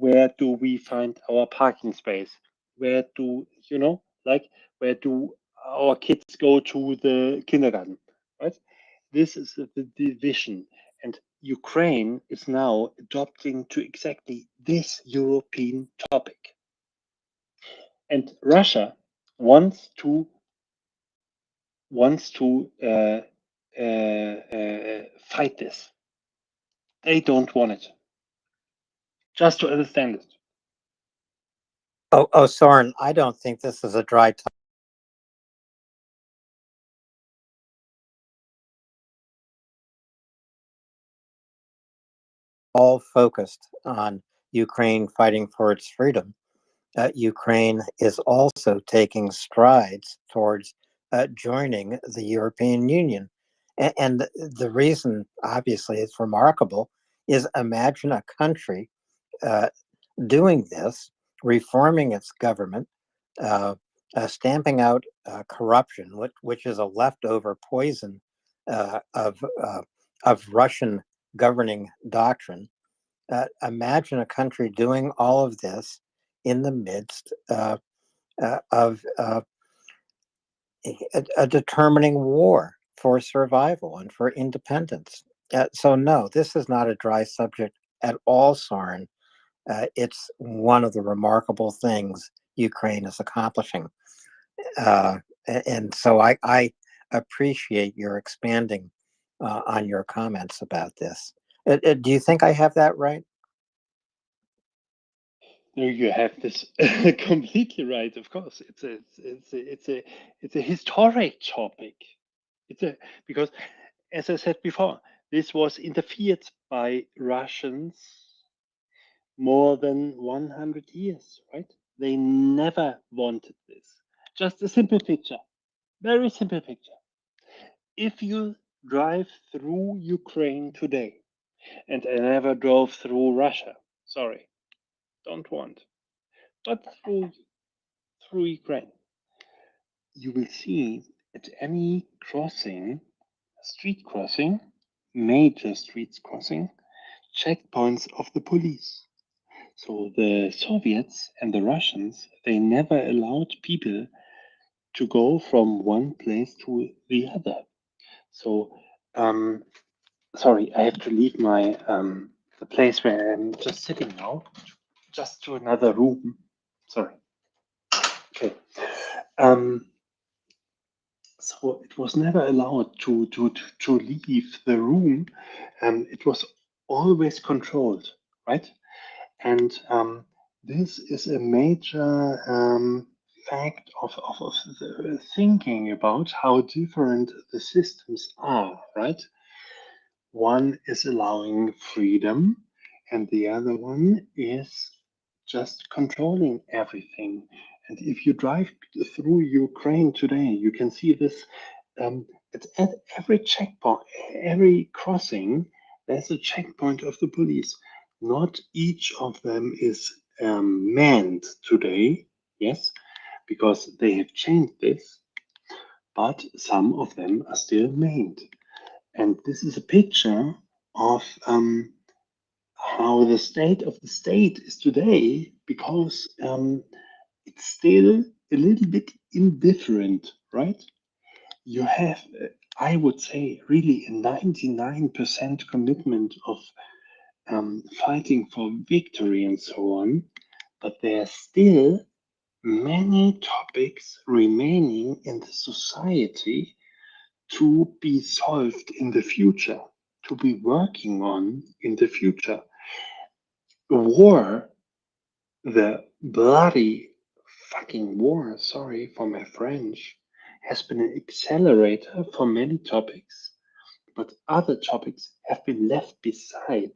where do we find our parking space? Where do, like, where do our kids go to the kindergarten, right? This is the division. And Ukraine is now adopting to exactly this European topic. And Russia wants to fight this. They don't want it. Just to understand it. Oh, Soren, I don't think this is a dry topic. All focused on Ukraine fighting for its freedom. Ukraine is also taking strides towards joining the European Union. And the reason, obviously, it's remarkable is imagine a country doing this, reforming its government, stamping out corruption, which is a leftover poison of Russian governing doctrine. Imagine a country doing all of this in the midst of a determining war for survival and for independence. So no, this is not a dry subject at all, Soren. It's one of the remarkable things Ukraine is accomplishing. And so I appreciate your expanding on your comments about this. Do you think I have that right? No, you have this completely right. Of course, it's a historic topic. Because, as I said before, this was interfered by Russians more than 100 years, right? They never wanted this. Just a simple picture, very simple picture. If you drive through Ukraine today, and I never drove through Russia, sorry, don't want, but through Ukraine, you will see at any crossing, street crossing, major streets crossing, checkpoints of the police. So the Soviets and the Russians, they never allowed people to go from one place to the other. So, sorry, I have to leave my the place where I'm just sitting now, just to another room. Sorry. Okay. So it was never allowed to leave the room. It was always controlled, right? And this is a major fact of the thinking about how different the systems are, right? One is allowing freedom, and the other one is just controlling everything. And if you drive through Ukraine today, you can see this at every checkpoint, every crossing, there's a checkpoint of the police. Not each of them is manned today, yes, because they have changed this, but some of them are still manned. And this is a picture of how the state of the state is today, because it's still a little bit indifferent, right? You have, I would say, really a 99% commitment of fighting for victory and so on, but there are still many topics remaining in the society to be solved in the future, to be working on in the future. War, the bloody fucking war, sorry for my French, has been an accelerator for many topics, but other topics have been left beside,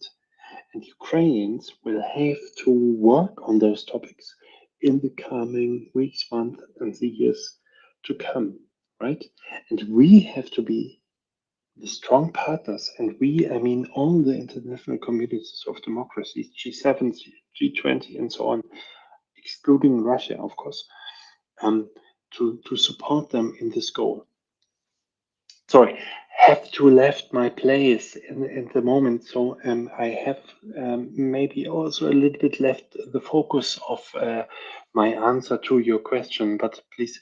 and Ukrainians will have to work on those topics in the coming weeks, months, and the years to come, right? And we have to be the strong partners, and we, I mean, all the international communities of democracies, G7, G20, and so on, excluding Russia, of course, to support them in this goal. Sorry, have to left my place in the moment. So I have maybe also a little bit left the focus of my answer to your question, but please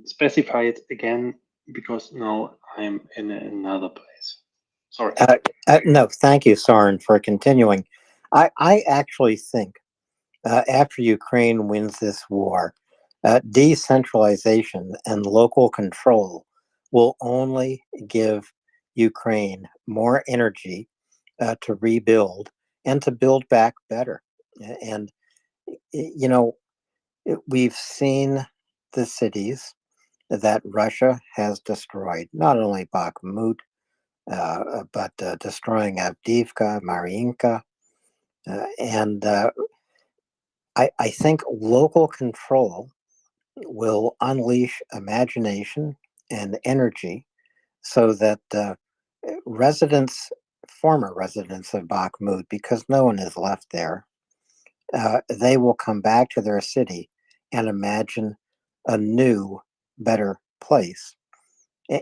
specify it again because now I'm in another place. Sorry. No, thank you, Soren, for continuing. I actually think after Ukraine wins this war, decentralization and local control will only give Ukraine more energy to rebuild and to build back better. And, you know, we've seen the cities that Russia has destroyed, not only Bakhmut, but destroying Avdiivka, Mariinka. And I think local control will unleash imagination and energy so that residents, former residents of Bakhmut, because no one is left there, they will come back to their city and imagine a new, better place.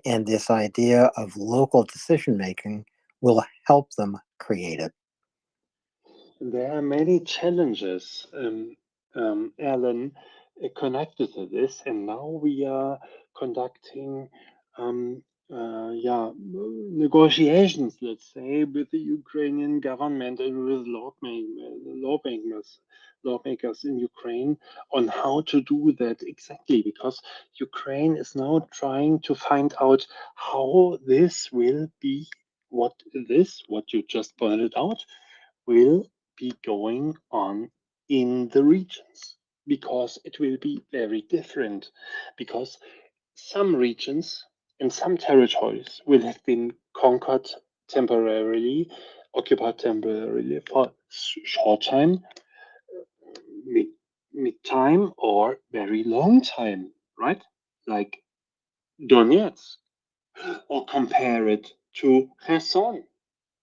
And this idea of local decision making will help them create it. There are many challenges, Alan, connected to this, and now we are conducting, yeah, negotiations, let's say, with the Ukrainian government and with lawmakers in Ukraine on how to do that exactly, because Ukraine is now trying to find out how this will be, what you just pointed out, will be going on in the regions, because it will be very different, because some regions and some territories will have been conquered temporarily, occupied temporarily for short time, mid, mid time, or very long time, right? Like Donetsk, or compare it to Kherson,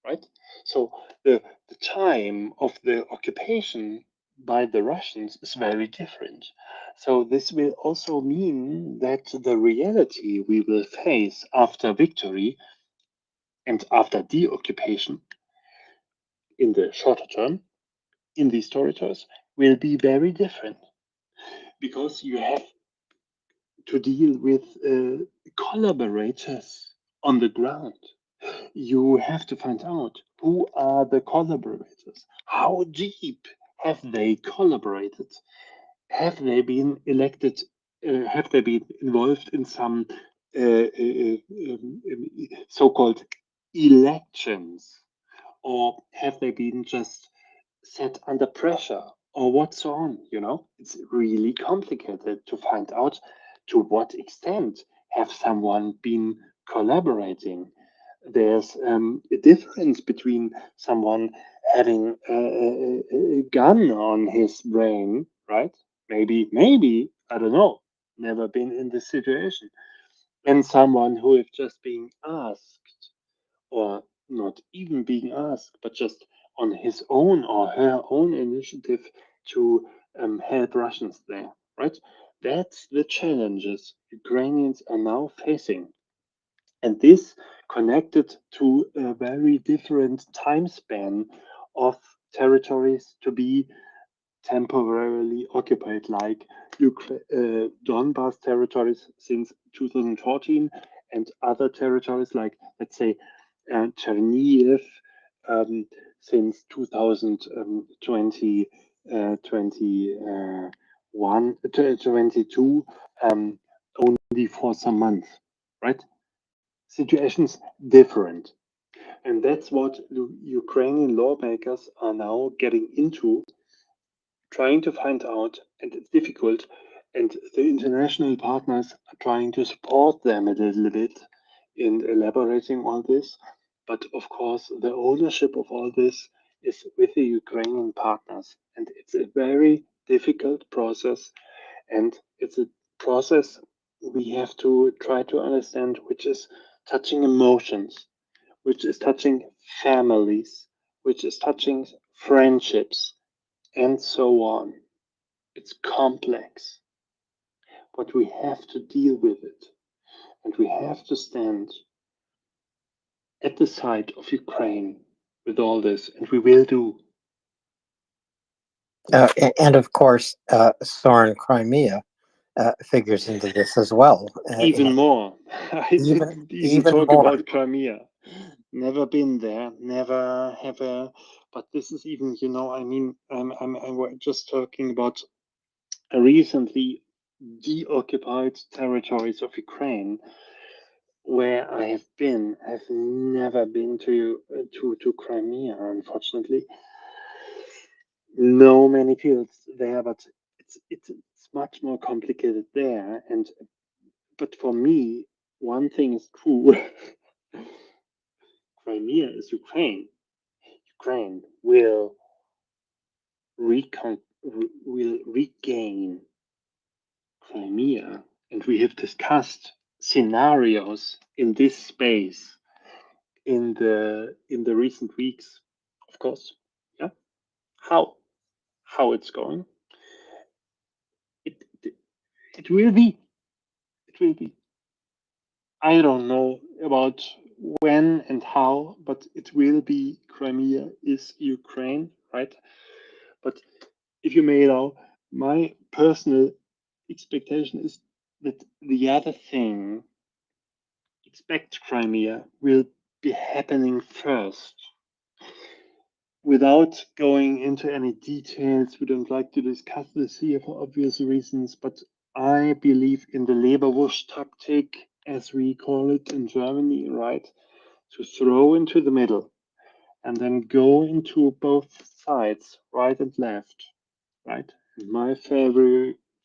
right? So the time of the occupation by the Russians is very different. So this will also mean that the reality we will face after victory and after de-occupation in the shorter term in these territories will be very different, because you have to deal with collaborators on the ground. You have to find out who are the collaborators. How deep have they collaborated? Have they been elected? Have they been involved in some so-called elections, or have they been just set under pressure, or what's on? It's really complicated to find out to what extent have someone been collaborating. There's a difference between someone having a gun on his brain, right? Maybe, I don't know, never been in this situation, and someone who is just being asked, or not even being asked, but just on his own or her own initiative to help Russians there, right? That's the challenges Ukrainians are now facing. And this connected to a very different time span of territories to be temporarily occupied, like Donbas territories since 2014, and other territories like, let's say, Chernihiv since 2020, 21, 22, only for some months, right? Situations different. And that's what Ukrainian lawmakers are now getting into, trying to find out, and it's difficult. And the international partners are trying to support them a little bit in elaborating all this. But of course, the ownership of all this is with the Ukrainian partners. And it's a very difficult process. And it's a process we have to try to understand, which is touching emotions, which is touching families, which is touching friendships, and so on. It's complex, but we have to deal with it, and we have to stand at the side of Ukraine with all this, and we will do. And of course, Soren Crimea figures into this as well. Even more. I Even didn't even even talk more. about Crimea. Never been there, never have a. But this is even, I mean, I'm just talking about recently deoccupied territories of Ukraine, where I have been. I've never been to Crimea, unfortunately. No many fields there, but it's much more complicated there. And but for me, one thing is true: Crimea is Ukraine. Ukraine will regain Crimea, and we have discussed scenarios in this space in the recent weeks. Of course, yeah. How it's going? It it, it will be. It will be. I don't know about when and how, but it will be. Crimea is Ukraine, right? But if you may allow, my personal expectation is that the other thing, expect Crimea, will be happening first. Without going into any details, we don't like to discuss this here for obvious reasons, but I believe in the Leberwurst tactic, as we call it in Germany, right? To throw into the middle and then go into both sides, right and left, right? And my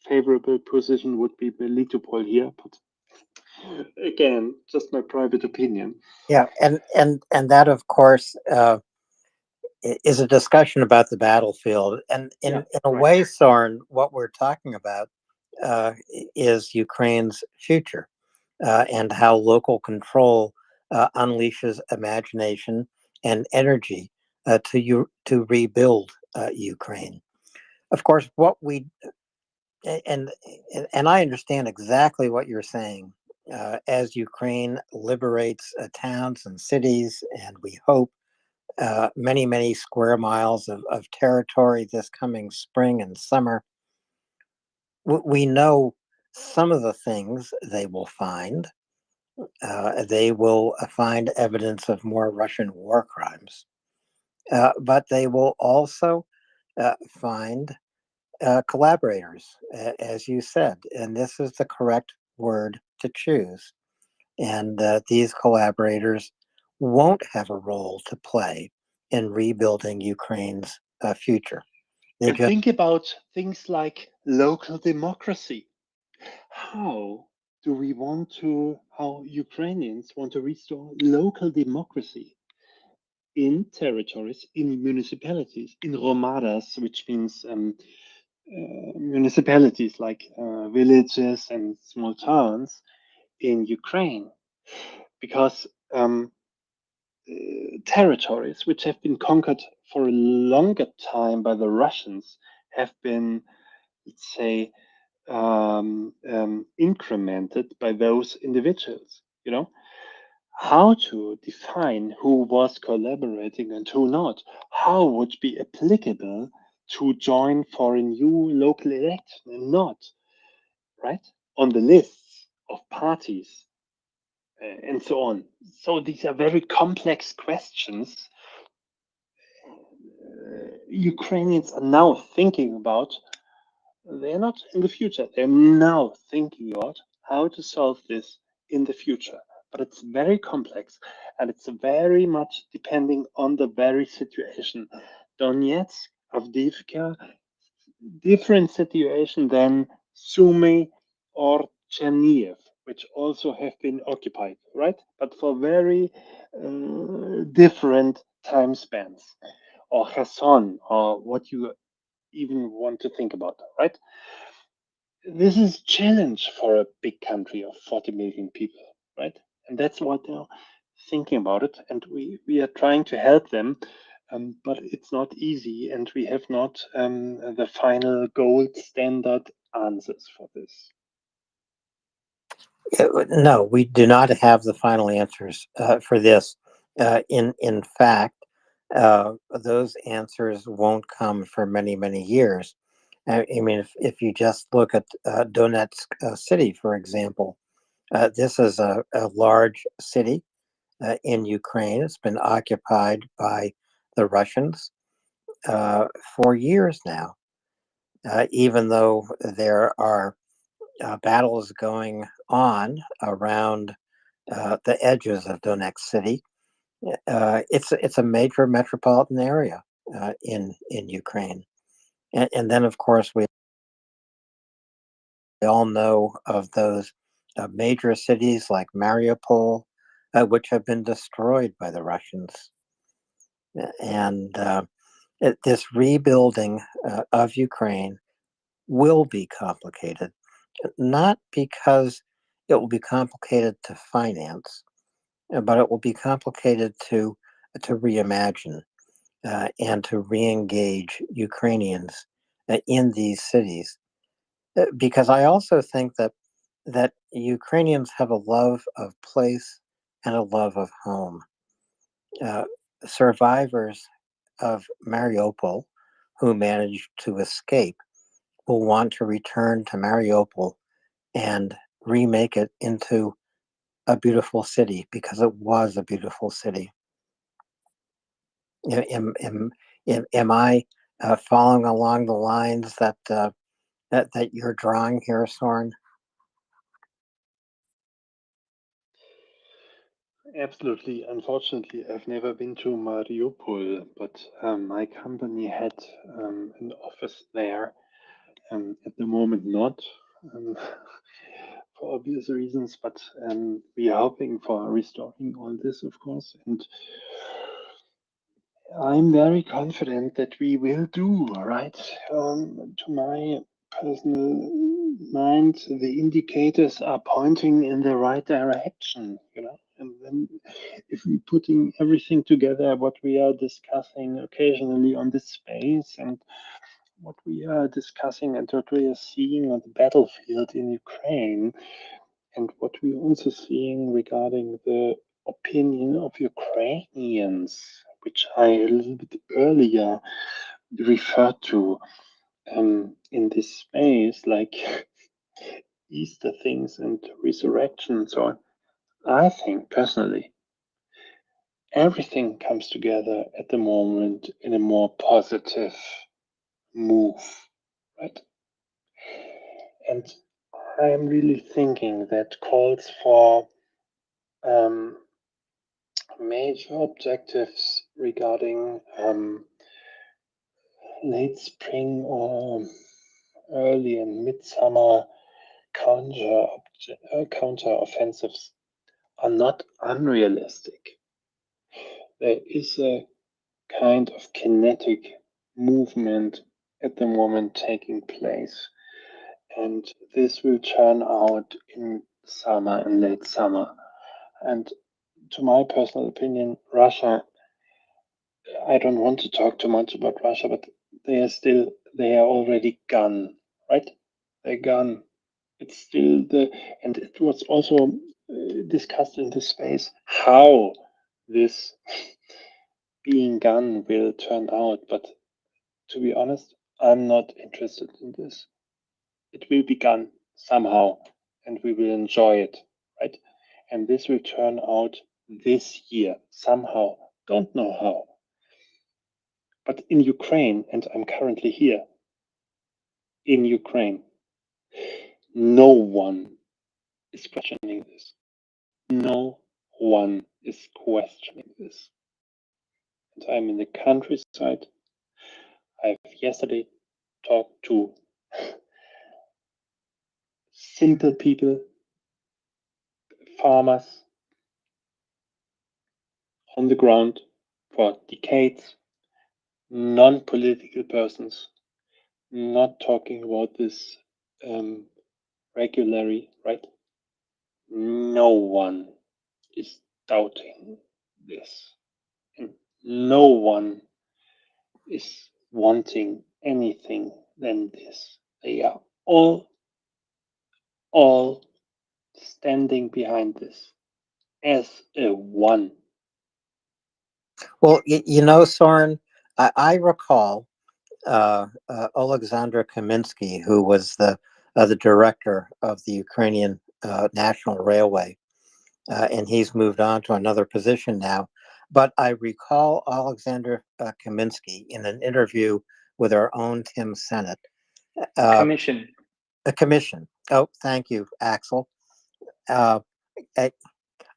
favorable position would be Melitopol here, but again, just my private opinion. Yeah, and that of course is a discussion about the battlefield, and Yeah, in a right. way, Soren, what we're talking about uh, is Ukraine's future and how local control unleashes imagination and energy to rebuild Ukraine. Of course, what we and and I understand exactly what you're saying. As Ukraine liberates towns and cities, and we hope many, many square miles of territory this coming spring and summer, we know some of the things they will find. They will find evidence of more Russian war crimes, but they will also find collaborators, as you said, and this is the correct word to choose. And these collaborators won't have a role to play in rebuilding Ukraine's future. They And just think about things like local democracy. How how Ukrainians want to restore local democracy in territories, in municipalities, in romadas, which means municipalities like villages and small towns in Ukraine, because territories which have been conquered for a longer time by the Russians have been, let's say, incremented by those individuals. How to define who was collaborating and who not? How would be applicable to join for a new local election and not, right? On the lists of parties and so on. So these are very complex questions Ukrainians are now thinking about. They're not in the future. They're now thinking about how to solve this in the future. But it's very complex and it's very much depending on the very situation. Donetsk, Avdiivka, different situation than Sumy or Chernihiv, which also have been occupied, right? But for very different time spans. Or Kherson, or what you even want to think about, right? This is a challenge for a big country of 40 million people, right? And that's what they're thinking about it. And we are trying to help them, but it's not easy. And we have not the final gold standard answers for this. no, we do not have the final answers for this. In fact, those answers won't come for many, many years. I mean, if you just look at Donetsk city, for example, this is a large city in Ukraine. It's been occupied by the Russians for years now, even though there are battles going on around the edges of Donetsk city. It's a major metropolitan area in Ukraine, and then of course we all know of those major cities like Mariupol, which have been destroyed by the Russians, and this rebuilding of Ukraine will be complicated, not because it will be complicated to finance, but it will be complicated to reimagine and to re-engage Ukrainians in these cities. Because I also think that Ukrainians have a love of place and a love of home. Uh, Survivors of Mariupol who managed to escape will want to return to Mariupol and remake it into a beautiful city because it was a beautiful city. Am I following along the lines that you're drawing here, Soren? Absolutely. Unfortunately, I've never been to Mariupol, but my company had an office there. At the moment, not um, for obvious reasons, but we are hoping for restoring all this, of course. And I'm very confident that we will do, right? To my personal mind, the indicators are pointing in the right direction, you know. And then if we're putting everything together, what we are discussing occasionally on this space and what we are discussing and what we are seeing on the battlefield in Ukraine, and what we're also seeing regarding the opinion of Ukrainians, which I a little bit earlier referred to in this space, like Easter things and resurrection and so on. I think personally, everything comes together at the moment in a more positive move, right? And I am really thinking that calls for major objectives regarding late spring or early and midsummer counter offensives are not unrealistic. There is a kind of kinetic movement at the moment taking place, and this will turn out in summer and late summer. And to my personal opinion, Russia, I don't want to talk too much about Russia, but they are already gone, right? They're gone. It's still and it was also discussed in this space how this being gone will turn out. But to be honest, I'm not interested in this. It will be gone somehow, and we will enjoy it, right? And this will turn out this year somehow. Don't know how. But in Ukraine, and I'm currently here in Ukraine, no one is questioning this. No one is questioning this. And I'm in the countryside. I've yesterday talked to simple people, farmers on the ground for decades, non political persons, not talking about this regularly, right? No one is doubting this. And no one is wanting anything than this. They are all standing behind this as a one. Well, Soren, I recall Alexander Kaminsky, who was the director of the Ukrainian National Railway, and he's moved on to another position now. But I recall Alexander Kaminsky in an interview with our own Tim Sennett. Commission. A commission. Oh, thank you, Axel. Uh, I,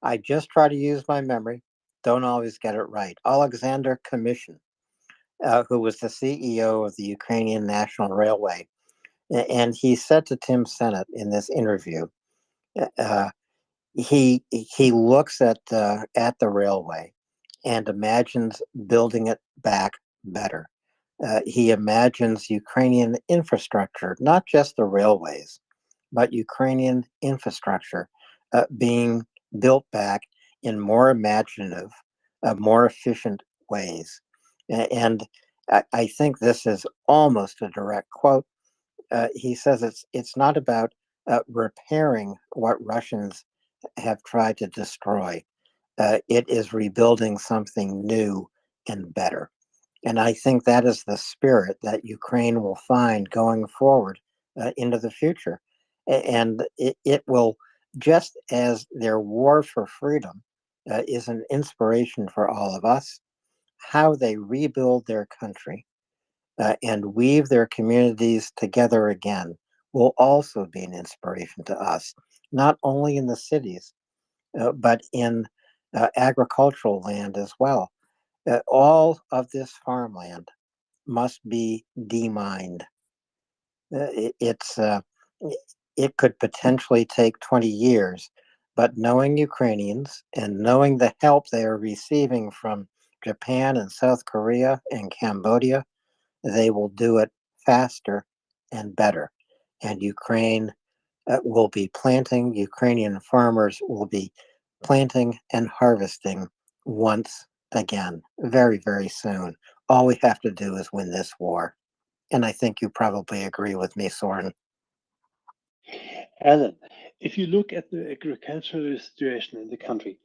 I just try to use my memory. Don't always get it right. Alexander Commission, who was the CEO of the Ukrainian National Railway. And he said to Tim Sennett in this interview, uh, he looks at the railway and imagines building it back better. He imagines Ukrainian infrastructure, not just the railways, but Ukrainian infrastructure being built back in more imaginative, more efficient ways. And I think this is almost a direct quote. He says it's not about repairing what Russians have tried to destroy. It is rebuilding something new and better. And I think that is the spirit that Ukraine will find going forward into the future. And it will, just as their war for freedom is an inspiration for all of us, how they rebuild their country and weave their communities together again will also be an inspiration to us, not only in the cities, but in agricultural land as well. All of this farmland must be demined. It's it could potentially take 20 years, but knowing Ukrainians and knowing the help they are receiving from Japan and South Korea and Cambodia, they will do it faster and better. And Ukraine will be planting, Ukrainian farmers will be planting and harvesting once again, very, very soon. All we have to do is win this war. And I think you probably agree with me, Soren. Alan, if you look at the agricultural situation in the country,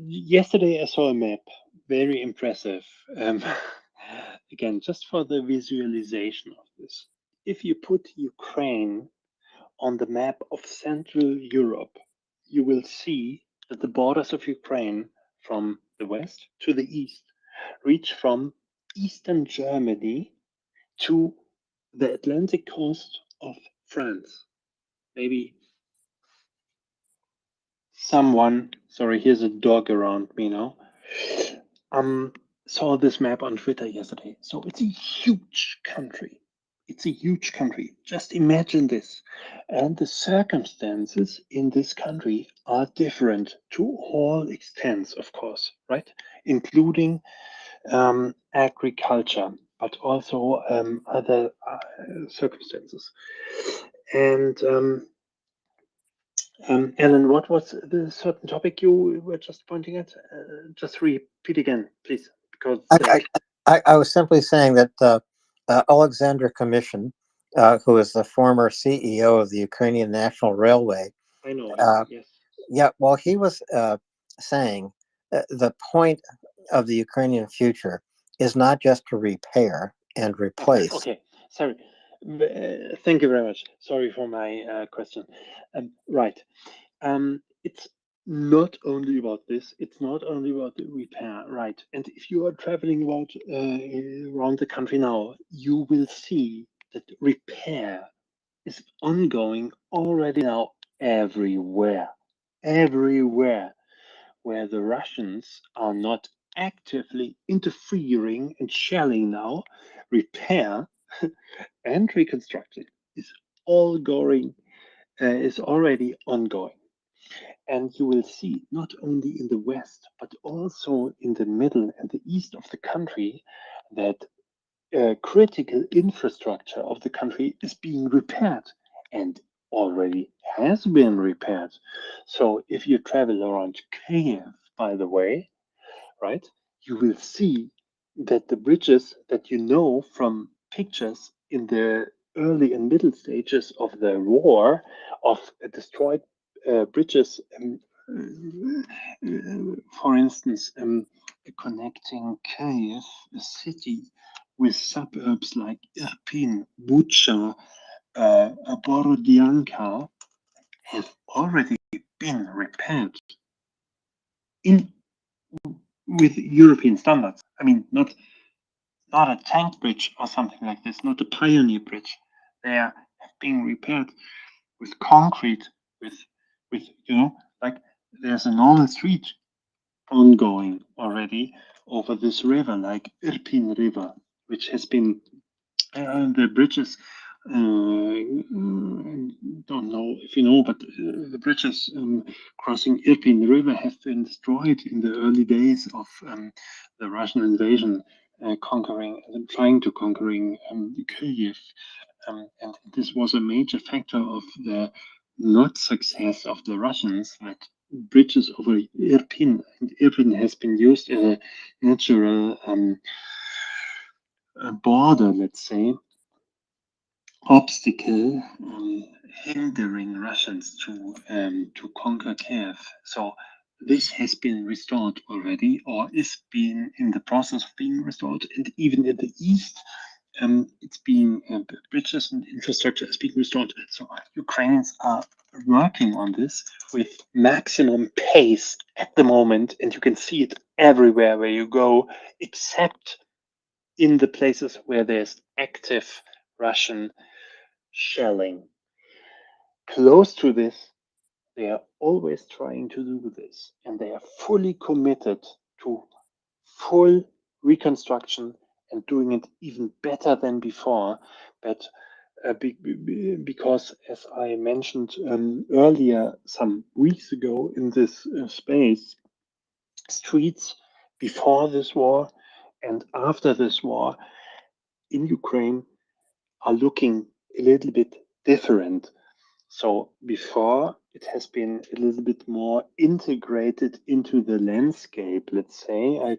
yesterday I saw a map, very impressive. Again, just for the visualization of this, if you put Ukraine on the map of Central Europe, you will see that the borders of Ukraine from the west to the east reach from eastern Germany to the Atlantic coast of France. Maybe someone, sorry, here's a dog around me now, um, saw this map on Twitter yesterday. So it's a huge country. It's a huge country. Just imagine this. And the circumstances in this country are different to all extents, of course, right? Including agriculture, but also other circumstances. And Ellen, what was the certain topic you were just pointing at? Just repeat again, please, because I was simply saying that Alexander Commission, who is the former CEO of the Ukrainian National Railway, I know him. uh, Yes. yeah, well, he was saying the point of the Ukrainian future is not just to repair and replace. Okay. Sorry. Thank you very much. Sorry for my question. Right. It's not only about this. It's not only about the repair, right? And if you are traveling around the country now, you will see that repair is ongoing already now everywhere. Everywhere where the Russians are not actively interfering and shelling now, repair and reconstruction is all going is already ongoing. And you will see not only in the west, but also in the middle and the east of the country that critical infrastructure of the country is being repaired and already has been repaired. So if you travel around Kiev, by the way, right, you will see that the bridges that you know from pictures in the early and middle stages of the war of destroyed bridges for instance, connecting Kiev, a city, with suburbs like Irpin, Bucha, Borodianka, have already been repaired with European standards. I mean, not a tank bridge or something like this, not a pioneer bridge. They are being repaired with concrete, with like there's a normal street ongoing already over this river, like Irpin River, which has been the bridges. Don't know if you know, but the bridges crossing Irpin River have been destroyed in the early days of the Russian invasion, trying to conquering Kyiv. And this was a major factor of the not success of the Russians, that bridges over Irpin, and Irpin has been used as a natural border, let's say, obstacle hindering Russians to conquer Kiev. So this has been restored already, or is being in the process of being restored, and even in the east, it's being bridges and infrastructure is being restored. So Ukrainians are working on this with maximum pace at the moment, and you can see it everywhere where you go, except in the places where there's active Russian shelling. Close to this, they are always trying to do this, and they are fully committed to full reconstruction and doing it even better than before. But because, as I mentioned earlier, some weeks ago in this space, streets before this war and after this war in Ukraine are looking a little bit different. So before, it has been a little bit more integrated into the landscape, let's say. I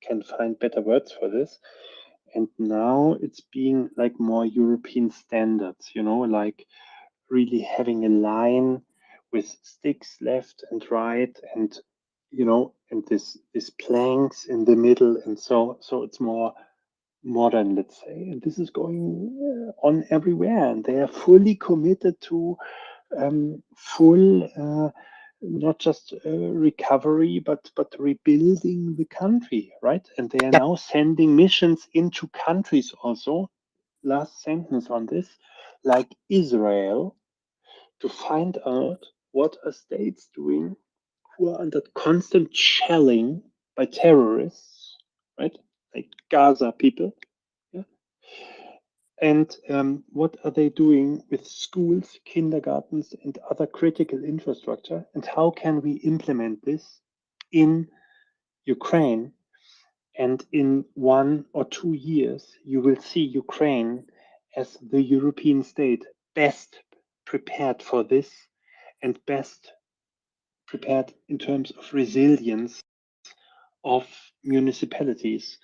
can find better words for this. And now it's being like more European standards, like really having a line with sticks left and right, and and this planks in the middle, and so it's more modern, let's say. And this is going on everywhere, and they are fully committed to full not just recovery, but rebuilding the country, right? And they are now sending missions into countries also. Last sentence on this, like Israel, to find out what are states doing who are under constant shelling by terrorists, right? Like Gaza people. Yeah? And what are they doing with schools, kindergartens, and other critical infrastructure? And how can we implement this in Ukraine? And in 1 or 2 years, you will see Ukraine as the European state best prepared for this, and best prepared in terms of resilience of municipalities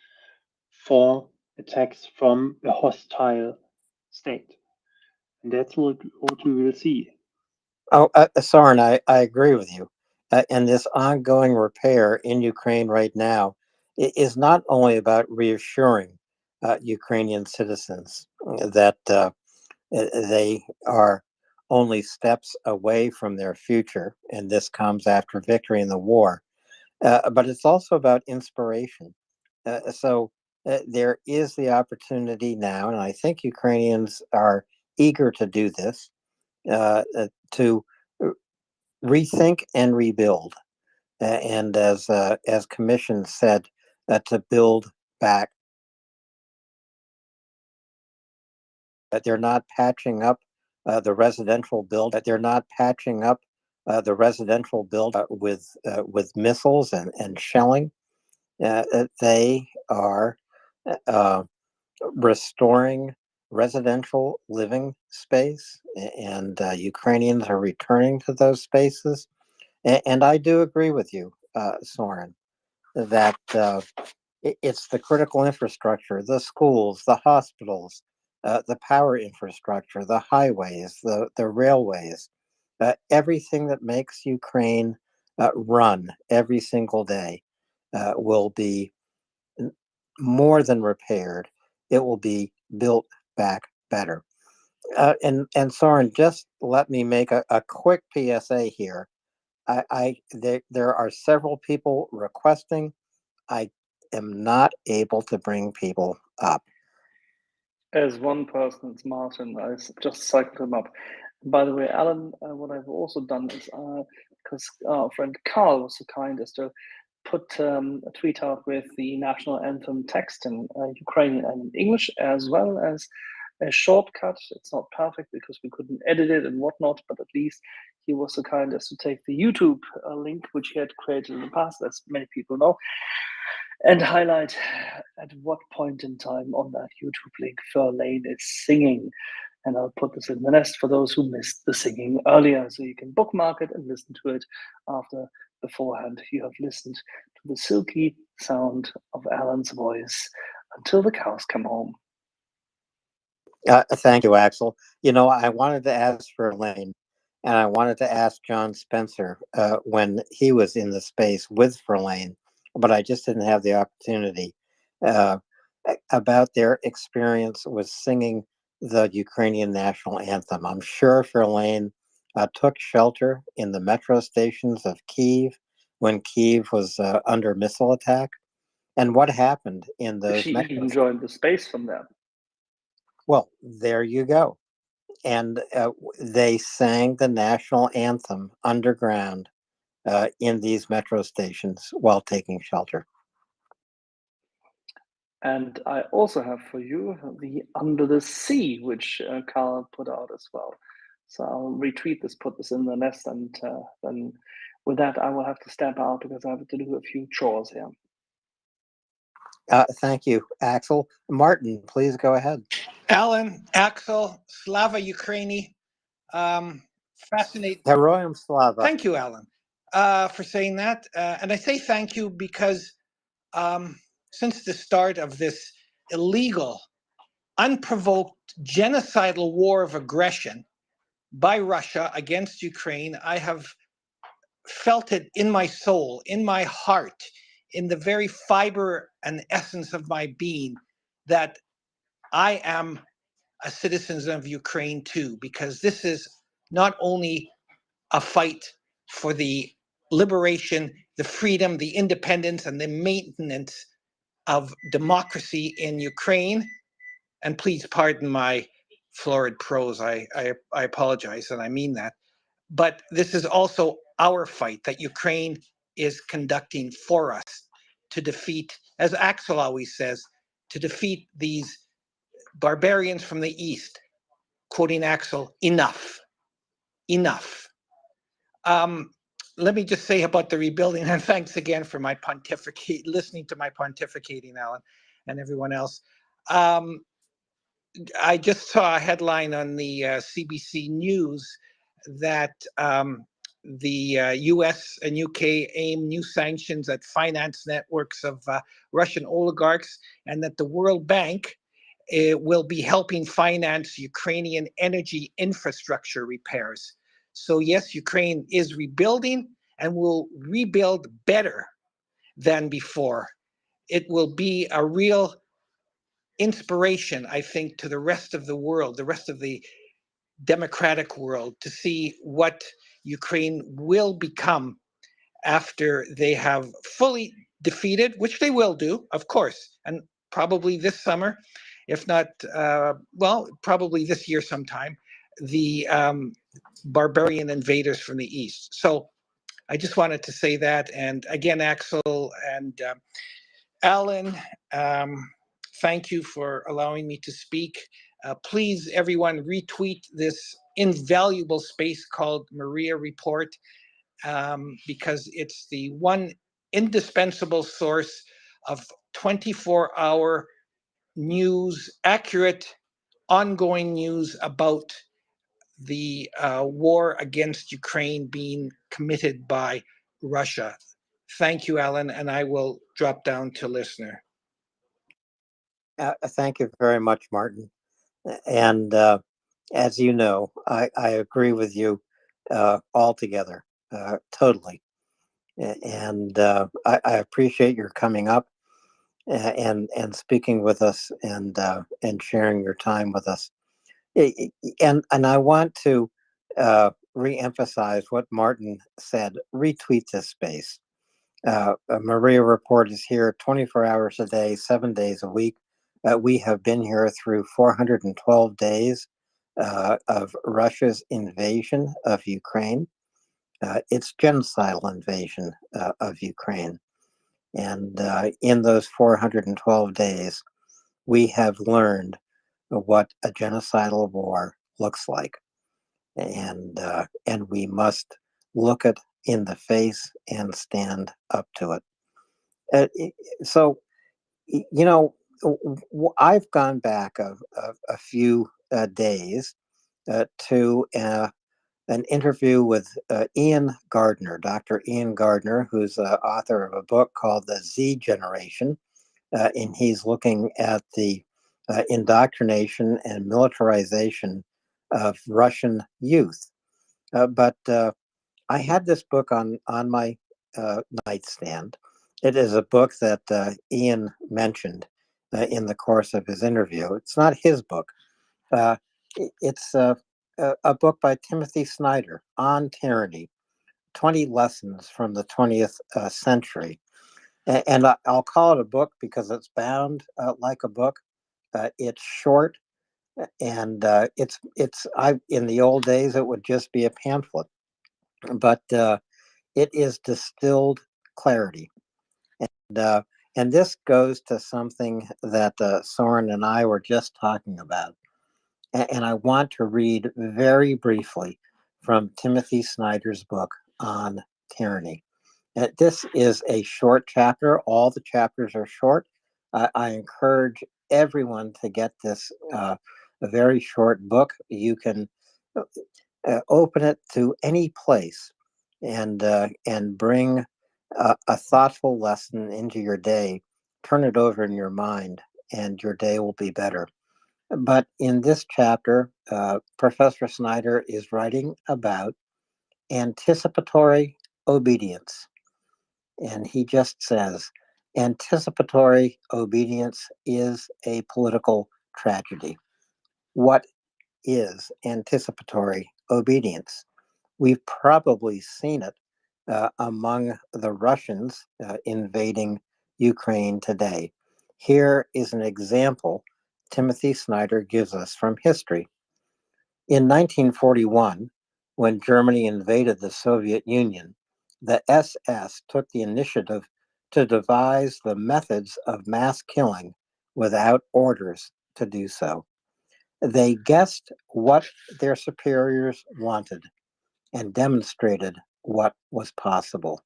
for attacks from a hostile state. And that's what we will see. Oh, Soren, I agree with you. And this ongoing repair in Ukraine right now is not only about reassuring Ukrainian citizens that they are only steps away from their future, and this comes after victory in the war, but it's also about inspiration. So there is the opportunity now, and I think Ukrainians are eager to do this, to rethink and rebuild. And as Commission said, to build back. They're not patching up the residential build. They're not patching up the residential build with missiles and shelling. They are restoring residential living space, and Ukrainians are returning to those spaces. And I do agree with you, Soren, that it's the critical infrastructure, the schools, the hospitals, the power infrastructure, the highways, the railways, everything that makes Ukraine run every single day will be more than repaired. It will be built back better. And Soren, just let me make a quick PSA here. There are several people requesting. I am not able to bring people up. As one person, it's Martin. I just cycled him up. By the way, Alan, what I've also done is, because our friend Carl was so kind as to put a tweet out with the national anthem text in Ukrainian and English, as well as a shortcut. It's not perfect because we couldn't edit it and whatnot, but at least he was so kind as to take the YouTube link, which he had created in the past, as many people know, and highlight at what point in time on that YouTube link Verlaine is singing. And I'll put this in the nest for those who missed the singing earlier. So you can bookmark it and listen to it after beforehand you have listened to the silky sound of Alan's voice until the cows come home. Thank you, Axel. You know, I wanted to ask Verlaine, and I wanted to ask John Spencer when he was in the space with Verlaine, but I just didn't have the opportunity about their experience with singing the Ukrainian national anthem. I'm sure Verlaine took shelter in the metro stations of Kyiv when Kyiv was under missile attack. And what happened in those She metro even joined the space from there. Well, there you go. And they sang the national anthem underground in these metro stations while taking shelter. And I also have for you the Under the Sea, which Carl put out as well. So I'll retweet this, put this in the nest, and then with that, I will have to step out because I have to do a few chores here. Thank you, Axel. Martin, please go ahead. Alan, Axel, Slava Ukraini. Fascinating. Heroyam Slava. Thank you, Alan, for saying that. And I say thank you because since the start of this illegal, unprovoked, genocidal war of aggression by Russia against Ukraine, I have felt it in my soul, in my heart, in the very fiber and essence of my being that I am a citizen of Ukraine too, because this is not only a fight for the liberation, the freedom, the independence, and the maintenance of democracy in Ukraine. And please pardon my florid prose. I apologize, and I mean that. But this is also our fight that Ukraine is conducting for us to defeat, as Axel always says, to defeat these barbarians from the East, quoting Axel, enough. Let me just say about the rebuilding, and thanks again for my pontificate, listening to my pontificating, Alan, and everyone else. I just saw a headline on the CBC News that the US and UK aim new sanctions at finance networks of Russian oligarchs, and that the World Bank will be helping finance Ukrainian energy infrastructure repairs. So yes, Ukraine is rebuilding and will rebuild better than before. It will be a real inspiration, I think, to the rest of the world, the rest of the democratic world, to see what Ukraine will become after they have fully defeated, which they will do, of course, and probably this summer, if not, well, probably this year sometime, the barbarian invaders from the east. So I just wanted to say that. And again, Axel and Alan, thank you for allowing me to speak. Please, everyone, retweet this invaluable space called MriyaReport, because it's the one indispensable source of 24-hour news, accurate, ongoing news about the war against Ukraine being committed by Russia. Thank you, Alan, and I will drop down to listener. Thank you very much, Martin. And as you know, I agree with you. altogether, totally. And I appreciate your coming up and speaking with us and sharing your time with us. And I want to reemphasize what Martin said. Retweet this space. MriyaReport is here 24 hours a day, 7 days a week. We have been here through 412 days of Russia's invasion of Ukraine. It's genocidal invasion of Ukraine. And in those 412 days, we have learned what a genocidal war looks like. And we must look it in the face and stand up to it. So, I've gone back a few days to an interview with Ian Gardner, Dr. Ian Gardner, who's author of a book called The Z Generation. And he's looking at the indoctrination and militarization of Russian youth. But I had this book on my nightstand. It is a book that Ian mentioned in the course of his interview. It's not his book. It's a book by Timothy Snyder on tyranny, 20 lessons from the 20th century. And I'll call it a book because it's bound like a book. It's short, and in the old days it would just be a pamphlet, but it is distilled clarity. And this goes to something that Soren and I were just talking about. And I want to read very briefly from Timothy Snyder's book on tyranny. This is a short chapter. All the chapters are short. I encourage everyone to get this a very short book. You can open it to any place and bring a thoughtful lesson into your day. Turn it over in your mind, and your day will be better. But in this chapter, Professor Snyder is writing about anticipatory obedience. And he just says, anticipatory obedience is a political tragedy. What is anticipatory obedience? We've probably seen it among the Russians invading Ukraine today. Here is an example Timothy Snyder gives us from history. In 1941, when Germany invaded the Soviet Union, the SS took the initiative to devise the methods of mass killing without orders to do so. They guessed what their superiors wanted and demonstrated what was possible.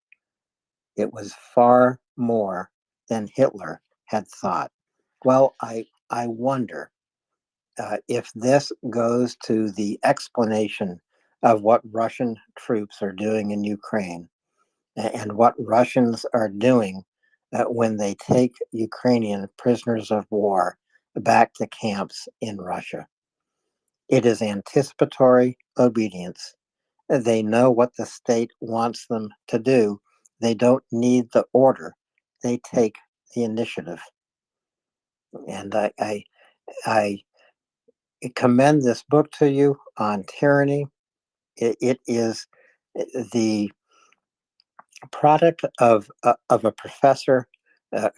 It was far more than Hitler had thought. Well, I wonder if this goes to the explanation of what Russian troops are doing in Ukraine and what Russians are doing when they take Ukrainian prisoners of war back to camps in Russia. It is anticipatory obedience. They know what the state wants them to do. They don't need the order. They take the initiative. And I commend this book to you on tyranny. It is the product of a professor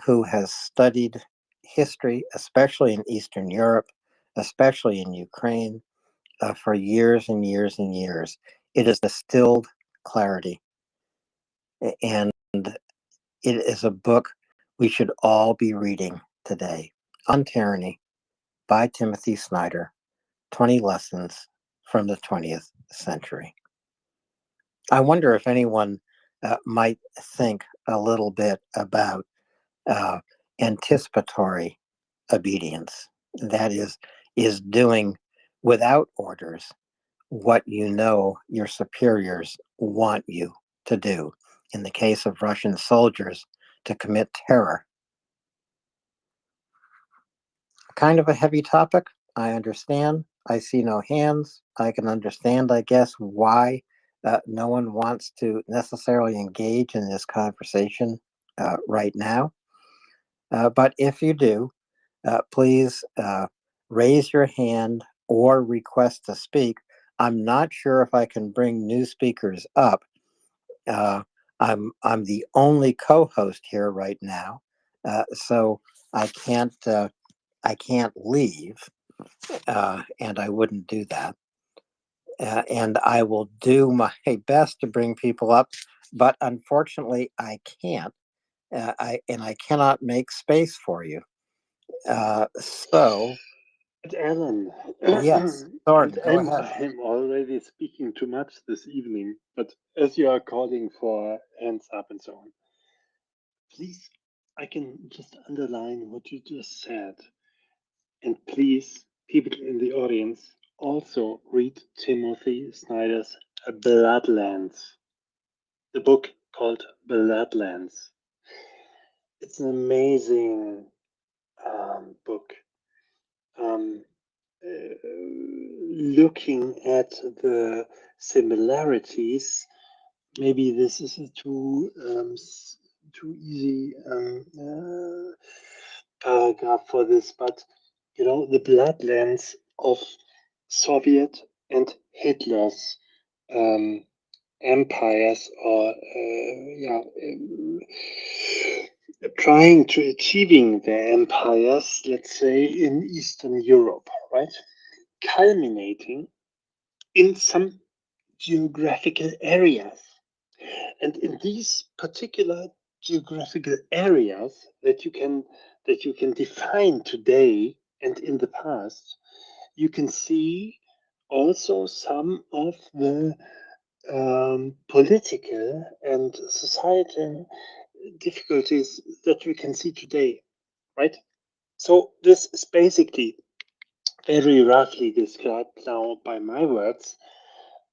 who has studied history, especially in Eastern Europe, especially in Ukraine, for years and years and years. It is distilled clarity. And it is a book we should all be reading today. On Tyranny by Timothy Snyder, 20 Lessons from the 20th Century. I wonder if anyone might think a little bit about anticipatory obedience. That is doing without orders what you know your superiors want you to do. In the case of Russian soldiers, to commit terror. Kind of a heavy topic, I understand. I see no hands. I can understand, I guess, why No one wants to necessarily engage in this conversation right now. But if you do, please raise your hand or request to speak. I'm not sure if I can bring new speakers up. I'm the only co-host here right now, so I can't leave, and I wouldn't do that. And I will do my best to bring people up, but unfortunately, I can't. I cannot make space for you. So, But Alan, yes, sorry, and go ahead. I'm already speaking too much this evening, but as you are calling for hands up and so on, please, I can just underline what you just said. And please, people in the audience, also read Timothy Snyder's Bloodlands, the book called Bloodlands. It's an amazing book. Um, Looking at the similarities, maybe this is a too easy paragraph for this, but you know the bloodlands of Soviet and Hitler's empires, or trying to achieving their empires, let's say in Eastern Europe, right? Culminating in some geographical areas. And in these particular geographical areas that you can define today and in the past, you can see also some of the political and societal difficulties that we can see today, right? So this is basically very roughly described now by my words,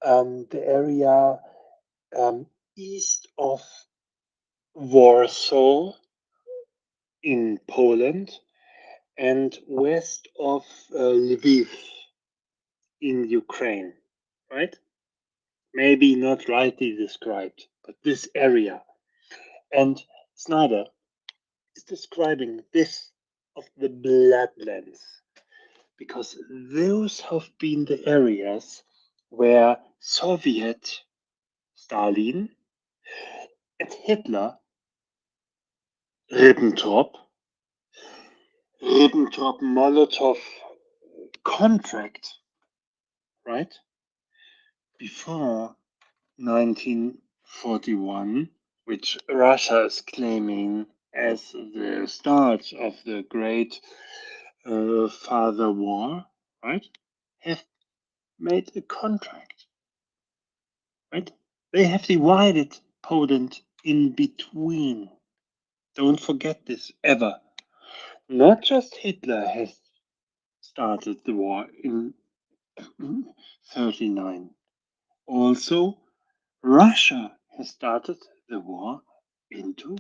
the area east of Warsaw in Poland and west of Lviv in Ukraine, right? Maybe not rightly described, but this area. And Snyder is describing this of the bloodlands because those have been the areas where Soviet Stalin and Hitler, Ribbentrop-Molotov contract, right? Before 1941, which Russia is claiming as the start of the Great Father War, right? Have made a contract, right? They have divided Poland in between. Don't forget this ever. Not just Hitler has started the war in 39. Also, Russia has started the war into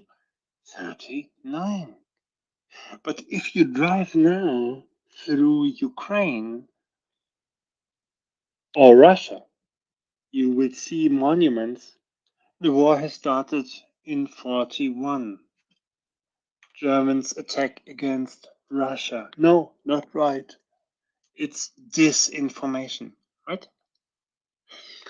39. But if you drive now through Ukraine or Russia, you will see monuments. The war has started in 41. Germans attack against Russia. No, not right. It's disinformation, right?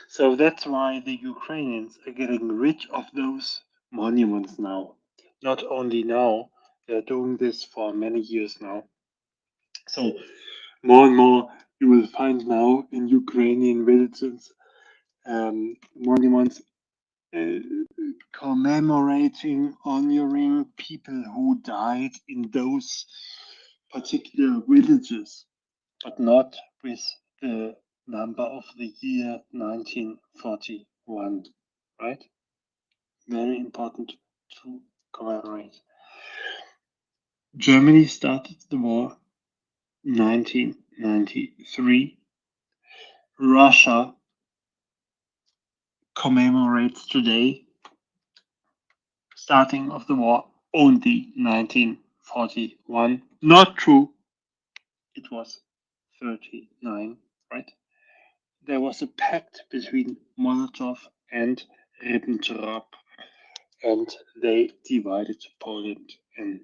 So that's why the Ukrainians are getting rid of those monuments now. Not only now, they're doing this for many years now. So more and more you will find now in Ukrainian villages monuments commemorating, honoring people who died in those particular villages, but not with the number of the year 1941, right? Very important to commemorate. Germany started the war 1993. Russia commemorates today, starting of the war, only 1941. Not true. It was 39, right? there was a pact between Molotov and Ribbentrop, and they divided Poland in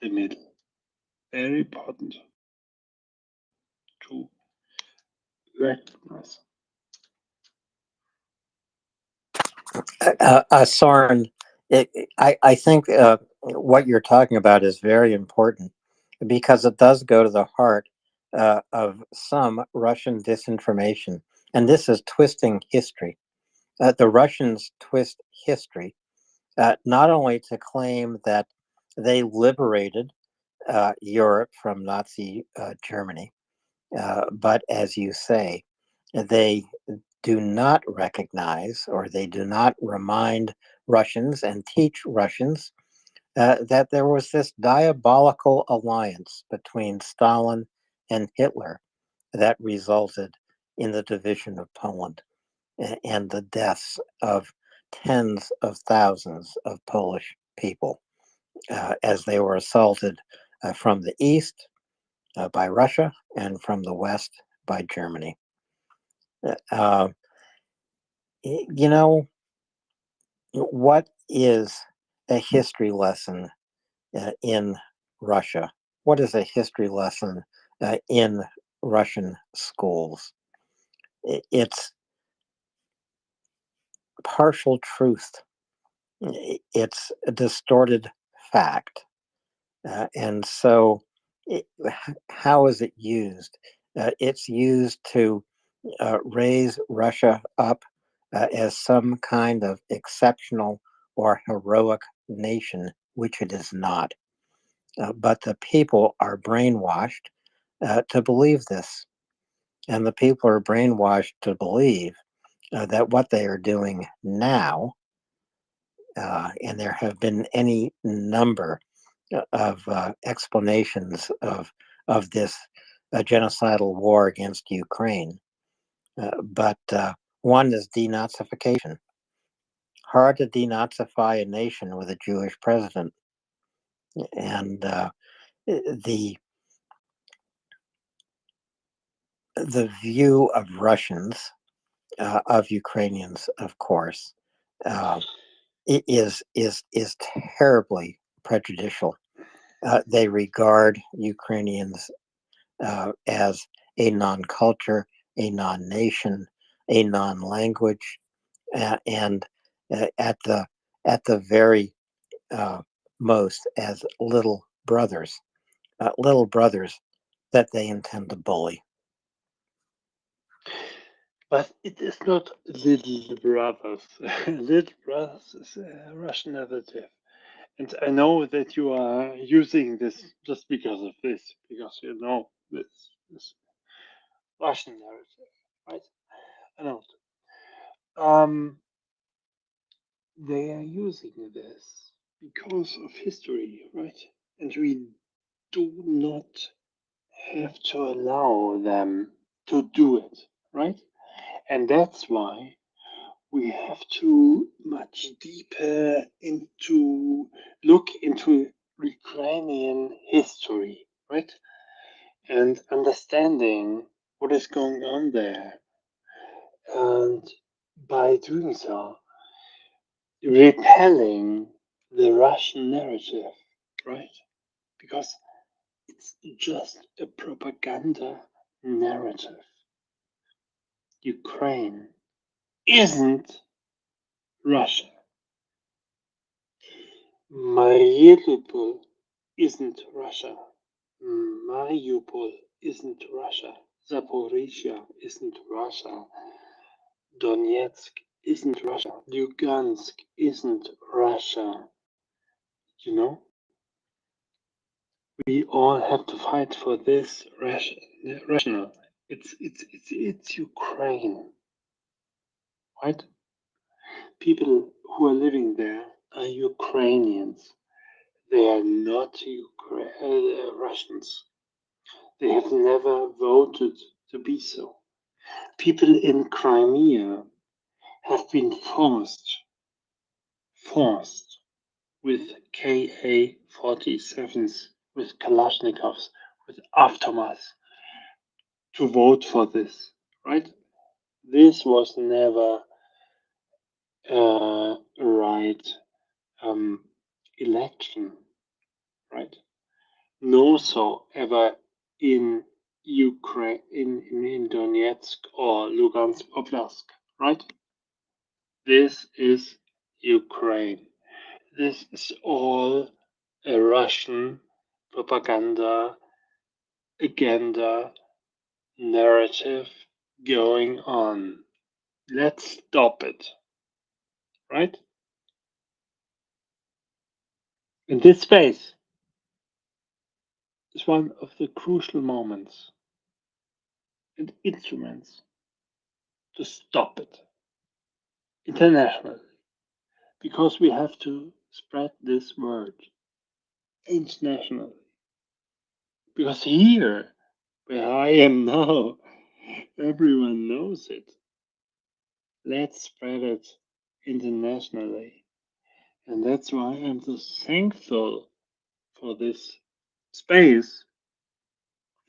the middle. Very important to recognize. Soren, I think what you're talking about is very important because it does go to the heart of some Russian disinformation. And this is twisting history. The Russians twist history not only to claim that they liberated Europe from Nazi Germany, but as you say, they do not recognize or they do not remind Russians and teach Russians that there was this diabolical alliance between Stalin and Hitler that resulted in the division of Poland and the deaths of tens of thousands of Polish people as they were assaulted from the east by Russia and from the west by Germany. Uh, you know, what is a history lesson in Russia? What is a history lesson in Russian schools? It's partial truth. It's a distorted fact. And so, how is it used? It's used to raise Russia up as some kind of exceptional or heroic nation, which it is not. But the people are brainwashed to believe this. And the people are brainwashed to believe that what they are doing now, and there have been any number of explanations of this genocidal war against Ukraine, but one is denazification. Hard to denazify a nation with a Jewish president, and the view of Russians, of Ukrainians, of course, it is terribly prejudicial. They regard Ukrainians as a non-culture, a non-nation, a non-language, and at the very most as little brothers that they intend to bully. But it is not little brothers. Little brothers is a Russian narrative. And I know that you are using this just because of this, because you know this Russian narrative, right? I know. They are using this because of history, right? And we do not have to allow them to do it, right? And that's why we have to much deeper into look into Ukrainian history, right? And understanding what is going on there. And by doing so, repelling the Russian narrative, right? Because it's just a propaganda narrative. Ukraine isn't Russia. Mariupol isn't Russia. Mariupol isn't Russia. Zaporizhia isn't Russia. Donetsk isn't Russia. Lugansk isn't Russia. You know? We all have to fight for this rational. It's Ukraine, right? People who are living there are Ukrainians. They are not Russians. They have never voted to be so. People in Crimea have been forced with Ka-47s, with Kalashnikovs, with aftermath to vote for this, right? this was never a right election, right? No, so ever in Ukraine, in Donetsk or Lugansk Oblast, right? This is Ukraine. This is all a Russian propaganda, agenda, narrative going on. Let's stop it, right? And this space is one of the crucial moments and instruments to stop it internationally, because we have to spread this word internationally. Because here, where I am now, everyone knows it. Let's spread it internationally. And that's why I'm so thankful for this space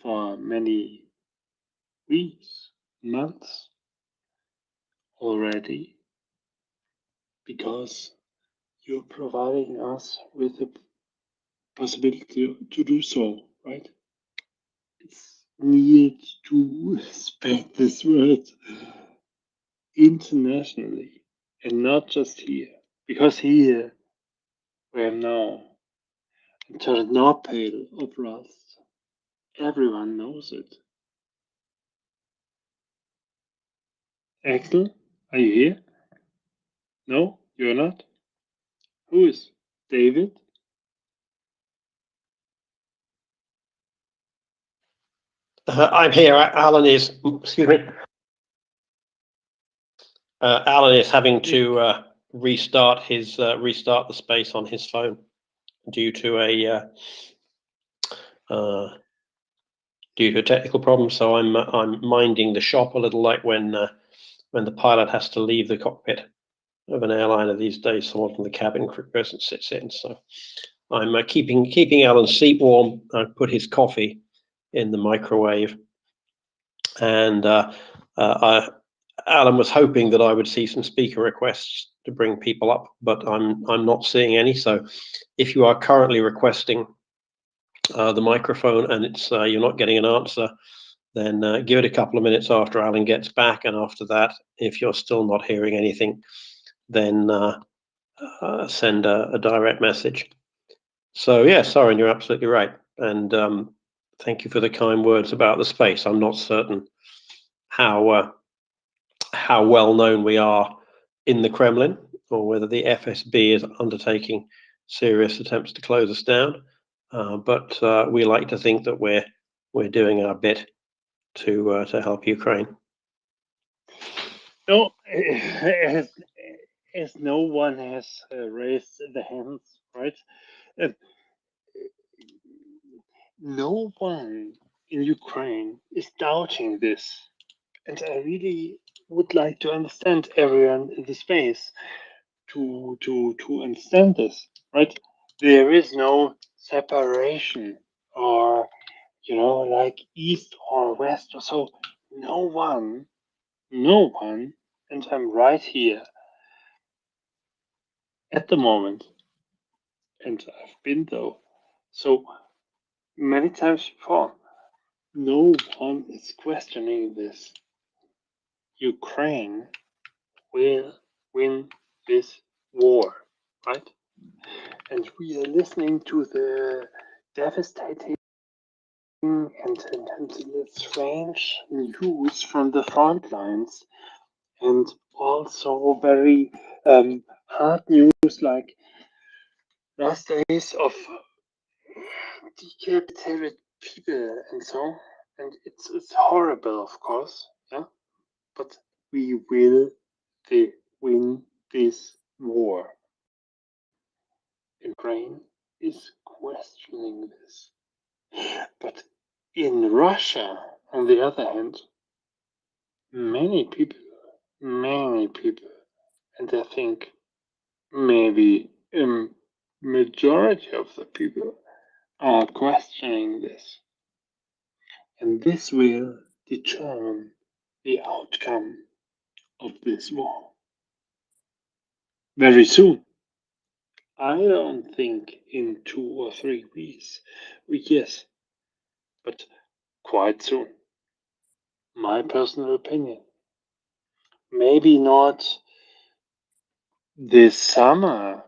for many weeks, months already, because you're providing us with the possibility to do so, right? It's needed to spread this word internationally and not just here. Because here, where now, in Chernobyl Oblast, everyone knows it. Axel, are you here? No, you're not? Who is? David? I'm here. Alan is, excuse me. Alan is having to restart the space on his phone due to a technical problem. So I'm minding the shop a little, like when the pilot has to leave the cockpit of an airliner these days. Someone from the cabin crew goes and sits in. So I'm keeping Alan's seat warm. I put his coffee in the microwave, and Alan was hoping that I would see some speaker requests to bring people up, but I'm not seeing any. So if you are currently requesting the microphone and it's you're not getting an answer, then give it a couple of minutes after Alan gets back, and after that, if you're still not hearing anything, then send a direct message. So yeah, Soren, you're absolutely right, and thank you for the kind words about the space. I'm not certain how well known we are in the Kremlin, or whether the FSB is undertaking serious attempts to close us down. But we like to think that we're doing our bit to help Ukraine. No, as no one has raised the hands, right? No one in Ukraine is doubting this. And I really would like to understand everyone in the space to understand this, right? There is no separation or like east or west or so. No one, and I'm right here at the moment, and I've been though so many times before. No one is questioning this. Ukraine will win this war, right? And we are listening to the devastating and the strange news from the front lines, and also very hard news like last days of decapitated people and so. And it's horrible, of course, yeah. But we will win this war. Ukraine is questioning this. But in Russia, on the other hand, many people, and I think maybe a majority of the people are questioning this. And this will determine the outcome of this war. Very soon. I don't think in 2 or 3 weeks, yes, but quite soon. My personal opinion. Maybe not this summer.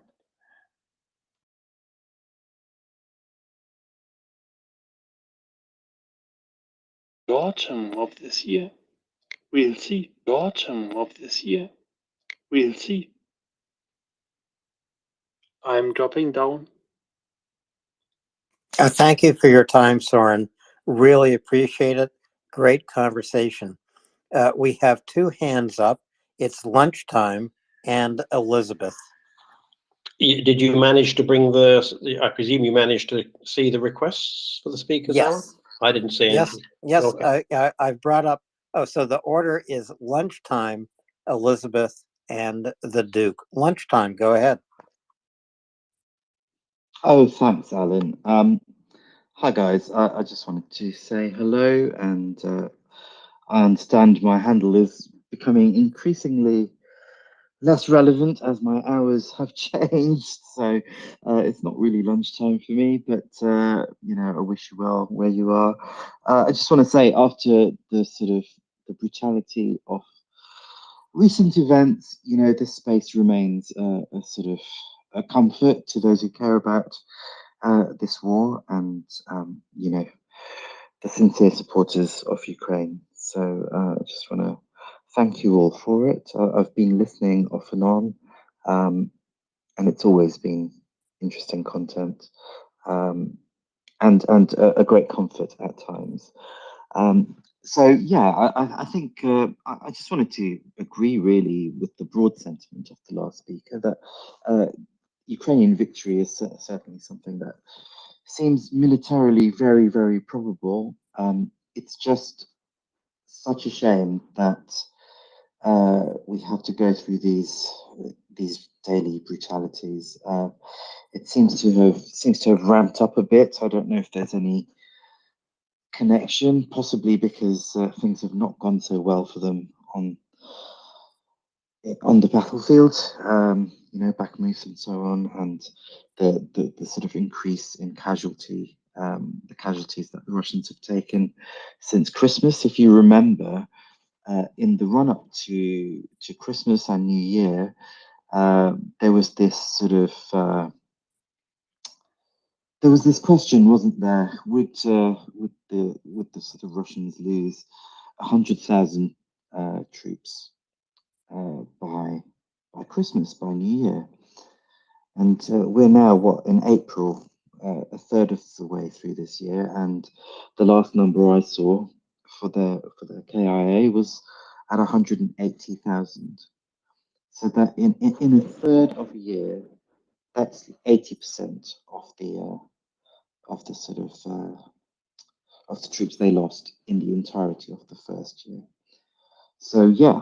Autumn of this year. We'll see. Autumn of this year. We'll see. I'm dropping down. Thank you for your time, Soren. Really appreciate it. Great conversation. We have two hands up. It's lunchtime and Elizabeth. Did you manage to bring I presume you managed to see the requests for the speakers, Yes. Alan? I didn't see anything. Yes. Okay. I've brought up. Oh, so the order is lunchtime, Elizabeth, and the Duke. Lunchtime. Go ahead. Oh, thanks, Alan. Hi, guys. I just wanted to say hello, and I understand my handle is becoming increasingly less relevant as my hours have changed. So it's not really lunchtime for me, but I wish you well where you are. I just want to say, after the sort of the brutality of recent events, this space remains a sort of a comfort to those who care about this war, and the sincere supporters of Ukraine. So I just want to thank you all for it. I've been listening off and on, and it's always been interesting content, and a great comfort at times. So yeah, I think I just wanted to agree really with the broad sentiment of the last speaker that Ukrainian victory is certainly something that seems militarily very, very probable. It's just such a shame that we have to go through these daily brutalities. It seems to have ramped up a bit. I don't know if there's any connection, possibly because things have not gone so well for them on the battlefield, Bakhmut and so on, and the sort of increase in the casualties that the Russians have taken since Christmas. If you remember, in the run up to Christmas and New Year, there was this sort of there was this question, wasn't there? Would the sort of Russians lose 100,000 troops by Christmas, by New Year? And we're now in April, a third of the way through this year, and the last number I saw for the KIA was at 180,000. So that in a third of a year, that's 80% of the sort of the troops they lost in the entirety of the first year. So yeah,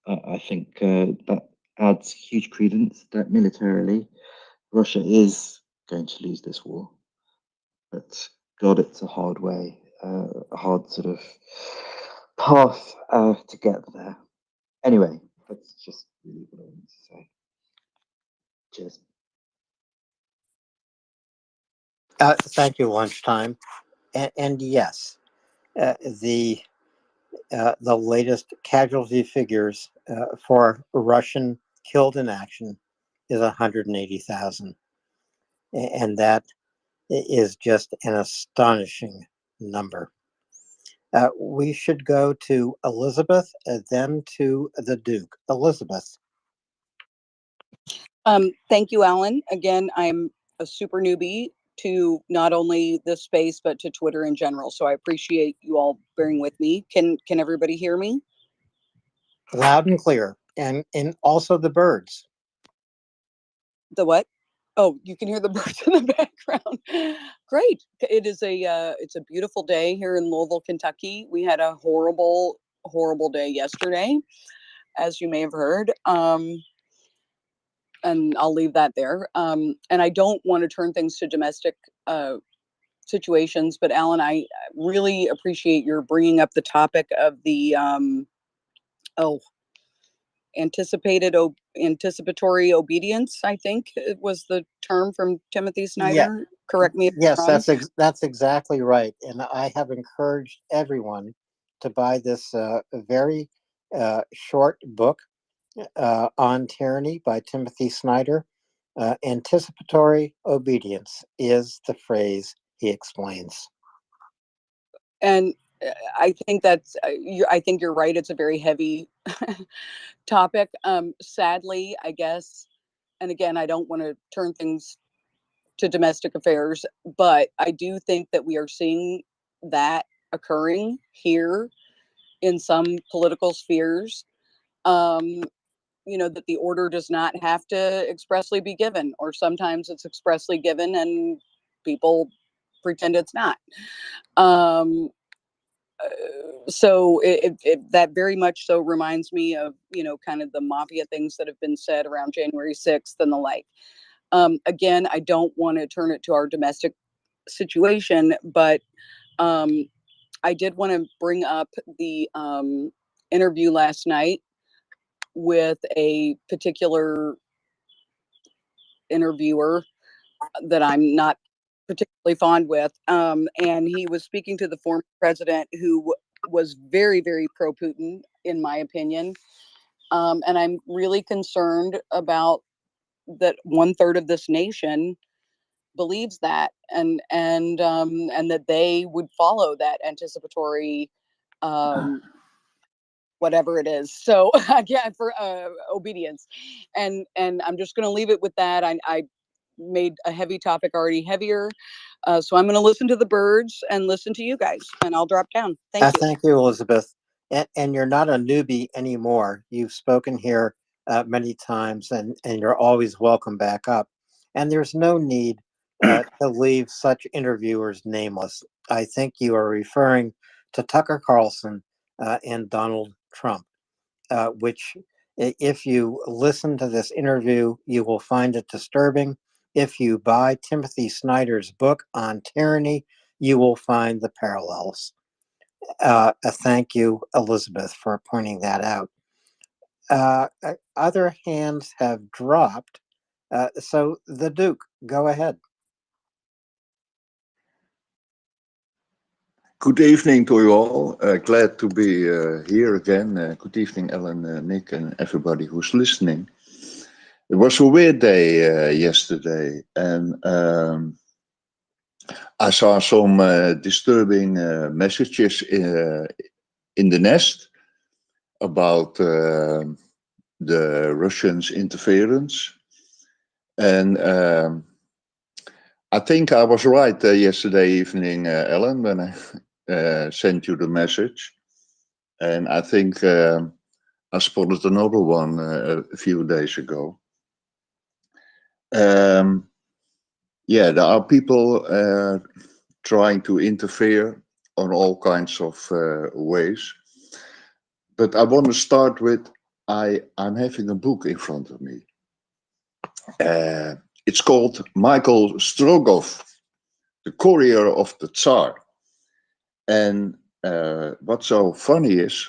I think that adds huge credence that militarily Russia is going to lose this war. But God, it's a hard way, a hard sort of path to get there. Anyway, that's just really what I wanted to say. Cheers. Thank you, lunchtime. And yes, the latest casualty figures for Russian killed in action is 180,000, and that is just an astonishing number. We should go to Elizabeth, then to the Duke. Elizabeth. Thank you, Alan. Again, I'm a super newbie to not only this space, but to Twitter in general. So I appreciate you all bearing with me. Can everybody hear me? Loud and clear. And also the birds. The what? Oh, you can hear the birds in the background. Great. It's a beautiful day here in Louisville, Kentucky. We had a horrible day yesterday, as you may have heard. And I'll leave that there. And I don't want to turn things to domestic situations, but Alan, I really appreciate your bringing up the topic of the anticipatory obedience, I think it was the term from Timothy Snyder. Correct me if I'm Yes, wrong. that's exactly right. And I have encouraged everyone to buy this very short book on tyranny by Timothy Snyder. Anticipatory obedience is the phrase he explains. And I think that's I think you're right. It's a very heavy topic. Sadly, I guess, and again, I don't want to turn things to domestic affairs, but I do think that we are seeing that occurring here in some political spheres. That the order does not have to expressly be given, or sometimes it's expressly given and people pretend it's not. So that very much so reminds me of, kind of the mafia things that have been said around January 6th and the like. Again, I don't want to turn it to our domestic situation, but I did want to bring up the interview last night with a particular interviewer that I'm not particularly fond with. And he was speaking to the former president, who was very, very pro-Putin, in my opinion. And I'm really concerned about that 1/3 of this nation believes that, and that they would follow that anticipatory whatever it is. So yeah, for obedience. And I'm just going to leave it with that. I made a heavy topic already heavier. So I'm going to listen to the birds and listen to you guys, and I'll drop down. Thank you. Thank you, Elizabeth. And you're not a newbie anymore. You've spoken here many times, and you're always welcome back up. And there's no need to leave such interviewers nameless. I think you are referring to Tucker Carlson and Donald Trump, which, if you listen to this interview, you will find it disturbing. If you buy Timothy Snyder's book on tyranny, you will find the parallels. Thank you, Elizabeth, for pointing that out. Other hands have dropped. So the Duke, go ahead. Good evening to you all. Glad to be here again. Good evening, Ellen, Nick, and everybody who's listening. It was a weird day yesterday, and I saw some disturbing messages in the nest about the Russians' interference. And I think I was right yesterday evening, Ellen, when I sent you the message. And I think I spotted another one a few days ago. Yeah, there are people trying to interfere on all kinds of ways. But I want to start with, I'm having a book in front of me. It's called Michael Strogoff, The Courier of the Tsar. And what's so funny is,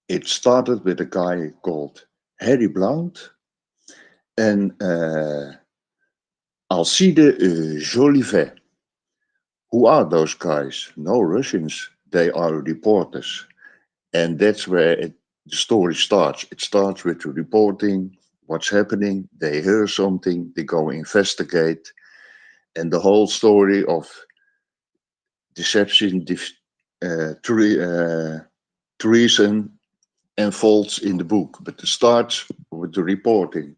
it started with a guy called Harry Blount and Alcide Jolivet. Who are those guys? No Russians, they are reporters. And that's where the story starts. It starts with the reporting, what's happening, they hear something, they go investigate, and the whole story of deception, treason unfolds in the book, but it starts with the reporting.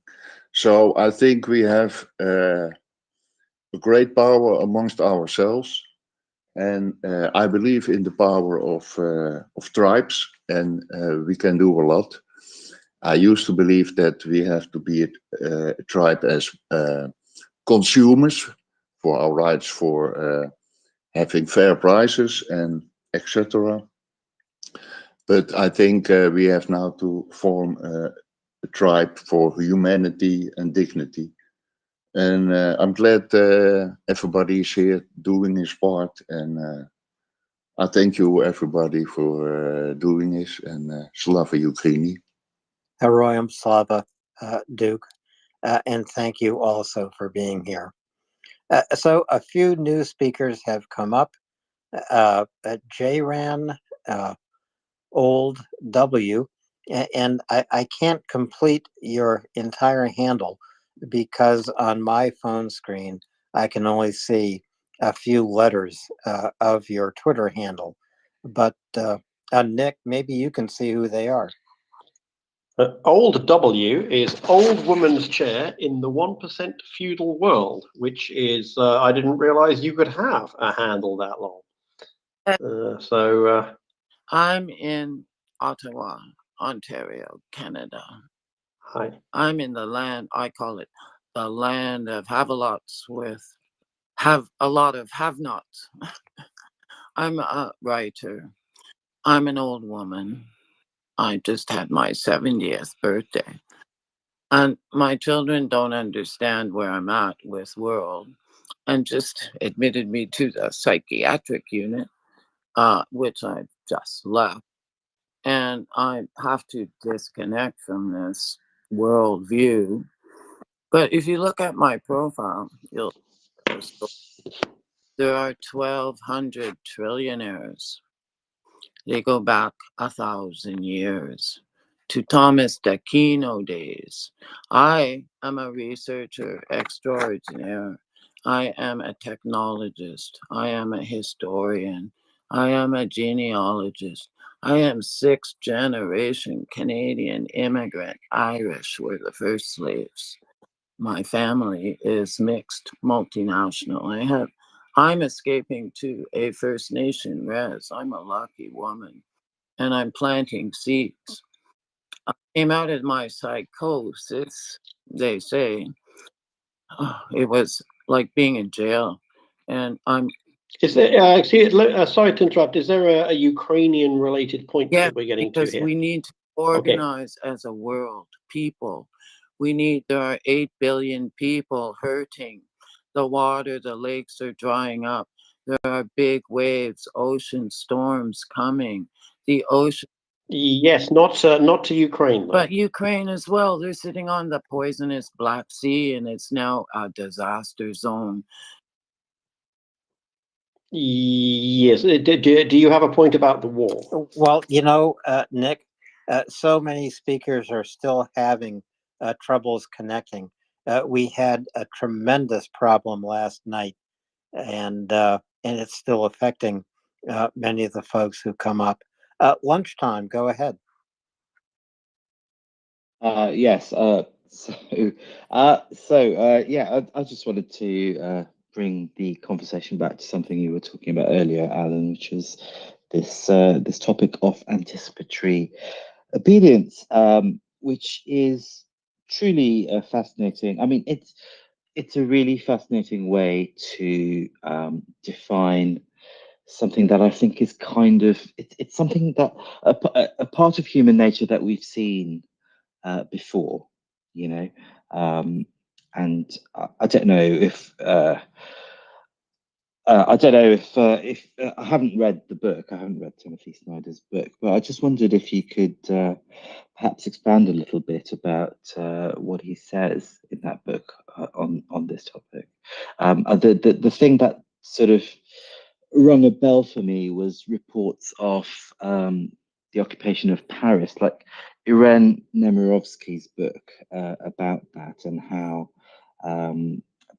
So I think we have a great power amongst ourselves, and I believe in the power of tribes, and we can do a lot. I used to believe that we have to be a tribe as consumers for our rights, for having fair prices and etc. But I think we have now to form a tribe for humanity and dignity. And I'm glad everybody is here doing his part. And I thank you, everybody, for doing this. And slava Ukraini. Heroyam Slava, Duke, and thank you also for being here. So a few new speakers have come up. JRAN, Old W, and I can't complete your entire handle because on my phone screen I can only see a few letters of your Twitter handle. But Nick, maybe you can see who they are. Old W is old woman's chair in the 1% feudal world, which is, I didn't realize you could have a handle that long. I'm in Ottawa, Ontario, Canada. Hi. I'm in the land, I call it the land of have-a-lots with a lot of have-nots. I'm a writer. I'm an old woman. I just had my 70th birthday. And my children don't understand where I'm at with world and just admitted me to the psychiatric unit, which I just left. And I have to disconnect from this worldview. But if you look at my profile, you'll there are 1,200 trillionaires. They go back 1,000 years to Thomas d'Aquino days. I am a researcher extraordinaire. I am a technologist. I am a historian. I am a genealogist. I am 6th generation Canadian immigrant. Irish were the first slaves. My family is mixed, multinational. I'm escaping to a First Nation res. I'm a lucky woman, and I'm planting seeds. I came out of my psychosis, they say. It was like being in jail, and I'm. Is there? Sorry to interrupt. Is there a Ukrainian-related point that we're getting to here? Because we need to organize as a world, people. There are 8 billion people hurting. The water, the lakes are drying up. There are big waves, ocean storms coming. The ocean. Yes, not to Ukraine, though. But Ukraine as well. They're sitting on the poisonous Black Sea, and it's now a disaster zone. Yes. Do you have a point about the war? Well, Nick, so many speakers are still having troubles connecting. We had a tremendous problem last night, and it's still affecting many of the folks who come up. Lunchtime, go ahead. Yes. I just wanted to bring the conversation back to something you were talking about earlier, Alan, which was this topic of anticipatory obedience, which is truly fascinating. I mean, it's a really fascinating way to define something that I think is kind of it's something that a part of human nature that we've seen before, and I don't know if I haven't read the book. I haven't read Timothy Snyder's book, but I just wondered if you could perhaps expand a little bit about what he says in that book on this topic. The thing that sort of rung a bell for me was reports of the occupation of Paris, like Irene Nemirovsky's book about that, and how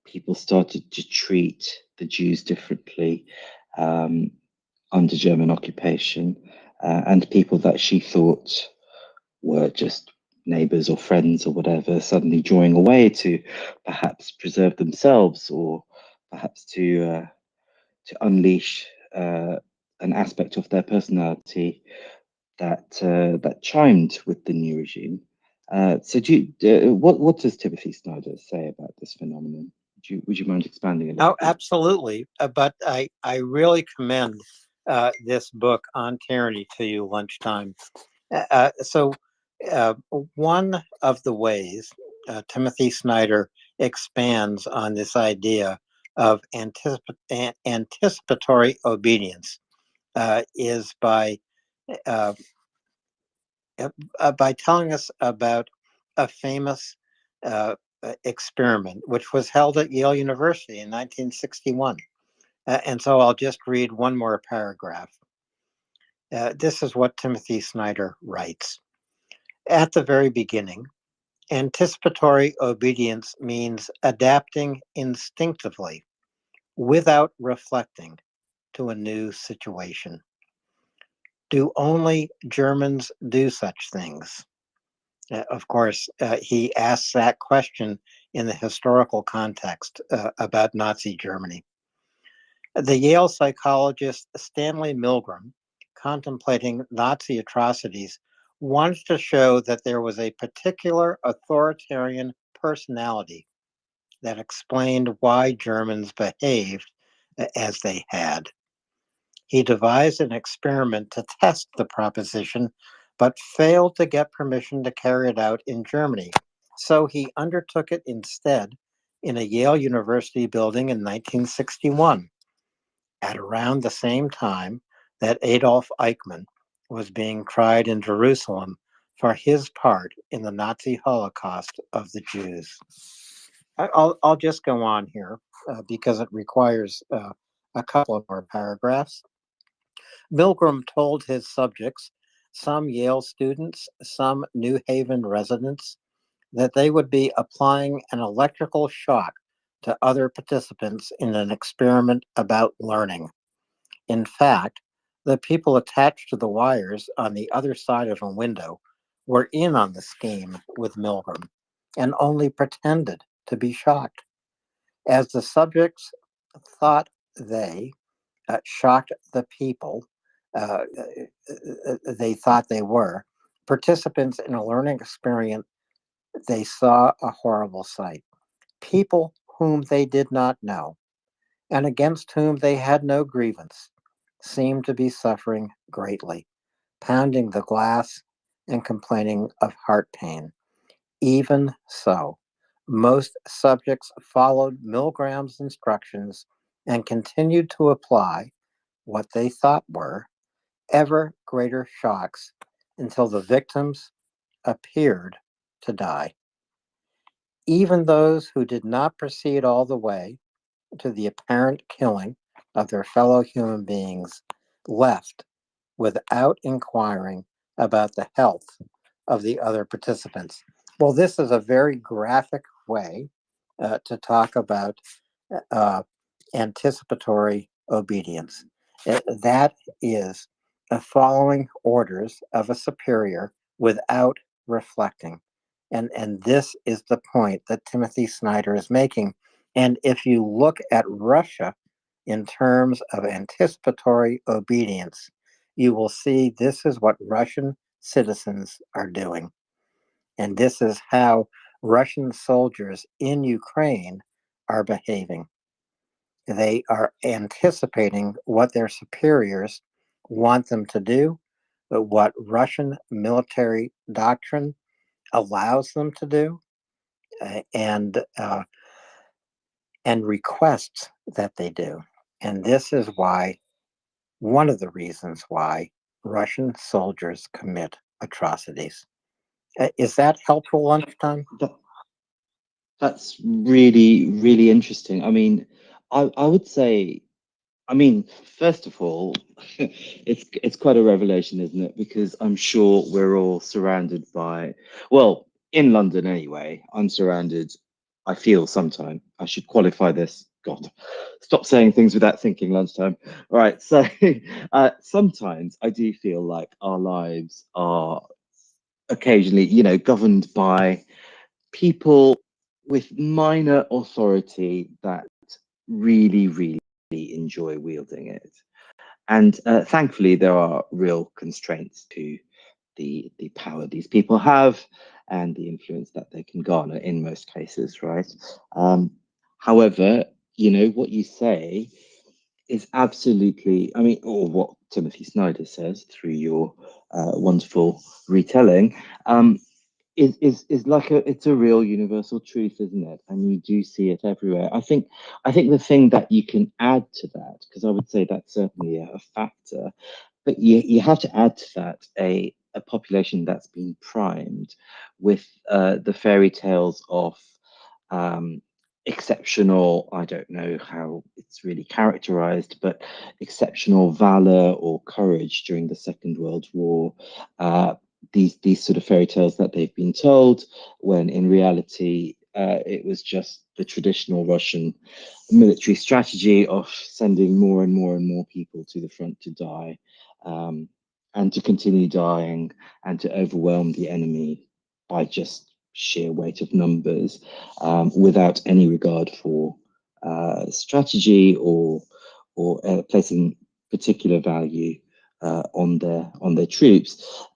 people started to treat the Jews differently under German occupation, and people that she thought were just neighbors or friends or whatever suddenly drawing away to perhaps preserve themselves, or perhaps to unleash an aspect of their personality that chimed with the new regime. What does Timothy Snyder say about this phenomenon? Would you mind expanding a little? Oh, absolutely. But I really commend this book on tyranny to you, Lunchtime. One of the ways Timothy Snyder expands on this idea of anticipatory obedience is by by telling us about a famous experiment which was held at Yale University in 1961. And so I'll just read one more paragraph. This is what Timothy Snyder writes. At the very beginning, anticipatory obedience means adapting instinctively without reflecting to a new situation. Do only Germans do such things? Of course, he asks that question in the historical context about Nazi Germany. The Yale psychologist Stanley Milgram, contemplating Nazi atrocities, wanted to show that there was a particular authoritarian personality that explained why Germans behaved as they had. He devised an experiment to test the proposition, but failed to get permission to carry it out in Germany. So he undertook it instead in a Yale University building in 1961, at around the same time that Adolf Eichmann was being tried in Jerusalem for his part in the Nazi Holocaust of the Jews. I'll just go on here because it requires a couple of more paragraphs. Milgram told his subjects, some Yale students, some New Haven residents, that they would be applying an electrical shock to other participants in an experiment about learning. In fact, the people attached to the wires on the other side of a window were in on the scheme with Milgram and only pretended to be shocked. As the subjects thought they shocked the people they thought they were, participants in a learning experience, they saw a horrible sight. People whom they did not know and against whom they had no grievance seemed to be suffering greatly, pounding the glass and complaining of heart pain. Even so, most subjects followed Milgram's instructions and continued to apply what they thought were ever greater shocks until the victims appeared to die. Even those who did not proceed all the way to the apparent killing of their fellow human beings left without inquiring about the health of the other participants. Well, this is a very graphic way to talk about anticipatory obedience. That is following orders of a superior without reflecting. And this is the point that Timothy Snyder is making. And if you look at Russia in terms of anticipatory obedience, you will see this is what Russian citizens are doing. And this is how Russian soldiers in Ukraine are behaving. They are anticipating what their superiors want them to do, but what Russian military doctrine allows them to do, and requests that they do. And this is why, one of the reasons why Russian soldiers commit atrocities. Is that helpful, Lunchtime? That's really, really interesting. I mean, I would say, I mean, first of all, it's quite a revelation, isn't it? Because I'm sure we're all surrounded by, well, in London anyway, I'm surrounded, I feel sometime. I should qualify this. God, stop saying things without thinking, Lunchtime. All right, so sometimes I do feel like our lives are occasionally, governed by people with minor authority that really, really enjoy wielding it. And thankfully, there are real constraints to the power these people have and the influence that they can garner in most cases, right? However, what you say is absolutely, I mean, or what Timothy Snyder says through your wonderful retelling, is like it's a real universal truth, isn't it? And you do see it everywhere. I think the thing that you can add to that, because I would say that's certainly a factor, but you have to add to that a population that's been primed with the fairy tales of exceptional, I don't know how it's really characterized, but exceptional valor or courage during the Second World War. These sort of fairy tales that they've been told, when in reality it was just the traditional Russian military strategy of sending more and more and more people to the front to die, and to continue dying, and to overwhelm the enemy by just sheer weight of numbers, without any regard for strategy or placing particular value on their troops.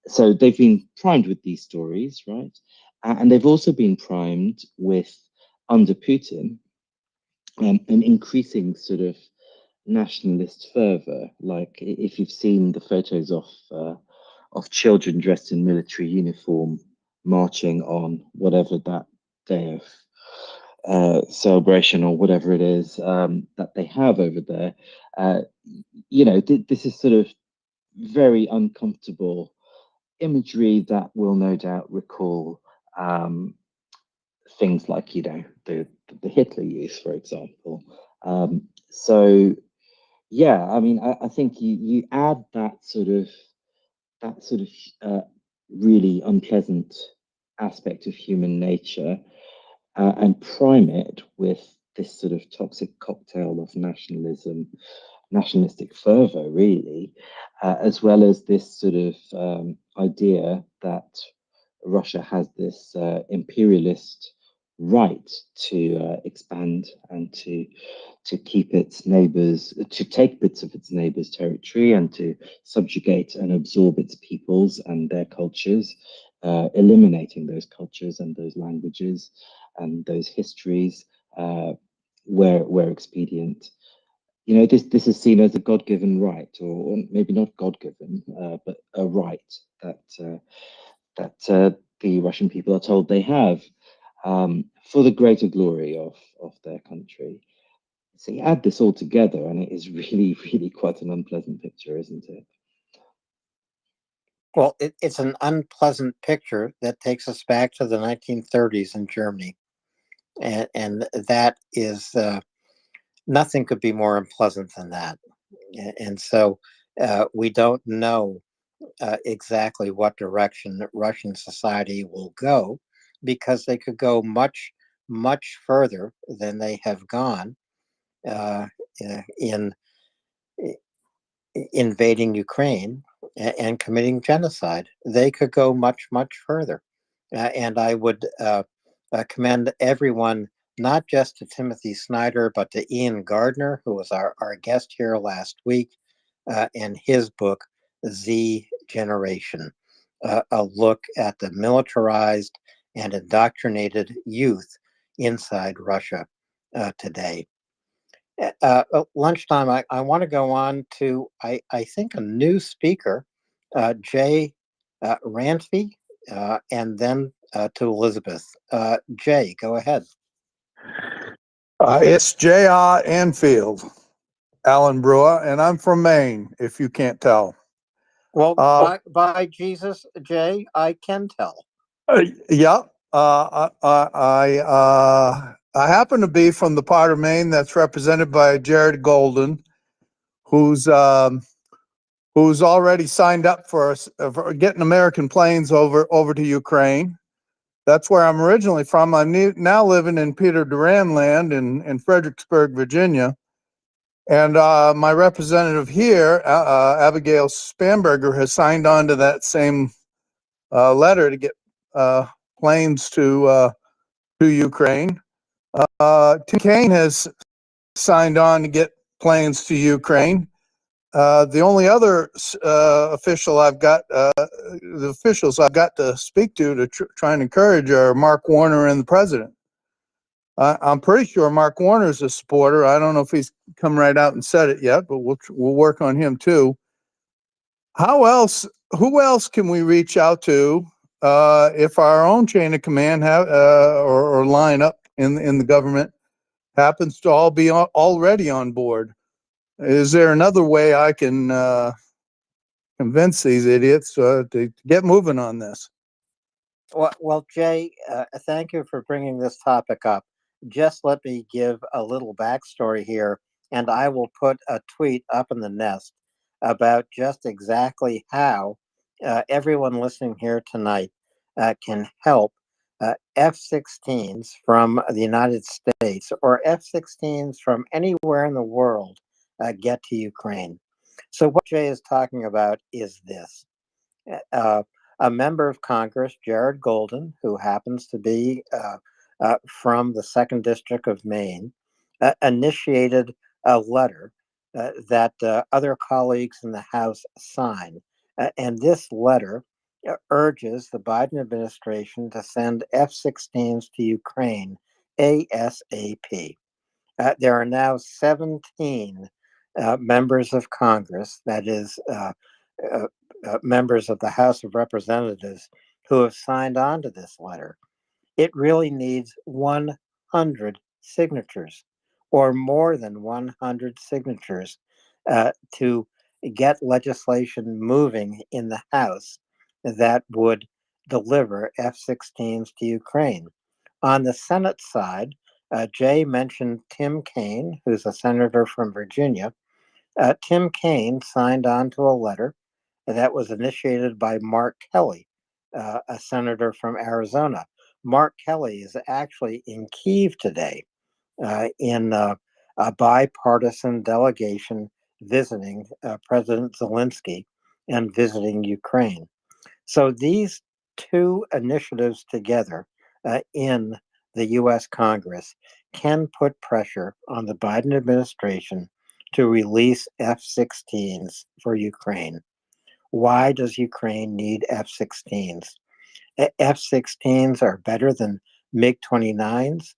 So they've been primed with these stories, right? And they've also been primed with, under Putin, an increasing sort of nationalist fervor. Like if you've seen the photos of children dressed in military uniform marching on whatever that day of celebration or whatever it is that they have over there, this is sort of very uncomfortable imagery that will no doubt recall things like, the Hitler Youth, for example. So yeah, I mean, I think you add that sort of really unpleasant aspect of human nature, and prime it with this sort of toxic cocktail of nationalistic fervor, really, as well as this sort of idea that Russia has this imperialist right to expand and to keep its neighbors, to take bits of its neighbors' territory and to subjugate and absorb its peoples and their cultures, eliminating those cultures and those languages and those histories where expedient. This is seen as a God-given right, or maybe not God-given, but a right that the Russian people are told they have, for the greater glory of their country. So you add this all together, and it is really, really quite an unpleasant picture, isn't it? Well, it's an unpleasant picture that takes us back to the 1930s in Germany. And that is, nothing could be more unpleasant than that. And so we don't know exactly what direction Russian society will go, because they could go much, much further than they have gone in invading Ukraine and committing genocide. They could go much, much further. And I would commend everyone, not just to Timothy Snyder, but to Ian Gardner, who was our guest here last week, and his book, Z Generation, a look at the militarized and indoctrinated youth inside Russia today. Lunchtime, I want to go on to, I think, a new speaker, Jay Ranfi, and then to Elizabeth. Jay, go ahead. It's J.R. Enfield, Alan Brewer, and I'm from Maine, if you can't tell. Well, by Jesus, Jay, I can tell. Yeah. I happen to be from the part of Maine that's represented by Jared Golden, who's already signed up for getting American planes over to Ukraine. That's where I'm originally from. I'm now living in Peter Duran land in Fredericksburg, Virginia. And my representative here, Abigail Spanberger, has signed on to that same letter to get planes to Ukraine. Tim Kaine has signed on to get planes to Ukraine. The only other officials I've got to speak to try and encourage are Mark Warner and the president. I'm pretty sure Mark Warner is a supporter. I don't know if he's come right out and said it yet, but we'll work on him too. Who else can we reach out to if our own chain of command or line up in the government happens to all be already on board? Is there another way I can convince these idiots to get moving on this. Well, Jay, thank you for bringing this topic up. Just let me give a little backstory here, and I will put a tweet up in the nest about just exactly how everyone listening here tonight can help F-16s from the United States or F-16s from anywhere in the world get to Ukraine. So what Jay is talking about is this. A member of Congress, Jared Golden, who happens to be from the 2nd District of Maine, initiated a letter that other colleagues in the House signed. And this letter urges the Biden administration to send F-16s to Ukraine ASAP. There are now 17 members of Congress, that is, members of the House of Representatives, who have signed on to this letter. It really needs 100 signatures, or more than 100 signatures, to get legislation moving in the House that would deliver F-16s to Ukraine. On the Senate side, Jay mentioned Tim Kaine, who's a senator from Virginia. Tim Kaine signed on to a letter that was initiated by Mark Kelly, a senator from Arizona. Mark Kelly is actually in Kyiv today in a bipartisan delegation visiting President Zelensky and visiting Ukraine. So these two initiatives together in the US Congress can put pressure on the Biden administration to release F-16s for Ukraine. Why does Ukraine need F-16s? F-16s are better than MiG-29s.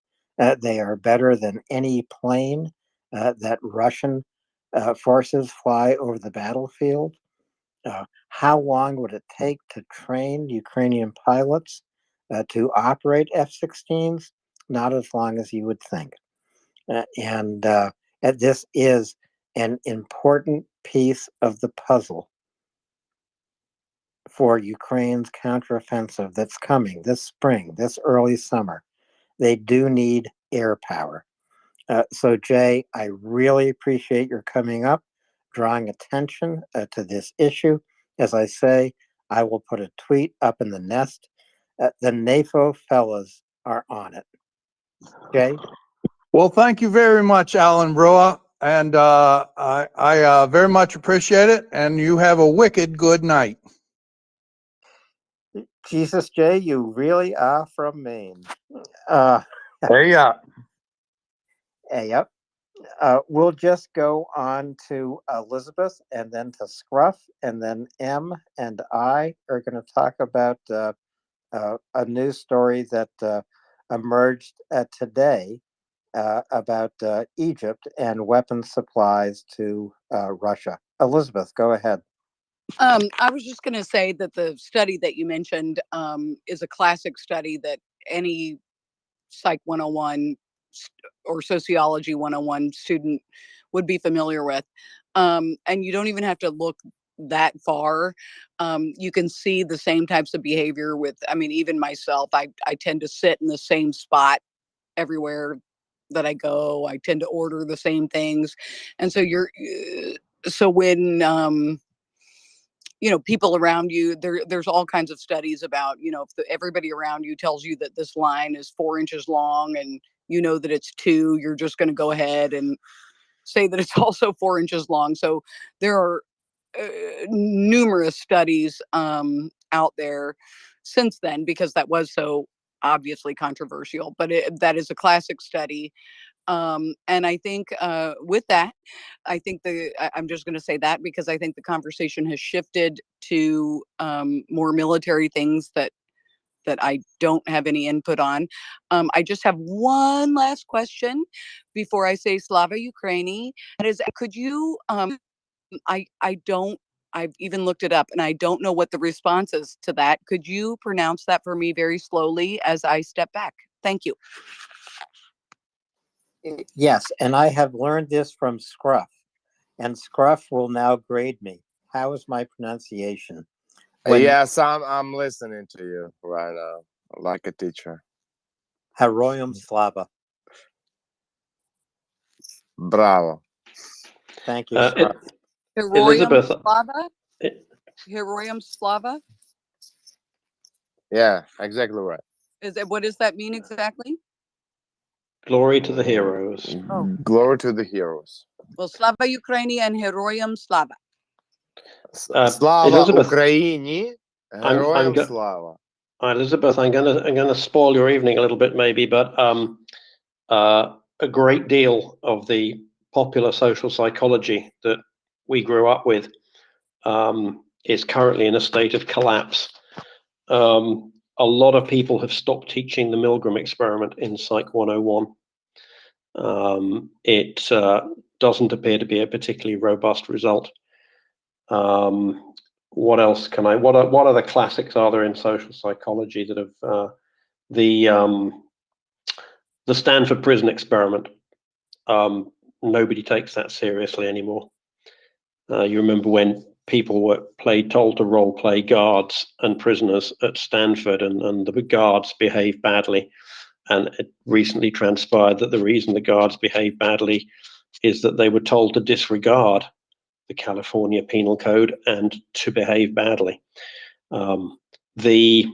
They are better than any plane that Russian forces fly over the battlefield. How long would it take to train Ukrainian pilots to operate F-16s? Not as long as you would think. And this is an important piece of the puzzle for Ukraine's counteroffensive that's coming this spring, this early summer. They do need air power. So, Jay, I really appreciate your coming up, drawing attention to this issue. As I say, I will put a tweet up in the nest. The NAFO fellas are on it. Jay? Well, thank you very much, Alan Brewer. And I very much appreciate it. And you have a wicked good night. Jesus, Jay, you really are from Maine. Hey, Yep. We'll just go on to Elizabeth and then to Scruff, and then M and I are going to talk about a news story that emerged today about Egypt and weapons supplies to Russia. Elizabeth, go ahead. I was just going to say that the study that you mentioned is a classic study that any Psych 101 or Sociology 101 student would be familiar with. And you don't even have to look that far. You can see the same types of behavior with, I mean, even myself, I tend to sit in the same spot everywhere that I go. I tend to order the same things. And so so when, people around you, there's all kinds of studies about, if everybody around you tells you that this line is 4 inches long and you know that it's 2, you're just going to go ahead and say that it's also 4 inches long. So there are numerous studies out there since then, because that was so obviously controversial, but that is a classic study. And I think with that, I'm just going to say that because I think the conversation has shifted to more military things that I don't have any input on. I just have one last question before I say Slava Ukraini. That is, could you? I don't. I've even looked it up, and I don't know what the response is to that. Could you pronounce that for me very slowly as I step back? Thank you. Yes, and I have learned this from Scruff, and Scruff will now grade me. how is my pronunciation? When Yes, I'm listening to you right now, like a teacher. Heroium Slava. Bravo. Thank you. Heroium Elizabeth, Slava? Heroium Slava? Yeah, exactly right. What does that mean exactly? glory to the heroes. Oh. Glory to the heroes. Well, Slava Ukraini and Heroium Slava. Slava Elizabeth, Україні, I'm героям go- слава. Elizabeth, I'm gonna spoil your evening a little bit, maybe, but a great deal of the popular social psychology that we grew up with is currently in a state of collapse. A lot of people have stopped teaching the Milgram experiment in Psych 101. It doesn't appear to be a particularly robust result. What else can I? What other classics are there in social psychology that have the Stanford prison experiment? Nobody takes that seriously anymore. You remember when people were told to role play guards and prisoners at Stanford, and the guards behaved badly. And it recently transpired that the reason the guards behaved badly is that they were told to disregard the California Penal Code and to behave badly. The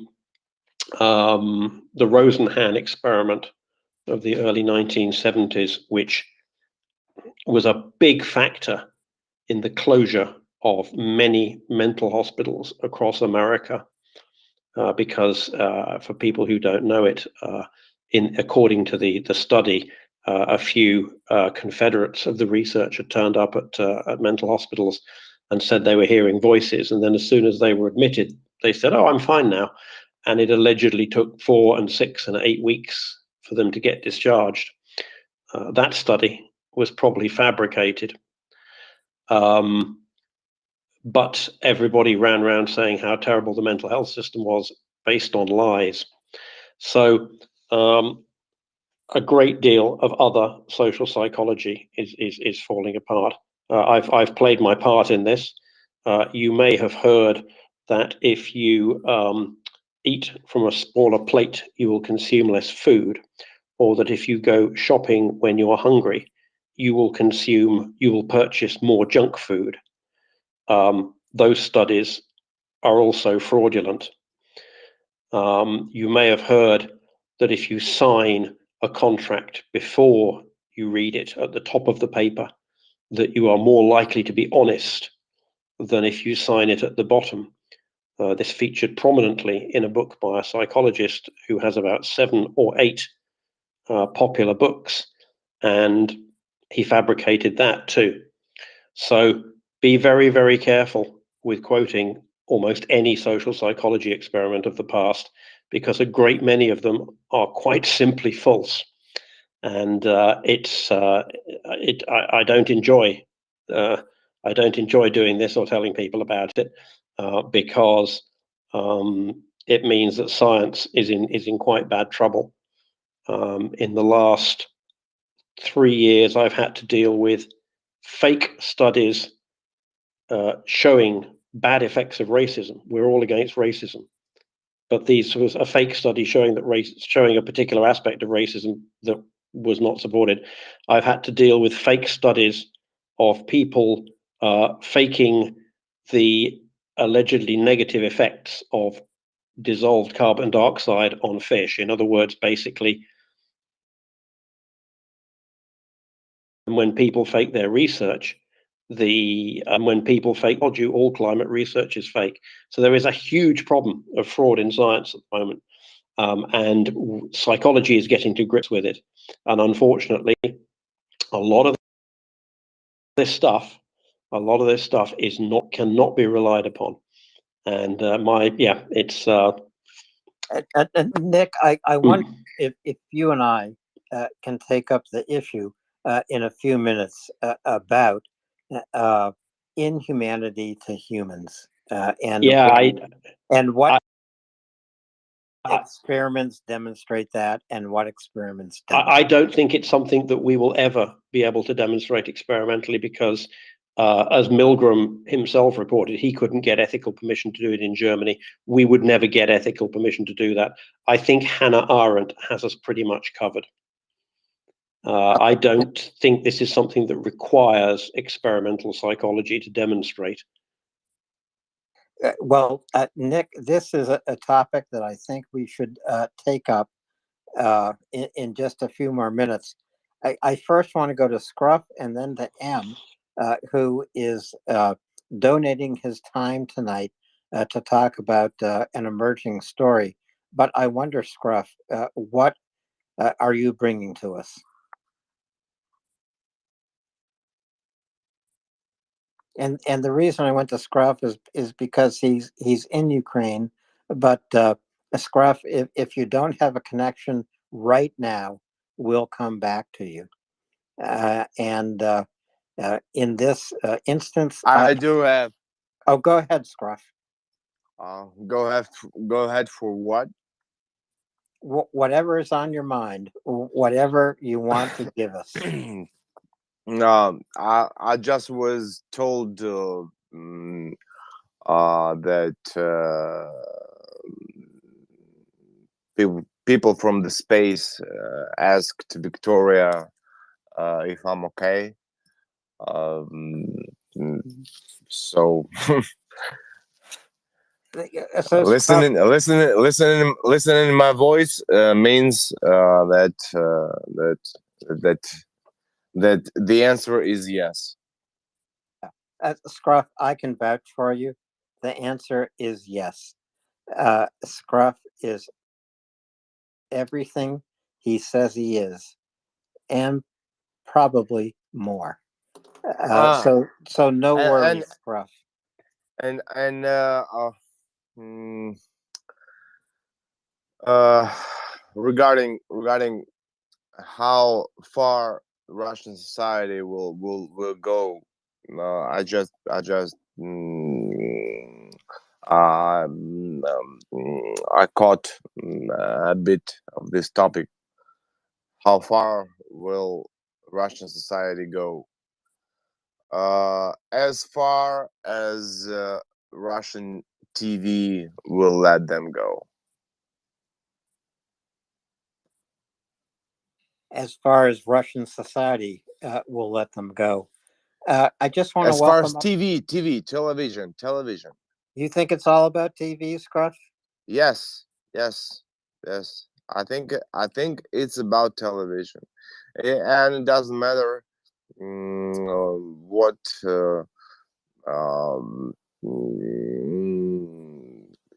Rosenhan experiment of the early 1970s, which was a big factor in the closure of many mental hospitals across America, because for people who don't know it, according to the study, a few Confederates of the researcher turned up at mental hospitals and said they were hearing voices, and then as soon as they were admitted, they said, "Oh, I'm fine now," and it allegedly took 4 and 6 and 8 weeks for them to get discharged. That study was probably fabricated. But everybody ran around saying how terrible the mental health system was based on lies. So a great deal of other social psychology is falling apart. I've played my part in this. You may have heard that if you eat from a smaller plate, you will consume less food, or that if you go shopping when you are hungry, you will purchase more junk food. Those studies are also fraudulent. You may have heard that if you sign a contract before you read it at the top of the paper, that you are more likely to be honest than if you sign it at the bottom. This featured prominently in a book by a psychologist who has about 7 or 8 popular books, and he fabricated that too. So be very, very careful with quoting almost any social psychology experiment of the past, because a great many of them are quite simply false. And I don't enjoy doing this or telling people about it, because it means that science is in quite bad trouble. In the last 3 years, I've had to deal with fake studies showing bad effects of racism. We're all against racism, but these was a fake study showing a particular aspect of racism that was not supported. I've had to deal with fake studies of people faking the allegedly negative effects of dissolved carbon dioxide on fish. In other words, basically, when people fake their research, when people fake all climate research is fake. So there is a huge problem of fraud in science at the moment, and psychology is getting to grips with it. And unfortunately, a lot of this stuff cannot be relied upon. And it's Nick, I wonder if you and I can take up the issue in a few minutes about inhumanity to humans, and what experiments demonstrate that, and what experiments don't. I don't think it's something that we will ever be able to demonstrate experimentally, because as Milgram himself reported, he couldn't get ethical permission to do it in Germany. We would never get ethical permission to do that. I think Hannah Arendt has us pretty much covered. I don't think this is something that requires experimental psychology to demonstrate. Well, Nick, this is a topic that I think we should take up in just a few more minutes. I first want to go to Scruff and then to M, who is donating his time tonight to talk about an emerging story. But I wonder, Scruff, what are you bringing to us? And the reason I went to Scruff is because he's in Ukraine, but Scruff, if you don't have a connection right now, we'll come back to you. And in this instance, I do have. Oh, go ahead, Scruff. Go ahead for what? Whatever is on your mind, whatever you want to give us. I just was told that people from the space asked Victoria if I'm okay. So listening my voice means that the answer is yes. Scruff, I can vouch for you. The answer is yes. Scruff is everything he says he is, and probably more. So no worries, Scruff. And regarding how far Russian society will go, I caught a bit of this topic. How far will Russian society go? As far as Russian TV will let them go. As far as Russian society will let them go. I just want to as welcome. As far as television. You think it's all about TV, Scruff? Yes. I think it's about television, and it doesn't matter what.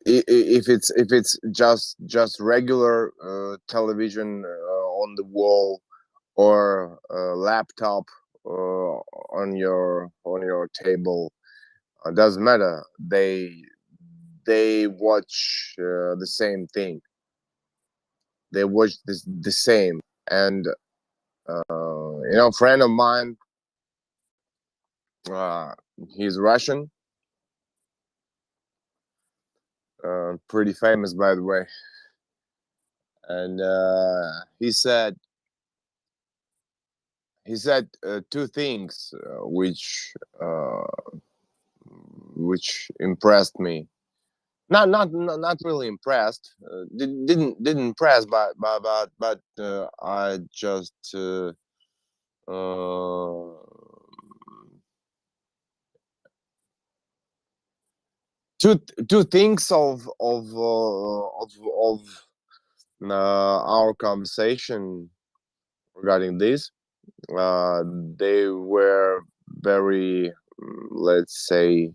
If it's just regular television on the wall, or laptop on your table, doesn't matter. They watch the same thing. They watch the same, and a friend of mine, he's Russian, pretty famous, by the way, and he said two things which impressed me. Not really impressed. Didn't impress, but I just two things of our conversation regarding this. They were very, let's say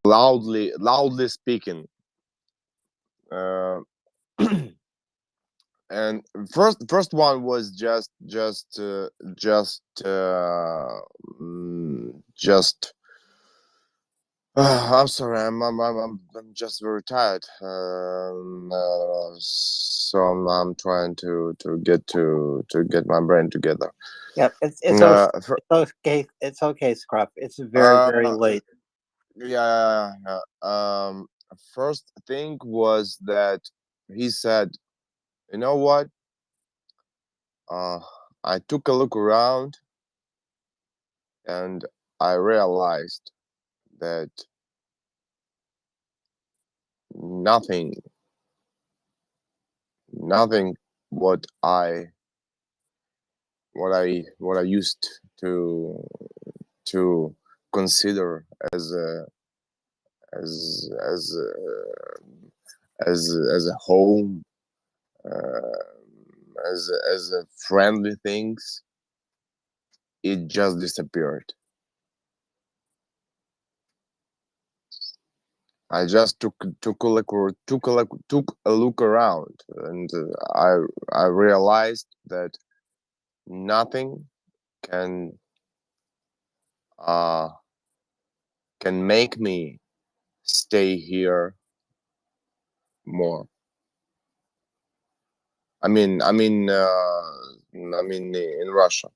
loudly speaking. And first one was just I'm sorry, I'm just very tired. So I'm trying to get my brain together. Yep, it's okay. It's okay, Scruff. It's very late. yeah. First thing was that he said, you know what? I took a look around and I realized that nothing what I used to consider as a as as a home, as a friendly things, it just disappeared. I just took a look around, and I realized that nothing can uh can make me stay here more. In Russia,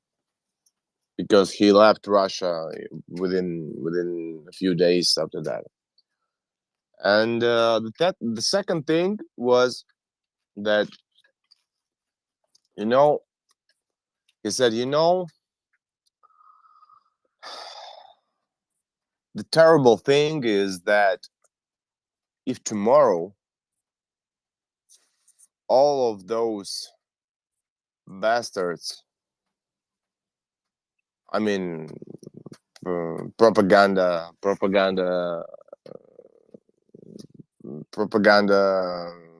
because he left Russia within a few days after that. And the second thing was that, you know, he said, you know, the terrible thing is that if tomorrow all of those bastards, I mean, propaganda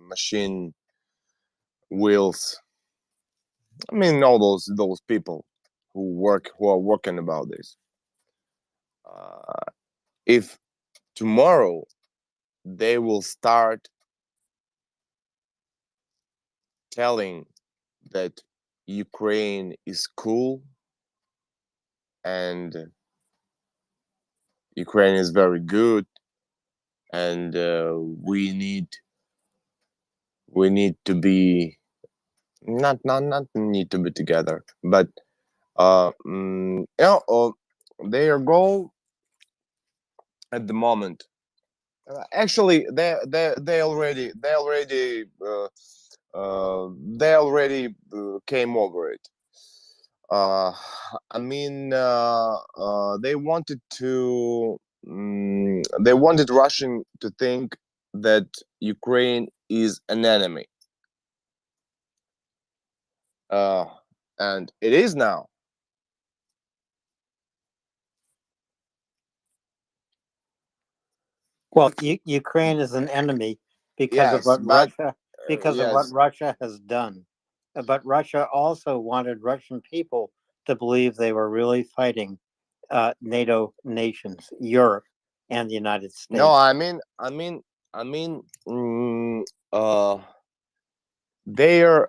machine wheels, I mean, all those people who are working about this, if tomorrow they will start telling that Ukraine is cool and Ukraine is very good, and we need to be not need to be together, but their goal at the moment, actually they already came over it. They wanted Russian to think that Ukraine is an enemy, and it is now. Well, Ukraine is an enemy because of Yes, what but Russia Russia has done. But Russia also wanted Russian people to believe they were really fighting NATO nations, Europe, and the United no, States. I mean, uh, their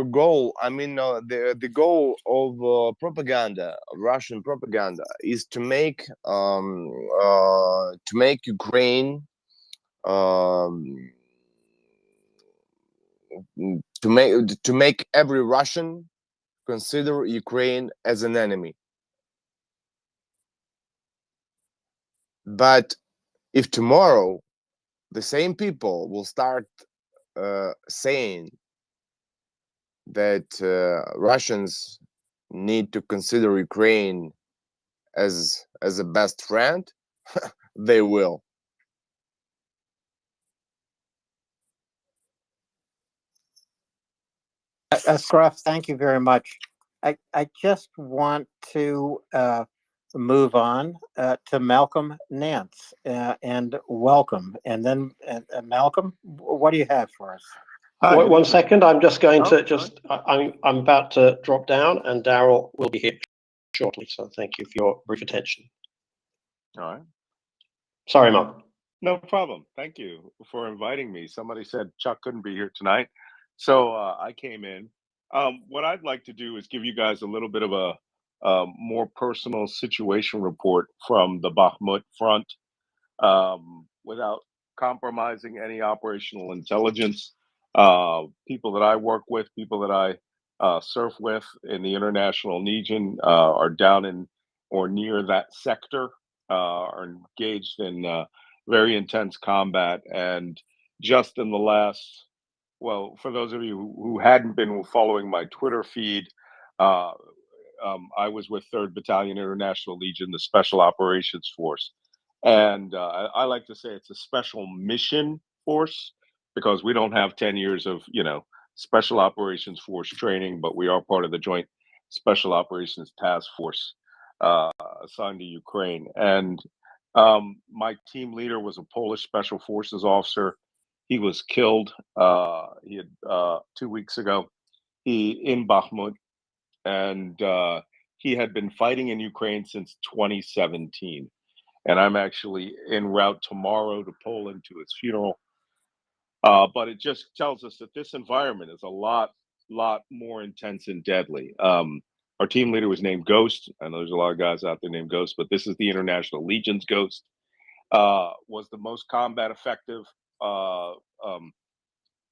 goal. The goal of propaganda, Russian propaganda, is to make Ukraine, um, to make every Russian consider Ukraine as an enemy. But if tomorrow the same people will start saying that Russians need to consider Ukraine as a best friend, they will. Scruff, thank you very much. I just want to move on to Malcolm Nance and welcome. And then, Malcolm, what do you have for us? Hi. Wait 1 second. I'm just going Oh, to I'm about to drop down, and Daryl will be here shortly. So thank you for your brief attention. All right. Sorry, Malcolm. No problem. Thank you for inviting me. Somebody said Chuck couldn't be here tonight, so I came in. What I'd like to do is give you guys a little bit of a more personal situation report from the Bakhmut front, without compromising any operational intelligence. People that I work with, people that I surf with in the international region, are down in or near that sector. are engaged in very intense combat. And just in the last, well, for those of you who hadn't been following my Twitter feed, uh, I was with 3rd Battalion International Legion, the Special Operations Force. And I like to say it's a special mission force because we don't have 10 years of, Special Operations Force training, but we are part of the Joint Special Operations Task Force assigned to Ukraine. And my team leader was a Polish Special Forces officer. He was killed. He had 2 weeks ago. In Bakhmut, and he had been fighting in Ukraine since 2017. And I'm actually en route tomorrow to Poland to his funeral. But it just tells us that this environment is a lot more intense and deadly. Our team leader was named Ghost. I know there's a lot of guys out there named Ghost, but this is the International Legion's Ghost. Was the most combat effective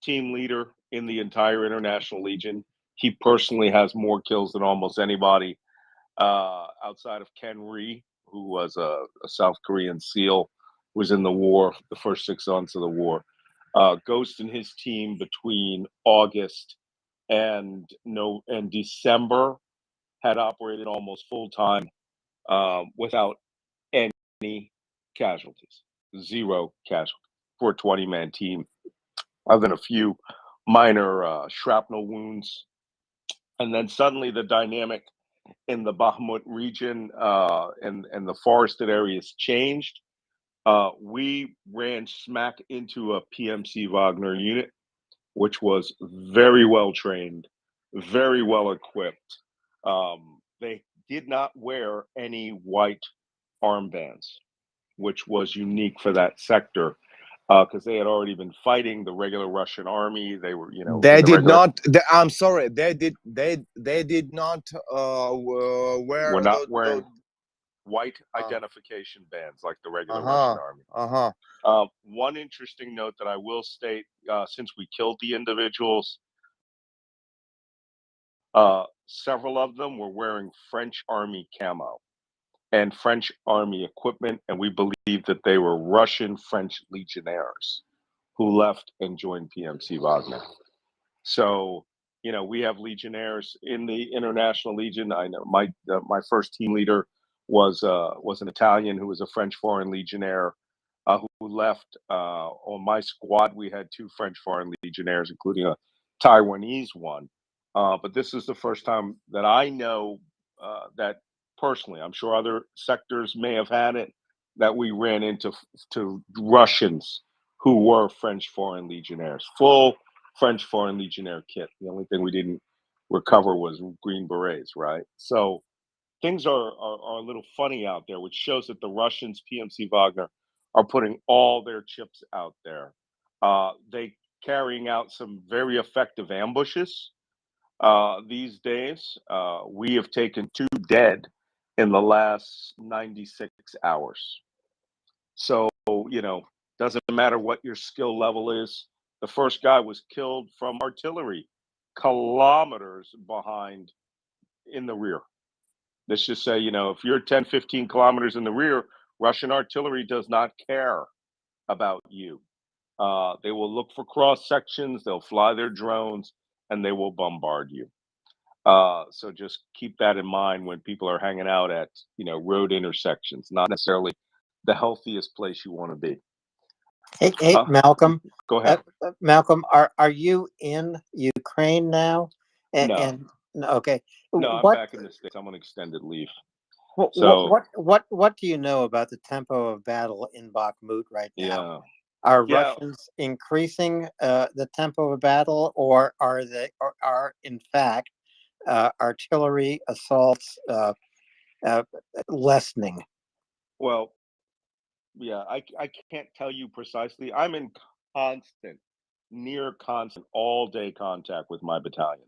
team leader in the entire International Legion. He personally has more kills than almost anybody outside of Ken Ree, who was a South Korean SEAL, was in the war, the first 6 months of the war. Ghost and his team between August and December had operated almost full time without any casualties, 0 casualties for a 20-man team, other than a few minor shrapnel wounds. And then suddenly the dynamic in the Bakhmut region and the forested areas changed. We ran smack into a PMC Wagner unit, which was very well trained, very well equipped. They did not wear any white armbands, which was unique for that sector because they had already been fighting the regular Russian army. They were, They in the did regular. not. I'm sorry. They did not wear We're not the. wearing white identification bands like the regular Uh-huh. Russian army. One interesting note that I will state, since we killed the individuals, several of them were wearing French Army camo and French Army equipment, and we believe that they were Russian French legionnaires who left and joined PMC Wagner. So, we have legionnaires in the International Legion. I know my first team leader was an Italian who was a French Foreign Legionnaire who left. On my squad, we had 2 French Foreign Legionnaires, including a Taiwanese one. But this is the first time that I know that personally. I'm sure other sectors may have had it, that we ran into Russians who were French Foreign Legionnaires, full French Foreign Legionnaire kit. The only thing we didn't recover was Green Berets, right? So things are a little funny out there, which shows that the Russians, PMC Wagner, are putting all their chips out there. They carrying out some very effective ambushes these days. We have taken 2 dead in the last 96 hours. So, doesn't matter what your skill level is. The first guy was killed from artillery kilometers behind in the rear. Let's just say, if you're 10, 15 kilometers in the rear, Russian artillery does not care about you. They will look for cross sections, they'll fly their drones, and they will bombard you. So just keep that in mind when people are hanging out at, road intersections, not necessarily the healthiest place you want to be. Hey, Malcolm. Go ahead. Malcolm, are you in Ukraine now? No. Okay. No, I'm back in the States. I'm on extended leave. What do you know about the tempo of battle in Bakhmut right now? Are Russians increasing the tempo of battle, or are in fact artillery assaults lessening? Well, yeah, I can't tell you precisely. I'm in near constant, all day contact with my battalion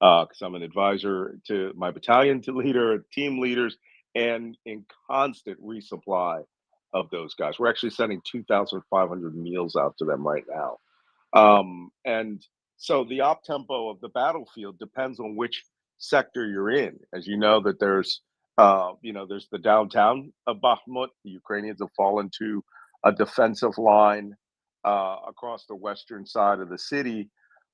because I'm an advisor to my battalion leader, team leaders, and in constant resupply of those guys. We're actually sending 2,500 meals out to them right now. And so the op tempo of the battlefield depends on which sector you're in. As you know, that there's There's the downtown of Bakhmut. The Ukrainians have fallen to a defensive line across the western side of the city.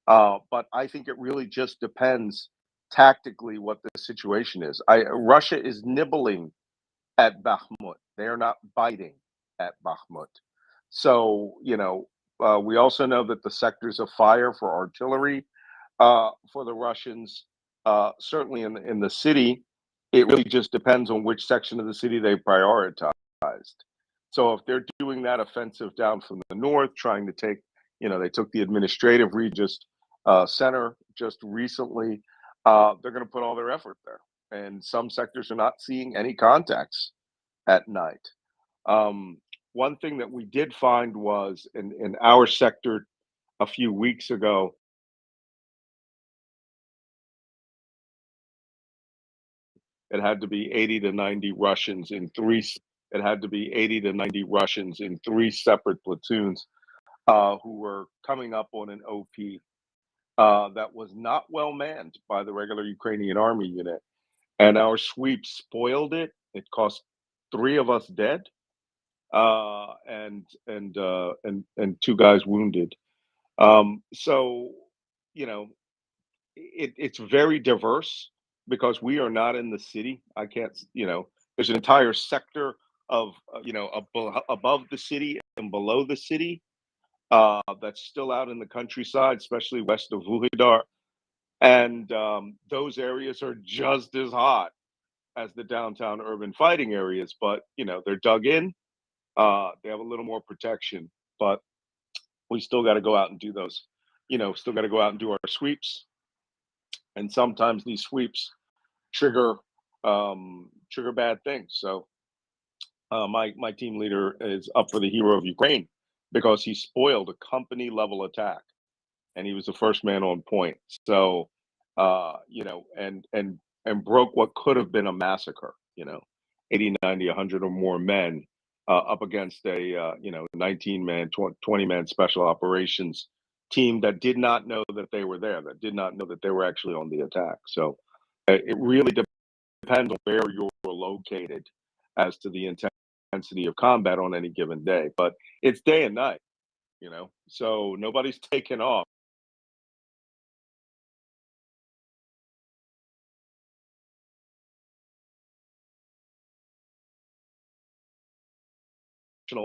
But I think it really just depends tactically what the situation is. Russia is nibbling at Bakhmut. They are not biting at Bakhmut. So, we also know that the sectors of fire for artillery for the Russians, certainly in the city, it really just depends on which section of the city they prioritized. So if they're doing that offensive down from the north, trying to take, they took the administrative region center just recently, they're going to put all their effort there. And some sectors are not seeing any contacts at night. One thing that we did find was in our sector a few weeks ago, it had to be 80 to 90 Russians in three. It had to be 80 to 90 Russians in three separate platoons who were coming up on an OP that was not well manned by the regular Ukrainian army unit, and our sweep spoiled it. It cost 3 of us dead, and 2 guys wounded. So, it's very diverse because we are not in the city. I can't, there's an entire sector of, above the city and below the city that's still out in the countryside, especially west of Vuhledar. And those areas are just as hot as the downtown urban fighting areas, but, they're dug in. They have a little more protection, but we still got to go out and do those, still got to go out and do our sweeps. And sometimes these sweeps trigger bad things. So my team leader is up for the Hero of Ukraine because he spoiled a company level attack, and he was the first man on point. So and broke what could have been a massacre. 80, 90, 100 or more men up against a 19-man, 20-man special operations team that did not know that they were there, that did not know that they were actually on the attack. So it really depends on where you're located as to the intensity of combat on any given day. But it's day and night, so nobody's taking off.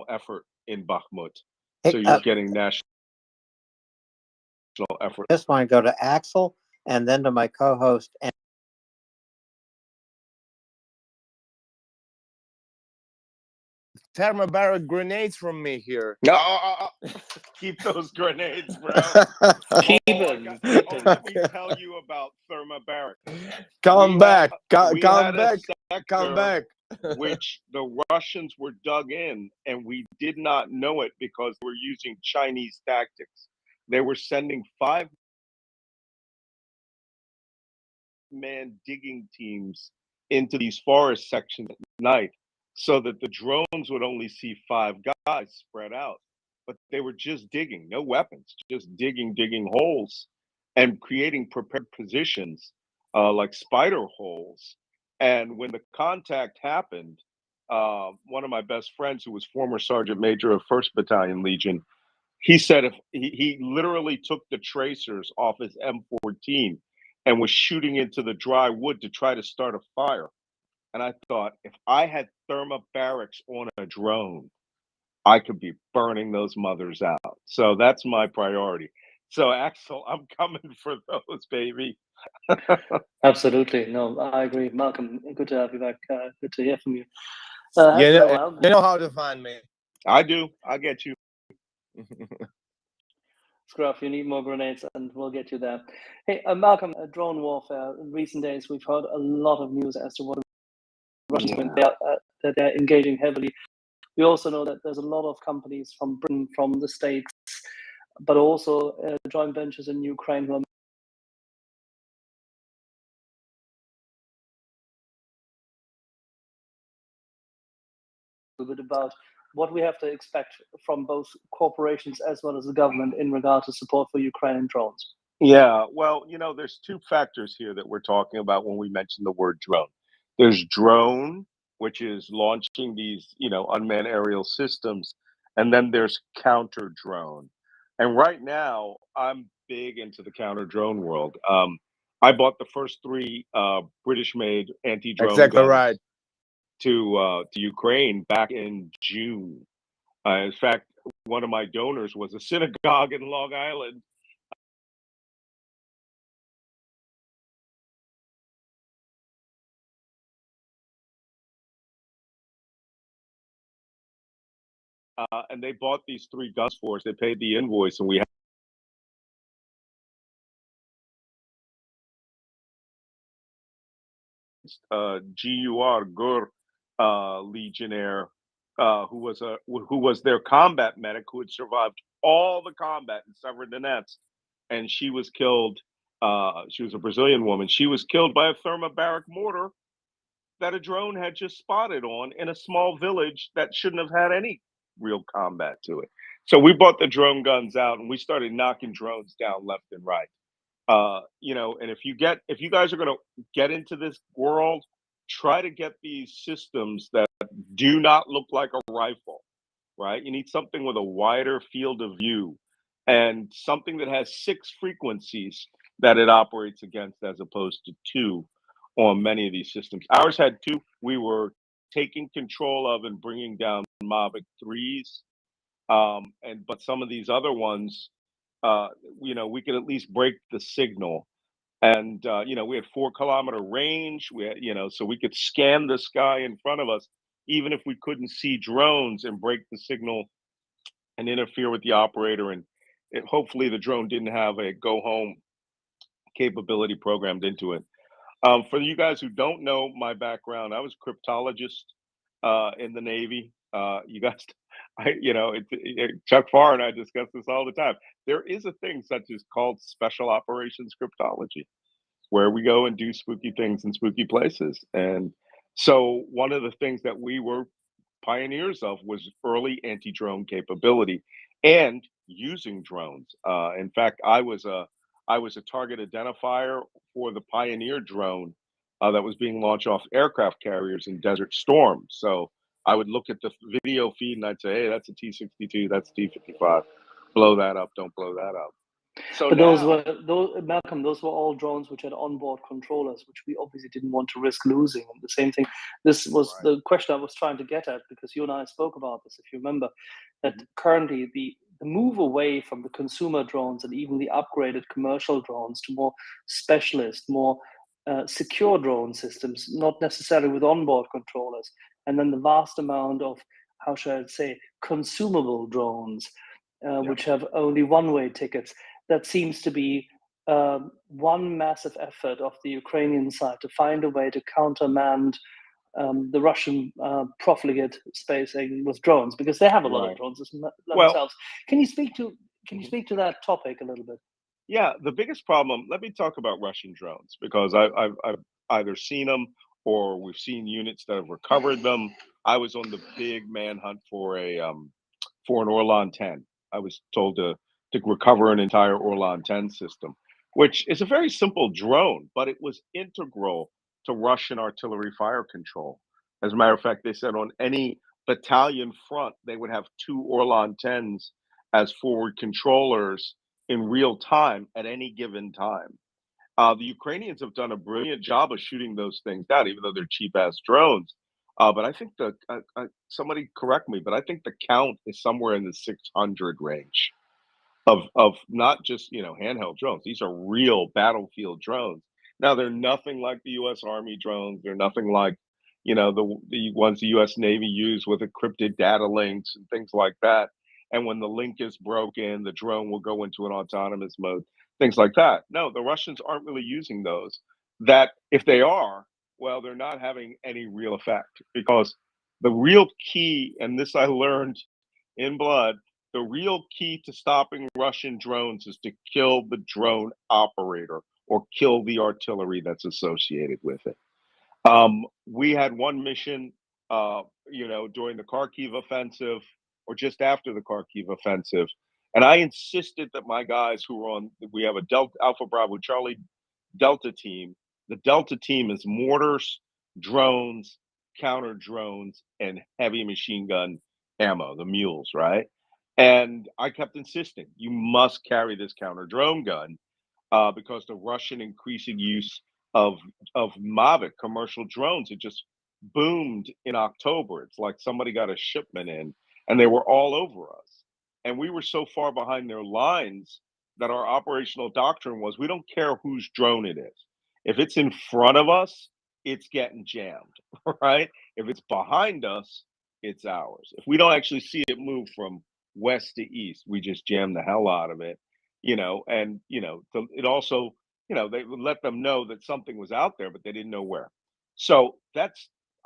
Effort in Bakhmut. Hey, So you're getting national effort. Just want to go to Axel and then to my co-host. Thermobaric grenades from me here. No, keep those grenades, bro. Keep them. Let me tell you about thermobaric. Come back. Come back. Come back. Which the Russians were dug in, and we did not know it because they were using Chinese tactics. They were sending 5-man digging teams into these forest sections at night so that the drones would only see 5 guys spread out. But they were just digging, no weapons, just digging holes and creating prepared positions like spider holes. And when the contact happened, one of my best friends, who was former Sergeant Major of 1st Battalion Legion, he said if he literally took the tracers off his M14 and was shooting into the dry wood to try to start a fire. And I thought, if I had thermobarics on a drone, I could be burning those mothers out. So that's my priority. So Axel, I'm coming for those, baby. Absolutely. No, I agree. Malcolm, good to have you back. Good to hear from you. You know how to find me. I do. I'll get you. Scruff, you need more grenades and we'll get you there. Hey, Malcolm, drone warfare. In recent days, we've heard a lot of news as to what the Russians doing. That they're engaging heavily. We also know that there's a lot of companies from Britain, from the States, but also joint ventures in Ukraine who are a bit about what we have to expect from both corporations as well as the government in regard to support for Ukrainian drones. Yeah, well, there's 2 factors here that we're talking about when we mention the word drone. There's drone, which is launching these, unmanned aerial systems, and then there's counter drone. And right now, I'm big into the counter drone world. I bought the first three British-made anti-drone Exactly guns right. to Ukraine back in June. In fact, one of my donors was a synagogue in Long Island. And they bought these three guns for us. They paid the invoice, and we had GUR Legionnaire, who was their combat medic, who had survived all the combat in Severodonetsk, and she was killed. She was a Brazilian woman. She was killed by a thermobaric mortar that a drone had just spotted on in a small village that shouldn't have had any real combat to it. So we bought the drone guns out and we started knocking drones down left and right. And if you guys are going to get into this world, try to get these systems that do not look like a rifle, right? You need something with a wider field of view and something that has 6 frequencies that it operates against as opposed to 2 on many of these systems. Ours had 2. We were taking control of and bringing down Mavic 3s. But some of these other ones, we could at least break the signal. And we had 4-kilometer range. We had, so we could scan the sky in front of us, even if we couldn't see drones, and break the signal and interfere with the operator. And hopefully the drone didn't have a go home capability programmed into it. For you guys who don't know my background, I was a cryptologist in the Navy. You guys, Chuck Farr and I discuss this all the time. There is a thing such as called special operations cryptology, where we go and do spooky things in spooky places. And so one of the things that we were pioneers of was early anti-drone capability and using drones. In fact, I was a target identifier for the Pioneer drone that was being launched off aircraft carriers in Desert Storm. So I would look at the video feed and I'd say, hey, that's a T-62, that's a T-55. Blow that up, don't blow that up. So But now, Malcolm, those were all drones which had onboard controllers, which we obviously didn't want to risk losing. And the same thing, this was right, the question I was trying to get at, because you and I spoke about this, if you remember, that Mhm. currently the move away from the consumer drones and even the upgraded commercial drones to more specialist, more secure drone systems, not necessarily with onboard controllers, and then the vast amount of, how should I say, consumable drones, Yep. which have only one-way tickets. That seems to be one massive effort of the Ukrainian side to find a way to countermand the Russian profligate space with drones, because they have a lot of Right. drones Well, themselves. Can you speak to that topic a little bit? yeah, the biggest problem, let me talk about Russian drones, because I've either seen them or we've seen units that have recovered them. I was on the big manhunt for an Orlan 10. I was told to recover an entire Orlan 10 system, which is a very simple drone, but it was integral to Russian artillery fire control. As a matter of fact, they said on any battalion front, they would have 2 Orlan 10s as forward controllers in real time at any given time. The Ukrainians have done a brilliant job of shooting those things down, even though they're cheap ass drones. But I think somebody correct me, but I think the count is somewhere in the 600 range of not just handheld drones. These are real battlefield drones. Now they're nothing like the U.S. Army drones. They're nothing like the ones the U.S. Navy use with encrypted data links and things like that. And when the link is broken, the drone will go into an autonomous mode. Things like that. No, the Russians aren't really using those. That if they are, well, they're not having any real effect, because the real key, and this I learned in blood, the real key to stopping Russian drones is to kill the drone operator or kill the artillery that's associated with it. We had one mission, during the Kharkiv offensive or just after the Kharkiv offensive, and I insisted that my guys who were we have a Delta Alpha Bravo Charlie Delta team. The Delta team is mortars, drones, counter drones, and heavy machine gun ammo, the mules, right? And I kept insisting, you must carry this counter drone gun because the Russian increasing use of Mavic commercial drones, it just boomed in October. It's like somebody got a shipment in, and they were all over us. And we were so far behind their lines that our operational doctrine was, we don't care whose drone it is. If it's in front of us, it's getting jammed, right? If it's behind us, it's ours. If we don't actually see it move from west to east, we just jam the hell out of it, and it also, they would let them know that something was out there, but they didn't know where. So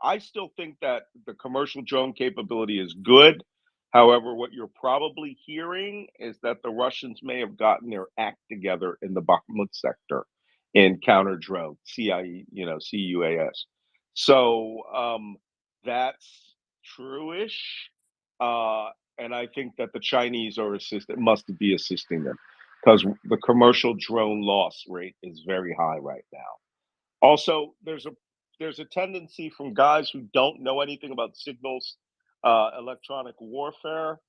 I still think that the commercial drone capability is good. However, what you're probably hearing is that the Russians may have gotten their act together in the Bakhmut sector in counter drone, CIE, CUAS. So that's true-ish. And I think that the Chinese must be assisting them because the commercial drone loss rate is very high right now. Also, there's a tendency from guys who don't know anything about signals, electronic warfare,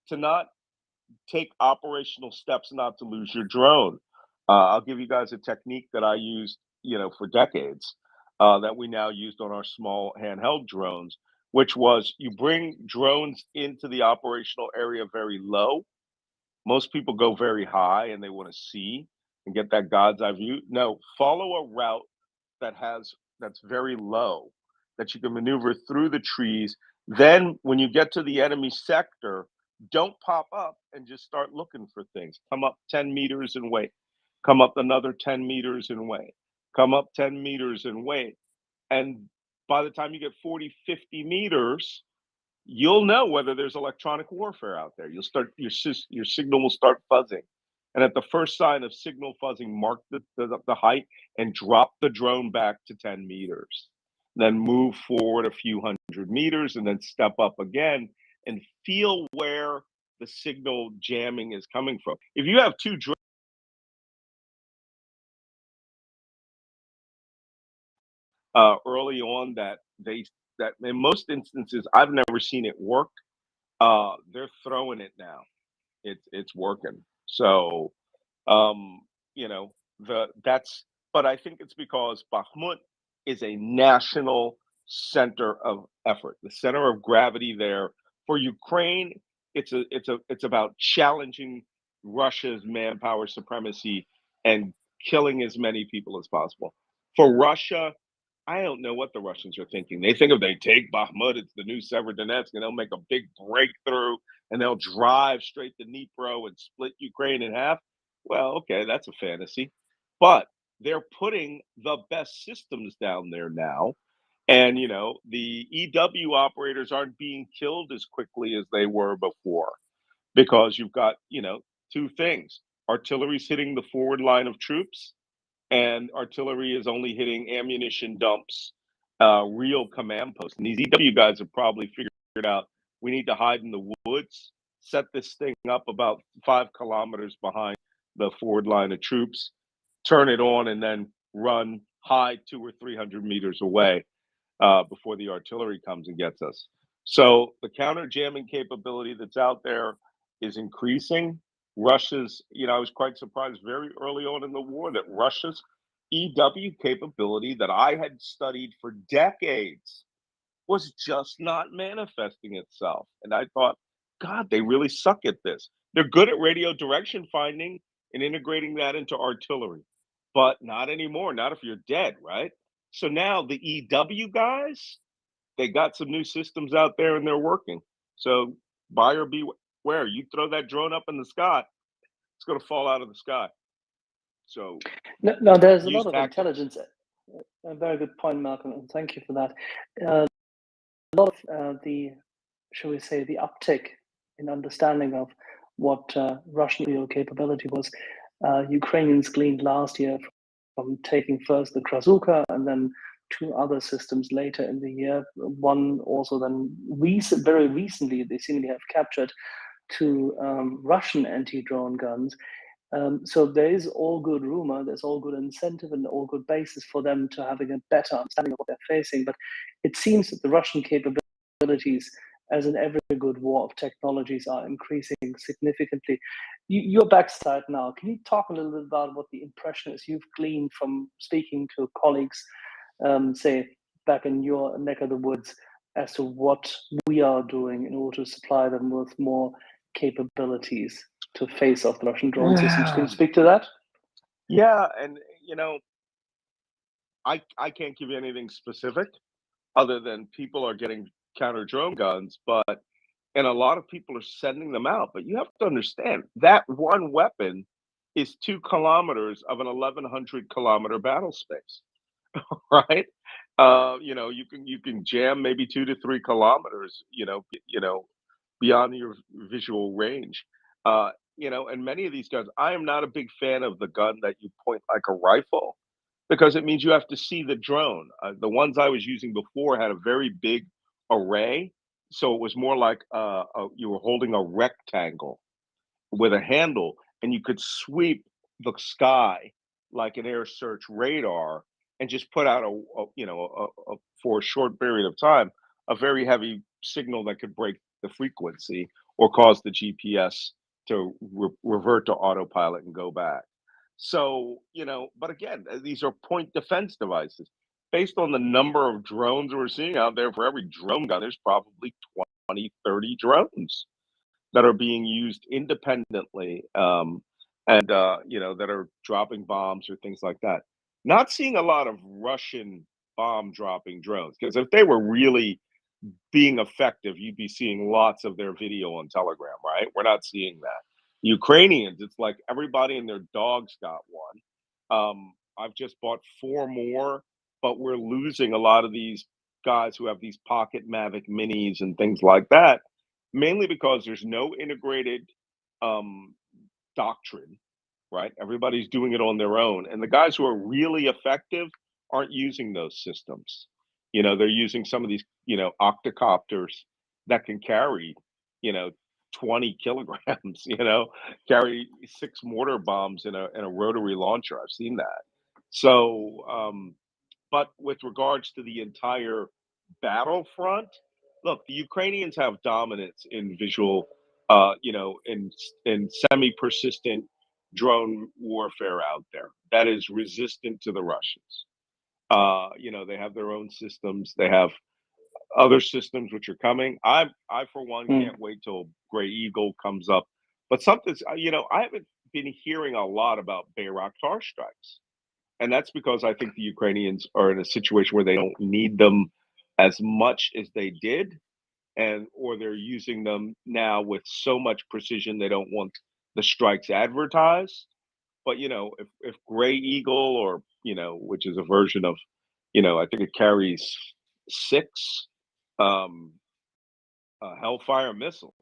to not take operational steps not to lose your drone. I'll give you guys a technique that I used, for decades, that we now used on our small handheld drones, which was you bring drones into the operational area very low. Most people go very high and they want to see and get that God's eye view. No, follow a route that's very low, that you can maneuver through the trees. Then when you get to the enemy sector, don't pop up and just start looking for things. Come up 10 meters and wait. Come up another 10 meters and wait. Come up 10 meters and wait. And by the time you get 40, 50 meters, you'll know whether there's electronic warfare out there. You'll start your signal will start fuzzing. And at the first sign of signal fuzzing, mark the height and drop the drone back to 10 meters. Then move forward a few hundred meters and then step up again and feel where the signal jamming is coming from. If you have two drones early on that in most instances, I've never seen it work. They're throwing it now. It's working. So um, but I think it's because Bakhmut is a national center of effort, the center of gravity there. For Ukraine, it's about challenging Russia's manpower supremacy and killing as many people as possible. For Russia, I don't know what the Russians are thinking. They think if they take Bakhmut, it's the new Severodonetsk, and they'll make a big breakthrough, and they'll drive straight to Dnipro and split Ukraine in half. Well, okay, that's a fantasy. But they're putting the best systems down there now. And, the EW operators aren't being killed as quickly as they were before because you've got, two things. Artillery's hitting the forward line of troops, and artillery is only hitting ammunition dumps, real command posts. And these EW guys have probably figured out we need to hide in the woods, set this thing up about 5 kilometers behind the forward line of troops, turn it on, and then run high 200 or 300 meters away before the artillery comes and gets us. So the counter jamming capability that's out there is increasing. Russia's, I was quite surprised very early on in the war that Russia's EW capability that I had studied for decades was just not manifesting itself. And I thought, God, they really suck at this. They're good at radio direction finding and integrating that into artillery, but not anymore. Not if you're dead, right? So now the EW guys, they got some new systems out there and they're working. So buyer beware. You throw that drone up in the sky, it's going to fall out of the sky. So no, there's a use lot of tactics. intelligence. A very good point, Malcolm, and thank you for that. A lot of the, shall we say, the uptick in understanding of what Russian real capability was, Ukrainians gleaned last year from taking first the Krasuka and then 2 other systems later in the year. One also then very recently, they seemingly have captured 2 Russian anti-drone guns. So there is all good rumor, there's all good incentive and all good basis for them to having a better understanding of what they're facing. But it seems that the Russian capabilities, as in every good war of technologies, are increasing significantly. You're backside now. Can you talk a little bit about what the impression is you've gleaned from speaking to colleagues, say, back in your neck of the woods, as to what we are doing in order to supply them with more capabilities to face off the Russian drone systems? Can you speak to that? Yeah, and I can't give you anything specific other than people are getting counter drone guns, and a lot of people are sending them out. But you have to understand that one weapon is 2 kilometers of an 1,100-kilometer battle space, right? You can jam maybe 2 to 3 kilometers, beyond your visual range. And many of these guns, I am not a big fan of the gun that you point like a rifle because it means you have to see the drone. The ones I was using before had a very big array, so it was more like you were holding a rectangle with a handle, and you could sweep the sky like an air search radar and just put out for a short period of time a very heavy signal that could break the frequency or cause the GPS to revert to autopilot and go back. So, but again, these are point defense devices. Based on the number of drones we're seeing out there, for every drone gun, there's probably 20, 30 drones that are being used independently, that are dropping bombs or things like that. Not seeing a lot of Russian bomb dropping drones because if they were really being effective, you'd be seeing lots of their video on Telegram, right? We're not seeing that. Ukrainians, it's like everybody and their dogs got one. I've just bought 4 more, but we're losing a lot of these guys who have these pocket Mavic minis and things like that, mainly because there's no integrated doctrine, right? Everybody's doing it on their own. And the guys who are really effective aren't using those systems. They're using some of these, octocopters that can carry, 20 kilograms, carry 6 mortar bombs in a rotary launcher. I've seen that. So, but with regards to the entire battlefront, look, the Ukrainians have dominance in visual, in semi-persistent drone warfare out there that is resistant to the Russians. They have their own systems. They have other systems which are coming. I for one can't wait till Gray Eagle comes up. But something's, I haven't been hearing a lot about Bayraktar strikes, and that's because I think the Ukrainians are in a situation where they don't need them as much as they did, or they're using them now with so much precision they don't want the strikes advertised. But if Gray Eagle or which is a version of, I think it carries 6 Hellfire missiles,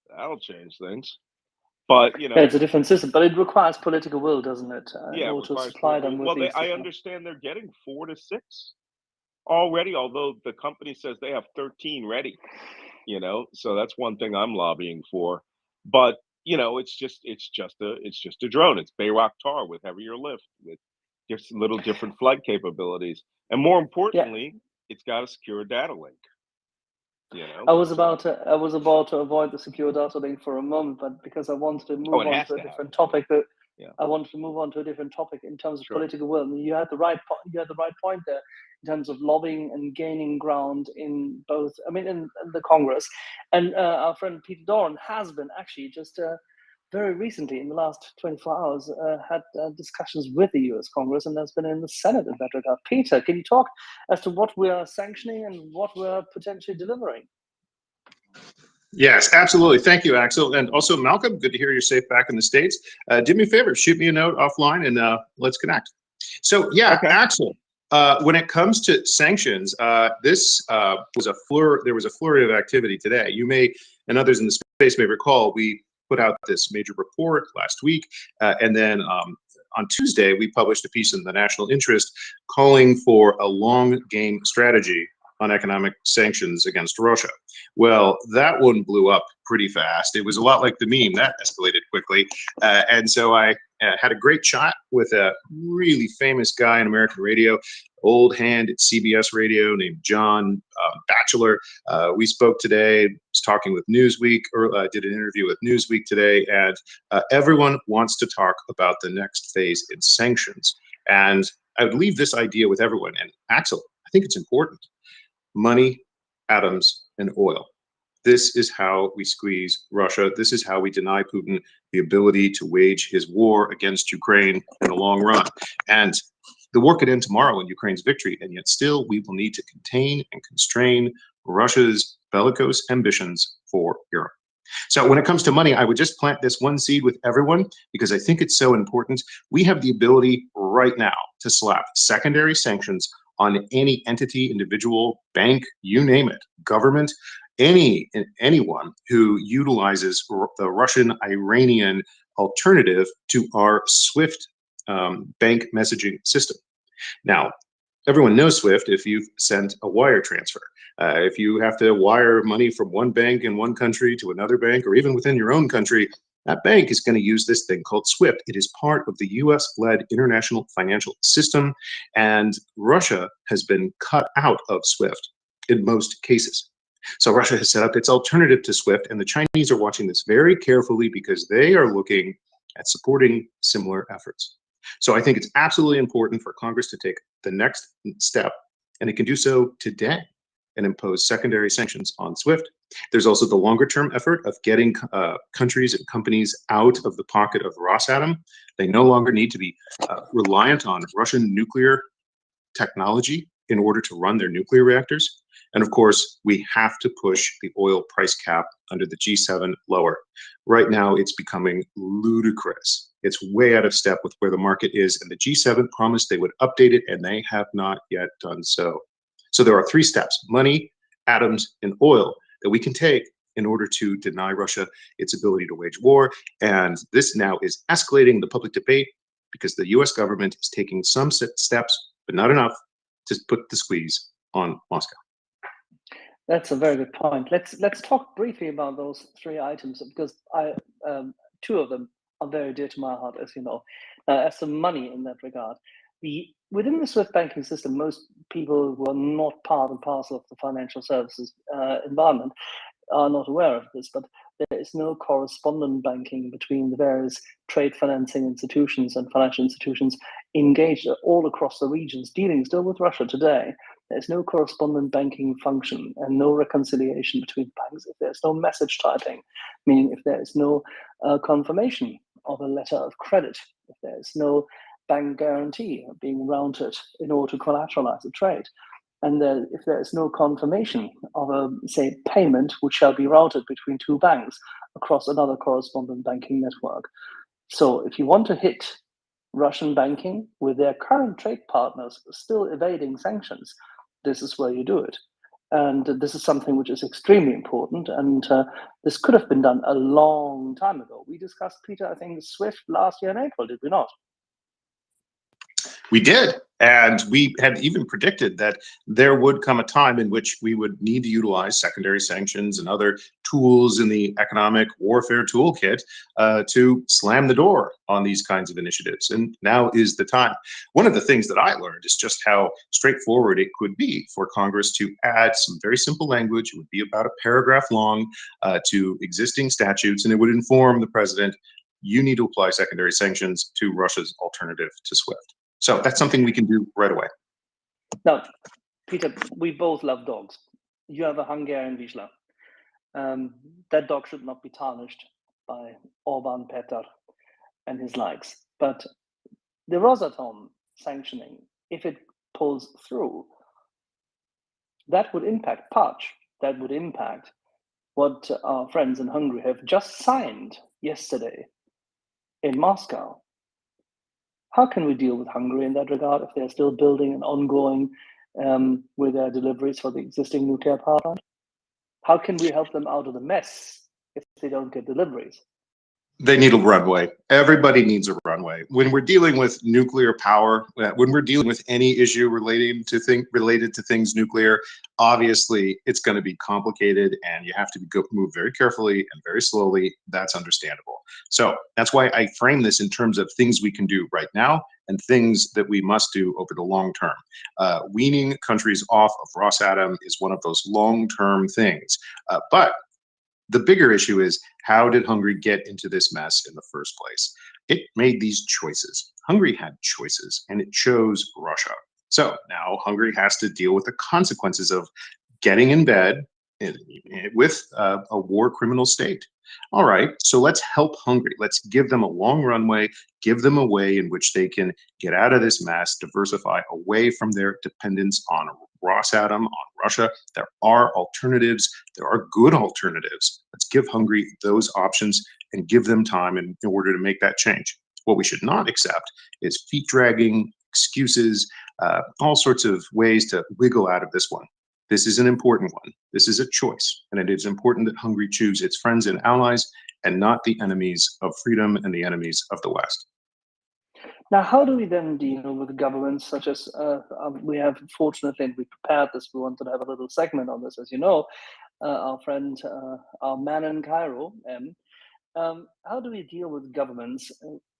that'll change things. But Yeah, it's a different system, but it requires political will, doesn't it? In yeah, it order to requires supply political. them with Well, these. I understand they're getting 4 to 6 already, although the company says they have 13 ready. So that's one thing I'm lobbying for. But it's just a drone. It's Bayraktar with heavier lift, with just little different flight capabilities, and more importantly, it's got a secure data link. I was about to avoid the secure data link for a moment, but because I wanted to move on to a different topic, I wanted to move on to a different topic in terms of political will. And you had the right point there in terms of lobbying and gaining ground in both. I mean, in the Congress, and our friend Peter Doran has been actually just very recently, in the last 24 hours, had discussions with the US Congress and has been in the Senate in that regard. Peter, can you talk as to what we are sanctioning and what we're potentially delivering? Yes, absolutely. Thank you, Axel. And also, Malcolm, good to hear you're safe back in the States. Do me a favor, shoot me a note offline and let's connect. So, yeah, okay. Axel, when it comes to sanctions, this was a there was a flurry of activity today. You may, and others in the space may recall, we put out this major report last week, and then on Tuesday, we published a piece in the National Interest calling for a long game strategy on economic sanctions against Russia. Well, that one blew up pretty fast. It was a lot like the meme that escalated quickly. And so I had a great chat with a really famous guy in American radio, old hand at CBS radio named John Batchelor. We spoke today, was talking with Newsweek, or did an interview with Newsweek today, and everyone wants to talk about the next phase in sanctions. And I would leave this idea with everyone. And Axel, I think it's important. Money, atoms, and oil. This is how we squeeze Russia. This is how we deny Putin the ability to wage his war against Ukraine in the long run. And the war could end tomorrow in Ukraine's victory, and yet still we will need to contain and constrain Russia's bellicose ambitions for Europe. So when it comes to money, I would just plant this one seed with everyone because I think it's so important. We have the ability right now to slap secondary sanctions on any entity, individual, bank, you name it, government, anyone who utilizes the Russian-Iranian alternative to our SWIFT bank messaging system. Now, everyone knows SWIFT if you've sent a wire transfer. If you have to wire money from one bank in one country to another bank, or even within your own country, that bank is going to use this thing called SWIFT. It is part of the US-led international financial system, and Russia has been cut out of SWIFT in most cases. So Russia has set up its alternative to SWIFT, and the Chinese are watching this very carefully because they are looking at supporting similar efforts. So I think it's absolutely important for Congress to take the next step, and it can do so today and impose secondary sanctions on SWIFT. There's also the longer term effort of getting countries and companies out of the pocket of Rosatom. They no longer need to be reliant on Russian nuclear technology in order to run their nuclear reactors. And of course, we have to push the oil price cap under the G7 lower. Right now, it's becoming ludicrous. It's way out of step with where the market is, and the G7 promised they would update it, and they have not yet done so. So there are 3 steps: money, atoms, and oil that we can take in order to deny Russia its ability to wage war. And this now is escalating the public debate because the US government is taking some steps, but not enough, to put the squeeze on Moscow. That's a very good point. Let's talk briefly about those 3 items, because 2 of them are very dear to my heart, as you know. As to money in that regard, within the SWIFT banking system, most people who are not part and parcel of the financial services environment are not aware of this, but there is no correspondent banking between the various trade financing institutions and financial institutions engaged all across the regions, dealing still with Russia today. There's no correspondent banking function and no reconciliation between banks if there's no message typing, meaning if there is no confirmation of a letter of credit, if there is no bank guarantee being routed in order to collateralize a trade, and if there is no confirmation of a, say, payment which shall be routed between 2 banks across another correspondent banking network. So if you want to hit Russian banking with their current trade partners still evading sanctions, this is where you do it. And this is something which is extremely important. And this could have been done a long time ago. We discussed, Peter, I think, SWIFT last year in April, did we not? We did. And we had even predicted that there would come a time in which we would need to utilize secondary sanctions and other tools in the economic warfare toolkit to slam the door on these kinds of initiatives. And now is the time. One of the things that I learned is just how straightforward it could be for Congress to add some very simple language. It would be about a paragraph long to existing statutes, and it would inform the president, you need to apply secondary sanctions to Russia's alternative to SWIFT. So that's something we can do right away. Now, Peter, we both love dogs. You have a Hungarian Vizsla. That dog should not be tarnished by Orban Peter and his likes. But the Rosatom sanctioning, if it pulls through, that would impact Paj. That would impact what our friends in Hungary have just signed yesterday in Moscow. How can we deal with Hungary in that regard if they're still building and ongoing with their deliveries for the existing nuclear power plant? How can we help them out of the mess if they don't get deliveries? They need a runway. Everybody needs a runway. When we're dealing with nuclear power, when we're dealing with any issue related to things nuclear, obviously it's going to be complicated, and you have to move very carefully and very slowly. That's understandable. So that's why I frame this in terms of things we can do right now and things that we must do over the long term. Weaning countries off of Rosatom is one of those long-term things, but the bigger issue is, how did Hungary get into this mess in the first place? It made these choices. Hungary had choices, and it chose Russia. So now Hungary has to deal with the consequences of getting in bed with a war criminal state. All right, so let's help Hungary. Let's give them a long runway, give them a way in which they can get out of this mess, diversify away from their dependence on Rosatom, on Russia. There are alternatives. There are good alternatives. Let's give Hungary those options and give them time in order to make that change. What we should not accept is feet dragging, excuses, all sorts of ways to wiggle out of this one. This is an important one. This is a choice, and it is important that Hungary choose its friends and allies and not the enemies of freedom and the enemies of the West. Now, how do we then deal with governments such as we have, fortunately, and we prepared this, we wanted to have a little segment on this, as you know, our friend, our man in Cairo, M. How do we deal with governments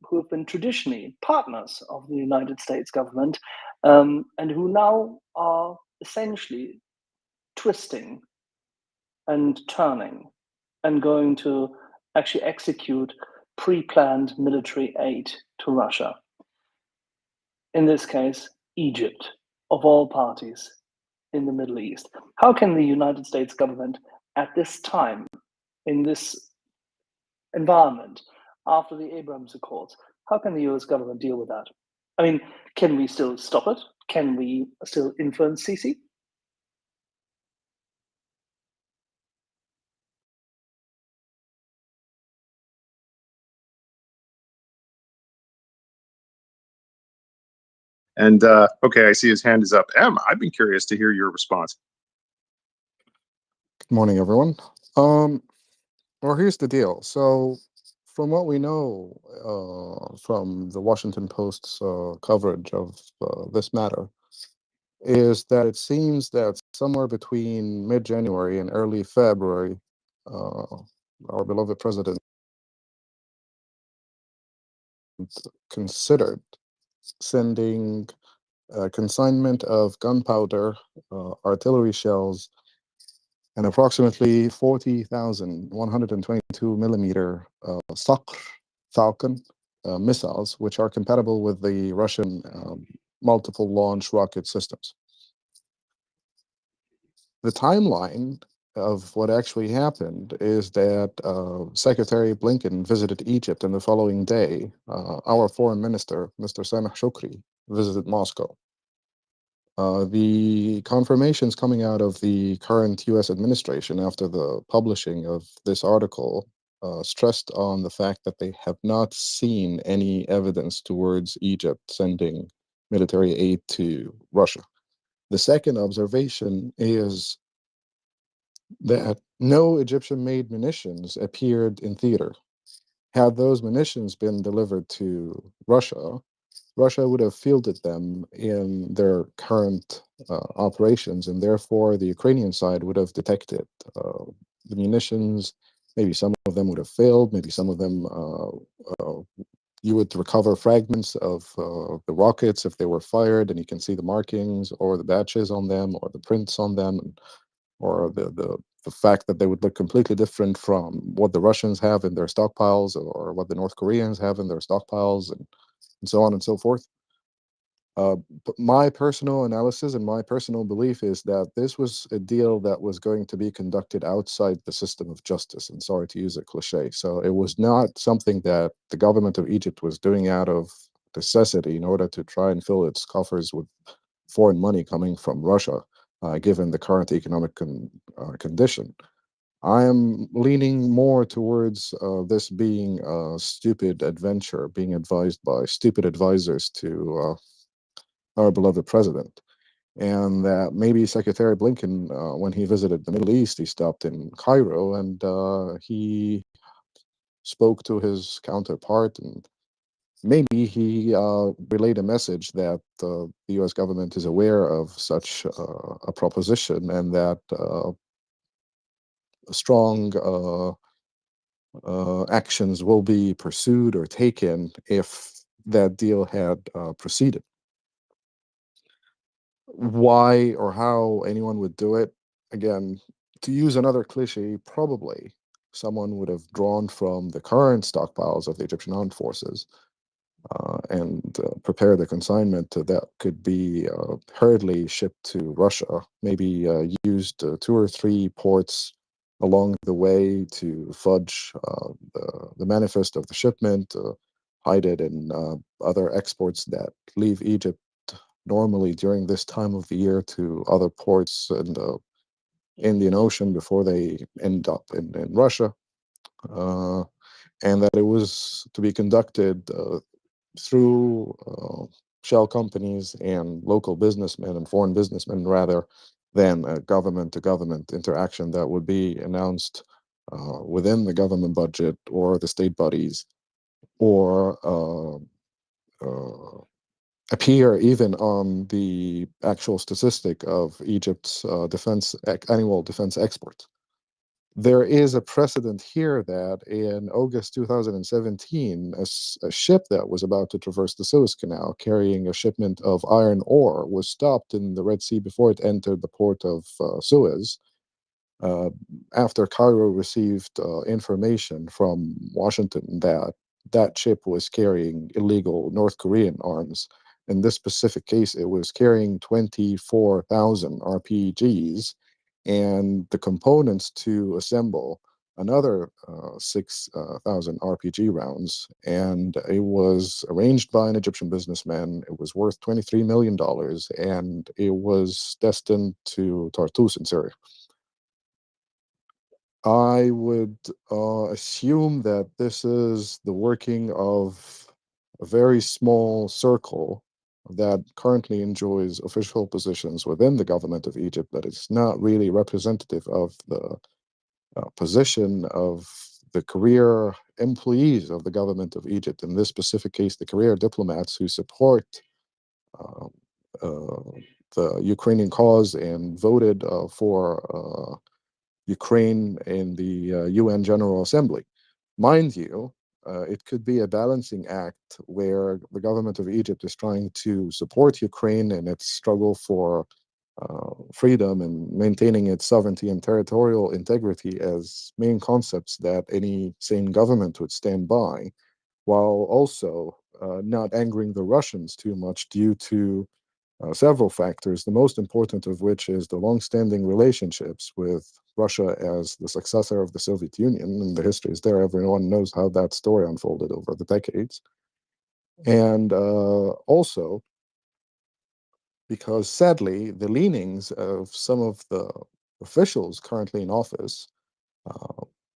who have been traditionally partners of the United States government and who now are essentially twisting and turning and going to actually execute pre-planned military aid to Russia? In this case, Egypt, of all parties in the Middle East. How can the United States government at this time, in this environment, after the Abraham Accords, how can the US government deal with that? I mean, can we still stop it? Can we still influence Sisi? And okay, I see his hand is up. Em, I've been curious to hear your response. Good morning, everyone. Well, here's the deal. So, from what we know from the Washington Post's coverage of this matter, is that it seems that somewhere between mid-January and early February, our beloved president considered sending a consignment of gunpowder, artillery shells, and approximately 40,122 millimeter Sakr Falcon missiles, which are compatible with the Russian multiple launch rocket systems. The timeline of what actually happened is that Secretary Blinken visited Egypt, and the following day, our foreign minister, Mr. Sameh Shukri, visited Moscow. The confirmations coming out of the current US administration after the publishing of this article stressed on the fact that they have not seen any evidence towards Egypt sending military aid to Russia. The second observation is that no Egyptian-made munitions appeared in theater. Had those munitions been delivered to Russia, Russia would have fielded them in their current operations, and therefore the Ukrainian side would have detected the munitions. Maybe some of them would have failed, maybe some of them you would recover fragments of the rockets if they were fired, and you can see the markings or the batches on them or the prints on them, or the fact that they would look completely different from what the Russians have in their stockpiles or what the North Koreans have in their stockpiles, and so on and so forth. But my personal analysis and my personal belief is that this was a deal that was going to be conducted outside the system of justice, and sorry to use a cliche. So it was not something that the government of Egypt was doing out of necessity in order to try and fill its coffers with foreign money coming from Russia, given the current economic condition. I am leaning more towards this being a stupid adventure, being advised by stupid advisors to our beloved president. And that maybe Secretary Blinken, when he visited the Middle East, he stopped in Cairo and he spoke to his counterpart, and maybe he relayed a message that the U.S. government is aware of such a proposition, and that strong actions will be pursued or taken if that deal had proceeded. Why or how anyone would do it, again, to use another cliche, probably someone would have drawn from the current stockpiles of the Egyptian armed forces and prepared a consignment that could be hurriedly shipped to Russia, maybe used 2 or 3 ports along the way to fudge the manifest of the shipment, hide it in other exports that leave Egypt normally during this time of the year to other ports in the Indian Ocean before they end up in Russia, and that it was to be conducted through shell companies and local businessmen and foreign businessmen rather than a government-to-government interaction that would be announced within the government budget or the state bodies, or appear even on the actual statistic of Egypt's annual defense exports. There is a precedent here that in August 2017, a ship that was about to traverse the Suez Canal carrying a shipment of iron ore was stopped in the Red Sea before it entered the port of Suez, after Cairo received information from Washington that that ship was carrying illegal North Korean arms. In this specific case, it was carrying 24,000 RPGs and the components to assemble another 6,000 RPG rounds. And it was arranged by an Egyptian businessman. It was worth $23 million, and it was destined to Tartus in Syria. I would assume that this is the working of a very small circle that currently enjoys official positions within the government of Egypt, that is not really representative of the position of the career employees of the government of Egypt. In this specific case, the career diplomats who support the Ukrainian cause and voted for Ukraine in the UN General Assembly. Mind you, it could be a balancing act where the government of Egypt is trying to support Ukraine in its struggle for freedom and maintaining its sovereignty and territorial integrity as main concepts that any sane government would stand by, while also not angering the Russians too much due to several factors, the most important of which is the long-standing relationships with Russia as the successor of the Soviet Union. And the history is there. Everyone knows how that story unfolded over the decades. And also, because sadly, the leanings of some of the officials currently in office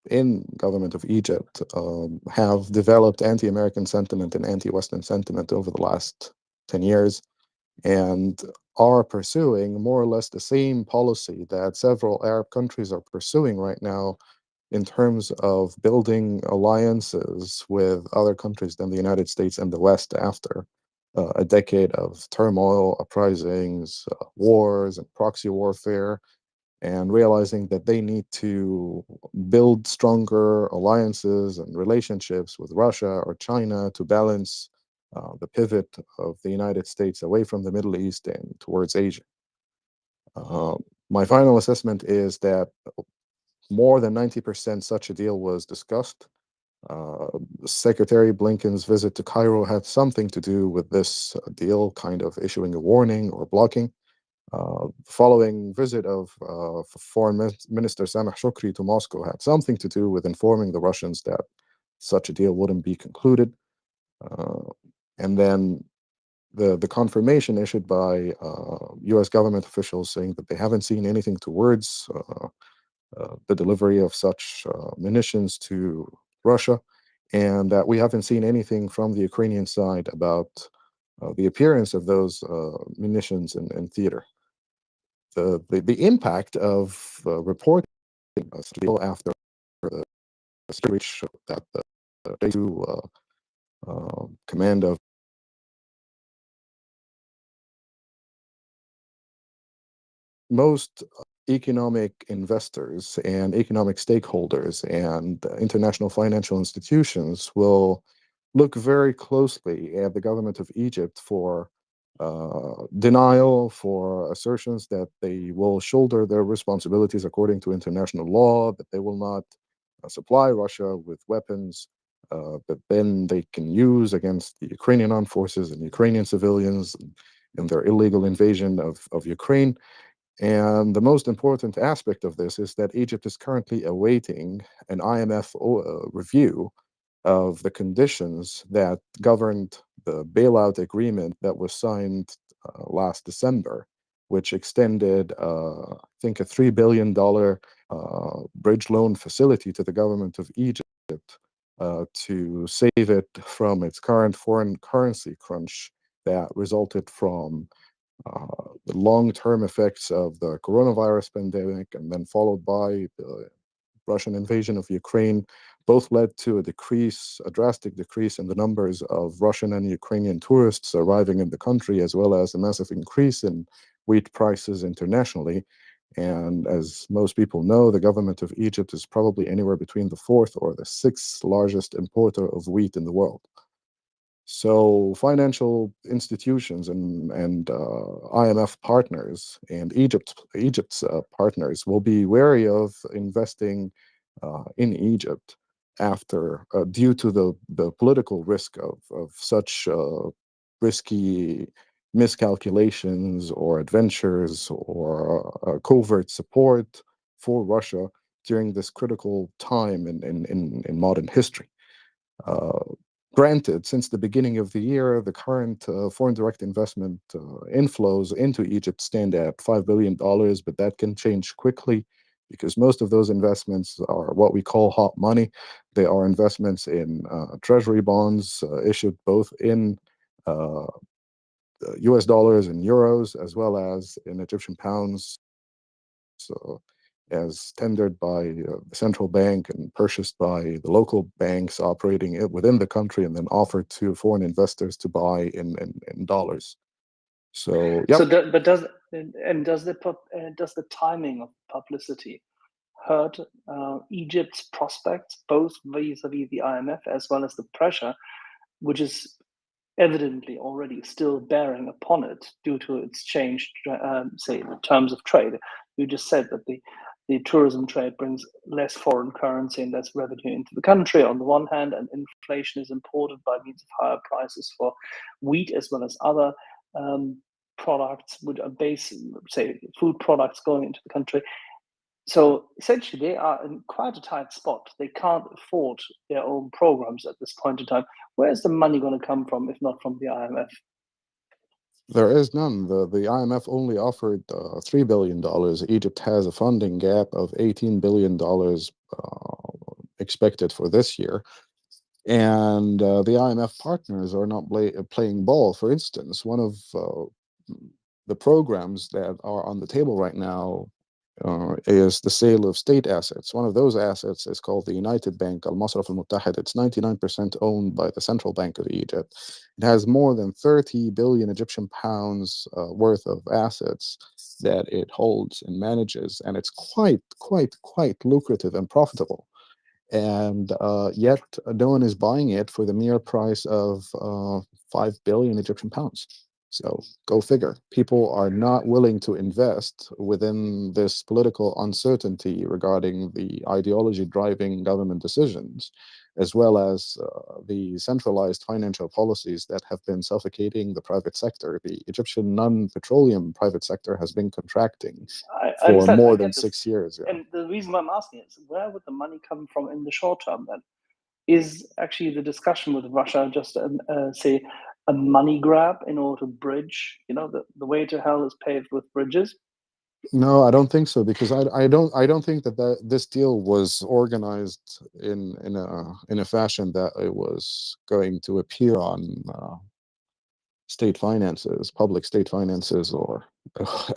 in government of Egypt have developed anti-American sentiment and anti-Western sentiment over the last 10 years, and are pursuing more or less the same policy that several Arab countries are pursuing right now in terms of building alliances with other countries than the United States and the West after a decade of turmoil, uprisings, wars, and proxy warfare, and realizing that they need to build stronger alliances and relationships with Russia or China to balance the pivot of the United States away from the Middle East and towards Asia. My final assessment is that more than 90% such a deal was discussed. Secretary Blinken's visit to Cairo had something to do with this deal, kind of issuing a warning or blocking. Following visit of Foreign Minister Sameh Shoukry to Moscow had something to do with informing the Russians that such a deal wouldn't be concluded. And then the confirmation issued by U.S. government officials saying that they haven't seen anything towards the delivery of such munitions to Russia, and that we haven't seen anything from the Ukrainian side about the appearance of those munitions in theater. The impact of reporting after the breach that the day 2 command of most economic investors and economic stakeholders and international financial institutions will look very closely at the government of Egypt for denial, for assertions that they will shoulder their responsibilities according to international law, that they will not supply Russia with weapons that then they can use against the Ukrainian armed forces and Ukrainian civilians in their illegal invasion of Ukraine. And the most important aspect of this is that Egypt is currently awaiting an IMF review of the conditions that governed the bailout agreement that was signed last December, which extended, I think, a $3 billion bridge loan facility to the government of Egypt to save it from its current foreign currency crunch that resulted from the long-term effects of the coronavirus pandemic, and then followed by the Russian invasion of Ukraine, both led to a drastic decrease in the numbers of Russian and Ukrainian tourists arriving in the country, as well as a massive increase in wheat prices internationally. And as most people know, the government of Egypt is probably anywhere between the 4th or the 6th largest importer of wheat in the world. So financial institutions and IMF partners and Egypt's partners will be wary of investing in Egypt after due to the political risk of such risky miscalculations or adventures or covert support for Russia during this critical time in modern history. Granted, since the beginning of the year, the current foreign direct investment inflows into Egypt stand at $5 billion, but that can change quickly because most of those investments are what we call hot money. They are investments in treasury bonds issued both in US dollars and euros, as well as in Egyptian pounds. So, as tendered by the central bank and purchased by the local banks operating it within the country, and then offered to foreign investors to buy in dollars. So, yep. So, does the timing of publicity hurt Egypt's prospects, both vis-a-vis the IMF as well as the pressure, which is evidently already still bearing upon it due to its changed, say, the terms of trade? You just said that the tourism trade brings less foreign currency and less revenue into the country on the one hand, and inflation is imported by means of higher prices for wheat as well as other products, which are say, food products going into the country. So essentially, they are in quite a tight spot. They can't afford their own programs at this point in time. Where is the money going to come from, if not from the IMF? There is none. The IMF only offered $3 billion. Egypt has a funding gap of $18 billion expected for this year. And the IMF partners are not playing ball. For instance, one of the programs that are on the table right now is the sale of state assets. One of those assets is called the United Bank, Al-Masraf Al-Muttahid. It's 99% owned by the Central Bank of Egypt. It has more than 30 billion Egyptian pounds worth of assets that it holds and manages, and it's quite lucrative and profitable. And yet no one is buying it for the mere price of 5 billion Egyptian pounds. So go figure. People are not willing to invest within this political uncertainty regarding the ideology driving government decisions, as well as the centralized financial policies that have been suffocating the private sector. The Egyptian non-petroleum private sector has been contracting for more than 6 years. Yeah. And the reason why I'm asking is, where would the money come from in the short term then? Is actually the discussion with Russia just, say, a money grab in order to bridge, the way to hell is paved with bridges? No, I don't think so, because I don't think that this deal was organized in a fashion that it was going to appear on state finances, public state finances, or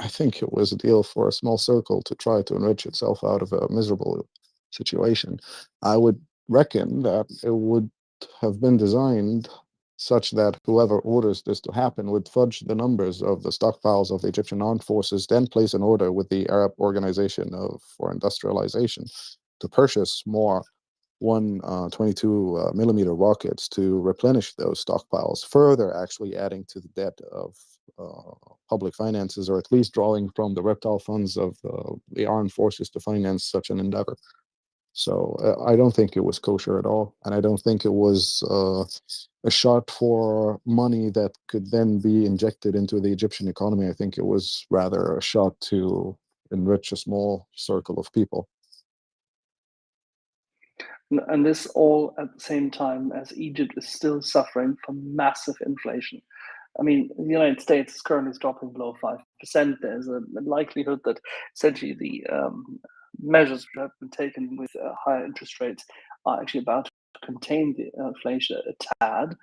I think it was a deal for a small circle to try to enrich itself out of a miserable situation. I would reckon that it would have been designed such that whoever orders this to happen would fudge the numbers of the stockpiles of the Egyptian armed forces, then place an order with the Arab Organization for Industrialization to purchase more 122 millimeter rockets to replenish those stockpiles, further actually adding to the debt of public finances, or at least drawing from the reptile funds of the armed forces to finance such an endeavor. So I don't think it was kosher at all, and I don't think it was a shot for money that could then be injected into the Egyptian economy. I think it was rather a shot to enrich a small circle of people. And this all at the same time as Egypt is still suffering from massive inflation. I mean, the United States is currently dropping below 5%. There's a likelihood that essentially the measures that have been taken with higher interest rates are actually about to contain the inflation a tad.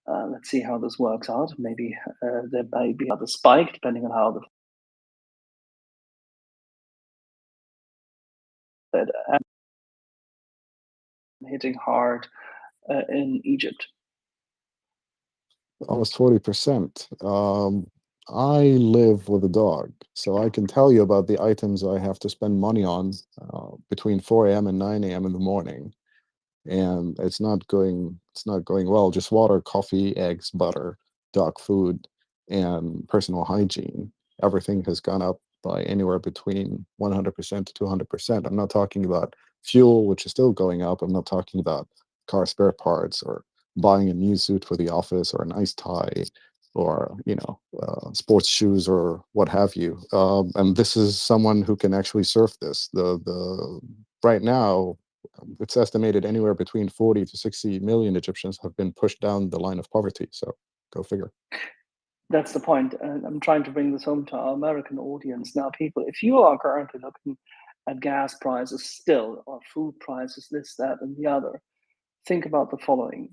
Let's see how this works out. Maybe there may be another spike, depending on how the Fed hitting hard in Egypt. Almost 40%. I live with a dog, so I can tell you about the items I have to spend money on between 4 a.m. and 9 a.m. in the morning, and it's not going well. Just water, coffee, eggs, butter, dog food, and personal hygiene. Everything has gone up by anywhere between 100% to 200%. I'm not talking about fuel, which is still going up. I'm not talking about car spare parts or buying a new suit for the office or a nice tie or sports shoes or what have you. And this is someone who can actually surf this. The right now, it's estimated anywhere between 40 to 60 million Egyptians have been pushed down the line of poverty. So go figure. That's the point. And I'm trying to bring this home to our American audience. Now, people, if you are currently looking at gas prices still, or food prices, this, that, and the other, think about the following.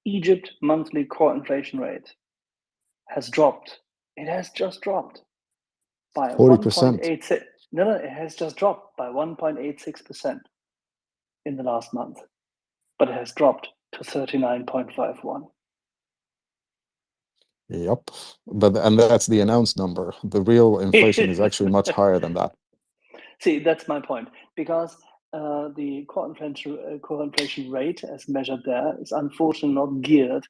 Egypt monthly core inflation rate has dropped. It has just dropped by 40%. 1.86. No, it has just dropped by 1.86% in the last month, but it has dropped to 39.51. Yep. And that's the announced number. The real inflation is actually much higher than that. See, that's my point, because the core inflation rate, as measured there, is unfortunately not geared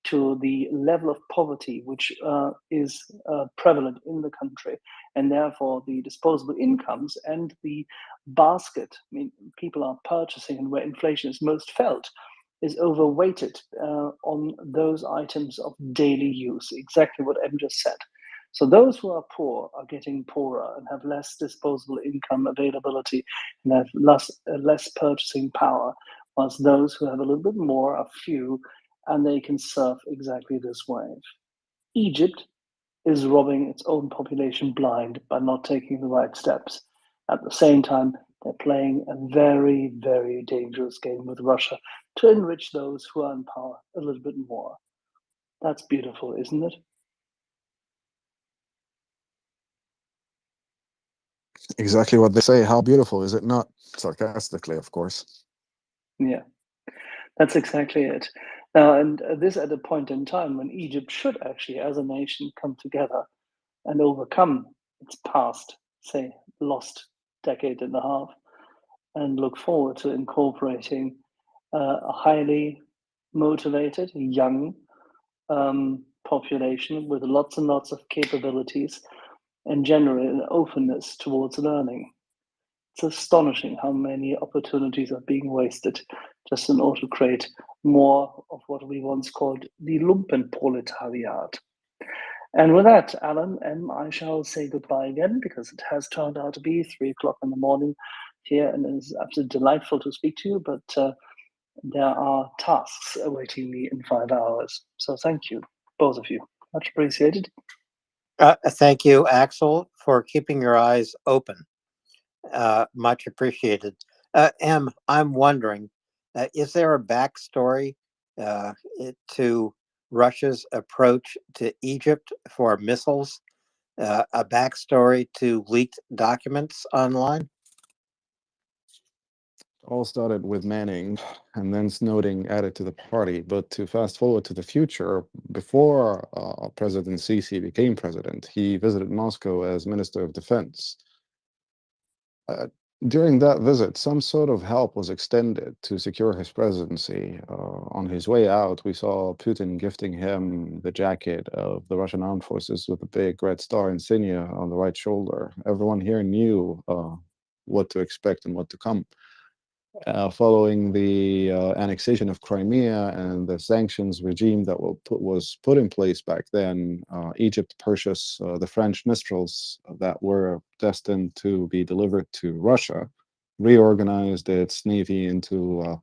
to the level of poverty which is prevalent in the country, and therefore the disposable incomes and the basket, I mean, people are purchasing and where inflation is most felt, is overweighted on those items of daily use, exactly what Em just said. So those who are poor are getting poorer and have less disposable income availability and have less purchasing power, whilst those who have a little bit more are few and they can surf exactly this wave. Egypt is robbing its own population blind by not taking the right steps. At the same time, they're playing a very, very dangerous game with Russia to enrich those who are in power a little bit more. That's beautiful, isn't it? Exactly what they say. How beautiful is it not? Sarcastically, of course. Yeah, that's exactly it. Now, and this at a point in time when Egypt should actually, as a nation, come together and overcome its past, say, lost decade and a half, and look forward to incorporating a highly motivated, young population with lots and lots of capabilities and generally an openness towards learning. It's astonishing how many opportunities are being wasted just in order to create more of what we once called the Lumpenproletariat. And with that, Alan, I shall say goodbye again because it has turned out to be 3 o'clock in the morning here, and it is absolutely delightful to speak to you, but there are tasks awaiting me in 5 hours. So thank you, both of you. Much appreciated. Thank you, Axel, for keeping your eyes open. Much appreciated. Em, I'm wondering, is there a backstory to Russia's approach to Egypt for missiles? A backstory to leaked documents online? all started with Manning and then Snowden added to the party. But to fast forward to the future, before President Sisi became president, he visited Moscow as Minister of Defense. During that visit, some sort of help was extended to secure his presidency. On his way out, we saw Putin gifting him the jacket of the Russian armed forces with a big red star insignia on the right shoulder. Everyone here knew what to expect and what to come. Following the annexation of Crimea and the sanctions regime that was put in place back then, Egypt purchased the French Mistrals that were destined to be delivered to Russia, reorganized its navy into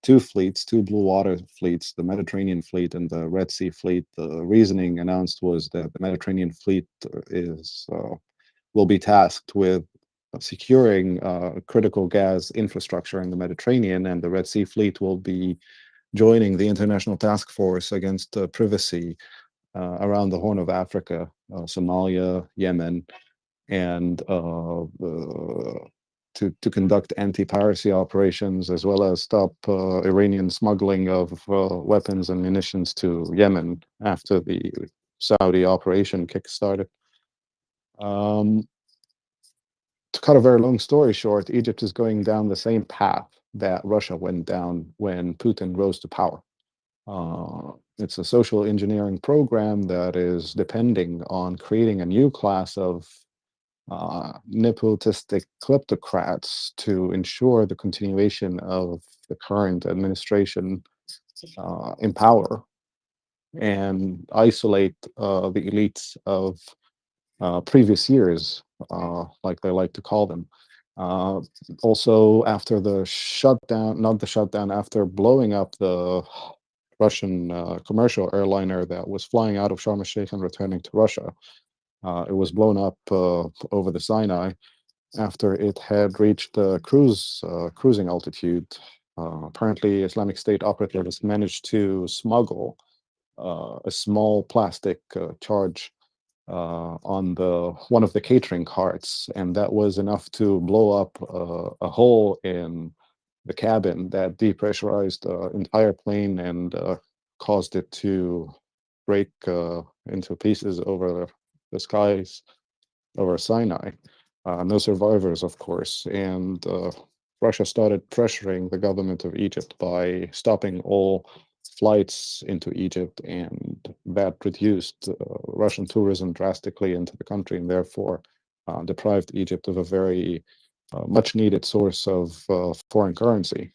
two fleets, two blue water fleets, the Mediterranean fleet and the Red Sea fleet. The reasoning announced was that the Mediterranean fleet will be tasked with securing critical gas infrastructure in the Mediterranean, and the Red Sea Fleet will be joining the International Task Force against privacy around the Horn of Africa, Somalia, Yemen, and to conduct anti-piracy operations, as well as stop Iranian smuggling of weapons and munitions to Yemen after the Saudi operation kick-started. To cut a very long story short, Egypt is going down the same path that Russia went down when Putin rose to power. It's a social engineering program that is depending on creating a new class of nepotistic kleptocrats to ensure the continuation of the current administration in power and isolate the elites of previous years, like they like to call them. Also, after the shutdown, not the shutdown, after blowing up the Russian commercial airliner that was flying out of Sharm el-Sheikh and returning to Russia, it was blown up over the Sinai after it had reached cruising altitude. Apparently, Islamic State operatives managed to smuggle a small plastic charge on one of the catering carts, and that was enough to blow up a hole in the cabin that depressurized the entire plane and caused it to break into pieces over the skies over Sinai. No survivors, of course, and Russia started pressuring the government of Egypt by stopping all flights into Egypt, and that reduced Russian tourism drastically into the country, and therefore deprived Egypt of a very much needed source of foreign currency.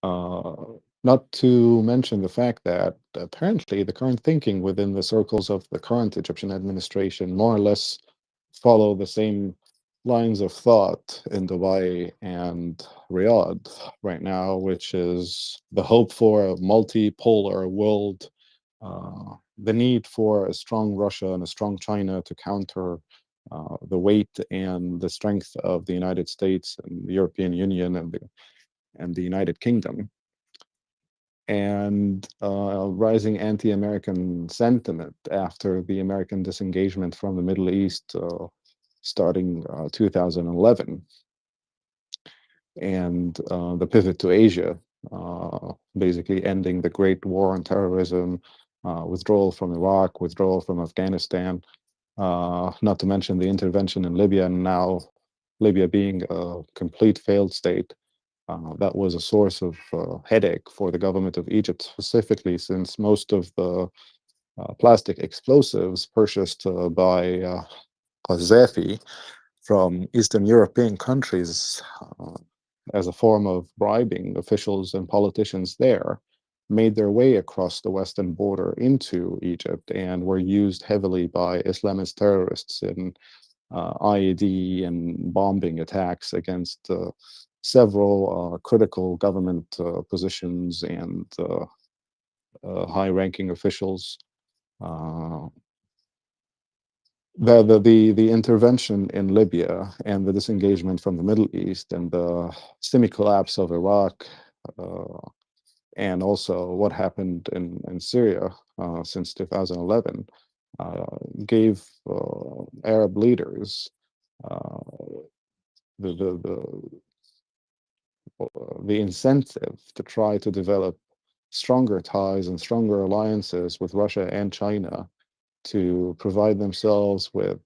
Not to mention the fact that apparently the current thinking within the circles of the current Egyptian administration more or less follow the same lines of thought in Dubai and Riyadh right now, which is the hope for a multipolar world, the need for a strong Russia and a strong China to counter the weight and the strength of the United States and the European Union and the United Kingdom, and rising anti-American sentiment after the American disengagement from the Middle East starting 2011, and the pivot to Asia, basically ending the Great War on Terrorism, withdrawal from Iraq, withdrawal from Afghanistan, not to mention the intervention in Libya, and now Libya being a complete failed state. That was a source of headache for the government of Egypt, specifically since most of the plastic explosives purchased by Qaddafi from Eastern European countries as a form of bribing officials and politicians there made their way across the western border into Egypt and were used heavily by Islamist terrorists in IED and bombing attacks against several critical government positions and high-ranking officials. The intervention in Libya and the disengagement from the Middle East and the semi-collapse of Iraq, and also what happened in Syria since 2011, gave Arab leaders the the incentive to try to develop stronger ties and stronger alliances with Russia and China to provide themselves with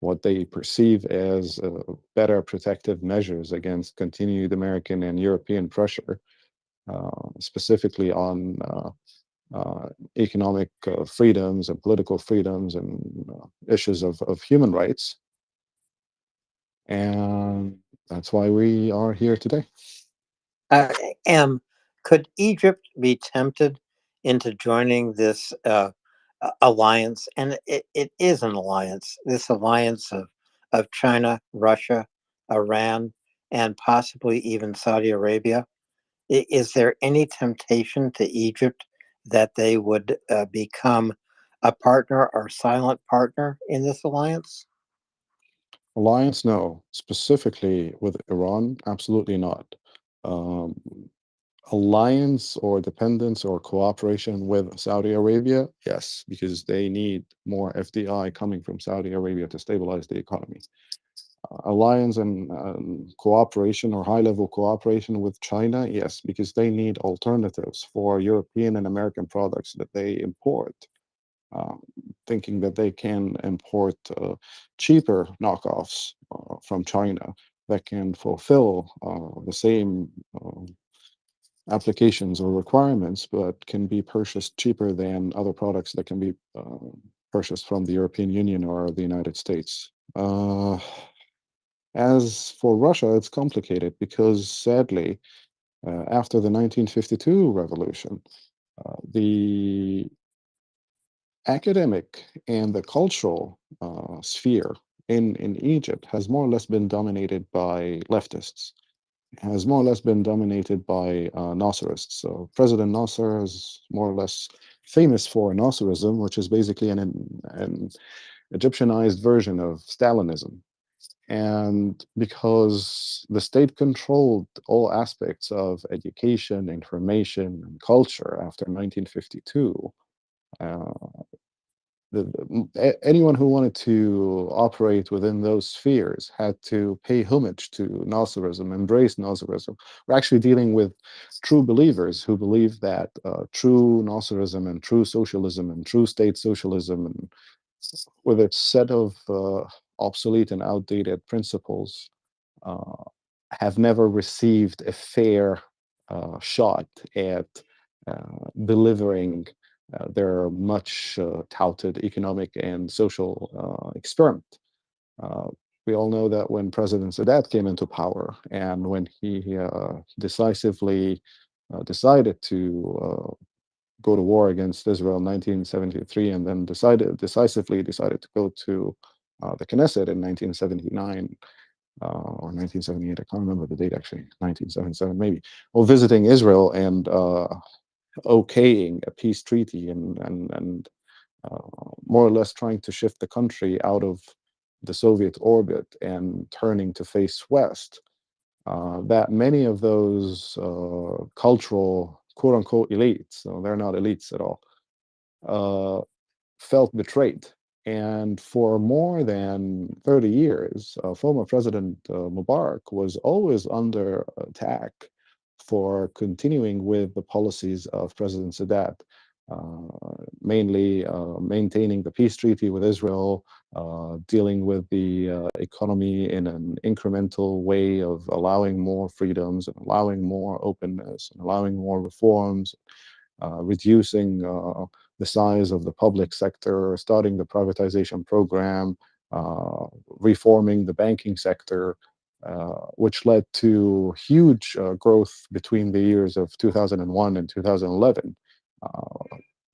what they perceive as better protective measures against continued American and European pressure, specifically on economic freedoms and political freedoms and issues of human rights. And that's why we are here today. Could Egypt be tempted into joining this alliance? And it is an alliance, this alliance of China, Russia, Iran, and possibly even Saudi Arabia. Is there any temptation to Egypt that they would become a partner or silent partner in this alliance? Alliance, no. Specifically with Iran, absolutely not. Alliance or dependence or cooperation with Saudi Arabia, yes, because they need more FDI coming from Saudi Arabia to stabilize the economy. Alliance and cooperation or high-level cooperation with China, yes, because they need alternatives for European and American products that they import, thinking that they can import cheaper knockoffs from China that can fulfill the same applications or requirements, but can be purchased cheaper than other products that can be purchased from the European Union or the United States. As for Russia, it's complicated because sadly, after the 1952 revolution, the academic and the cultural sphere in Egypt has more or less been dominated by leftists, has more or less been dominated by Nasserists. So President Nasser is more or less famous for Nasserism, which is basically an Egyptianized version of Stalinism. And because the state controlled all aspects of education, information, and culture after 1952, anyone who wanted to operate within those spheres had to pay homage to Nasserism, embrace Nasserism. We're actually dealing with true believers who believe that true Nasserism and true socialism and true state socialism, and with its set of obsolete and outdated principles, have never received a fair shot at delivering their much touted economic and social experiment. We all know that when President Sadat came into power and when he decisively decided to go to war against Israel in 1973 and then decisively decided to go to the Knesset in 1979 or 1978, I can't remember the date actually, 1977 maybe, or visiting Israel and okaying a peace treaty and more or less trying to shift the country out of the Soviet orbit and turning to face west, that many of those cultural quote-unquote elites, so they're not elites at all, felt betrayed. And for more than 30 years, former President Mubarak was always under attack for continuing with the policies of President Sadat, mainly maintaining the peace treaty with Israel, dealing with the economy in an incremental way of allowing more freedoms and allowing more openness and allowing more reforms, reducing the size of the public sector, starting the privatization program, reforming the banking sector, which led to huge growth between the years of 2001 and 2011.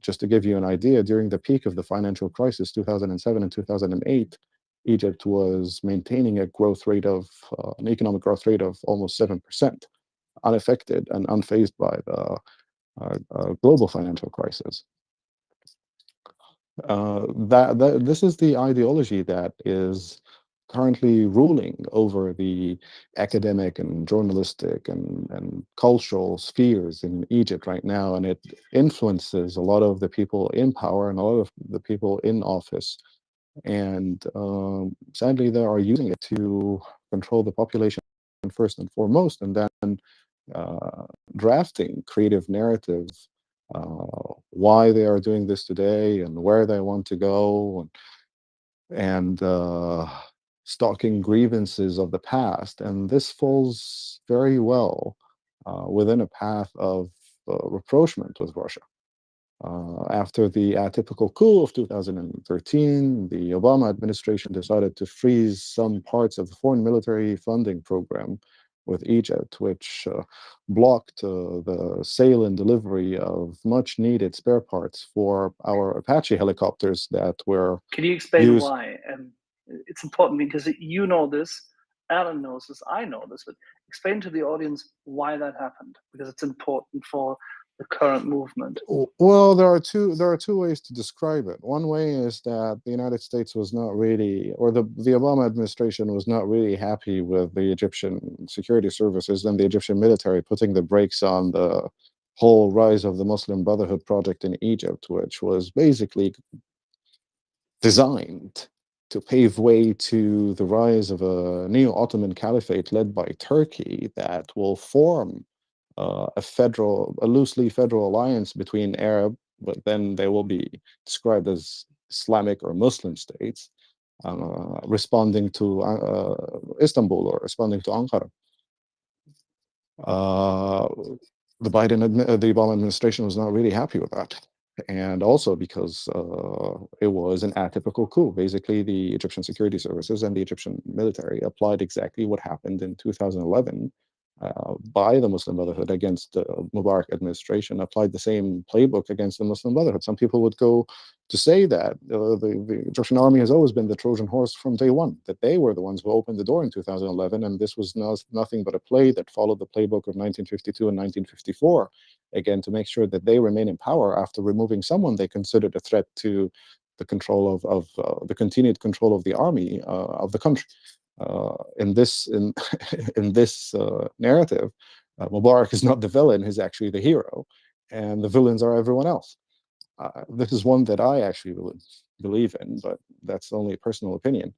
Just to give you an idea, during the peak of the financial crisis, 2007 and 2008, Egypt was maintaining a growth rate of an economic growth rate of almost 7%, unaffected and unfazed by the global financial crisis. This is the ideology that is currently ruling over the academic and journalistic and cultural spheres in Egypt right now, and it influences a lot of the people in power and a lot of the people in office. And sadly, they are using it to control the population first and foremost, and then drafting creative narratives, why they are doing this today and where they want to go, and stalking grievances of the past. And this falls very well within a path of rapprochement with Russia. After the atypical coup of 2013, the Obama administration decided to freeze some parts of the foreign military funding program with Egypt, which blocked the sale and delivery of much needed spare parts for our Apache helicopters that were Can you explain used. why? It's important because you know this, Alan knows this, I know this, but explain to the audience why that happened, because it's important for the current movement. Well, there are two ways to describe it. One way is that the United States was not really, or the Obama administration was not really happy with the Egyptian security services and the Egyptian military putting the brakes on the whole rise of the Muslim Brotherhood project in Egypt, which was basically designed to pave way to the rise of a neo-Ottoman caliphate led by Turkey that will form a loosely federal alliance between Arab, but then they will be described as Islamic or Muslim states, responding to Istanbul or responding to Ankara. The Obama administration was not really happy with that. And also because it was an atypical coup. Basically, the Egyptian security services and the Egyptian military applied exactly what happened in 2011 by the Muslim Brotherhood against the Mubarak administration, applied the same playbook against the Muslim Brotherhood. Some people would go to say that the Egyptian army has always been the Trojan horse from day one, that they were the ones who opened the door in 2011, and this was nothing but a play that followed the playbook of 1952 and 1954, again, to make sure that they remain in power after removing someone they considered a threat to the control of the continued control of the army of the country. In this narrative, Mubarak is not the villain; he's actually the hero, and the villains are everyone else. This is one that I actually believe in, but that's only a personal opinion.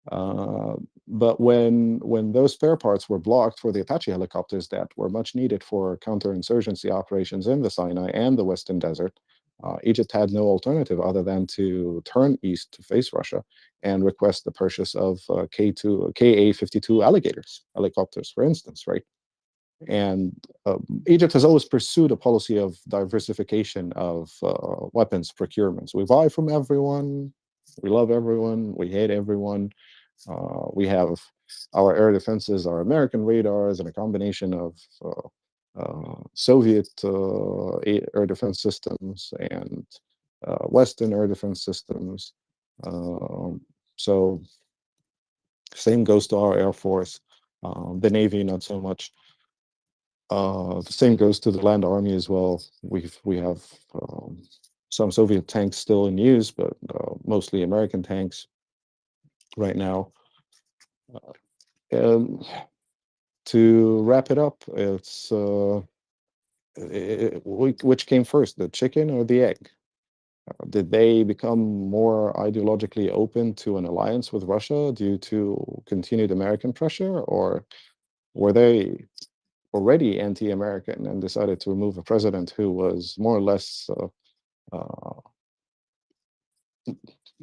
But when those spare parts were blocked for the Apache helicopters that were much needed for counterinsurgency operations in the Sinai and the Western Desert, Egypt had no alternative other than to turn east to face Russia and request the purchase of Ka-52 alligators helicopters, for instance, right? And Egypt has always pursued a policy of diversification of weapons procurements. We buy from everyone, we love everyone, we hate everyone. We have our air defenses, our American radars, and a combination of Soviet air defense systems and Western air defense systems. So same goes to our Air Force, the Navy, not so much. The same goes to the land army as well. We have some Soviet tanks still in use, but mostly American tanks right now. To wrap it up, it's which came first, the chicken or the egg? Did they become more ideologically open to an alliance with Russia due to continued American pressure, or were they already anti-American and decided to remove a president who was more or less,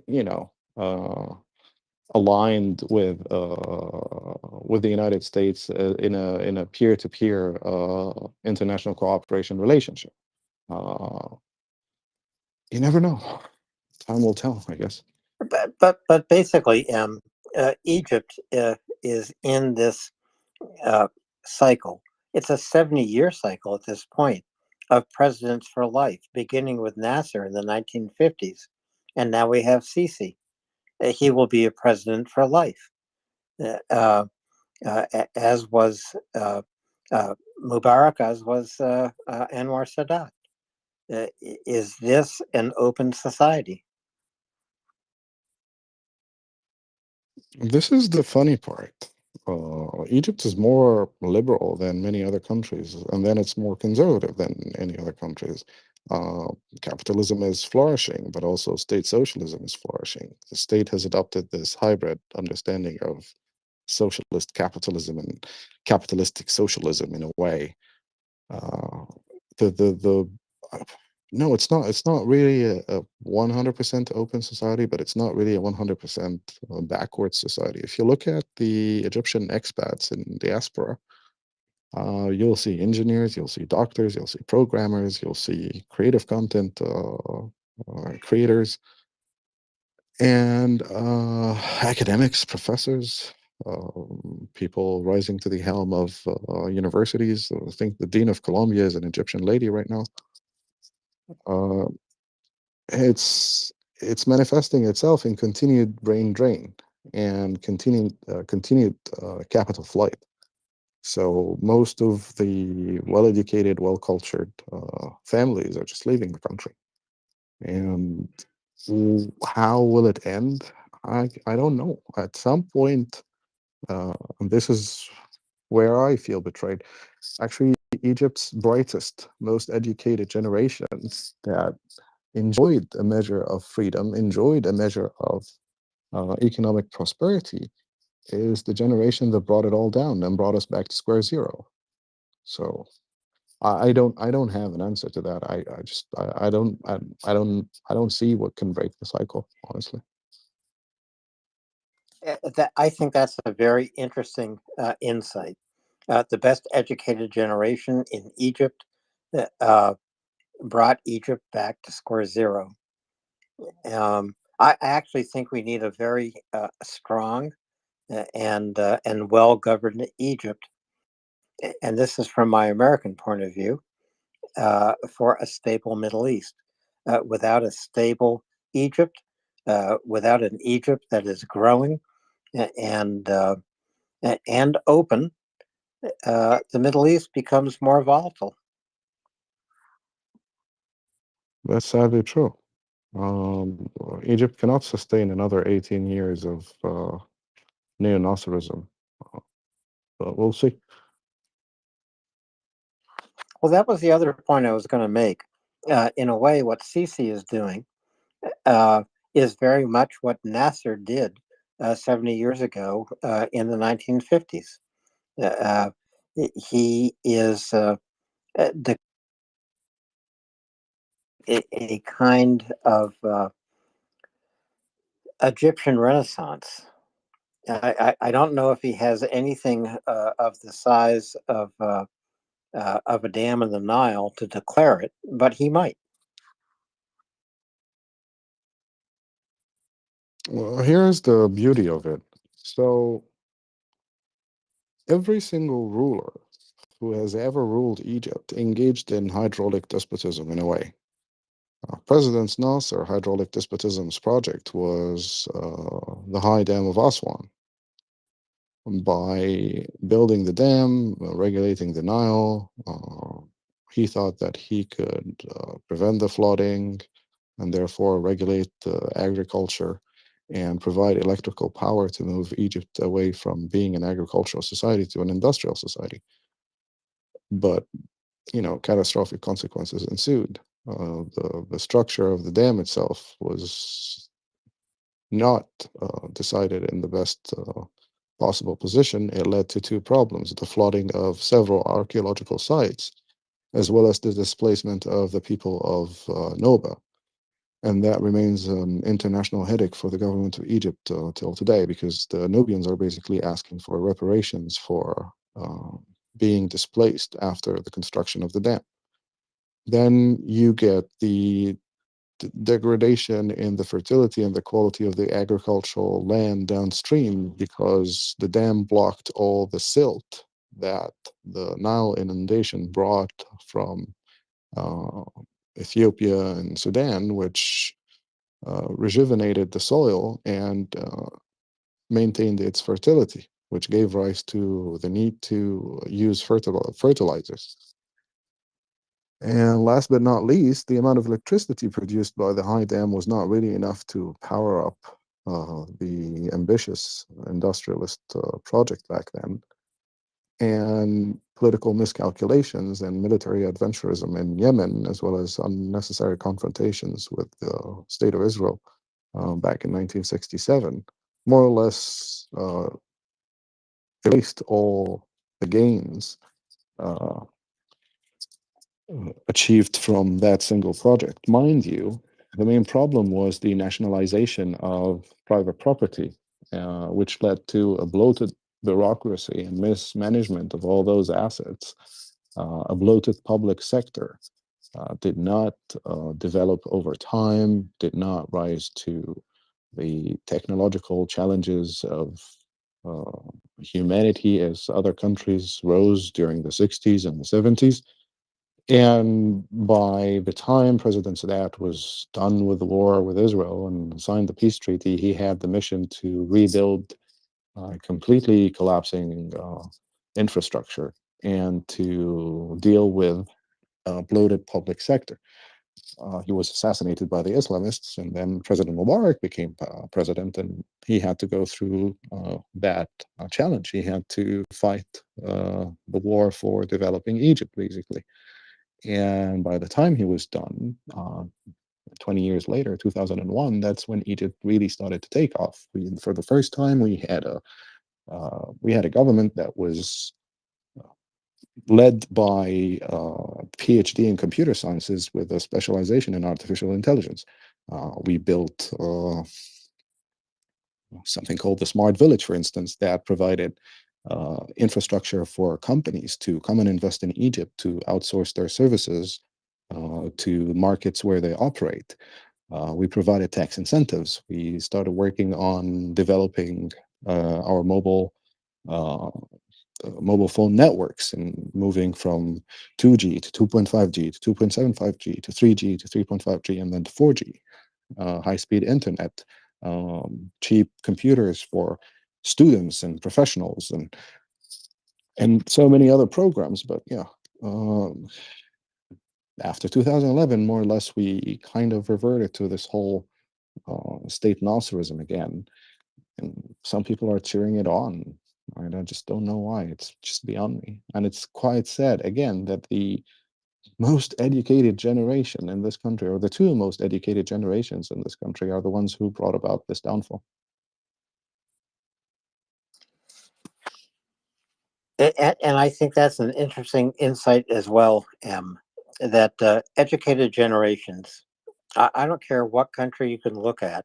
you know, aligned with the United States in a peer-to-peer international cooperation relationship? You never know. Time will tell, I guess. But basically, Egypt is in this cycle. It's a 70-year cycle at this point of presidents for life, beginning with Nasser in the 1950s, and now we have Sisi. He will be a president for life, as was Mubarak, as was Anwar Sadat. Is this an open society? This is the funny part. Egypt is more liberal than many other countries, and then it's more conservative than any other countries. Capitalism is flourishing, but also state socialism is flourishing. The state has adopted this hybrid understanding of socialist capitalism and capitalistic socialism in a way. The no, it's not really a 100% open society, but it's not really a 100% backwards society. If you look at the Egyptian expats in diaspora, you'll see engineers, you'll see doctors, you'll see programmers, you'll see creative content creators, and academics, professors, people rising to the helm of universities. I think the Dean of Columbia is an Egyptian lady right now. Uh, it's manifesting itself in continued brain drain and continued capital flight. So most of the well-educated, well-cultured families are just leaving the country. And how will it end? I don't know. At some point, and this is where I feel betrayed. Actually, Egypt's brightest, most educated generations that enjoyed a measure of freedom, enjoyed a measure of economic prosperity, is the generation that brought it all down and brought us back to square zero. So I don't have an answer to that. I don't see what can break the cycle, honestly. I think that's a very interesting insight. The best educated generation in Egypt brought Egypt back to square zero. I actually think we need a very strong and well-governed Egypt, and this is from my American point of view, for a stable Middle East. Without a stable Egypt, without an Egypt that is growing and open, the Middle East becomes more volatile. That's sadly true. Egypt cannot sustain another 18 years of neo-Nasserism. But we'll see. Well, that was the other point I was going to make. In a way, what Sisi is doing is very much what Nasser did 70 years ago in the 1950s. He is a kind of Egyptian Renaissance. I don't know if he has anything of the size of a dam in the Nile to declare it, but he might. Well, here's the beauty of it. So every single ruler who has ever ruled Egypt engaged in hydraulic despotism in a way. President Nasser hydraulic despotism's project was the High Dam of Aswan. By building the dam, regulating the Nile, he thought that he could prevent the flooding and therefore regulate agriculture and provide electrical power to move Egypt away from being an agricultural society to an industrial society. But, catastrophic consequences ensued. The structure of the dam itself was not decided in the best possible position. It led to two problems: the flooding of several archaeological sites, as well as the displacement of the people of Noba. And that remains an international headache for the government of Egypt till today, because the Nubians are basically asking for reparations for being displaced after the construction of the dam. Then you get the degradation in the fertility and the quality of the agricultural land downstream, because the dam blocked all the silt that the Nile inundation brought from Ethiopia and Sudan, which rejuvenated the soil and maintained its fertility, which gave rise to the need to use fertilizers. And last but not least, the amount of electricity produced by the high dam was not really enough to power up the ambitious industrialist project back then. And political miscalculations and military adventurism in Yemen, as well as unnecessary confrontations with the State of Israel back in 1967, more or less erased all the gains achieved from that single project. Mind you, the main problem was the nationalization of private property, which led to a bloated bureaucracy and mismanagement of all those assets. A bloated public sector did not develop over time, did not rise to the technological challenges of humanity as other countries rose during the 60s and the 70s. And by the time President Sadat was done with the war with Israel and signed the peace treaty, he had the mission to rebuild completely collapsing infrastructure and to deal with a bloated public sector. He was assassinated by the Islamists, and then President Mubarak became president, and he had to go through that challenge. He had to fight the war for developing Egypt, basically. And by the time he was done, 20 years later, 2001, that's when Egypt really started to take off. For the first time, we had a government that was led by PhD in computer sciences with a specialization in artificial intelligence. We built something called the Smart Village, for instance, that provided infrastructure for companies to come and invest in Egypt to outsource their services to markets where they operate. We provided tax incentives. We started working on developing our mobile phone networks and moving from 2G to 2.5G to 2.75G to 3G to 3.5G and then to 4G, high-speed internet, cheap computers for students and professionals, and so many other programs. But yeah, after 2011, more or less, we kind of reverted to this whole state Nasserism again. And some people are cheering it on. I just don't know why. It's just beyond me. And it's quite sad, again, that the most educated generation in this country, or the two most educated generations in this country, are the ones who brought about this downfall. And I think that's an interesting insight as well, M, that educated generations, I don't care what country you can look at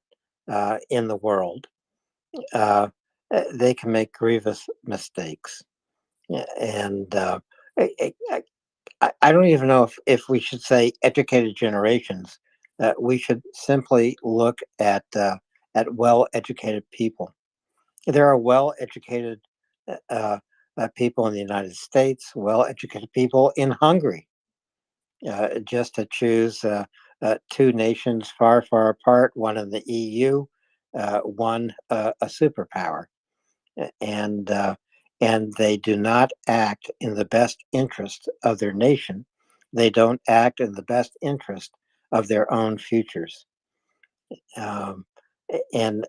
in the world, they can make grievous mistakes. And I don't even know if we should say educated generations. We should simply look at well-educated people. There are well-educated people in the United States, well-educated people in Hungary, just to choose two nations far, far apart, one in the EU, one a superpower. And they do not act in the best interest of their nation. They don't act in the best interest of their own futures. And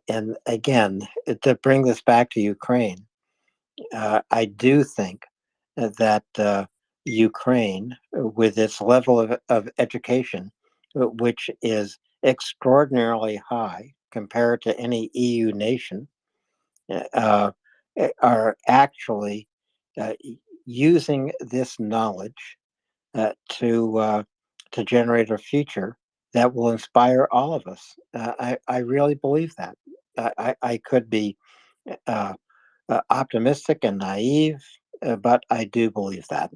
again, to bring this back to Ukraine, I do think that Ukraine, with its level of education, which is extraordinarily high compared to any EU nation, are actually using this knowledge to generate a future that will inspire all of us. I really believe that. I could be optimistic and naive, but I do believe that.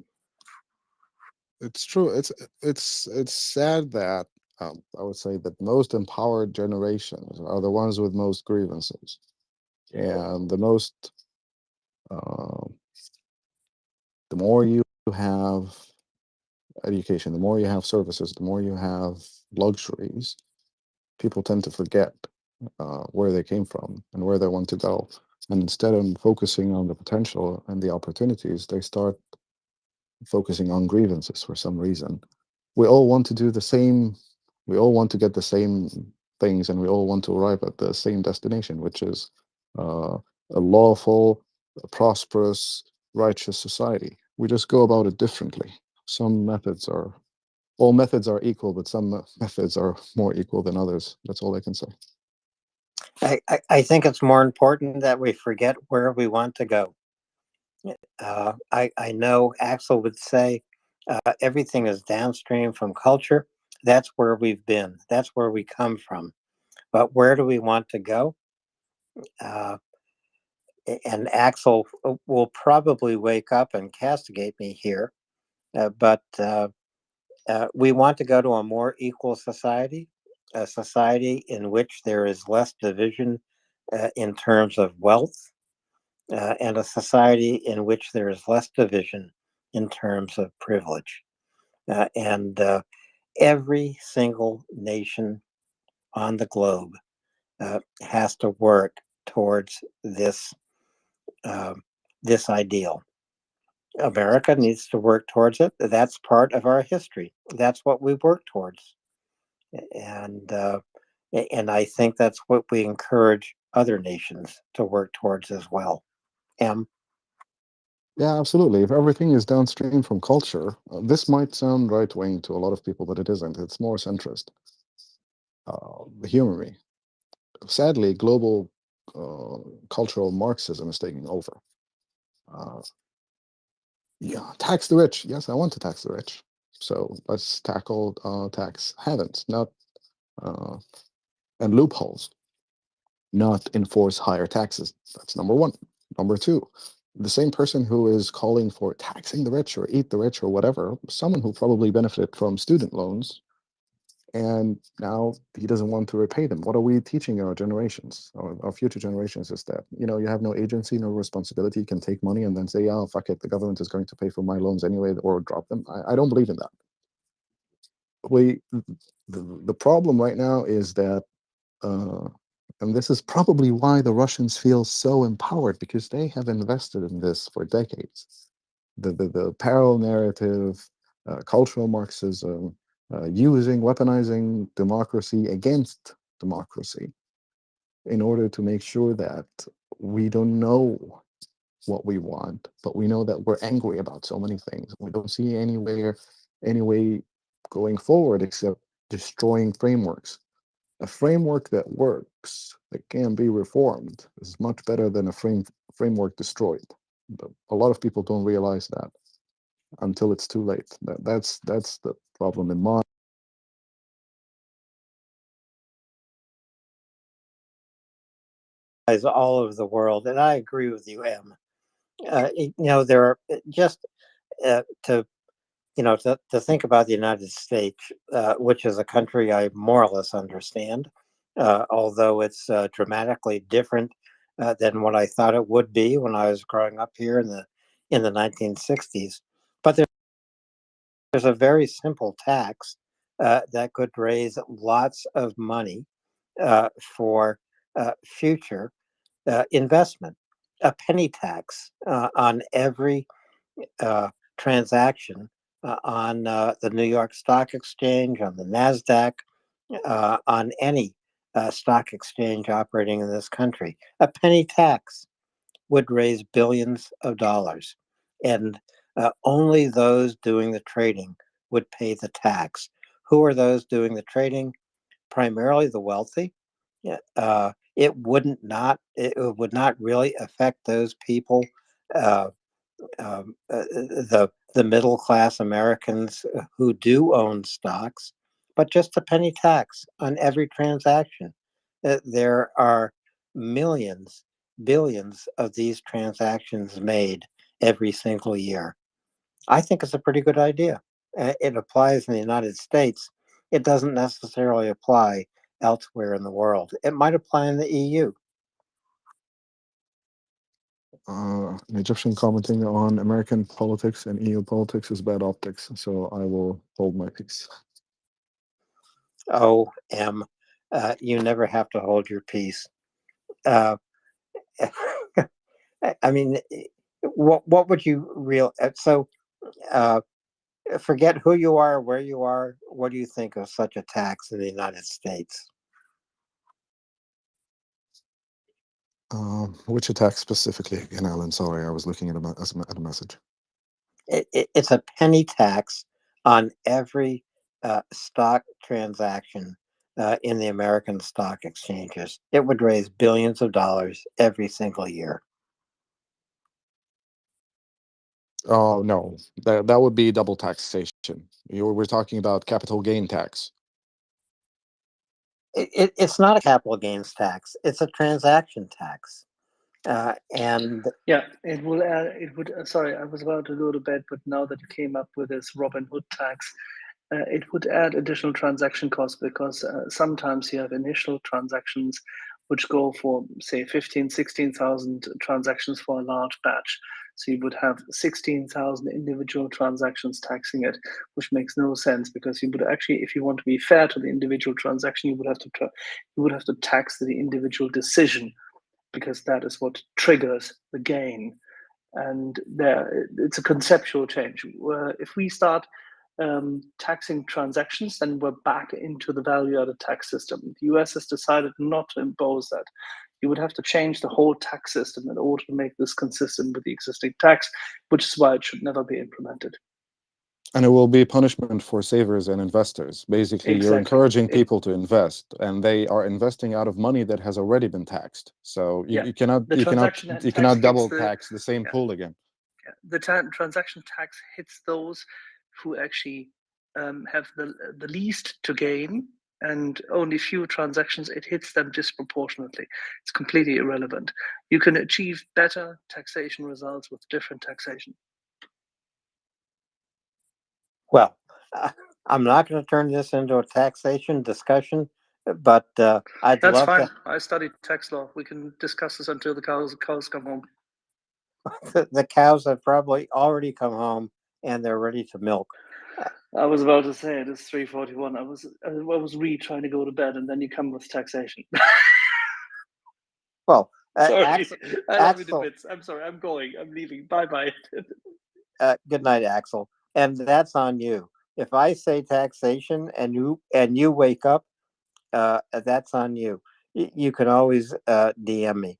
It's true. It's sad that I would say that most empowered generations are the ones with most grievances, and the more you have education, the more you have services, the more you have luxuries, people tend to forget where they came from and where they want to go. And instead of focusing on the potential and the opportunities, they start focusing on grievances for some reason. We all want to do the same, we all want to get the same things, and we all want to arrive at the same destination, which is a lawful, prosperous, righteous society. We just go about it differently. All methods are equal, but some methods are more equal than others. That's all I can say. I think it's more important that we forget where we want to go. I know Axel would say everything is downstream from culture. That's where we've been. That's where we come from. But where do we want to go? And Axel will probably wake up and castigate me here, but we want to go to a more equal society, a society in which there is less division in terms of wealth, and a society in which there is less division in terms of privilege. And every single nation on the globe has to work towards this ideal. America needs to work towards it. That's part of our history. That's what we work towards, and I think that's what we encourage other nations to work towards as well. M. Yeah, absolutely. If everything is downstream from culture, this might sound right wing to a lot of people, but it isn't. It's more centrist. Humor me. Sadly, global cultural Marxism is taking over. Yeah, tax the rich. Yes, I want to tax the rich. So let's tackle tax havens, not and loopholes, not enforce higher taxes. That's number one. Number two, the same person who is calling for taxing the rich or eat the rich or whatever, someone who probably benefited from student loans, and now he doesn't want to repay them. What are we teaching our generations, our future generations, is that, you know, you have no agency, no responsibility. You can take money and then say, oh, fuck it, the government is going to pay for my loans anyway, or drop them. I don't believe in that. The problem right now is that, and this is probably why the Russians feel so empowered, because they have invested in this for decades. The parallel narrative, cultural Marxism, weaponizing democracy against democracy in order to make sure that we don't know what we want, but we know that we're angry about so many things. We don't see any way going forward except destroying frameworks. A framework that works, that can be reformed, is much better than a framework destroyed. But a lot of people don't realize that until it's too late. That's the problem in my. All over the world, and I agree with you, M. You know, there are just to think about the United States, which is a country I more or less understand, although it's dramatically different than what I thought it would be when I was growing up here in the 1960s. But there's a very simple tax that could raise lots of money for future investment. A penny tax on every transaction on the New York Stock Exchange, on the NASDAQ, on any stock exchange operating in this country. A penny tax would raise billions of dollars, and only those doing the trading would pay the tax. Who are those doing the trading? Primarily the wealthy. It would not really affect those people, uh, the middle class Americans who do own stocks, but just a penny tax on every transaction. There are millions, billions of these transactions made every single year. I think it's a pretty good idea. It applies in the United States. It doesn't necessarily apply elsewhere in the world. It might apply in the EU. An Egyptian commenting on American politics and EU politics is bad optics, so I will hold my peace. Oh, M, you never have to hold your peace. I mean, what would you real? Forget who you are, where you are. What do you think of such a tax in the United States? Which attack specifically again, Alan? Sorry, I was looking at a message. It's a penny tax on every stock transaction in the American stock exchanges. It would raise billions of dollars every single year. Oh no, that would be double taxation. We're talking about capital gain tax. It's not a capital gains tax. It's a transaction tax. And yeah, it will. It would. Sorry, I was about to go to bed, but now that you came up with this Robin Hood tax, it would add additional transaction costs because sometimes you have initial transactions which go for, say, 15, 16,000 transactions for a large batch. So you would have 16,000 individual transactions taxing it, which makes no sense because you would actually, if you want to be fair to the individual transaction, you would have to tax the individual decision because that is what triggers the gain. And it's a conceptual change. If we start taxing transactions, then we're back into the value-added tax system. The US has decided not to impose that. You would have to change the whole tax system in order to make this consistent with the existing tax, which is why it should never be implemented. And it will be punishment for savers and investors. Basically, you're encouraging people to invest, and they are investing out of money that has already been taxed. So you cannot double tax the same pool again. The transaction tax hits those who actually have the least to gain, and only few transactions, it hits them disproportionately. It's completely irrelevant. You can achieve better taxation results with different taxation. Well, I'm not going to turn this into a taxation discussion, but I'd That's love fine. to. I studied tax law. We can discuss this until the cows come home. The cows have probably already come home and they're ready to milk. I was about to say it is 3:41. I was really trying to go to bed, and then you come with taxation. Well, sorry, Axel, I love you to bits. I'm sorry. I'm going. I'm leaving. Bye bye. Good night, Axel. And that's on you. If I say taxation and you wake up, that's on you. You can always DM me.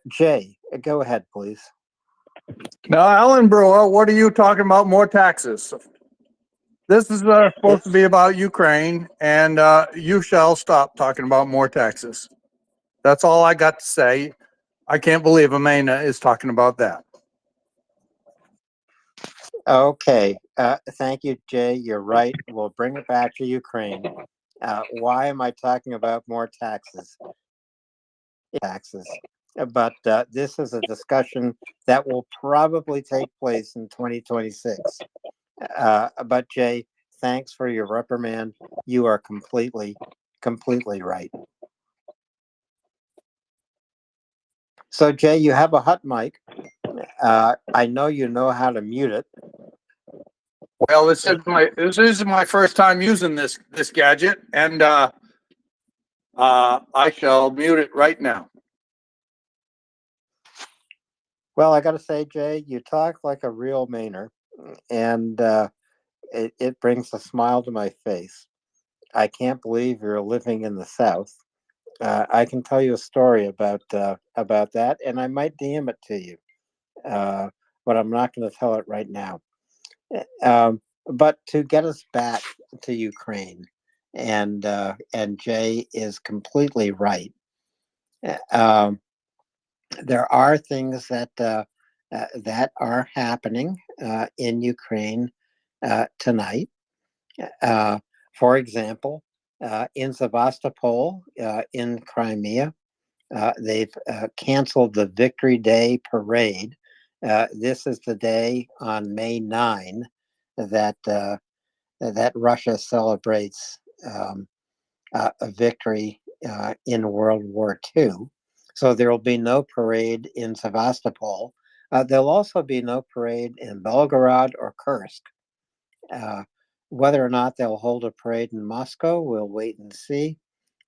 Jay, go ahead, please. Now, Alan Brewer, what are you talking about? More taxes. This is supposed to be about Ukraine, and you shall stop talking about more taxes. That's all I got to say. I can't believe Amanda is talking about that. Okay. Thank you, Jay. You're right. We'll bring it back to Ukraine. Why am I talking about more taxes? But this is a discussion that will probably take place in 2026. But Jay, thanks for your reprimand. You are completely right. So Jay, you have a hot mic. I know you know how to mute it. Well, this is my first time using this gadget, and I shall mute it right now. Well, I got to say, Jay, you talk like a real Mainer, and it brings a smile to my face. I can't believe you're living in the South. I can tell you a story about that, and I might DM it to you, but I'm not going to tell it right now. But to get us back to Ukraine, and Jay is completely right. There are things that are happening in Ukraine tonight. For example, in Sevastopol, in Crimea, they've canceled the Victory Day parade. This is the day on May 9 that Russia celebrates a victory in World War II. So there will be no parade in Sevastopol. There'll also be no parade in Belgorod or Kursk. Whether or not they'll hold a parade in Moscow, we'll wait and see.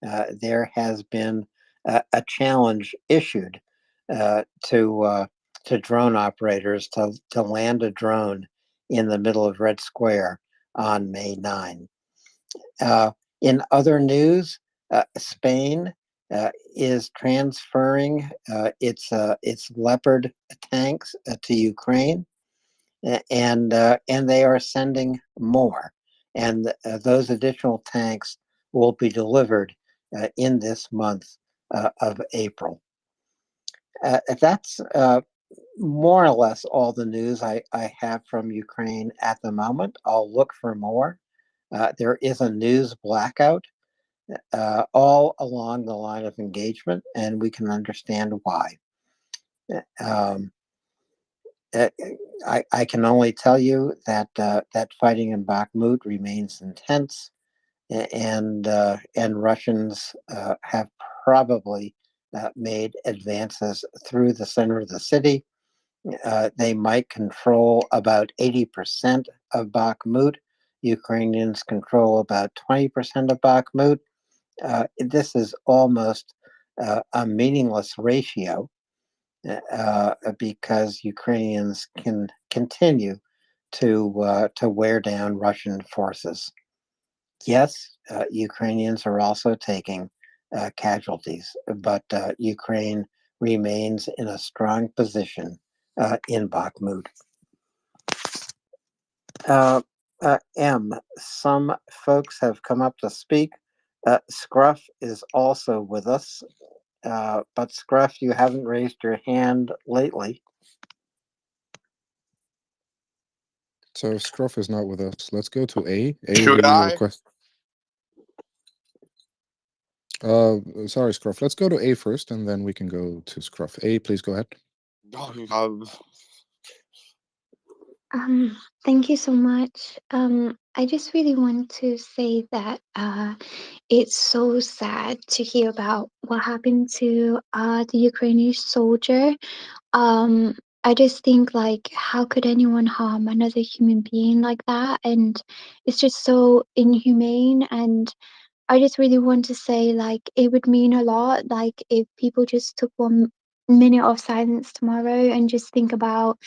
There has been a challenge issued to drone operators to land a drone in the middle of Red Square on May 9. In other news, Spain is transferring its Leopard tanks to Ukraine, and they are sending more, and those additional tanks will be delivered in this month of April. That's more or less all the news I have from Ukraine at the moment. I'll look for more. There is a news blackout all along the line of engagement, and we can understand why. Um, I can only tell you that that fighting in Bakhmut remains intense, and Russians have probably made advances through the center of the city. They might control about 80% of Bakhmut. Ukrainians control about 20% of Bakhmut. This is almost a meaningless ratio because Ukrainians can continue to wear down Russian forces. Yes, Ukrainians are also taking casualties, but Ukraine remains in a strong position in Bakhmut. Some folks have come up to speak. Scruff is also with us, but Scruff, you haven't raised your hand lately. So Scruff is not with us. Let's go to A. A, Should do you I? request? Sorry, Scruff. Let's go to A first, and then we can go to Scruff. A, please go ahead. Thank you so much. I just really want to say that it's so sad to hear about what happened to the Ukrainian soldier. I just think, like, how could anyone harm another human being like that? And it's just so inhumane. And I just really want to say, like, it would mean a lot, like, if people just took 1 minute of silence tomorrow and just think about,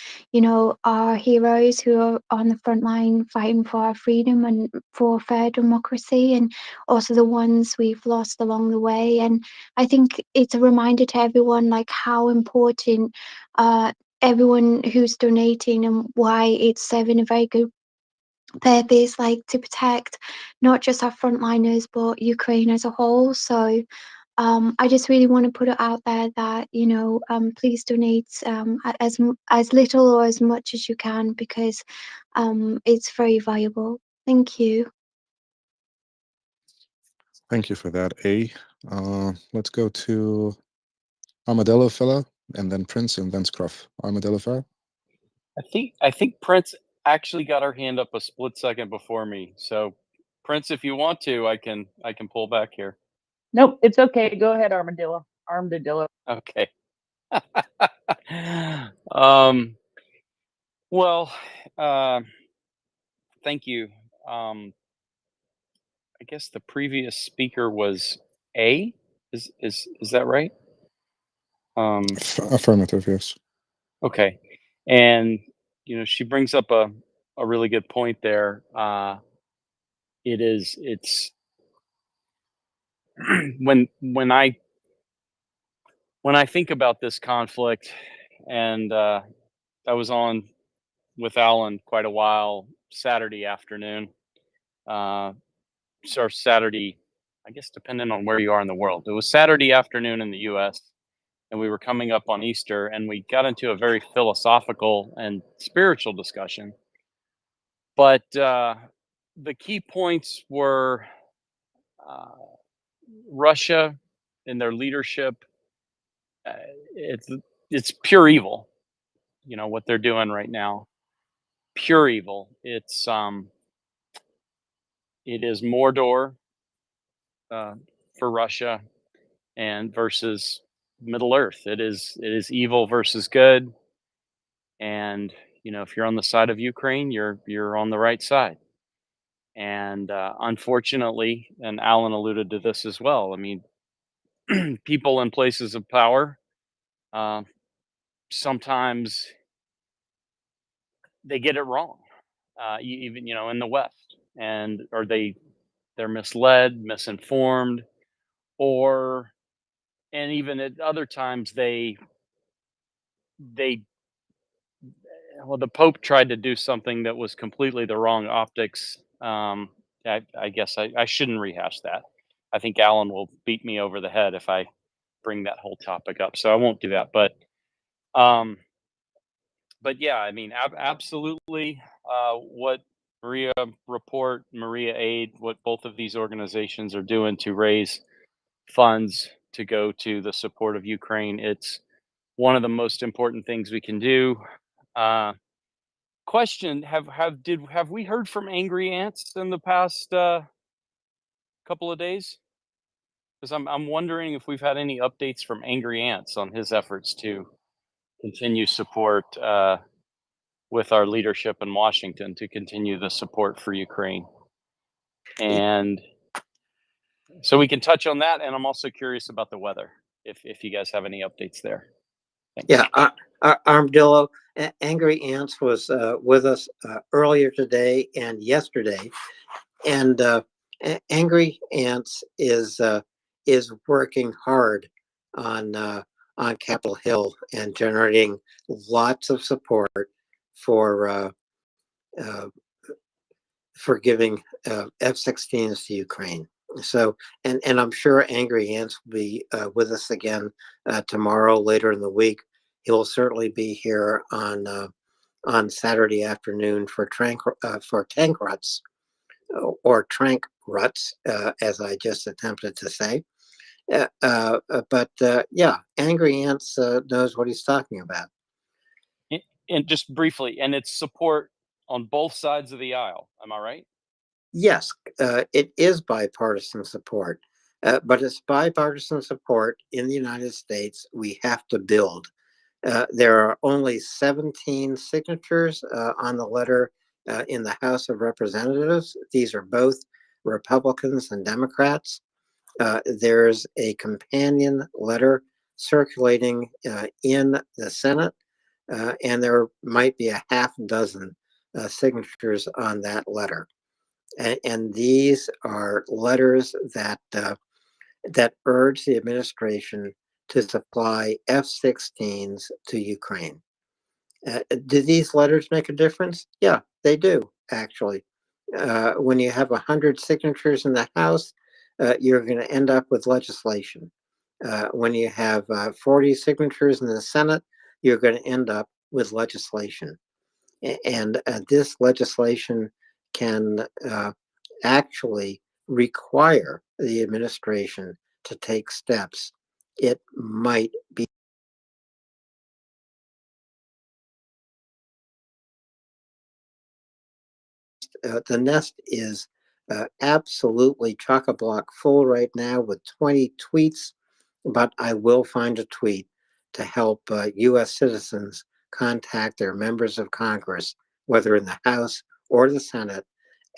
our heroes who are on the front line fighting for our freedom and for fair democracy, and also the ones we've lost along the way. And I think it's a reminder to everyone, like, how important everyone who's donating and why it's serving a very good purpose, like to protect not just our frontliners but Ukraine as a whole. So I just really want to put it out there that please donate as little or as much as you can, because it's very valuable. Thank you. Thank you for that, A. Let's go to Armadillo fella, and then Prince, and then Scruff. Armadillo fella. I think Prince actually got her hand up a split second before me. So, Prince, if you want to, I can pull back here. Nope, it's okay. Go ahead, Armadillo. Armadillo. Okay. Well, thank you. I guess the previous speaker was A. Is that right? Affirmative, yes. Okay. And she brings up a really good point there. It's when I think about this conflict, and I was on with Alan quite a while Saturday afternoon, or Saturday, I guess, depending on where you are in the world. It was Saturday afternoon in the U.S., and we were coming up on Easter, and we got into a very philosophical and spiritual discussion. But the key points were Russia and their leadership. It's pure evil. What they're doing right now. Pure evil. It is Mordor for Russia, and versus Middle Earth. It is evil versus good. And if you're on the side of Ukraine, you're on the right side. And unfortunately, and Alan alluded to this as well. I mean, people in places of power sometimes they get it wrong, even in the West, and or they're misled, misinformed, and even at other times they well, the Pope tried to do something that was completely the wrong optics. I guess I shouldn't rehash that. I think Alan will beat me over the head if I bring that whole topic up, so I won't do that. But yeah, I mean, absolutely, what MriyaReport, MriyaAid, what both of these organizations are doing to raise funds to go to the support of Ukraine, it's one of the most important things we can do. Question: Have we heard from Angry Ants in the past couple of days? Because I'm wondering if we've had any updates from Angry Ants on his efforts to continue support with our leadership in Washington to continue the support for Ukraine. And so we can touch on that. And I'm also curious about the weather, if you guys have any updates there. Thanks. Yeah, Armadillo, Angry Ants was with us earlier today and yesterday, and Angry Ants is working hard on Capitol Hill and generating lots of support for giving F-16s to Ukraine. So, and I'm sure Angry Ants will be with us again tomorrow, later in the week. He will certainly be here on Saturday afternoon for tank ruts, or trank ruts, as I just attempted to say. But yeah, Angry Ants knows what he's talking about. And just briefly, and it's support on both sides of the aisle. Am I right? Yes, it is bipartisan support, but it's bipartisan support in the United States. We have to build. There are only 17 signatures on the letter in the House of Representatives. These are both Republicans and Democrats. There's a companion letter circulating in the Senate, and there might be a half dozen signatures on that letter. And these are letters that urge the administration to supply F-16s to Ukraine. Do these letters make a difference? Yeah, they do, actually. When you have 100 signatures in the House, you're going to end up with legislation. When you have 40 signatures in the Senate, you're going to end up with legislation. And this legislation can actually require the administration to take steps. It might be the nest is absolutely chock-a-block full right now with 20 tweets, but I will find a tweet to help U.S. citizens contact their members of Congress, whether in the House or the Senate,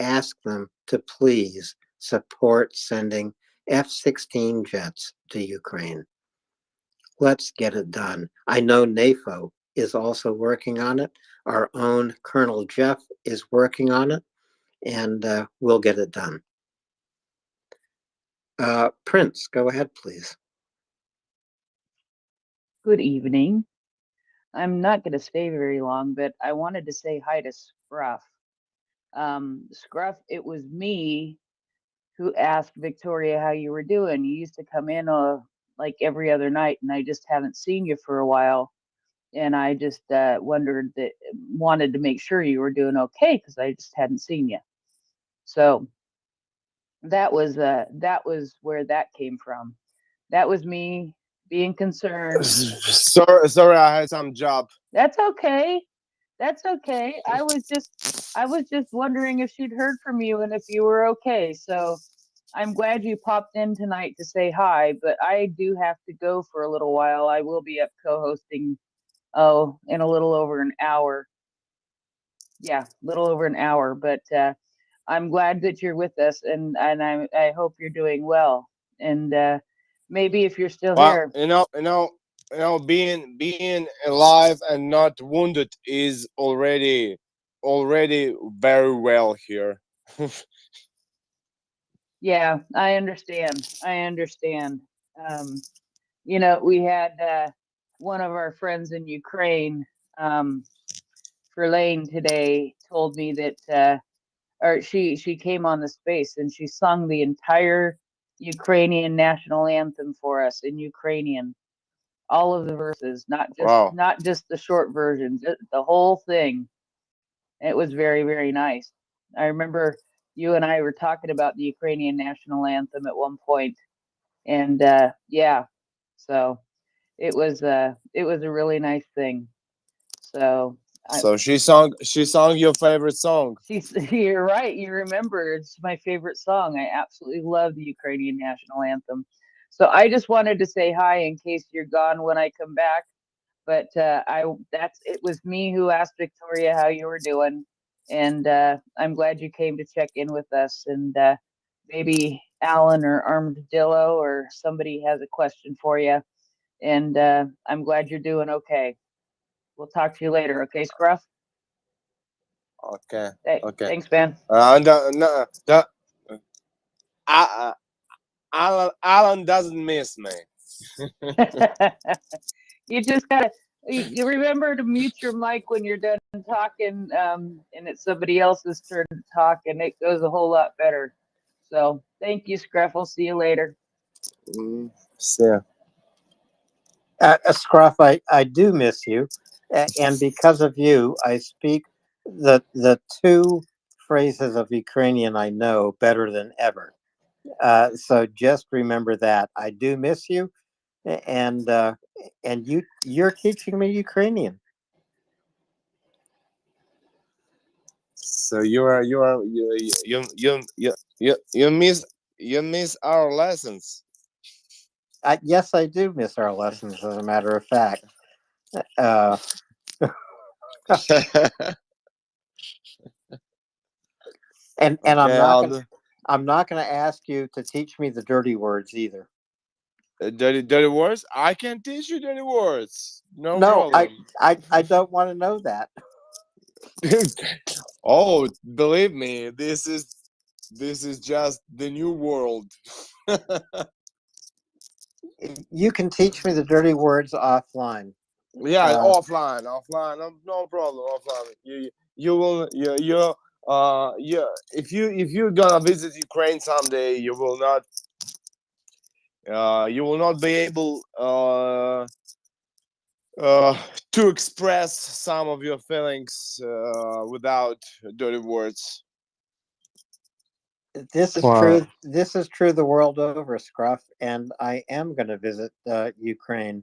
ask them to please support sending F-16 jets to Ukraine. Let's get it done. I know NAFO is also working on it. Our own Colonel Jeff is working on it, and we'll get it done. Prince, go ahead, please. Good evening. I'm not going to stay very long, but I wanted to say hi to Scruff. Scruff, it was me who asked Victoria how you were doing. You used to come in like every other night, and I just haven't seen you for a while. And I just wanted to make sure you were doing okay, because I just hadn't seen you. So that was where that came from. That was me being concerned. Sorry, I had some job. That's okay. That's okay. I was just wondering if she'd heard from you and if you were okay. So I'm glad you popped in tonight to say hi, but I do have to go for a little while. I will be up co-hosting in a little over an hour. Yeah, a little over an hour, but I'm glad that you're with us, and I hope you're doing well. And maybe if you're still here, being alive and not wounded is already very well here. yeah, I understand. We had one of our friends in Ukraine, Verlaine, today told me that, or she came on the space and she sung the entire Ukrainian national anthem for us in Ukrainian. All of the verses, Wow. not just the short version, the whole thing. It was very, very nice. I remember you and I were talking about the Ukrainian national anthem at one point, and yeah, so it was a really nice thing. So So she sung your favorite song. you're right. You remember, it's my favorite song. I absolutely love the Ukrainian national anthem. So I just wanted to say hi in case you're gone when I come back. But it was me who asked Victoria how you were doing, and I'm glad you came to check in with us. And maybe Alan or Armadillo or somebody has a question for you. And I'm glad you're doing okay. We'll talk to you later, okay, Scruff? Okay. Hey, Okay. thanks, man. Alan doesn't miss me. You just gotta you remember to mute your mic when you're done talking, and it's somebody else's turn to talk, and it goes a whole lot better. So thank you, Scruff. I'll see you later. See ya. Scruff, I do miss you, and because of you, I speak the two phrases of Ukrainian I know better than ever. So just remember that I do miss you, and you're teaching me Ukrainian. So you miss our lessons. Yes, I do miss our lessons. As a matter of fact, uh, and Okay, I'm not gonna ask you to teach me the dirty words either. Dirty words? I can teach you dirty words. No No, problem. I don't want to know that. Oh, believe me, this is just the new world. You can teach me the dirty words offline. Yeah, offline, no problem, offline. You will if you're gonna visit Ukraine someday, you will not be able to express some of your feelings without dirty words. This is true. This is true the world over, Scruff, and I am going to visit Ukraine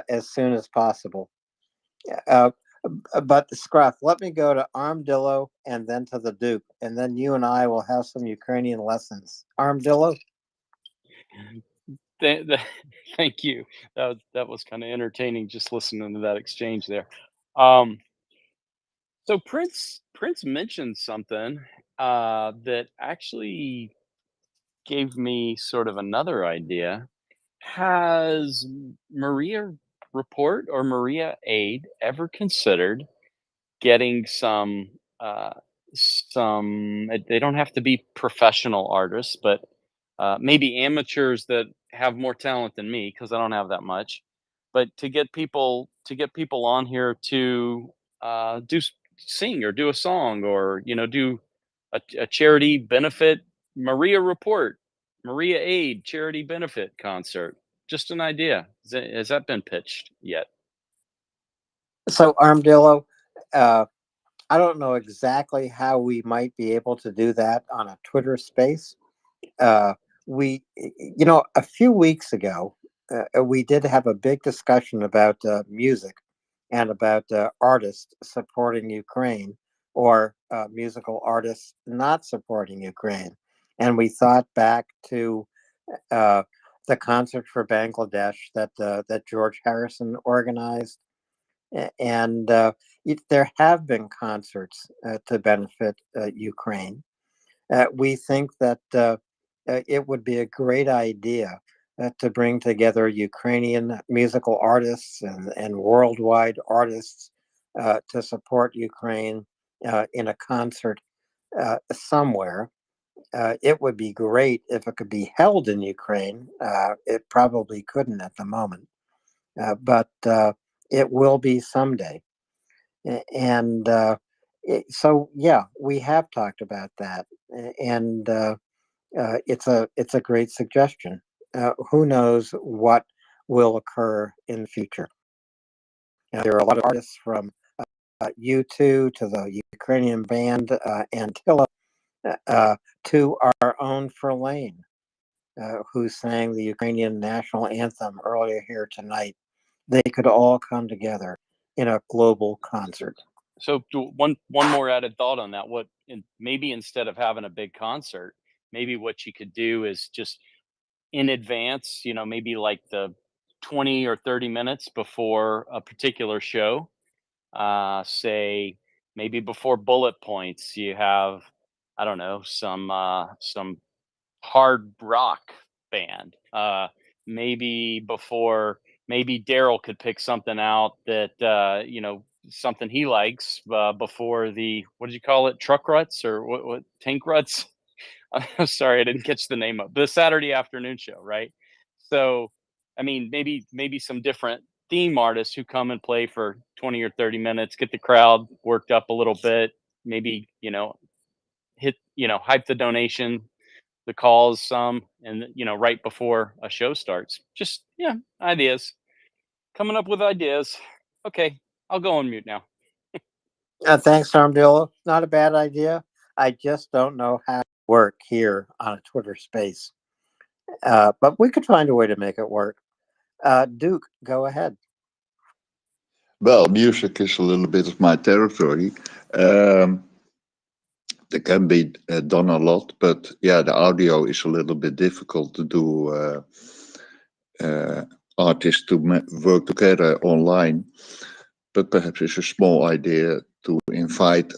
as soon as possible. Uh, but Scruff, let me go to Armadillo and then to the Duke, and then you and I will have some Ukrainian lessons. Armadillo. Thank you. That was kind of entertaining just listening to that exchange there. So Prince mentioned something that actually gave me sort of another idea. Has Maria Report or Maria Aid ever considered getting uh, some? They don't have to be professional artists, but maybe amateurs that have more talent than me because I don't have that much. But to get people on here to sing or do a song or do a charity benefit. Maria Report, Maria Aid charity benefit concert. Just an idea. Has that been pitched yet? So Armadillo, I don't know exactly how we might be able to do that on a Twitter space. A few weeks ago, we did have a big discussion about music and about artists supporting Ukraine or musical artists not supporting Ukraine. And we thought back to uh, the concert for Bangladesh that George Harrison organized. And there have been concerts to benefit Ukraine. We think that it would be a great idea to bring together Ukrainian musical artists and worldwide artists to support Ukraine in a concert somewhere. It would be great if it could be held in Ukraine. It probably couldn't at the moment, but it will be someday. And so, yeah, we have talked about that. And it's a great suggestion. Who knows what will occur in the future? There are a lot of artists from U2 to the Ukrainian band Antilla to our own Verlaine, who sang the Ukrainian national anthem earlier here tonight. They could all come together in a global concert. So one more added thought on that. Maybe instead of having a big concert, maybe what you could do is just in advance, maybe like the 20 or 30 minutes before a particular show, say maybe before bullet points, you have, I don't know, some hard rock band. Maybe Daryl could pick something out that something he likes before the, what did you call it, truck ruts or what tank ruts? I'm sorry, I didn't catch the name of the Saturday afternoon show, right? So, I mean, maybe some different theme artists who come and play for 20 or 30 minutes, get the crowd worked up a little bit, maybe, hype the donation, the calls some, and right before a show starts. Just ideas. Coming up with ideas. Okay, I'll go on mute now. Thanks, Armadillo. Not a bad idea. I just don't know how to work here on a Twitter space. But we could find a way to make it work. Duke, go ahead. Well, music is a little bit of my territory. There can be done a lot, but yeah, the audio is a little bit difficult to do. Artists to work together online, but perhaps it's a small idea to invite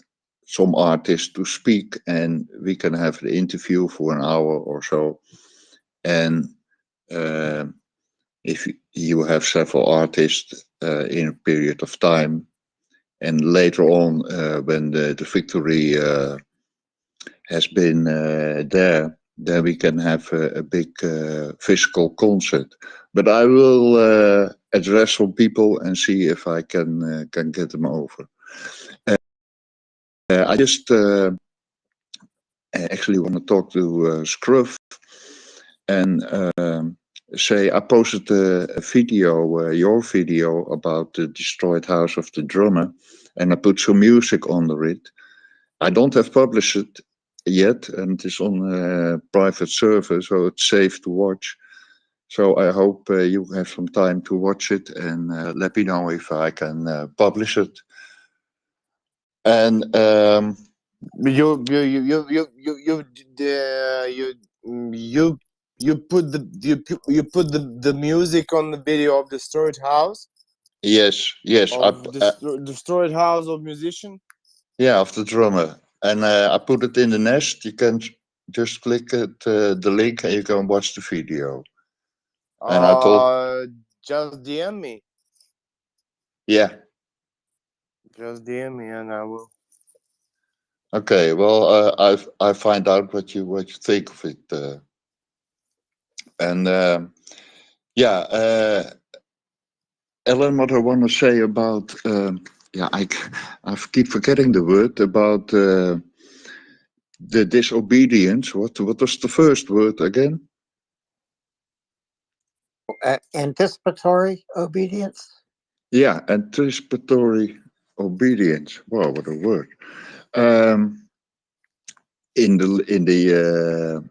some artists to speak, and we can have the interview for an hour or so. And if you have several artists in a period of time, and later on when the victory has been there, then we can have a big physical concert. But I will address some people and see if I can get them over. I just actually want to talk to Scruff and say I posted a video, your video about the destroyed house of the drummer, and I put some music under it. I don't have published it yet, and it's on a private server, so it's safe to watch. So I hope you have some time to watch it and let me know if I can publish it. And you put the music on the video of Destroyed House. Yes. Of Destroyed House of Musician. Yeah, of the drummer, and I put it in the nest. You can just click it, the link, and you can watch the video. And I told, just DM me. Yeah. Just DM me, and I will. Okay. Well, I find out what you think of it, and Ellen, what I want to say about I keep forgetting the word about the disobedience. What was the first word again? Anticipatory obedience. Yeah, anticipatory obedience. Wow, what a word! In the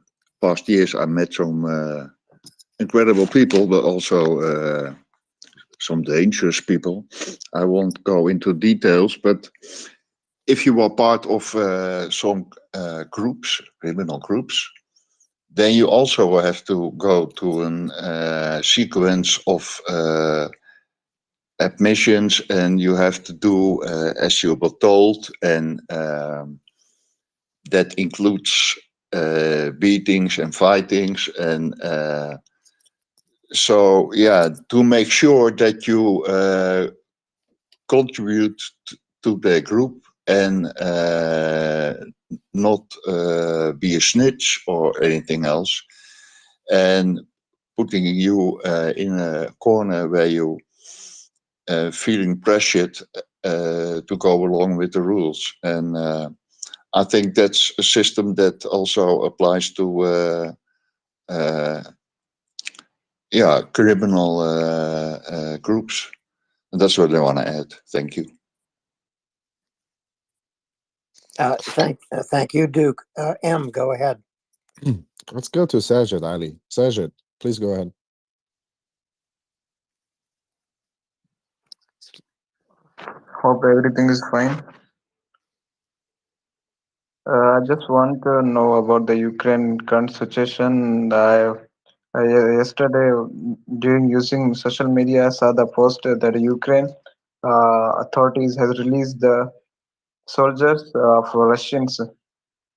past years, I met some incredible people, but also some dangerous people. I won't go into details, but if you are part of some groups, criminal groups, then you also have to go to a sequence of admissions, and you have to do as you were told, and that includes beatings and fightings, and so yeah, to make sure that you contribute to the group and not be a snitch or anything else, and putting you in a corner where you feeling pressured to go along with the rules. And I think that's a system that also applies to criminal groups. And that's what I want to add. Thank you. Thank you, Duke. M, go ahead. Let's go to Sajid Ali. Sajid, please go ahead. Hope everything is fine. I just want to know about the Ukraine current situation. Yesterday, during using social media, I saw the post that Ukraine authorities has released the soldiers of Russians.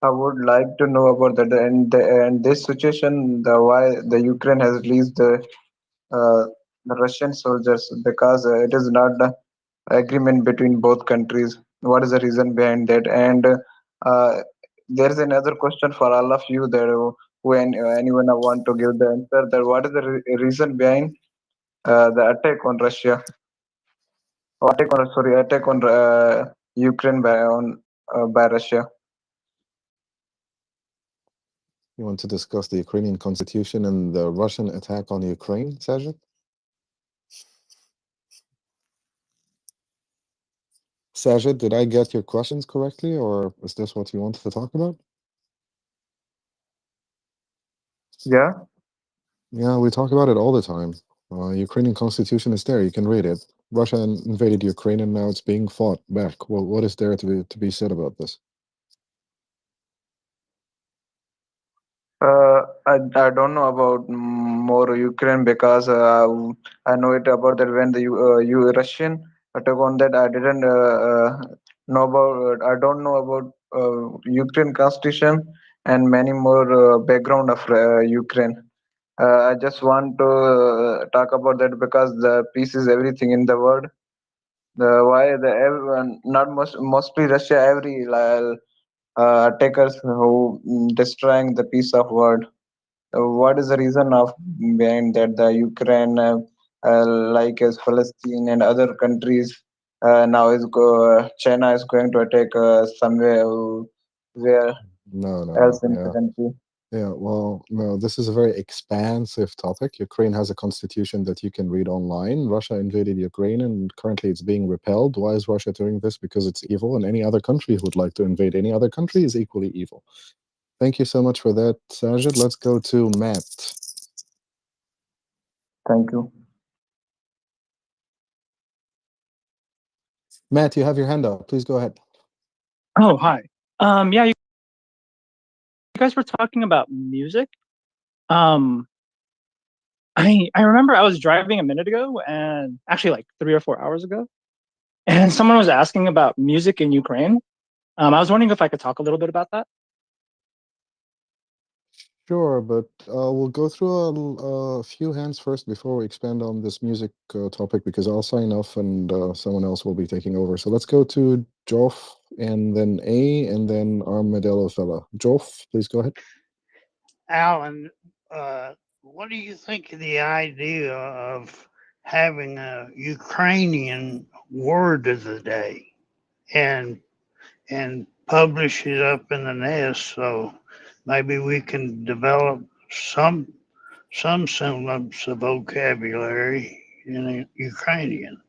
I would like to know about that and this situation, the why the Ukraine has released uh, the Russian soldiers, because it is not the agreement between both countries. What is the reason behind that? And there is another question for all of you that when anyone want to give the answer, that what is the reason behind the attack on Ukraine by Russia? You want to discuss the Ukrainian constitution and the Russian attack on Ukraine, Sajid? Sajid, did I get your questions correctly, or is this what you wanted to talk about? Yeah. Yeah, we talk about it all the time. Ukrainian constitution is there. You can read it. Russia invaded Ukraine, and now it's being fought back. Well, what is there to be said about this? I don't know about more Ukraine because I know it about that when the Russian attack on that. I didn't know about. I don't know about Ukraine constitution and many more background of Ukraine. I just want to talk about that because the peace is everything in the world. The why the everyone not mostly Russia every attackers who destroying the peace of world. What is the reason of behind that the Ukraine, like as Palestine and other countries, now China is going to attack somewhere where No. else in the Yeah. country? Yeah, well, no, this is a very expansive topic. Ukraine has a constitution that you can read online. Russia invaded Ukraine and currently it's being repelled. Why is Russia doing this? Because it's evil, and any other country who would like to invade any other country is equally evil. Thank you so much for that, Sajid. Let's go to Matt. Thank you. Matt, you have your hand up. Please go ahead. Oh, hi. Yeah, you guys were talking about music. I remember I was driving a minute ago, and actually like 3 or 4 hours ago, and someone was asking about music in Ukraine. I was wondering if I could talk a little bit about that. Sure, but we'll go through a few hands first before we expand on this music topic, because I'll sign off and someone else will be taking over. So let's go to Joff and then A and then Armadillo Fella. Joff, please go ahead. Alan, what do you think of the idea of having a Ukrainian word of the day and publish it up in the nest, so maybe we can develop some semblance of vocabulary in Ukrainian.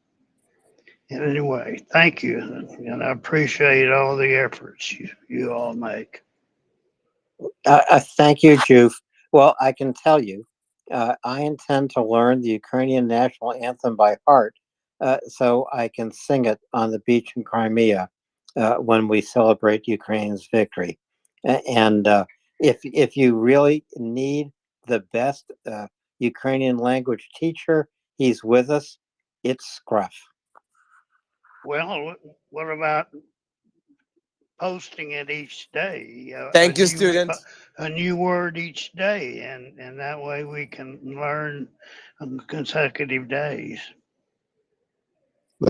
Anyway, thank you, and I appreciate all the efforts you all make. Thank you, Juf. Well, I can tell you, I intend to learn the Ukrainian national anthem by heart, so I can sing it on the beach in Crimea when we celebrate Ukraine's victory. And if you really need the best Ukrainian language teacher, he's with us. It's Scruff. Well, what about posting it each day? Thank you, student. A new word each day, and that way we can learn consecutive days.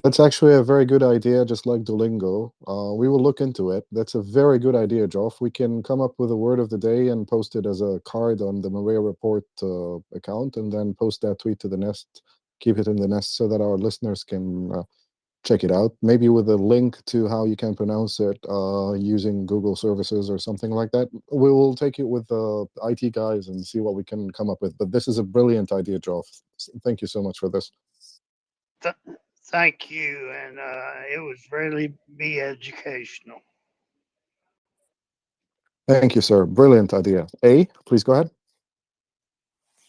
That's actually a very good idea, just like Duolingo. We will look into it. That's a very good idea, Joff. We can come up with a word of the day and post it as a card on the MriyaReport account, and then post that tweet to the nest, keep it in the nest so that our listeners can check it out. Maybe with a link to how you can pronounce it using Google services or something like that. We will take it with the IT guys and see what we can come up with. But this is a brilliant idea, Joe. Thank you so much for this. Thank you, and it was really be educational. Thank you, sir. Brilliant idea. A, please go ahead.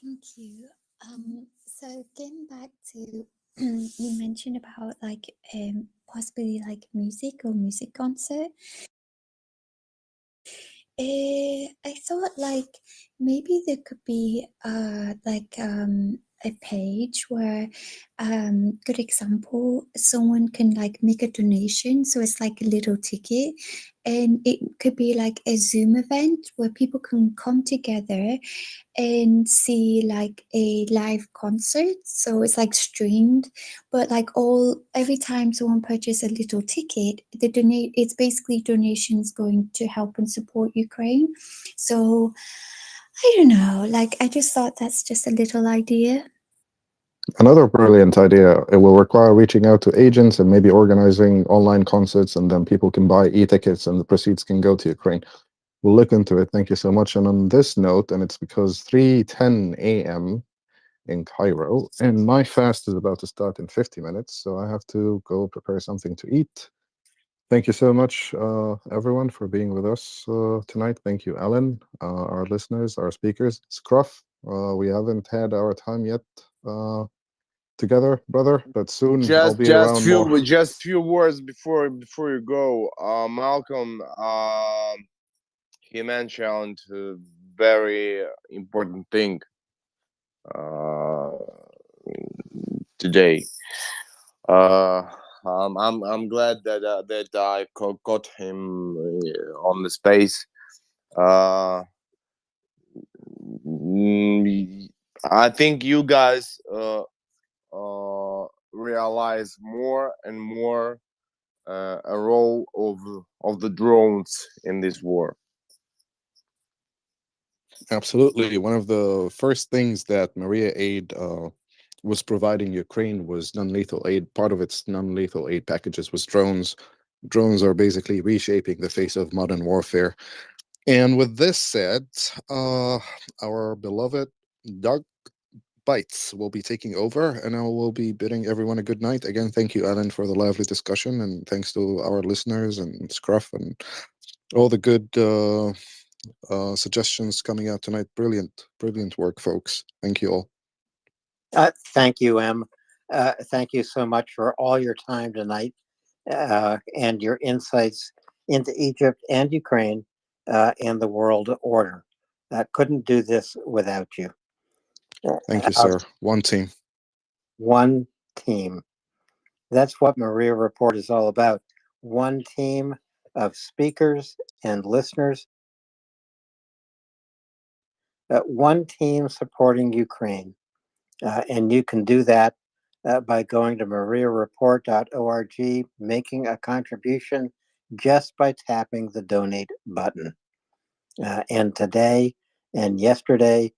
Thank you. So getting back to you mentioned about like possibly like music or music concert. I thought like maybe there could be like a page where good example, someone can like make a donation, so it's like a little ticket, and it could be like a Zoom event where people can come together and see like a live concert, so it's like streamed, but like every time someone purchases a little ticket, it's basically donations going to help and support Ukraine. So I don't know, like I just thought that's just a little idea. Another brilliant idea. It will require reaching out to agents and maybe organizing online concerts, and then people can buy e-tickets and the proceeds can go to Ukraine. We'll look into it. Thank you so much. And on this note, and it's because 3:10 a.m. in Cairo, and my fast is about to start in 50 minutes, so I have to go prepare something to eat. Thank you so much, everyone, for being with us tonight. Thank you, Alan, our listeners, our speakers. Scruff, we haven't had our time yet together, brother, but soon I'll be around more. Just few words before you go. Malcolm, he mentioned a very important thing today. I'm glad that I caught him on the space. I think you guys realize more and more a role of the drones in this war. Absolutely. One of the first things that MriyaAid was providing Ukraine was non-lethal aid. Part of its non-lethal aid packages was drones. Drones are basically reshaping the face of modern warfare. And with this said, our beloved Doug Bites will be taking over, and I will be bidding everyone a good night. Again, thank you, Alan, for the lively discussion, and thanks to our listeners and Scruff and all the good suggestions coming out tonight. Brilliant work, folks. Thank you all. Thank you, Em. Thank you so much for all your time tonight and your insights into Egypt and Ukraine and the world order. Couldn't do this without you. Thank you, sir. One team. One team. That's what MriyaReport is all about. One team of speakers and listeners. One team supporting Ukraine. And you can do that by going to MriyaReport.org, making a contribution just by tapping the donate button. And today and yesterday,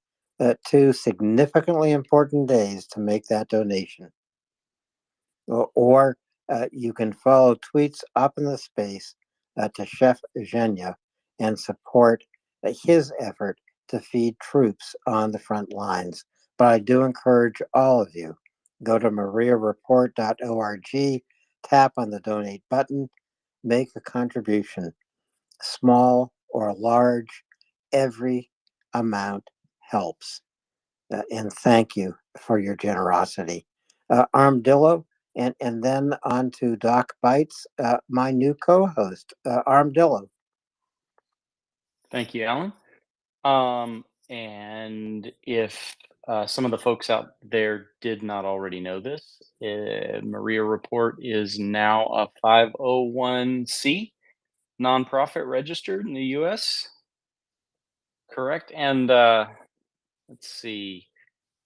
two significantly important days to make that donation. Or you can follow tweets up in the space to Chef Zhenya and support his effort to feed troops on the front lines. But I do encourage all of you, go to MriyaReport.org, tap on the donate button, make a contribution, small or large, every amount helps. And thank you for your generosity. Armadillo, and then on to Doc Bites, my new co-host, Armadillo. Thank you, Alan. And if some of the folks out there did not already know this, MriyaReport is now a 501c nonprofit registered in the U.S. Correct? And let's see.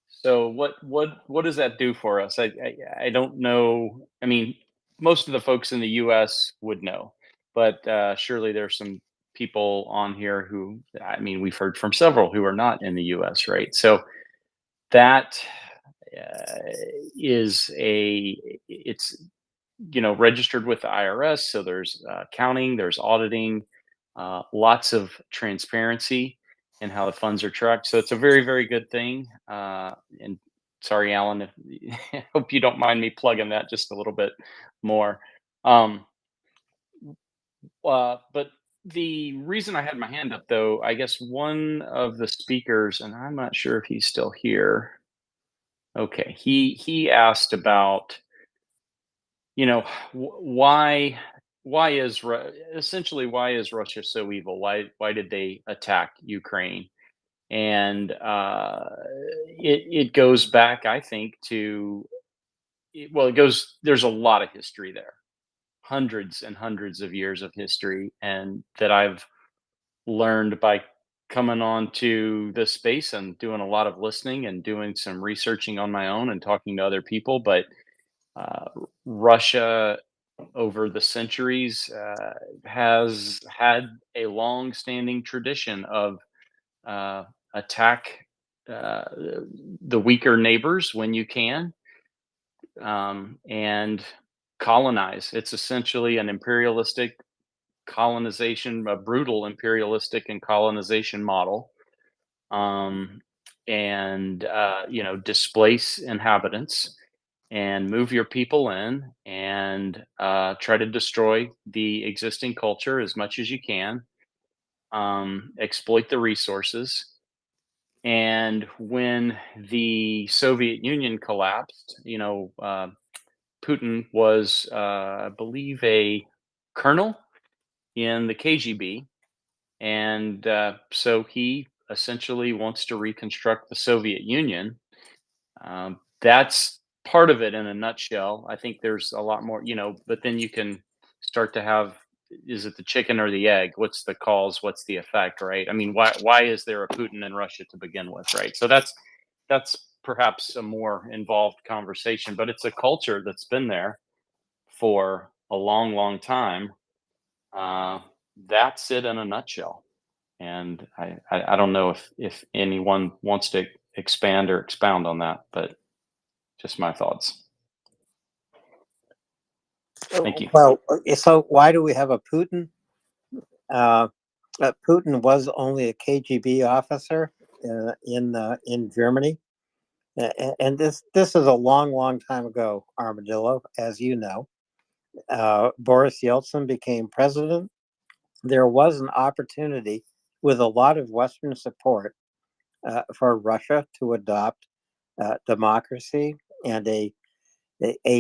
So what does that do for us? I don't know. I mean, most of the folks in the U.S. would know, but surely there's some people on here who, I mean, we've heard from several who are not in the U.S., right? So that is it's registered with the IRS. So there's accounting, there's auditing, lots of transparency in how the funds are tracked. So it's a very, very good thing. And sorry, Alan, I hope you don't mind me plugging that just a little bit more. But the reason I had my hand up, though, I guess one of the speakers, and I'm not sure if he's still here. Okay, he asked about, why is essentially why is Russia so evil? Why did they attack Ukraine? And it goes back, I think, to well, it goes. There's a lot of history there, hundreds and hundreds of years of history, and that I've learned by coming on to this space and doing a lot of listening and doing some researching on my own and talking to other people. But Russia, over the centuries, has had a long-standing tradition of attack the weaker neighbors when you can, and colonize. It's essentially an imperialistic colonization, a brutal imperialistic and colonization model, um, and displace inhabitants and move your people in and try to destroy the existing culture as much as you can, exploit the resources. And when the Soviet Union collapsed, Putin was, I believe, a colonel in the KGB. And so he essentially wants to reconstruct the Soviet Union. That's part of it in a nutshell. I think there's a lot more, but then you can start to have, is it the chicken or the egg? What's the cause? What's the effect, right? I mean, why is there a Putin in Russia to begin with, right? So that's perhaps a more involved conversation, but it's a culture that's been there for a long, long time. That's it in a nutshell. And I don't know if anyone wants to expand or expound on that, but just my thoughts. Thank you. Well, so why do we have a Putin? Putin was only a KGB officer in Germany, and this is a long, long time ago. Armadillo, as you know, Boris Yeltsin became president. There was an opportunity with a lot of Western support for Russia to adopt democracy and a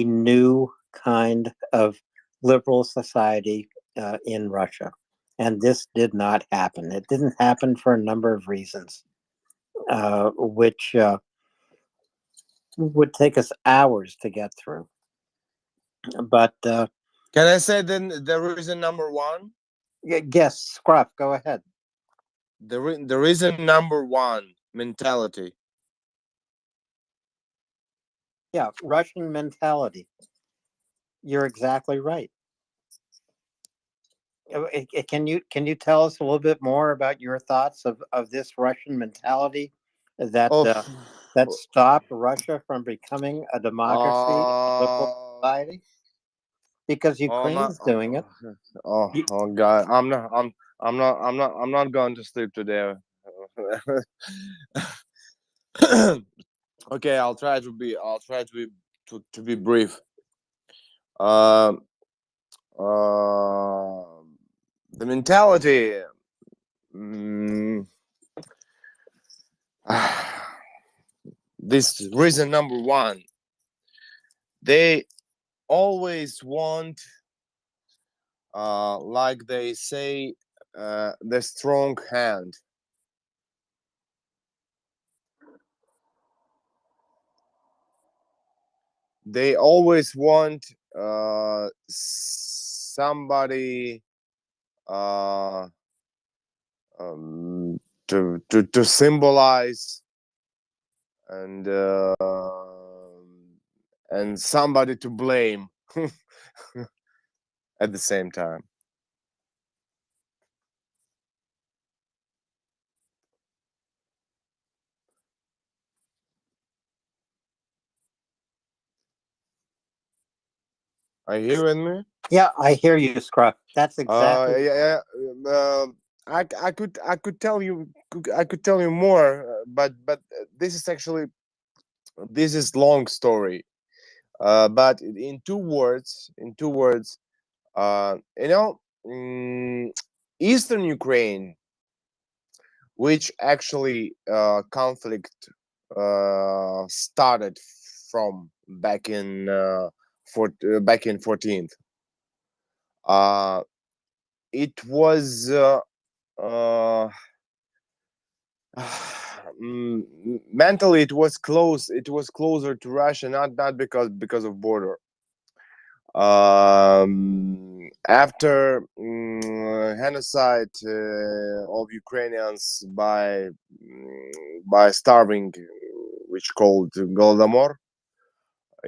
new kind of liberal society in Russia. And this did not happen. It didn't happen for a number of reasons, which would take us hours to get through. But can I say then the reason number one? Yes, Scruff, go ahead. The reason number one, mentality. Yeah, Russian mentality. You're exactly right. Can you tell us a little bit more about your thoughts of this Russian mentality that that stopped Russia from becoming a democracy, liberal society? Because Ukraine is doing it. Oh God, I'm not going to sleep today. Okay, I'll try to be brief. The mentality. This reason number one. They always want, like they say, the strong hand. They always want somebody to symbolize and somebody to blame at the same time. Are you with me? Yeah, I hear you, Scruff. That's exactly. Yeah. I could tell you more, but this is actually this is long story. But in two words, you know, Eastern Ukraine, which actually conflict started from back in 14th. It was uh, mentally it was close. It was closer to Russia, not because of border. After genocide of Ukrainians by starving, which called Goldomor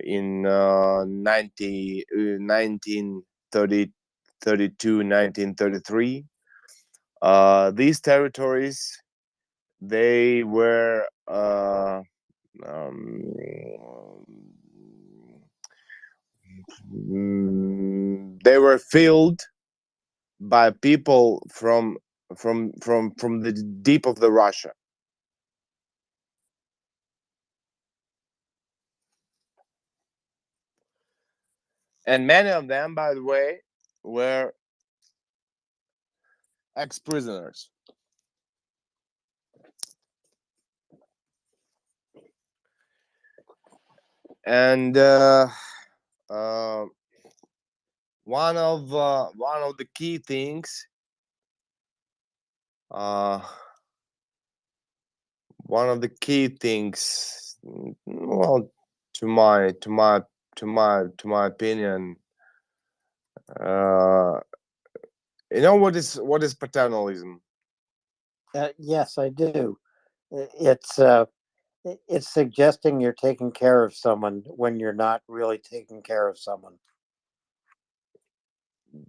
in 1932, 1933, these territories, they were they were filled by people from the deep of the Russia. And many of them, by the way, were ex-prisoners. And one of the key things, well, to my opinion, you know what is paternalism? Yes, I do. It's it's suggesting you're taking care of someone when you're not really taking care of someone.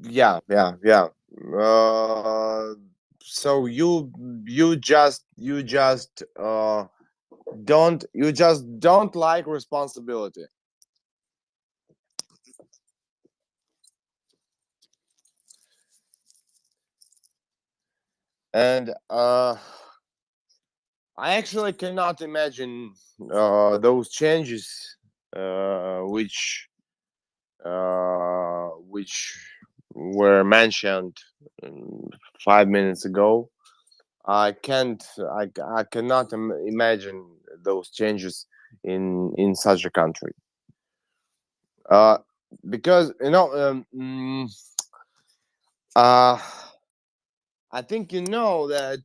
Yeah. So you just don't like responsibility. And I actually cannot imagine those changes which were mentioned 5 minutes ago. I cannot imagine those changes in such a country. Because I think you know that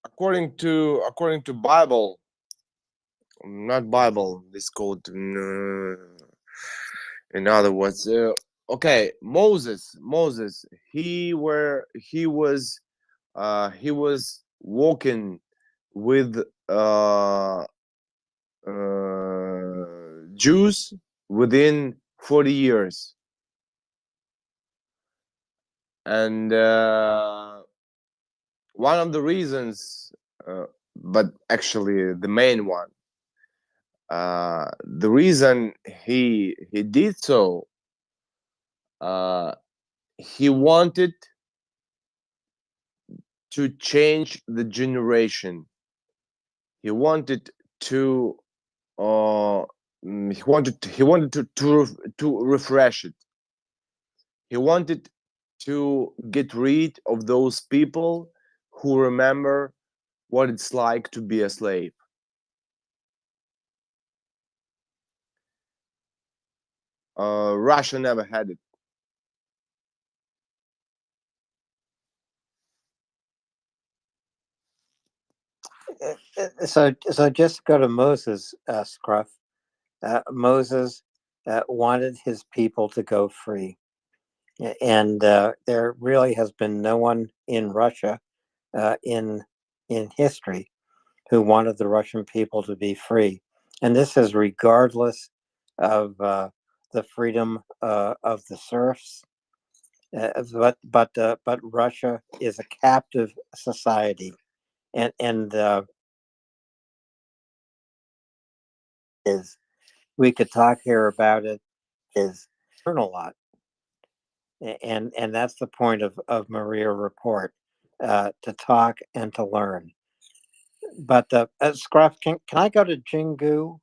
according to Bible, not Bible, this called in other words, okay, Moses, he was walking with Jews within 40 years. And one of the reasons, but actually the main one, the reason he did so, he wanted to change the generation. He wanted to he wanted to refresh it. He wanted to get rid of those people who remember what it's like to be a slave. Russia never had it. So just go to Moses, Scruff. Moses wanted his people to go free. And there really has been no one in Russia in history who wanted the Russian people to be free. And this is regardless of the freedom of the serfs. But Russia is a captive society, and is we could talk here about it, is learn a lot. And that's the point of MriyaReport, to talk and to learn. But Scruff, can I go to Jingu?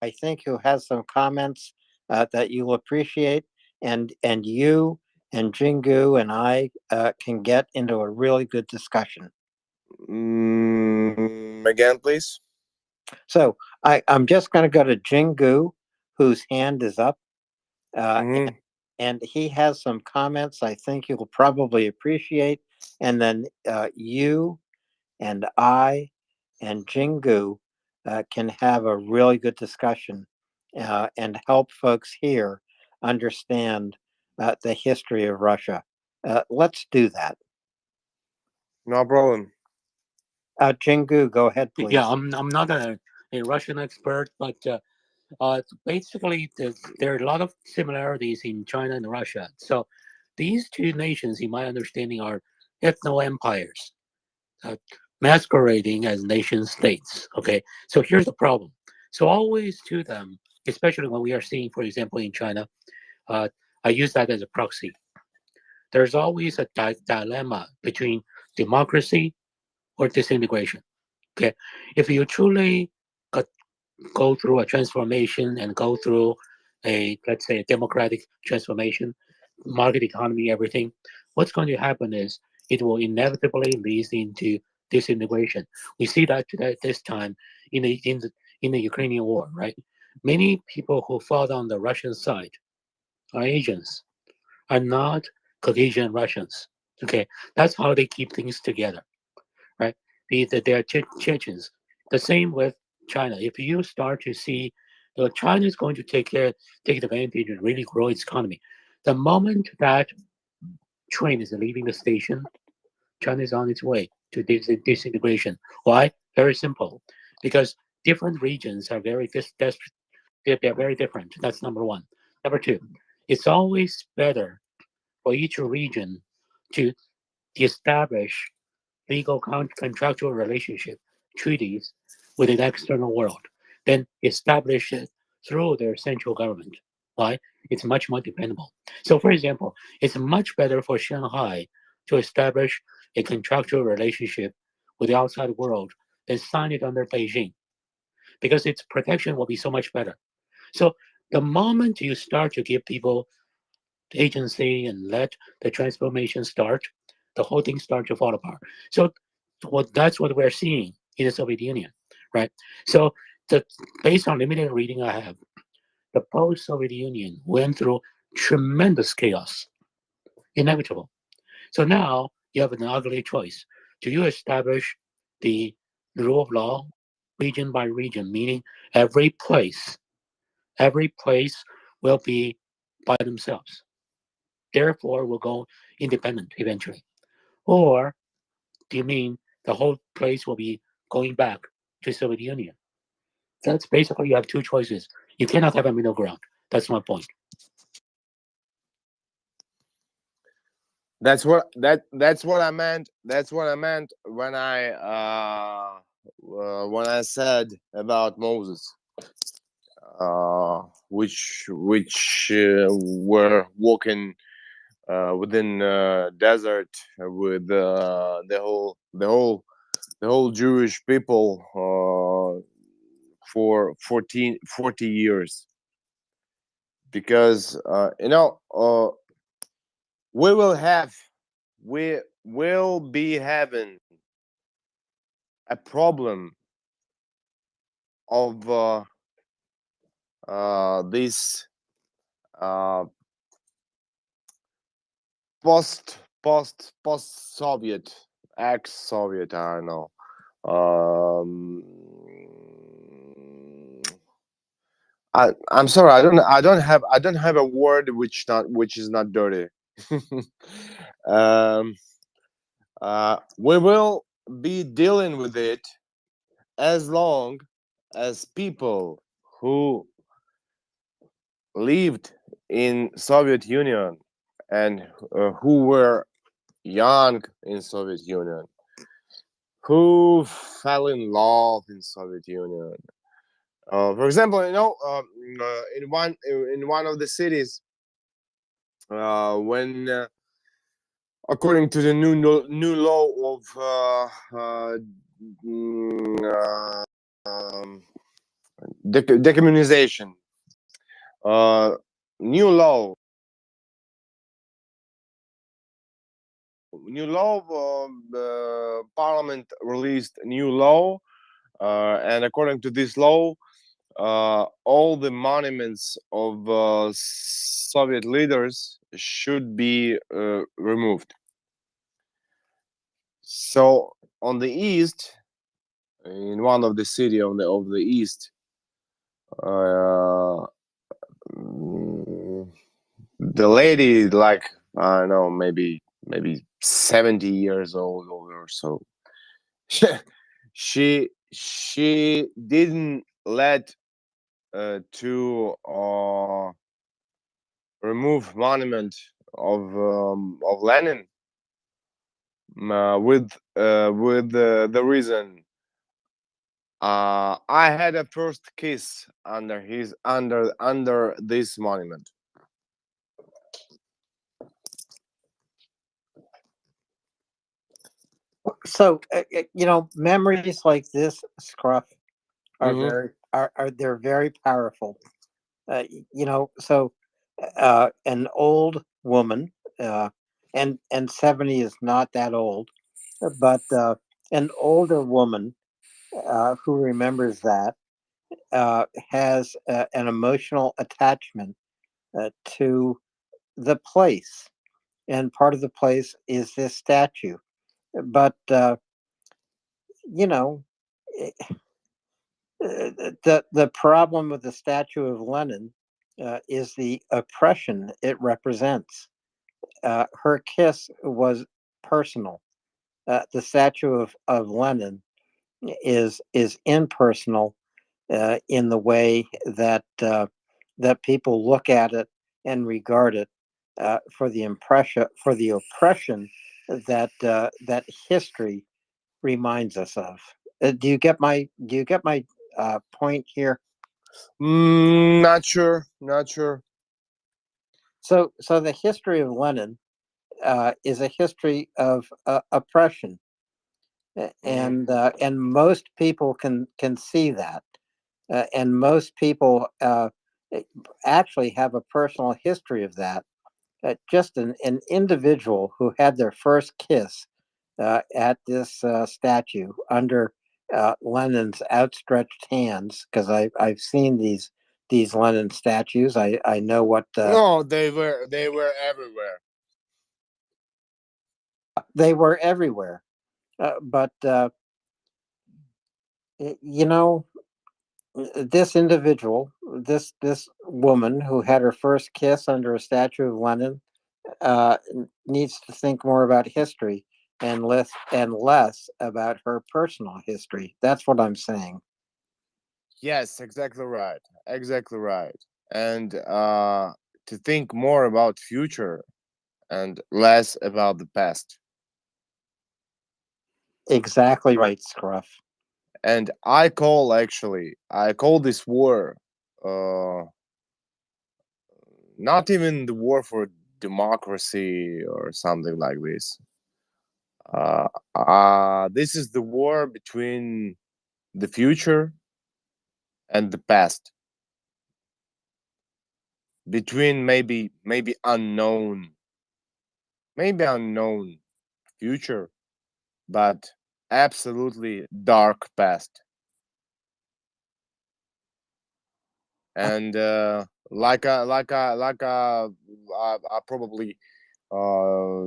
I think who has some comments that you'll appreciate, and you and Jingu and I can get into a really good discussion. Again, please. So I'm just going to go to Jingu, whose hand is up, and he has some comments I think you'll probably appreciate, and then you and I and Jingu can have a really good discussion and help folks here understand the history of Russia. Let's do that. No problem. Jingu, go ahead, please. Yeah, I'm not a Russian expert, but basically there are a lot of similarities in China and Russia. So these two nations, in my understanding, are ethno empires masquerading as nation states. Okay, so here's the problem. So always to them, especially when we are seeing, for example, in China, I use that as a proxy. There's always a dilemma between democracy or disintegration. Okay, if you truly go through a transformation and go through let's say a democratic transformation, market economy, everything, what's going to happen is it will inevitably lead into disintegration. We see that today, this time in the Ukrainian war, right? Many people who fought on the Russian side are Asians, are not Caucasian Russians. Okay, that's how they keep things together, right? They are Chechens. The same with China. If you start to see, China is going to take advantage and really grow its economy. The moment that train is leaving the station, China is on its way to disintegration. Why? Very simple. Because different regions are they're very different. That's number one. Number two, it's always better for each region to establish legal contractual relationship treaties with the external world, then establish it through their central government. Why? It's much more dependable. So, for example, it's much better for Shanghai to establish a contractual relationship with the outside world than sign it under Beijing, because its protection will be so much better. So, the moment you start to give people agency and let the transformation start, the whole thing starts to fall apart. So that's what we're seeing in the Soviet Union, right? So based on limited reading I have, the post-Soviet Union went through tremendous chaos, inevitable. So now you have an ugly choice. Do you establish the rule of law region by region, meaning every place will be by themselves, therefore will go independent eventually? Or do you mean the whole place will be going back to Soviet Union? That's basically, you have two choices. You cannot have a middle ground. That's my point. That's what I meant. That's what I meant when I said about Moses, which were walking within desert with the whole Jewish people for 40 years, because we will be having a problem of this post-Soviet, ex-Soviet, I don't know. I'm sorry, I don't have a word which is not dirty. We will be dealing with it as long as people who lived in Soviet Union and who were young in Soviet Union, who fell in love in Soviet Union, For example, in one of the cities, when according to the new law of decommunization, new law parliament released a new law, and according to this law, all the monuments of Soviet leaders should be removed. So on the east, in one of the city of the east, the lady, like, I don't know, maybe 70 years old or so, she didn't let to remove monument of Lenin, with the reason, I had a first kiss under this monument. So memories like this, Scruff, are Mhm. they're very powerful. So an old woman, and 70 is not that old, but an older woman who remembers that has an emotional attachment to the place, and part of the place is this statue. But you know, eh, the problem with the statue of Lenin is the oppression it represents. Her kiss was personal. The statue of Lenin is impersonal in the way that that people look at it and regard it for the oppression that that history reminds us of. Do you get my point here? Not sure. So the history of Lenin is a history of oppression, and most people can see that, and most people actually have a personal history of that. Just an individual who had their first kiss at this statue under Lenin's outstretched hands, because I've seen these Lenin statues. I know what No, they were everywhere. they were everywhere, but you know, this individual, this woman who had her first kiss under a statue of Lenin, needs to think more about history and less about her personal history. That's what I'm saying. Yes, exactly right. And to think more about future and less about the past. Exactly right, Scruff. And I call this war not even the war for democracy or something like this. This is the war between the future and the past, between maybe unknown future, but absolutely dark past. And I probably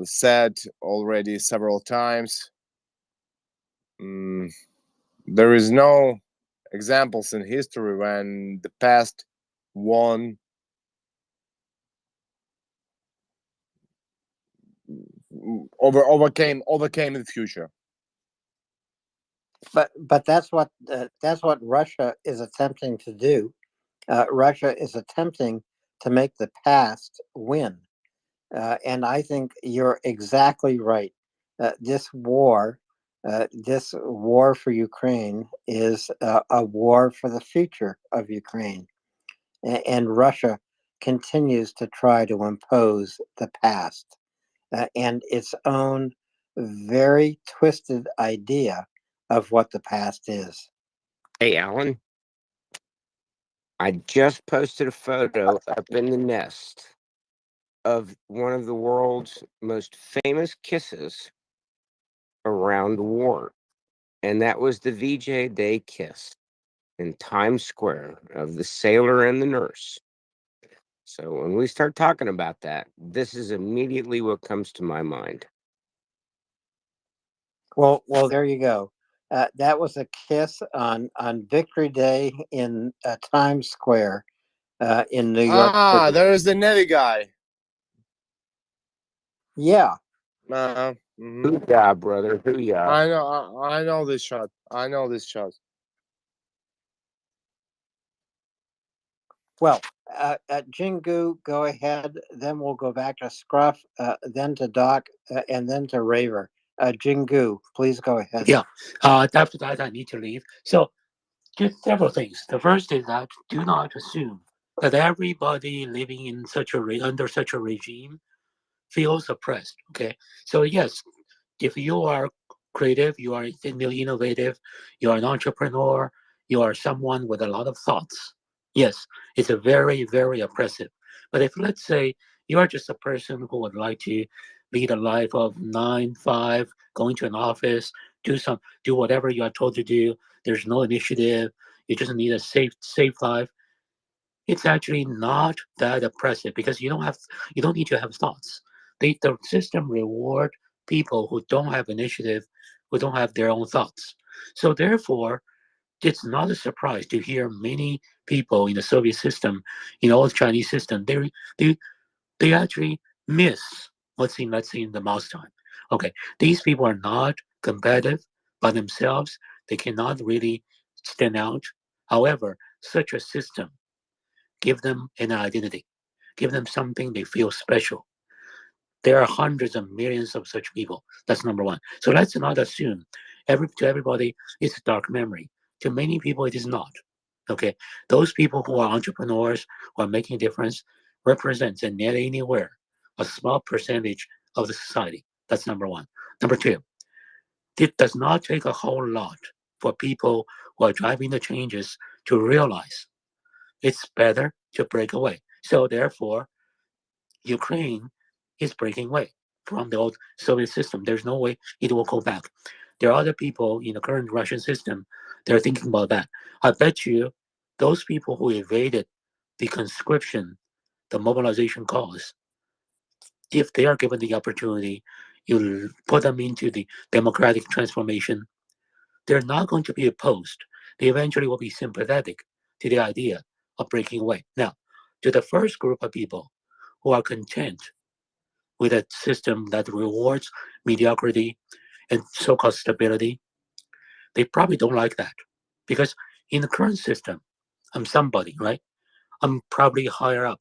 said already several times, there is no examples in history when the past won overcame the future. But that's what Russia is attempting to do. Russia is attempting to make the past win, and I think you're exactly right. This war This war for Ukraine is a war for the future of Ukraine. And Russia continues to try to impose the past and its own very twisted idea of what the past is. Hey, Alan, I just posted a photo up in the nest of one of the world's most famous kisses around the war. And that was the VJ Day kiss in Times Square of the sailor and the nurse. So when we start talking about that, this is immediately what comes to my mind. Well, there you go. That was a kiss on Victory Day in Times Square in New York Ah, City. there is the Nelly guy. Yeah. Mhm. Hoo-yah, brother. Hoo-yah. I know this shot. I know this shot. Well, Jingu, go ahead. Then we'll go back to Scruff, then to Doc, and then to Raver. Jingu, please go ahead. Yeah. After that, I need to leave. So, just several things. The first is that do not assume that everybody living in such a under such a regime feels oppressed. Okay. So yes, if you are creative, you are innovative, you are an entrepreneur, you are someone with a lot of thoughts. Yes, it's a very, very oppressive. But if let's say you are just a person who would like to lead a life of 9 5, going to an office, do whatever you are told to do. There's no initiative. You just need a safe life. It's actually not that oppressive because you don't need to have thoughts. The system reward people who don't have initiative, who don't have their own thoughts. So therefore, it's not a surprise to hear many people in the Soviet system, in the old Chinese system, they actually miss what's in, let's say, in the mouse time. Okay, these people are not competitive by themselves. They cannot really stand out. However, such a system give them an identity, give them something they feel special. There are hundreds of millions of such people. That's number one. So let's not assume to everybody it's a dark memory. To many people, it is not. Okay, those people who are entrepreneurs who are making a difference represents and yet anywhere a small percentage of the society. That's number one. Number two, it does not take a whole lot for people who are driving the changes to realize it's better to break away. So therefore, Ukraine is breaking away from the old Soviet system. There's no way it will go back. There are other people in the current Russian system. They're thinking about that. I bet you those people who evaded the conscription, the mobilization cause, if they are given the opportunity, you put them into the democratic transformation, they're not going to be opposed. They eventually will be sympathetic to the idea of breaking away. Now, to the first group of people who are content with a system that rewards mediocrity and so-called stability, they probably don't like that. Because in the current system, I'm somebody, right? I'm probably higher up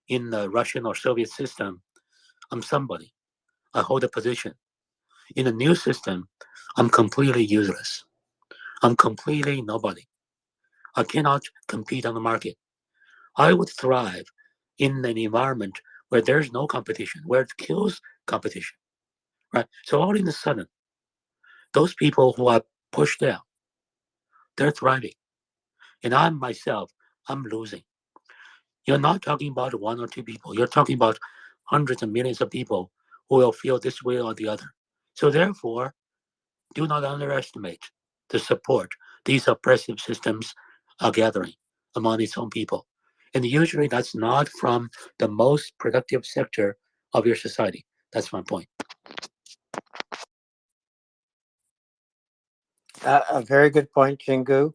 in the Russian or Soviet system. I'm somebody. I hold a position. In the new system, I'm completely useless. I'm completely nobody. I cannot compete on the market. I would thrive in an environment where there's no competition, where it kills competition, right? So all of a sudden, those people who are pushed out, they're thriving. And I myself, I'm losing. You're not talking about one or two people. You're talking about hundreds of millions of people who will feel this way or the other. So therefore, do not underestimate the support these oppressive systems are gathering among its own people. And usually that's not from the most productive sector of your society. That's my point. A very good point, Jingu.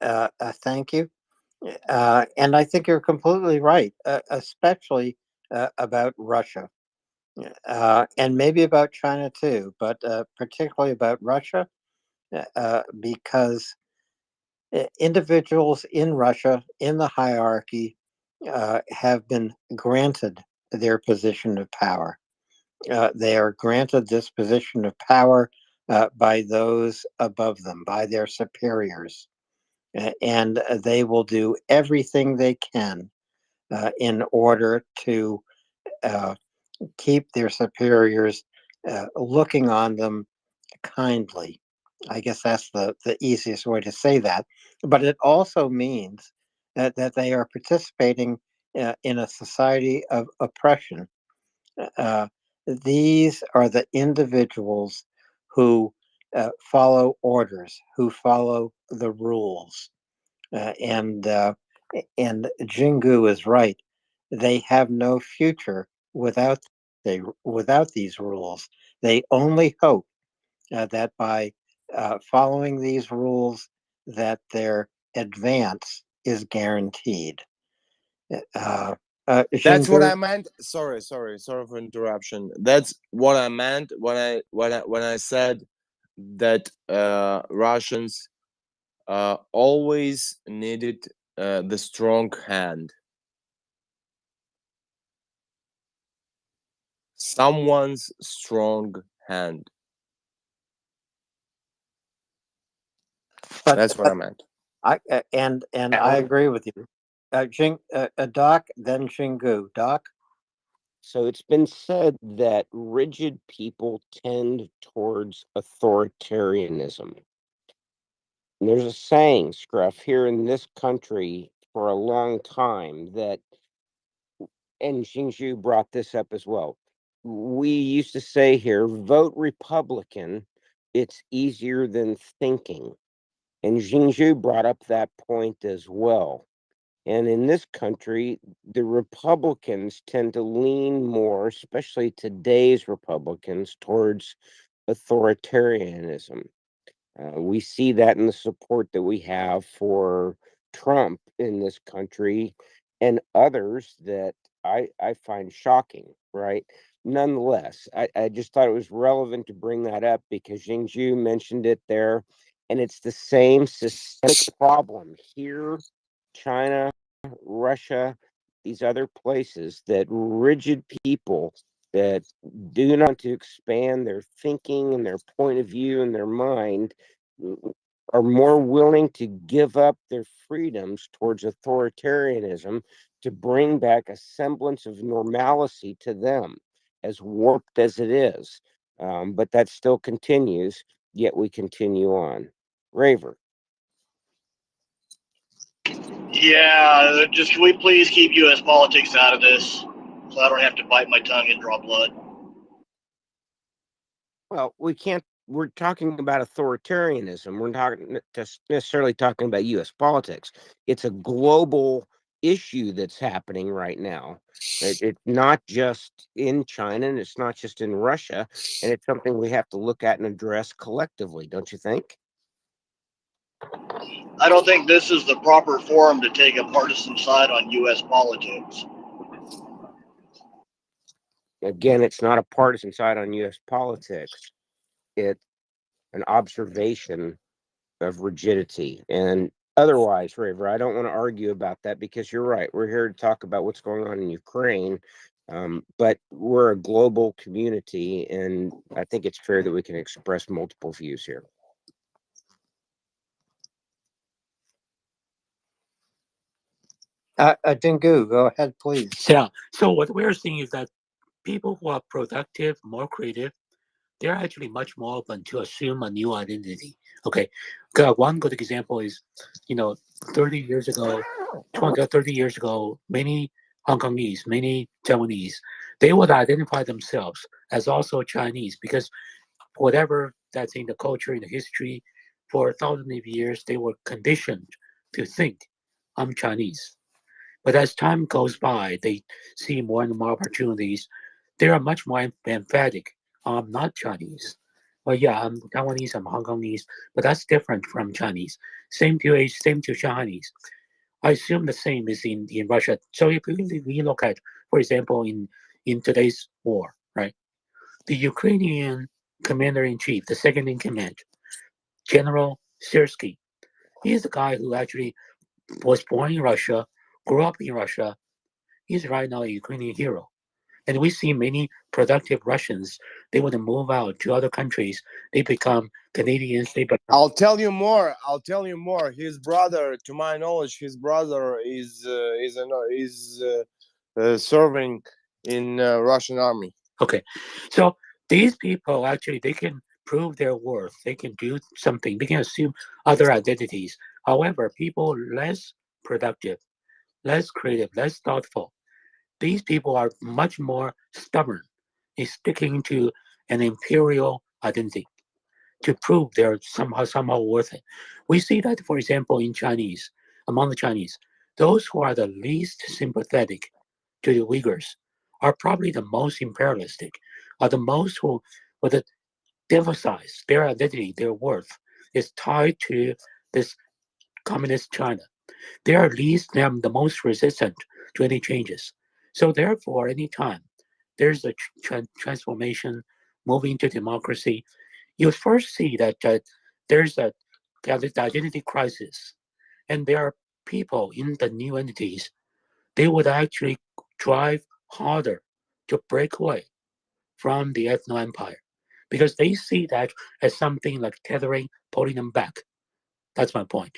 Thank you. And I think you're completely right, especially about Russia and maybe about China too, but particularly about Russia because individuals in Russia in the hierarchy have been granted their position of power. They are granted this position of power by those above them, by their superiors. And they will do everything they can in order to keep their superiors looking on them kindly. I guess that's the easiest way to say that. But it also means that they are participating in a society of oppression. Uh, these are the individuals who follow orders, who follow the rules. And Jingu is right. They have no future without these rules. They only hope that by following these rules, that their advance is guaranteed. That's what I Jingu, meant. Sorry for interruption. That's what I meant when I said that Russians always needed the strong hand, someone's strong hand. That's what I meant. and I Alan? agree with you. Doc, then Jingu. Doc? So it's been said that rigid people tend towards authoritarianism. And there's a saying, Scruff, here in this country for a long time that, and Xingzhu brought this up as well. We used to say here, vote Republican, it's easier than thinking. And Xingzhu brought up that point as well. And in this country, the Republicans tend to lean more, especially today's Republicans, towards authoritarianism. We see that in the support that we have for Trump in this country and others that I find shocking, right? Nonetheless, I just thought it was relevant to bring that up because Xingzhu mentioned it there, and it's the same systemic problem here, China, Russia, these other places, that rigid people that do not want to expand their thinking and their point of view and their mind are more willing to give up their freedoms towards authoritarianism to bring back a semblance of normalcy to them, as warped as it is. But that still continues, yet we continue on. Raver. Yeah, just can we please keep U.S. politics out of this so I don't have to bite my tongue and draw blood? Well, we can't. We're talking about authoritarianism. We're not just necessarily talking about U.S. politics. It's a global issue that's happening right now. It's not just in China, and it's not just in Russia, and it's something we have to look at and address collectively. Don't you think? I don't think this is the proper forum to take a partisan side on U.S. politics. Again, it's not a partisan side on U.S. politics. It's an observation of rigidity. And otherwise, Raver, I don't want to argue about that because you're right. We're here to talk about what's going on in Ukraine, but we're a global community, and I think it's fair that we can express multiple views here. Jingu, go ahead, please. Yeah. So what we're seeing is that people who are productive, more creative, they're actually much more open to assume a new identity. Okay. One good example is, 30 years ago, 20 or 30 years ago, many Hong Kongese, many Taiwanese, they would identify themselves as also Chinese because whatever that's in the culture, in the history, for thousands of years, they were conditioned to think, I'm Chinese. But as time goes by, they see more and more opportunities. They are much more emphatic. I'm not Chinese. Well, yeah, I'm Taiwanese, I'm Hong Kongese, but that's different from Chinese. Same to Chinese. I assume the same is in Russia. So if we look at, for example, in today's war, right? The Ukrainian commander-in-chief, the second in command, General Syrskyi, he's the guy who actually was born in Russia, grew up in Russia. He's right now a Ukrainian hero. And we see many productive Russians, they want to move out to other countries. They become Canadians. They become. I'll tell you more. I'll tell you more. His brother, to my knowledge, his brother is serving in Russian army. Okay, so these people actually they can prove their worth. They can do something. They can assume other identities. However, people less productive, less creative, less thoughtful, these people are much more stubborn in sticking to an imperial identity to prove they're somehow worth it. We see that, for example, in Chinese, among the Chinese, those who are the least sympathetic to the Uyghurs are probably the most imperialistic, are the most who would emphasize their identity, their worth is tied to this communist China. They are least them the most resistant to any changes. So therefore, anytime there's a transformation, moving to democracy, you first see that there's a the identity crisis, and there are people in the new entities. They would actually drive harder to break away from the ethno empire because they see that as something like tethering, pulling them back. That's my point.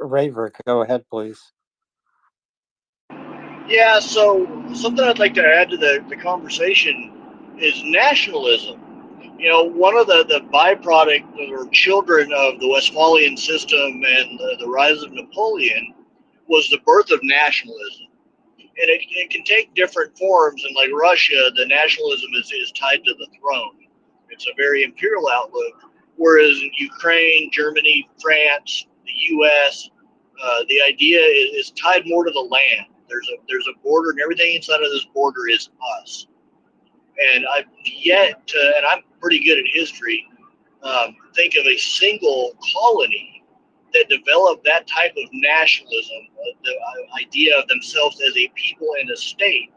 Raver, go ahead, please. Yeah, so something I'd like to add to the conversation is nationalism. You know, one of the byproduct or children of the Westphalian system and the rise of Napoleon was the birth of nationalism. And it can take different forms. And like Russia, the nationalism is tied to the throne. It's a very imperial outlook. Whereas in Ukraine, Germany, France, the U.S., the idea is tied more to the land. There's a border, and everything inside of this border is us. And I've yet to, and I'm pretty good at history, think of a single colony that developed that type of nationalism, the idea of themselves as a people and a state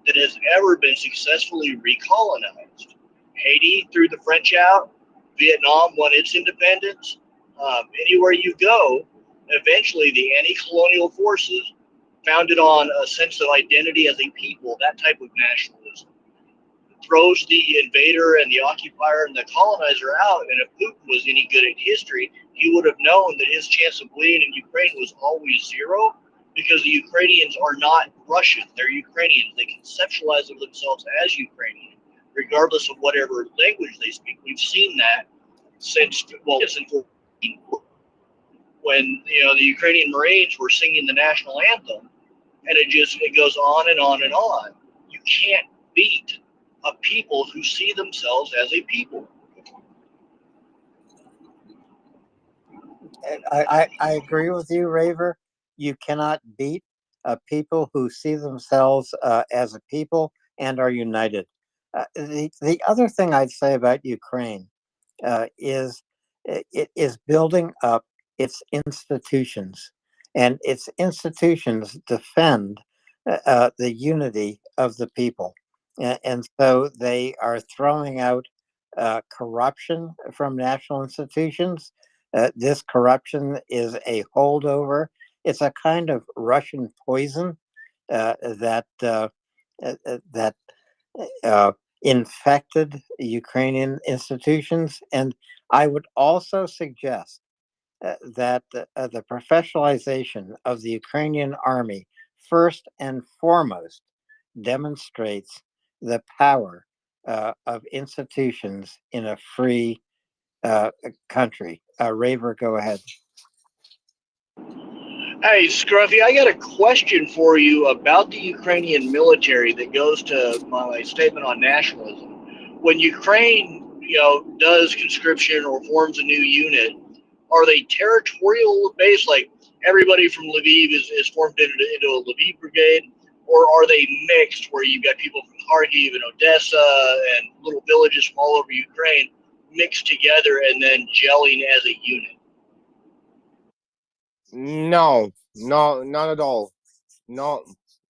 that has ever been successfully recolonized. Haiti threw the French out, Vietnam won its independence. Anywhere you go, eventually the anti-colonial forces founded on a sense of identity as a people, that type of nationalism throws the invader and the occupier and the colonizer out. And if Putin was any good at history, he would have known that his chance of winning in Ukraine was always zero because the Ukrainians are not Russian. They're Ukrainians. They conceptualize of themselves as Ukrainian, regardless of whatever language they speak. We've seen that since when the Ukrainian Marines were singing the national anthem, and it goes on and on and on. You can't beat a people who see themselves as a people. I agree with you, Raver. You cannot beat people who see themselves as a people and are united. The other thing I'd say about Ukraine is it is building up its institutions, and its institutions defend the unity of the people. And so they are throwing out corruption from national institutions. This corruption is a holdover. It's a kind of Russian poison that infected Ukrainian institutions. And I would also suggest that the professionalization of the Ukrainian army, first and foremost, demonstrates the power of institutions in a free country. Raver, go ahead. Hey, Scruffy, I got a question for you about the Ukrainian military that goes to my statement on nationalism. When Ukraine, does conscription or forms a new unit, are they territorial based? Like everybody from Lviv is formed into a Lviv brigade, or are they mixed where you've got people from Kharkiv and Odessa and little villages from all over Ukraine mixed together and then gelling as a unit? No, not at all. No,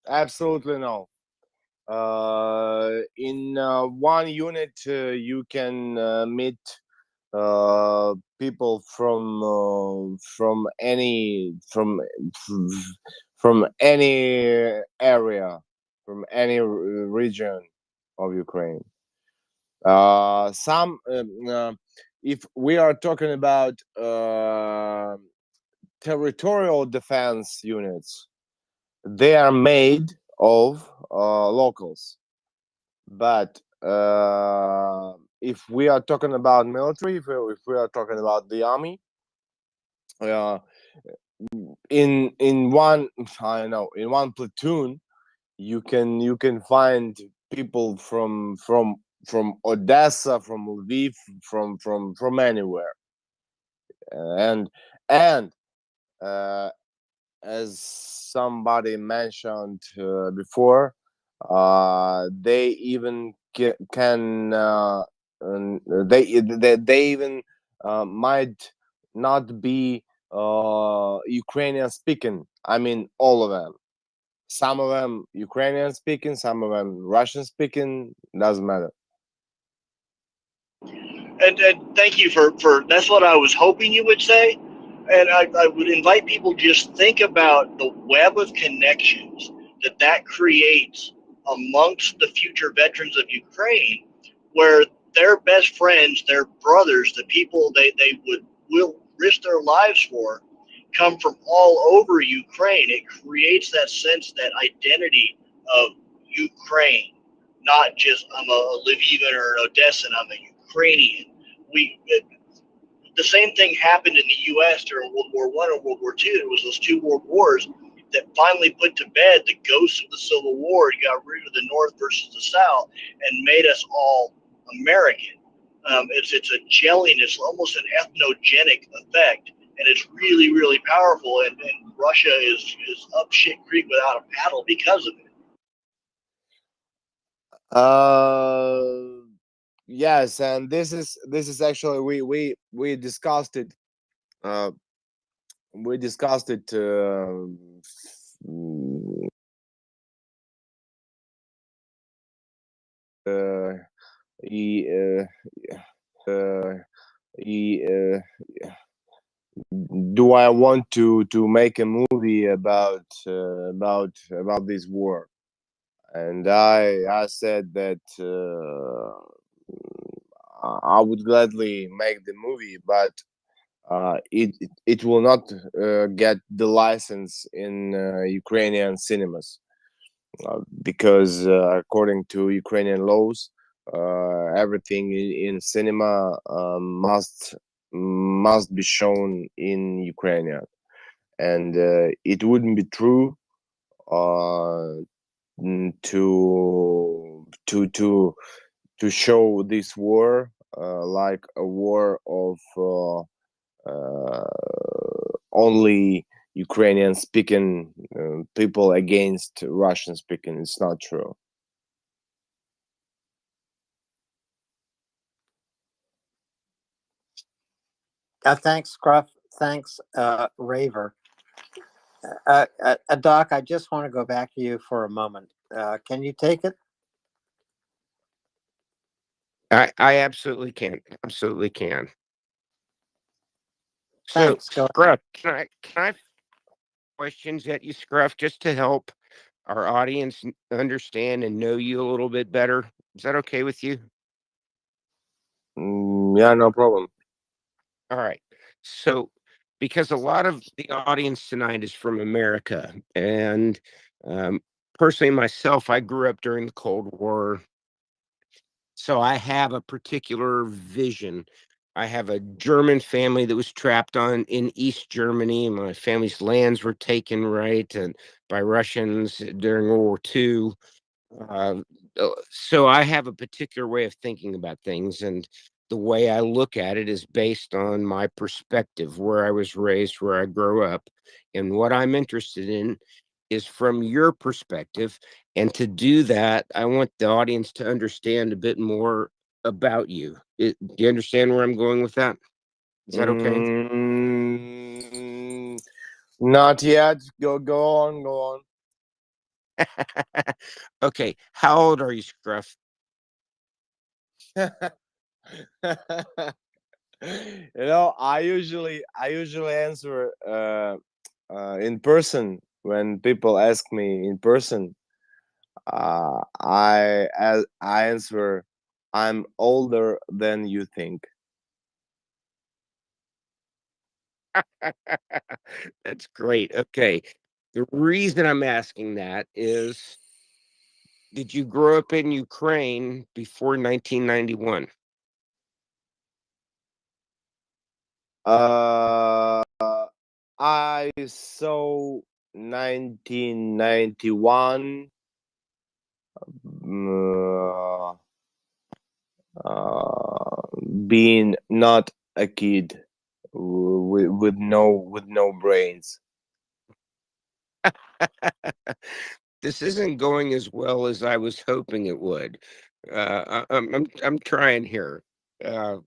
absolutely no. In one unit, you can meet people from from any area, from any region of Ukraine. If we are talking about territorial defense units, they are made of locals. But if we are talking about military, if we are talking about the army, in one, I don't know, in one platoon, you can find people from Odessa, from Lviv, from anywhere, and uh, as somebody mentioned before, they even can they even might not be Ukrainian speaking. I mean, all of them. Some of them Ukrainian speaking, some of them Russian speaking. Doesn't matter. And thank you for that's what I was hoping you would say. And I would invite people just think about the web of connections that creates amongst the future veterans of Ukraine, where their best friends, their brothers, the people they will risk their lives for, come from all over Ukraine. It creates that sense, that identity of Ukraine, not just I'm a Lvivan or an Odessan, I'm a Ukrainian. The same thing happened in the U.S. during World War One and World War Two. There was those two world wars that finally put to bed the ghosts of the Civil War. It got rid of the North versus the South and made us all American. It's a gelliness, almost an ethnogenic effect, and it's really powerful. And Russia is up shit creek without a paddle because of it. Yes, and this is actually we discussed it. We discussed it. He, he, do I want to make a movie about this war? And I said that I would gladly make the movie, but it will not get the license in Ukrainian cinemas because according to Ukrainian laws, everything in cinema must be shown in Ukrainian, and it wouldn't be true to show this war like a war of only Ukrainian speaking people against Russian speaking. It's not true. Thanks, Scruff. Thanks, Raver. Doc, I just want to go back to you for a moment. Can you take it? I absolutely can. Absolutely can. So, Thanks. Go Scruff, can I questions at you, Scruff, just to help our audience understand and know you a little bit better? Is that okay with you? Yeah, no problem. All right. So, because a lot of the audience tonight is from America, and personally myself, I grew up during the Cold War, so I have a particular vision. I have a German family that was trapped in East Germany. My family's lands were taken and by Russians during World War II. So I have a particular way of thinking about things, and the way I look at it is based on my perspective, where I was raised, where I grew up, and what I'm interested in is from your perspective. And to do that, I want the audience to understand a bit more about you. Do you understand where I'm going with that? Is that okay? Not yet. Go on. Okay. How old are you, Scruff? I usually answer in person when people ask me in person. I answer, I'm older than you think. That's great. Okay. The reason I'm asking that is, did you grow up in Ukraine before 1991? I saw 1991 being not a kid with no brains. This isn't going as well as I was hoping it would. I'm trying here. Uh,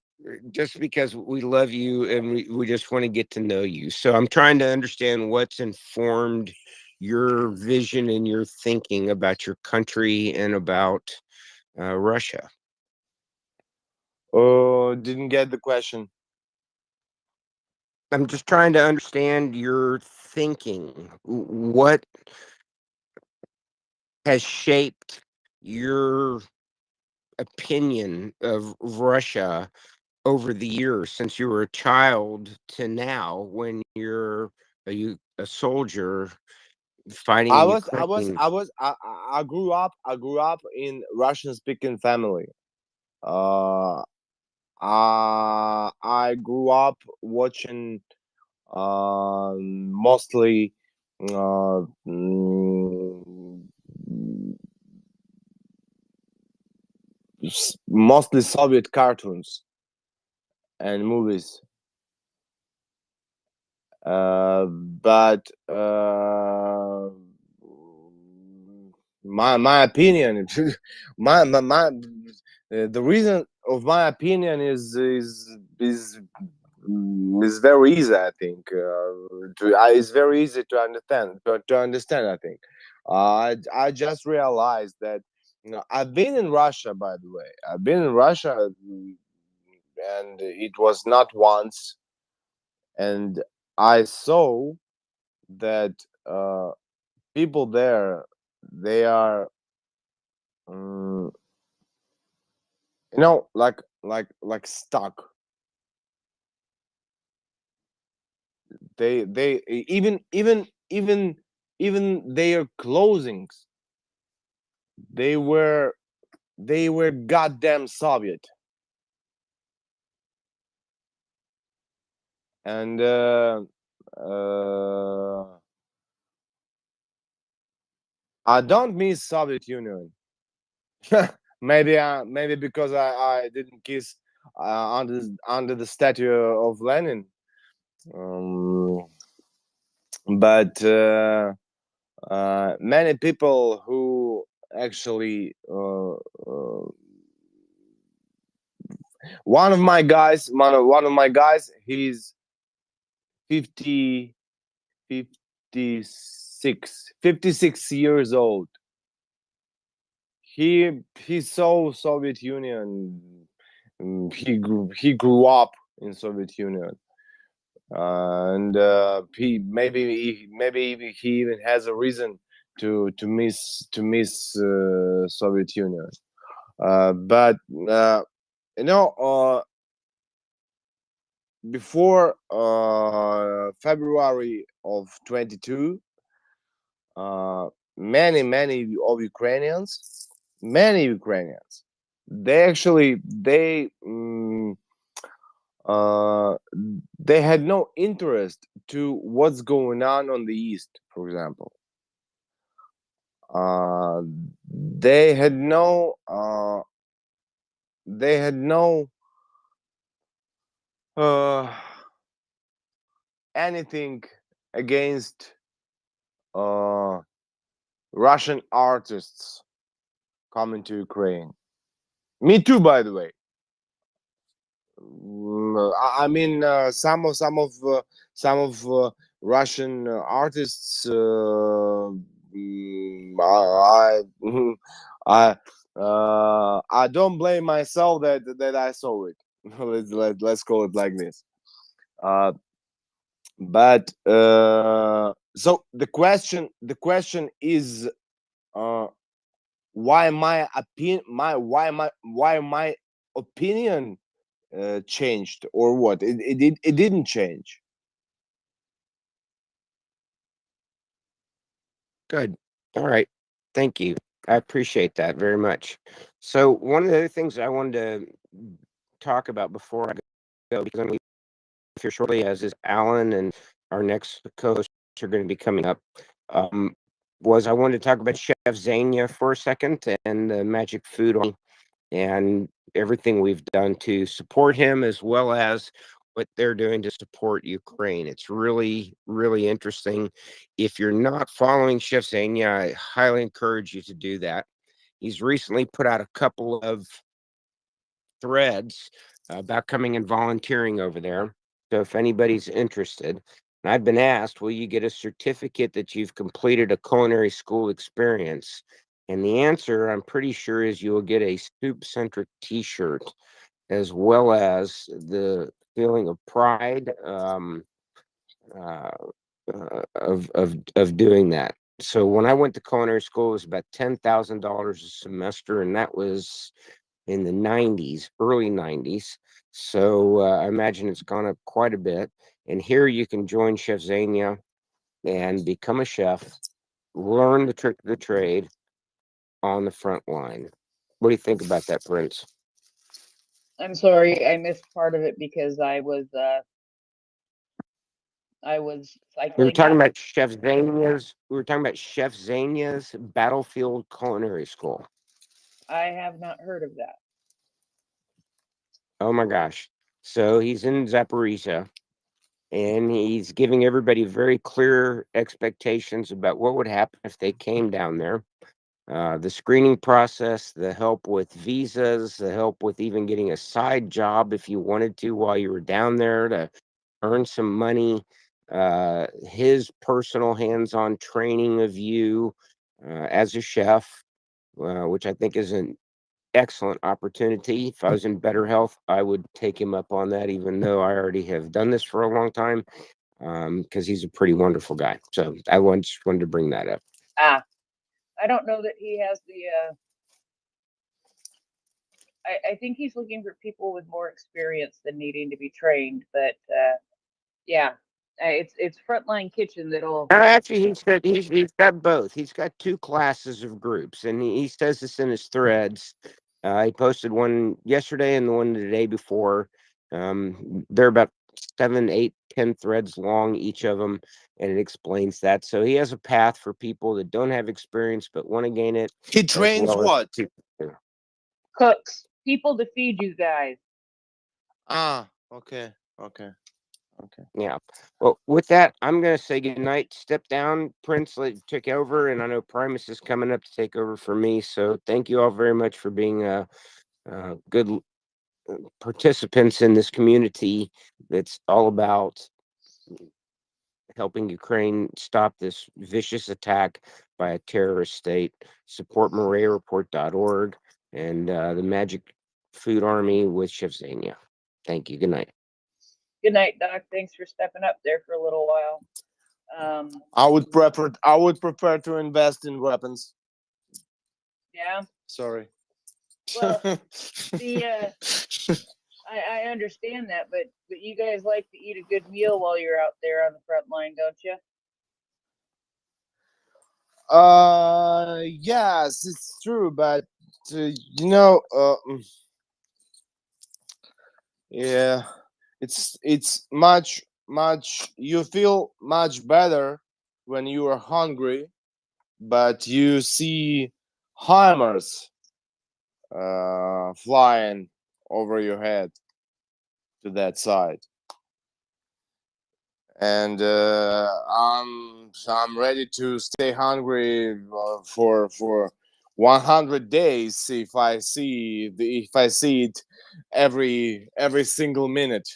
just because we love you and we just want to get to know you. So I'm trying to understand what's informed your vision and your thinking about your country and about Russia. Oh, didn't get the question. I'm just trying to understand your thinking. What has shaped your opinion of Russia over the years since you were a child to now when you're a soldier fighting in Ukraine? I grew up in Russian speaking family. I grew up watching mostly mostly Soviet cartoons and movies. But my opinion, the reason of my opinion is very easy. I think it's very easy to understand. To understand, I think I just realized that I've been in Russia. By the way, I've been in Russia, and it was not once. And I saw that people there, they are, like stuck. They even their closings, they were goddamn Soviet. And I don't miss Soviet Union. maybe because I didn't kiss under the statue of Lenin. But many people who actually one of my guys, he's 50 56 years old. He saw Soviet Union. He grew up in Soviet Union. And he maybe he even has a reason to miss Soviet Union. But before February of 22, many of Ukrainians, they actually they had no interest to what's going on the east, for example. They had no anything against Russian artists coming to Ukraine. Me too, by the way. I mean, some of Russian artists. I I don't blame myself that I saw it. let's call it like this. But so the question is, why my opinion changed, or what? It didn't change. Good. All right. Thank you. I appreciate that very much. So one of the other things I wanted to talk about before I go, because I'm leaving here shortly, as is Alan, and our next co-hosts are going to be coming up, was I wanted to talk about Chef Zania for a second and the Magic Food Army and everything we've done to support him, as well as what they're doing to support Ukraine. It's really, really interesting. If you're not following Chef Zania, I highly encourage you to do that. He's recently put out a couple of threads about coming and volunteering over there. So if anybody's interested, and I've been asked, will you get a certificate that you've completed a culinary school experience? And the answer, I'm pretty sure, is you will get a Soup Centric t-shirt, as well as the feeling of pride of doing that. So when I went to culinary school, it was about $10,000 a semester, and that was in the 90s, early 90s. So I imagine it's gone up quite a bit. And here you can join Chef Zania and become a chef, learn the trick of the trade on the front line. What do you think about that, Prince? I'm sorry, I missed part of it because I was We were cycling talking up. about Chef Zania's. We were talking about Chef Zania's Battlefield Culinary School. I have not heard of that. Oh my gosh! So he's in Zaporizhia, and he's giving everybody very clear expectations about what would happen if they came down there. The screening process, the help with visas, the help with even getting a side job if you wanted to while you were down there to earn some money. His personal hands-on training of you as a chef, which I think is an excellent opportunity. If I was in better health, I would take him up on that, even though I already have done this for a long time, because he's a pretty wonderful guy. So I just wanted to bring that up. I don't know that he has the. I think he's looking for people with more experience than needing to be trained. But yeah, it's Frontline Kitchen that'll. Actually, he said he's got both. He's got two classes of groups, and he says this in his threads. He posted one yesterday and the one the day before. They're about 7, 8, 10 threads long, each of them, and it explains that. So he has a path for people that don't have experience but want to gain it. He trains what? Cooks, people to feed you guys. Okay. Yeah. Well, with that, I'm going to say goodnight. Step down, Prince. Let you take over, and I know Primus is coming up to take over for me. So thank you all very much for being good participants in this community that's all about helping Ukraine stop this vicious attack by a terrorist state. Support MriyaReport.org and the Magic Food Army with Chef Zania. Thank you. Good night. Good night, Doc. Thanks for stepping up there for a little while. I would prefer to invest in weapons. Yeah. Sorry. Well, I understand that, but you guys like to eat a good meal while you're out there on the front line, don't you? Yes, it's true, but yeah, it's much you feel much better when you are hungry, but you see hammers flying over your head to that side, and I'm ready to stay hungry for 100 days if I see it every single minute.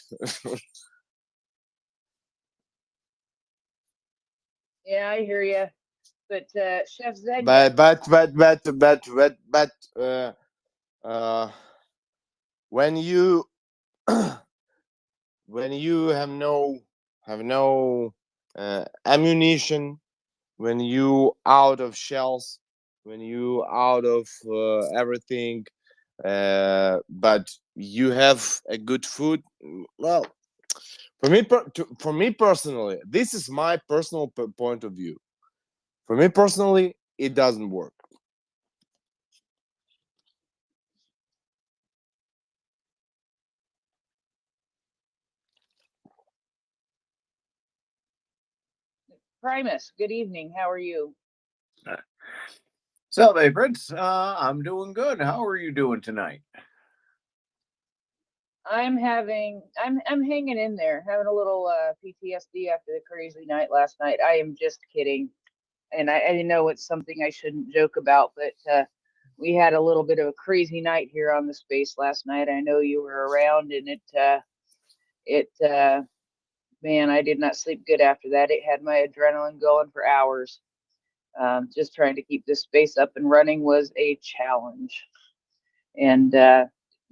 Yeah, I hear you. But Chef Zenya. But when you when you have no ammunition, when you out of shells, when you out of everything, but you have a good food. Well, for me personally, this is my personal point of view. For me personally, it doesn't work. Primus, good evening. How are you? So, Prince, I'm doing good. How are you doing tonight? I'm hanging in there, having a little PTSD after the crazy night last night. I am just kidding. And I know it's something I shouldn't joke about, but we had a little bit of a crazy night here on the space last night. I know you were around, and man, I did not sleep good after that. It had my adrenaline going for hours. Just trying to keep this space up and running was a challenge. And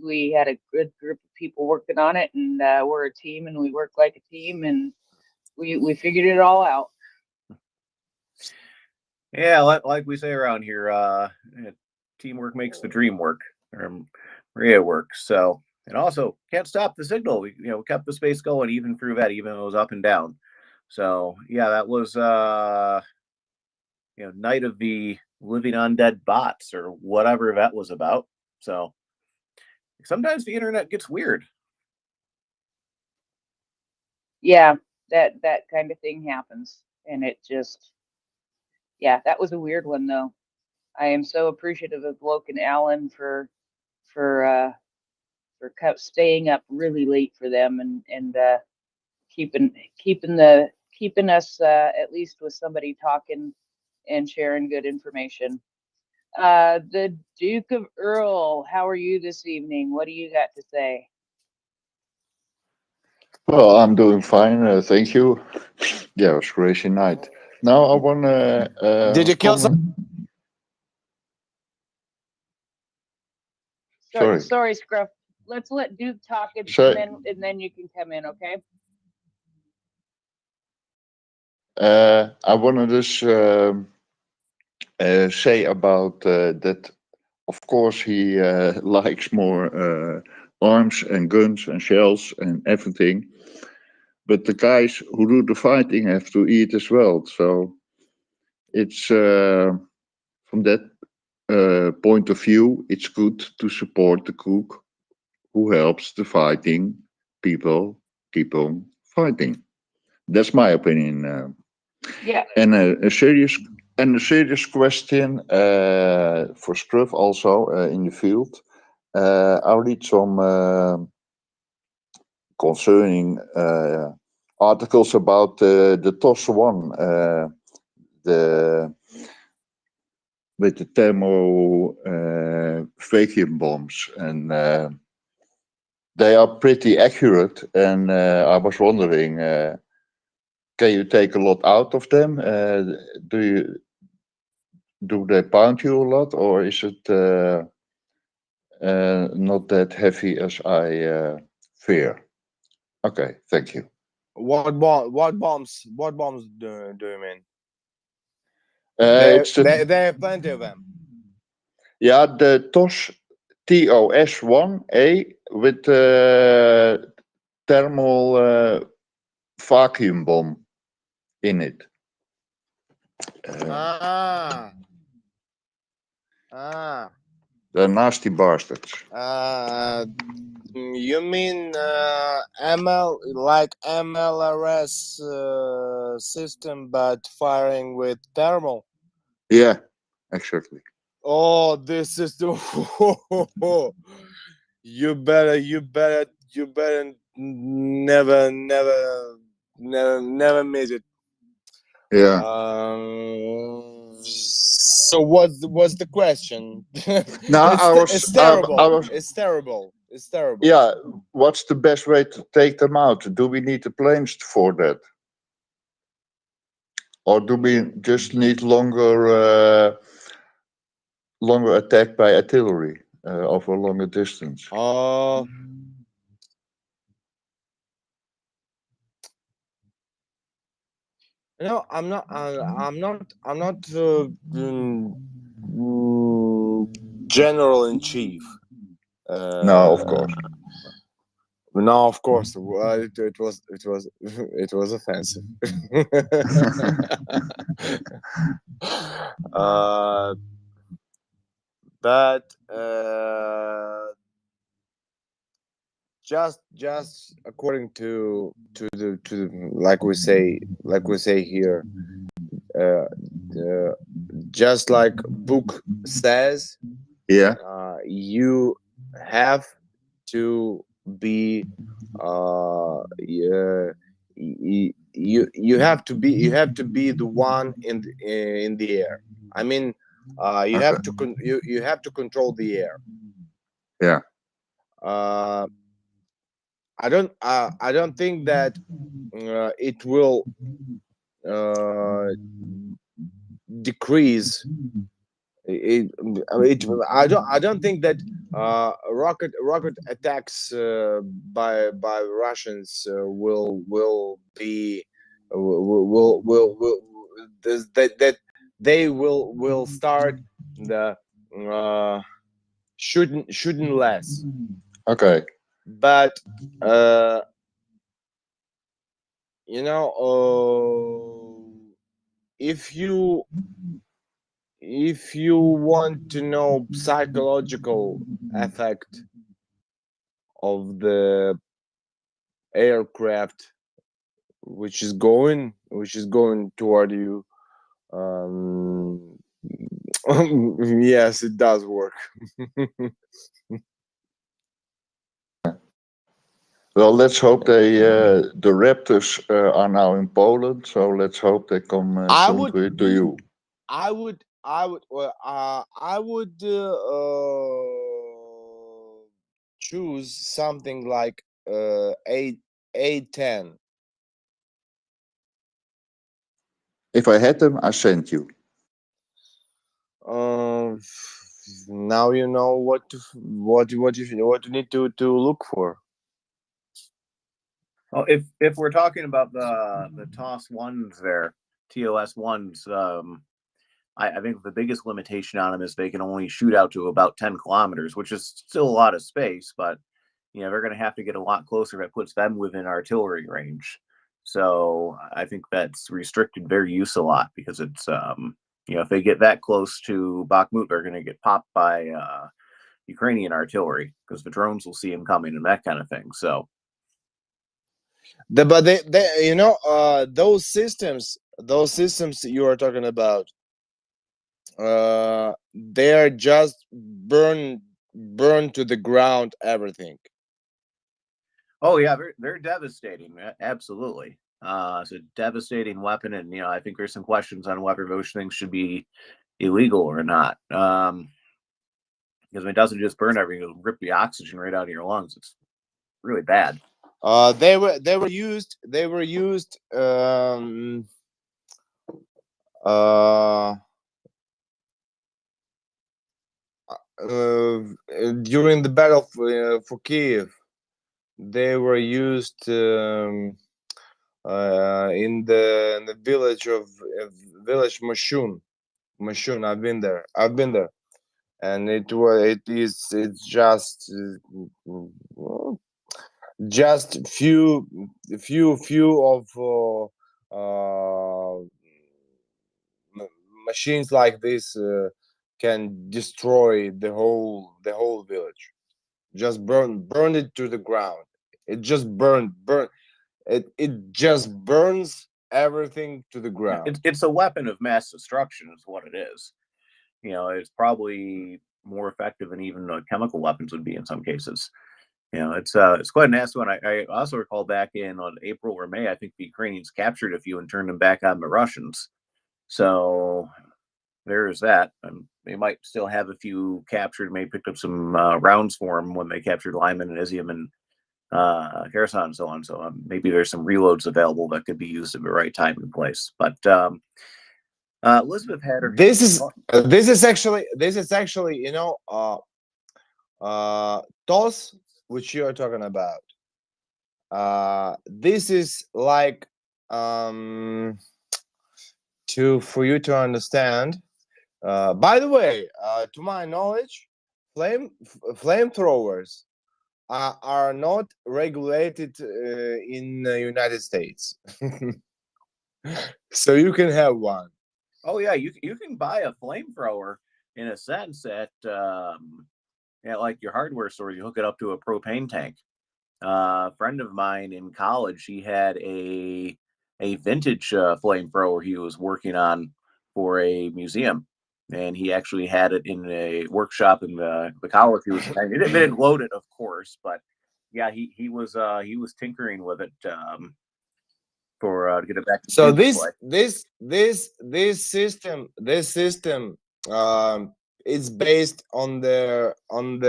we had a good group of people working on it, and we're a team, and we work like a team, and we figured it all out. Yeah, like we say around here, teamwork makes the dream work, or Maria works. So, and also can't stop the signal. We kept the space going even through that, even though it was up and down. So yeah, that was Night of the Living Undead Bots or whatever that was about. So sometimes the internet gets weird. Yeah, that kind of thing happens, and it just, yeah, that was a weird one though. I am so appreciative of Bloke and Alan for staying up really late for them, and keeping us at least with somebody talking and sharing good information. The Duke of Earl, how are you this evening? What do you got to say? Well, I'm doing fine, thank you. Yeah, it was a crazy night. Now I want to. Did you kill some? Sorry, Scruff. Let's let Duke talk, and then you can come in, okay? I want to just say about that. Of course, he likes more arms and guns and shells and everything. But the guys who do the fighting have to eat as well. So it's from that point of view, it's good to support the cook who helps the fighting people keep on fighting. That's my opinion. Yeah. And a serious question for Scruff also in the field. I'll read some concerning articles about the TOS-1, the with the thermo vacuum bombs, and they are pretty accurate. And I was wondering, can you take a lot out of them? Do they pound you a lot, or is it not that heavy as I fear? Okay, thank you. What bombs? What bombs do you mean? It's They have plenty of them. Yeah, the TOS-1A with thermal vacuum bomb in it. They're nasty bastards. You mean like MLRS system, but firing with thermal? Yeah, exactly. Oh, this is the. You better never miss it. Yeah. So what's the question? No, It's terrible. It's terrible. It's terrible. Yeah, what's the best way to take them out? Do we need the planes for that? Or do we just need longer attack by artillery over a longer distance? No, I'm not. I'm not. I'm not general in chief. No, of course. No, of course. It was. It was. It was offensive. But just according to the like we say here, uh, just like book says, Yeah. you have to be you have to be the one in the air. I mean, you have Okay. to you have to control the air. Yeah. I don't think that it will decrease I don't think that rocket attacks by Russians will be will that they will start the shouldn't less. Okay. But you know, if you want to know psychological effect of the aircraft which is going toward you, yes, it does work. Well, let's hope the Raptors are now in Poland. So let's hope they come I soon would to you. I would choose something like A10. If I had them, I sent you. Now you know what you need to look for. Well, if we're talking about the TOS ones there, TOS ones, I think the biggest limitation on them is they can only shoot out to about 10 kilometers, which is still a lot of space, but they're going to have to get a lot closer. That puts them within artillery range. So I think that's restricted their use a lot because it's if they get that close to Bakhmut, they're going to get popped by Ukrainian artillery because the drones will see them coming and that kind of thing. So but they those systems you are talking about, they are just burn to the ground everything. Oh yeah, they're devastating. Absolutely. It's a devastating weapon, and I think there's some questions on whether those things should be illegal or not. Because it doesn't just burn everything; it'll rip the oxygen right out of your lungs. It's really bad. They were used during the battle for Kiev. They were used in the village village Mashun. I've been there. And it's just few of machines like this can destroy the whole village. Just burn it to the ground. It just it just burns everything to the ground. It's a weapon of mass destruction, is what it is. It's probably more effective than even chemical weapons would be in some cases. It's quite a nasty one. I also recall back in on April or May, I think the Ukrainians captured a few and turned them back on the Russians. So there is that. They might still have a few captured. Maybe picked up some rounds for them when they captured Lyman and Izium and Kherson and so on. So maybe there's some reloads available that could be used at the right time and place. But Elizabeth had her. This is actually TOS, which you are talking about. This is like for you to understand. By the way, to my knowledge, flamethrowers are not regulated in the United States, so you can have one. Oh yeah, you can buy a flamethrower in a sense at like your hardware store. You hook it up to a propane tank. A friend of mine in college, he had a vintage flamethrower he was working on for a museum, and he actually had it in a workshop in the college he was attending. They didn't load it, of course, but yeah, he was tinkering with it for to get it back to So student play. this system it's based on the on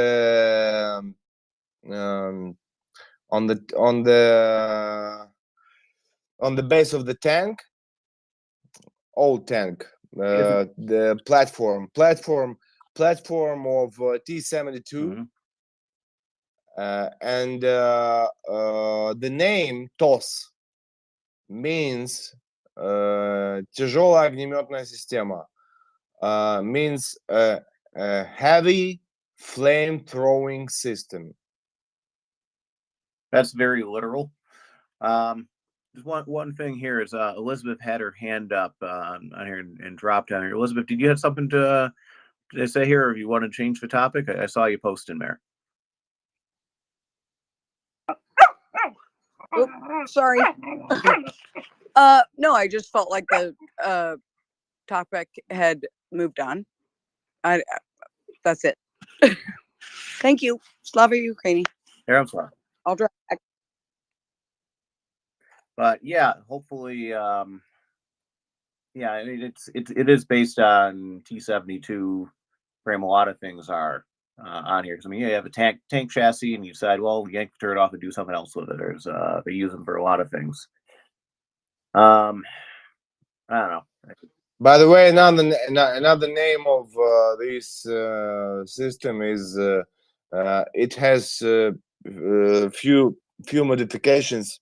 the base of the tank, old tank, the platform of T-72, and the name TOS means тяжелая огнеметная система, means heavy flame throwing system. That's very literal. Just one thing here is Elizabeth had her hand up on here and dropped down here. Elizabeth, did you have something to say here, or if you want to change the topic? I saw you posting there. Oops, sorry. No, I just felt like the topic had moved on. That's it. Thank you. Slava Ukraini. Here, I'm sorry. I'll drop back. But yeah, hopefully, yeah, I mean, it is based on T-72 frame. A lot of things are on here, because I mean, you have a tank chassis, and you decide, well, yank the turret off and do something else with it. There's they use them for a lot of things. I don't know. By the way, another name of this system is it has few modifications.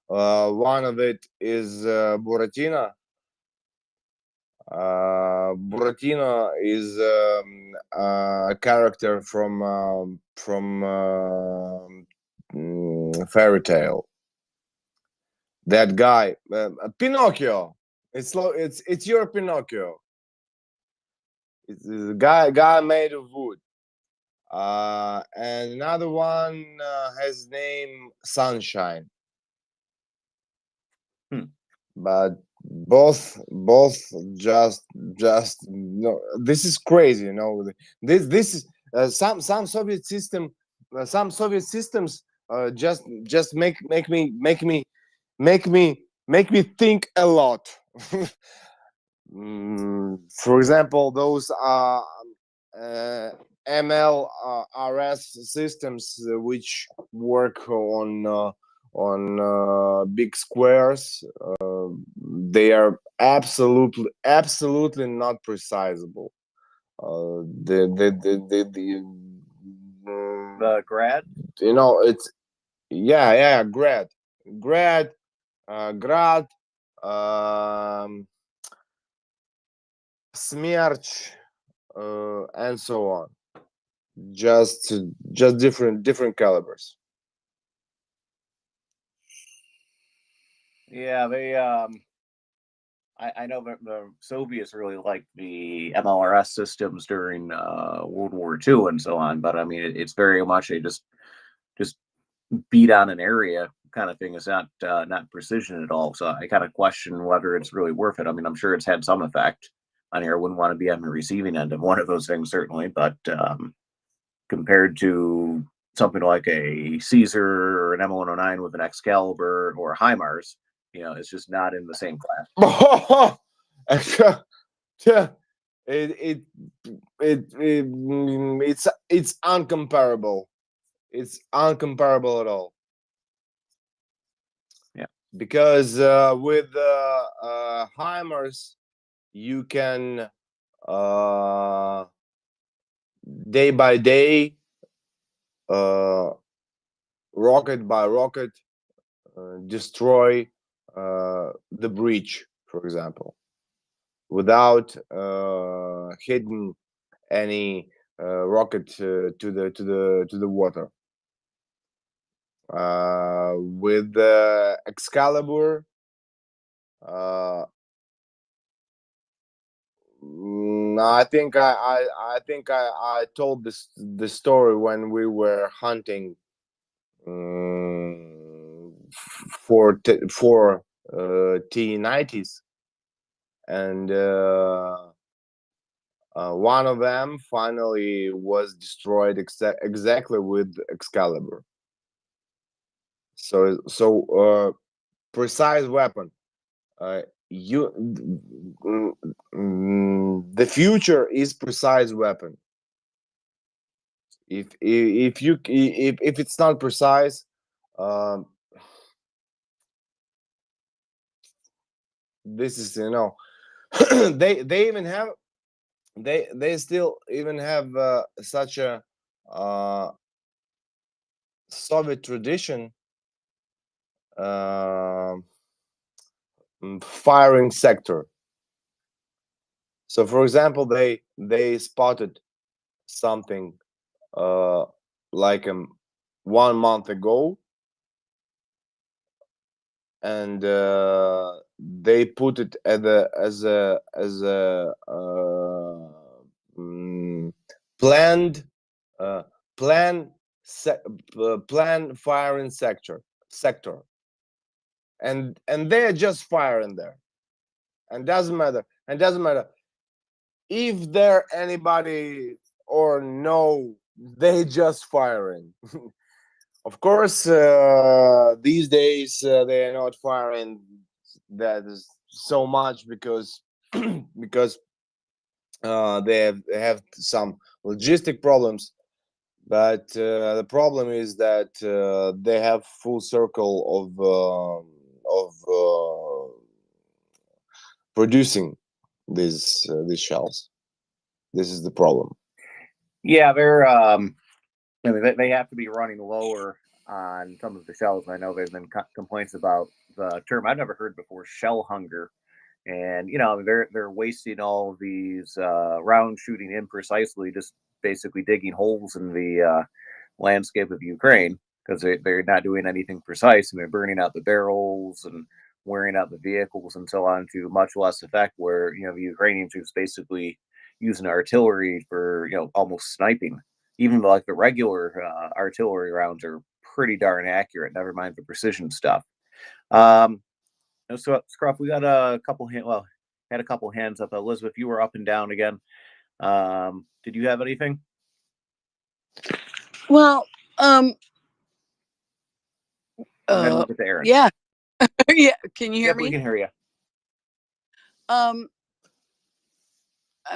One of it is Buratino. Buratino is a character from fairy tale. That guy, Pinocchio. It's your Pinocchio. It's a guy made of wood. And another one has name Sunshine. But both just no. This is crazy, you know. This is some Soviet system. Some Soviet systems just make me think a lot. For example, those MLRS systems which work on big squares, they are absolutely not precisable. The grad, you know, it's grad, grad, Smerch, and so on. Just different calibers. yeah, they I know that the Soviets really liked the MLRS systems during World War II and so on, but I mean, it's very much a just beat on an area kind of thing. It's not precision at all. So I kind of question whether it's really worth it. I mean, I'm sure it's had some effect on here. I wouldn't want to be on the receiving end of one of those things, certainly, but compared to something like a Caesar or an M109 with an Excalibur or a HIMARS, you know, it's just not in the same class. It's uncomparable. It's uncomparable at all. Yeah, because with HIMARS, you can day by day, rocket by rocket, destroy the breach, for example, without hitting any rocket to the water. With Excalibur, I think I told the story when we were hunting for T90s, and one of them finally was destroyed exactly with Excalibur. So precise weapon. The future is precise weapon. If it's not precise, this is they even have they still even have such a Soviet tradition, firing sector. So, for example, they spotted something like 1 month ago, and they put it as a planned plan firing sector, and they are just firing there, and doesn't matter if there anybody or no, they just firing. Of course, these days they are not firing that is so much because because they have some logistic problems. But the problem is that they have full circle of producing these shells. This is the problem. Yeah, they're I mean, they have to be running lower on some of the shells. I know there's been complaints about the term I've never heard before, shell hunger. And they're wasting all of these rounds shooting imprecisely, just basically digging holes in the landscape of Ukraine, because they're not doing anything precise, and they're burning out the barrels and wearing out the vehicles and so on to much less effect. Where the Ukrainians are just basically using artillery for almost sniping. Even like the regular artillery rounds are pretty darn accurate. Never mind the precision stuff. So, Scruff, we got a couple had a couple hands up. Elizabeth, you were up and down again. Did you have anything? Well, And then we'll get to Aaron. yeah. Yeah, can you hear Yep, me? we can hear you. I'm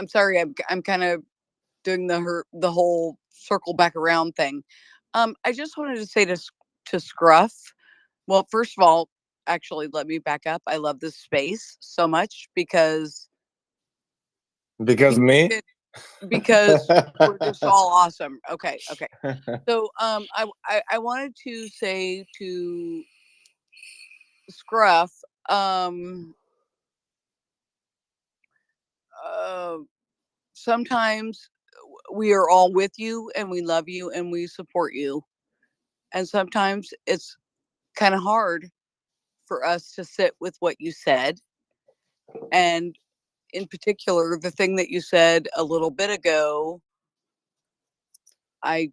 sorry, I'm kind of doing the whole circle back around thing. I just wanted to say to Scruff, well, first of all, actually, let me back up. I love this space so much because me. Because we're just all awesome. Okay. So I wanted to say to Scruff, sometimes we are all with you and we love you and we support you. And sometimes it's kind of hard for us to sit with what you said. And in particular, the thing that you said a little bit ago, I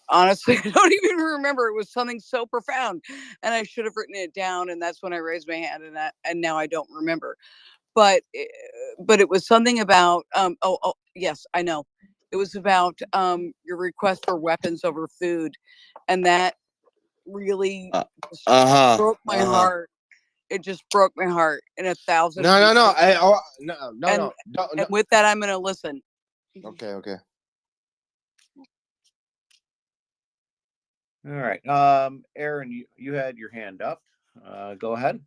honestly I don't even remember. It was something so profound, and I should have written it down. And that's when I raised my hand, and now I don't remember. But it was something about oh yes, I know. It was about your request for weapons over food, and that really broke my heart. It just broke my heart in 1,000 No. And with that, I'm gonna listen. Okay. All right. Aaron, you had your hand up. Go ahead.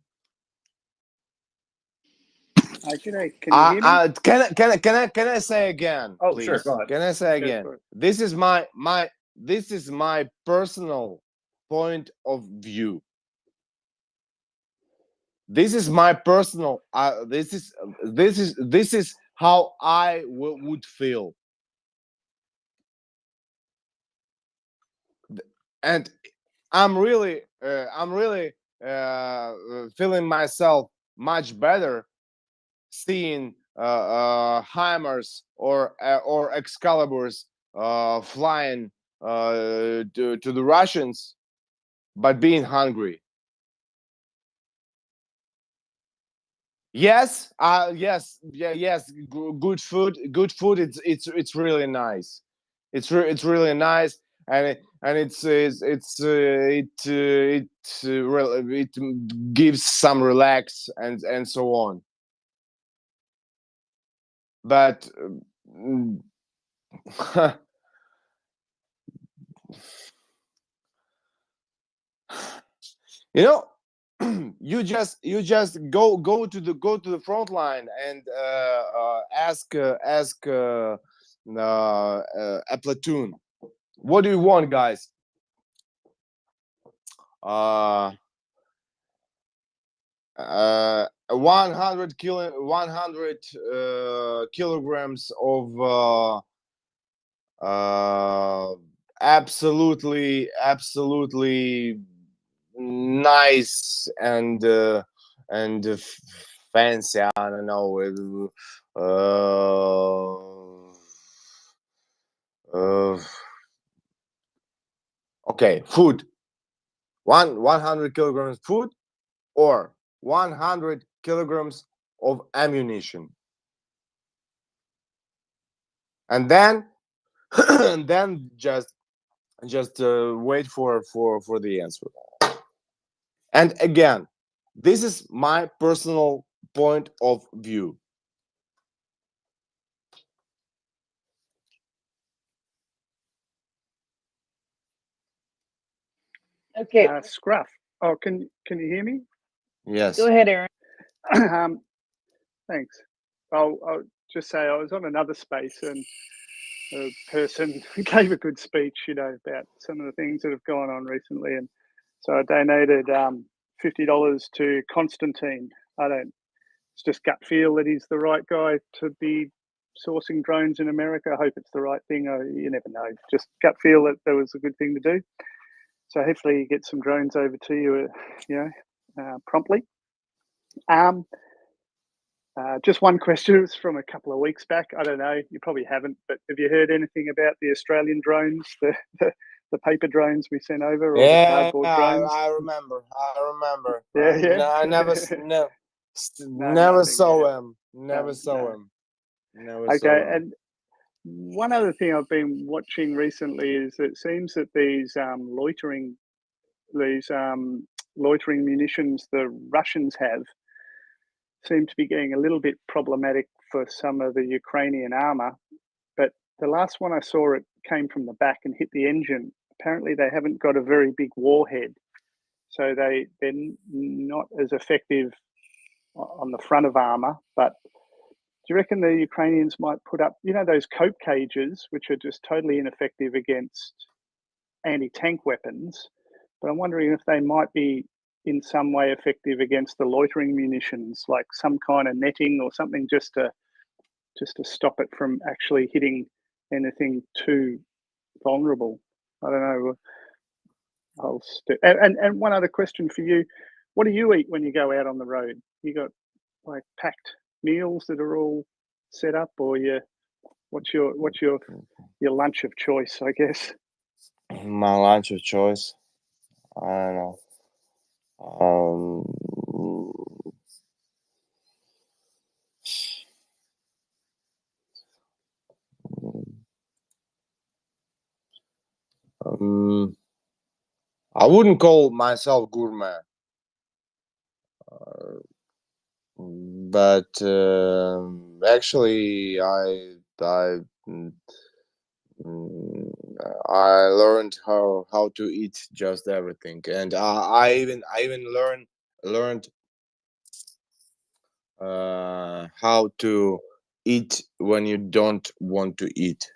Can you hear me? Can I say again? Oh, please? sure. Go ahead. Can I say again? This is my personal point of view. This is my personal. This is how I would feel, and I'm really feeling myself much better seeing Hammers or Excaliburs flying to the Russians, but being hungry. Yes, yes, yeah, yes. Good food, good food. It's really nice. It's really nice, and it gives some relax and so on. But you know, you just go to the front line and ask a platoon, what do you want, guys? 100 kilograms of absolutely nice and fancy. I don't know. Okay, food. 100 kilograms food or 100 kilograms of ammunition, and then and then just wait for the answer. And again, this is my personal point of view. Okay. Scruff. Oh, can you hear me? Yes. Go ahead, Aaron. Thanks. I'll just say I was on another space and a person gave a good speech, about some of the things that have gone on recently, and so I donated $50 to Constantine. It's just gut feel that he's the right guy to be sourcing drones in America. I hope it's the right thing. You never know. Just gut feel that there was a good thing to do. So hopefully you get some drones over to you, promptly. Just one question. It was from a couple of weeks back. I don't know. You probably haven't, but have you heard anything about the Australian drones, the paper drones we sent over, or the cardboard drones? I remember. Yeah. No, I never No, never nothing, saw yeah. him. Never saw No. him. Never saw Okay, him. and one other thing I've been watching recently is it seems that these loitering munitions the Russians have seem to be getting a little bit problematic for some of the Ukrainian armor. But the last one I saw, it came from the back and hit the engine. Apparently they haven't got a very big warhead, so they're not as effective on the front of armor. But do you reckon the Ukrainians might put up, those cope cages, which are just totally ineffective against anti-tank weapons? But I'm wondering if they might be in some way effective against the loitering munitions, like some kind of netting or something, just to stop it from actually hitting anything too vulnerable. I don't know. And one other question for you: what do you eat when you go out on the road? You got like packed meals that are all set up, or what's your lunch of choice, I guess? My lunch of choice. I don't know. I wouldn't call myself gourmet, but actually, I learned how to eat just everything, and I even learned how to eat when you don't want to eat.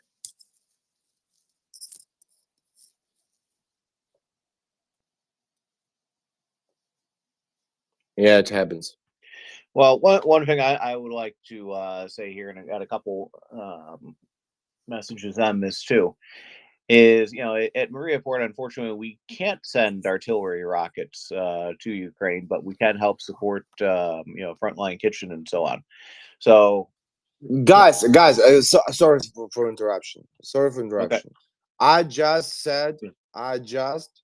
Yeah, it happens. Well, one thing I would like to say here, and I got a couple messages on this too, is at MriyaReport, unfortunately, we can't send artillery rockets to Ukraine, but we can help support frontline kitchen and so on. So, Guys, sorry for interruption. Sorry for interruption. I just said, I just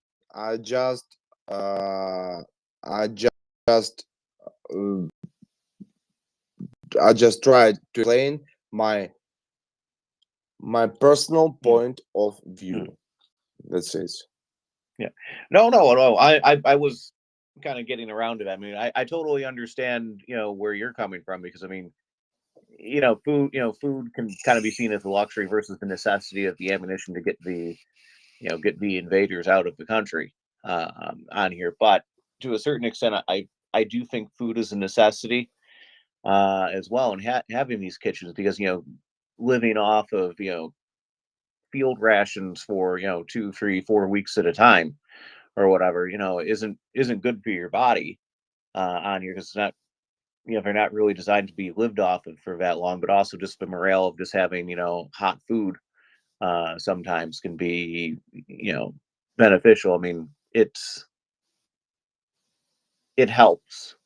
tried to explain my personal point of view. That's it. Yeah. No. I was kind of getting around to that. I mean, I totally understand, where you're coming from, because I mean, food can kind of be seen as a luxury versus the necessity of the ammunition to get the invaders out of the country on here. But to a certain extent, I do think food is a necessity as well, and having these kitchens, because living off of field rations for 2, 3, 4 weeks at a time or whatever isn't good for your body on here, because it's not they're not really designed to be lived off of for that long. But also just the morale of just having hot food sometimes can be beneficial. I mean, it helps,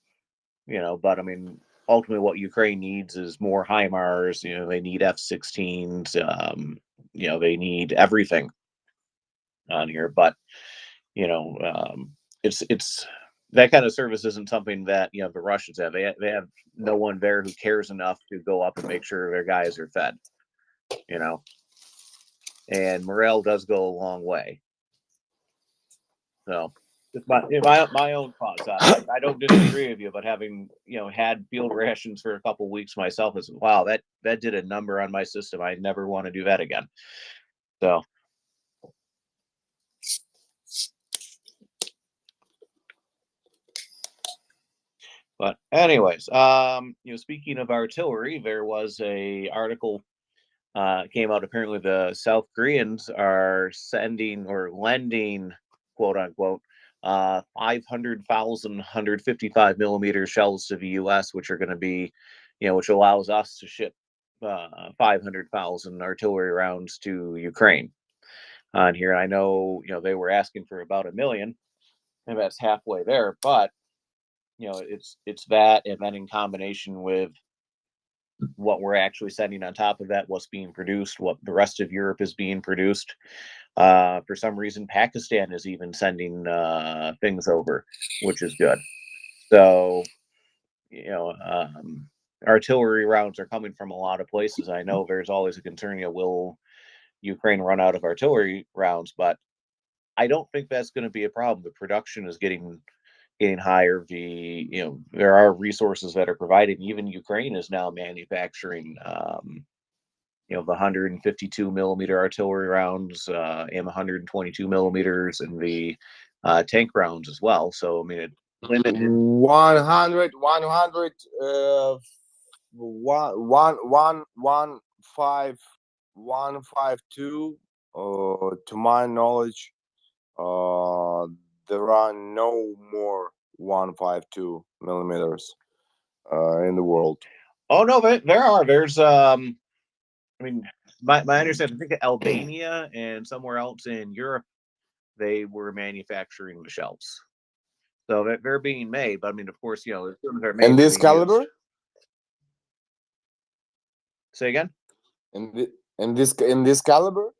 but I mean, ultimately what Ukraine needs is more HIMARS. They need F-16s. They need everything on here. But it's that kind of service isn't something that the Russians have. They have no one there who cares enough to go up and make sure their guys are fed. And morale does go a long way. So just my own thoughts. I don't disagree with you, but having had field rations for a couple weeks myself, is wow, that did a number on my system. I never want to do that again. So. But anyways, speaking of artillery, there was a article came out. Apparently, the South Koreans are sending or lending, quote unquote, 500,000 155 millimeter shells to the U.S., which are going to be, which allows us to ship 500,000 artillery rounds to Ukraine. On here, I know they were asking for about 1 million, and that's halfway there, but it's that, and then in combination with what we're actually sending on top of that, what's being produced, what the rest of Europe is being produced. For some reason, Pakistan is even sending things over, which is good. So, artillery rounds are coming from a lot of places. I know there's always a concern, will Ukraine run out of artillery rounds? But I don't think that's going to be a problem. The production is getting higher. There are resources that are provided. Even Ukraine is now manufacturing the 152 millimeter artillery rounds and 122 millimeters, and the tank rounds as well. So I mean, it limited 100 152. To my knowledge, there are no more 152 millimeters in the world. Oh no, there are. There's I mean, my understanding, I think Albania and somewhere else in Europe, they were manufacturing the shells. So they're being made, but I mean, of course, as soon as they're made, in this caliber. Say again. In this caliber,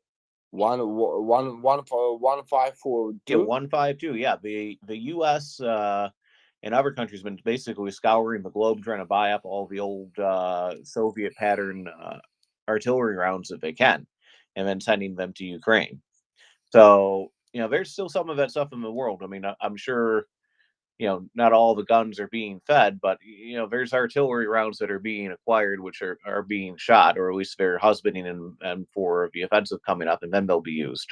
152. Yeah, 152. Yeah, the U.S. And other countries been basically scouring the globe trying to buy up all the old Soviet pattern artillery rounds that they can, and then sending them to Ukraine. So there's still some of that stuff in the world. I mean, I'm sure not all the guns are being fed, but there's artillery rounds that are being acquired, which are being shot, or at least they're husbanding and for the offensive coming up, and then they'll be used.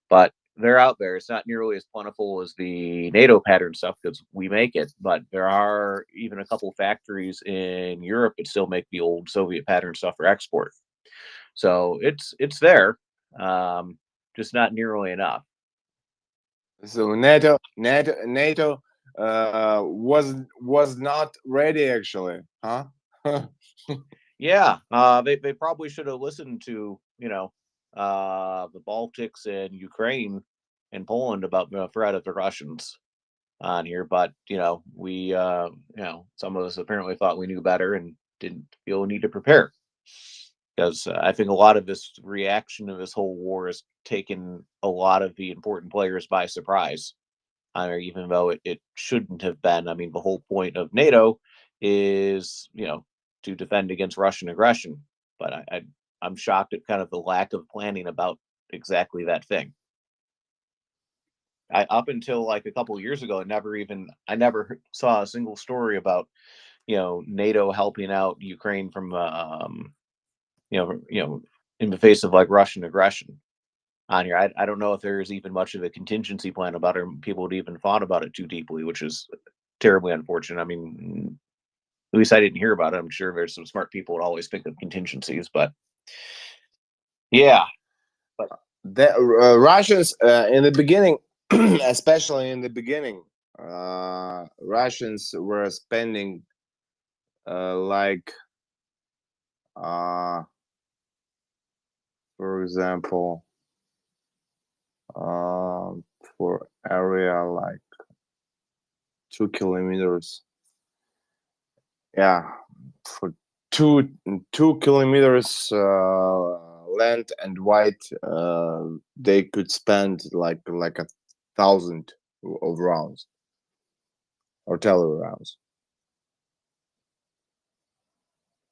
But they're out there. It's not nearly as plentiful as the NATO pattern stuff, because we make it, but there are even a couple factories in Europe that still make the old Soviet pattern stuff for export. So it's there, just not nearly enough. So NATO was not ready actually, huh? Yeah, they probably should have listened to the Baltics and Ukraine and Poland about the threat of the Russians on here, but we some of us apparently thought we knew better and didn't feel a need to prepare, because I think a lot of this reaction to this whole war has taken a lot of the important players by surprise. Even though it shouldn't have been. I mean, the whole point of NATO is to defend against Russian aggression, but I'm shocked at kind of the lack of planning about exactly that thing. Up until like a couple of years ago, I never saw a single story about NATO helping out Ukraine from in the face of like Russian aggression on here. I don't know if there's even much of a contingency plan about it, or people had even thought about it too deeply, which is terribly unfortunate. I mean, at least I didn't hear about it. I'm sure there's some smart people that always think of contingencies, but yeah. But the Russians in the beginning, especially in the beginning, Russians were spending like for example, for area like 2 kilometers. Yeah, for 2 kilometers length and wide, they could spend like 1,000 of rounds, artillery rounds.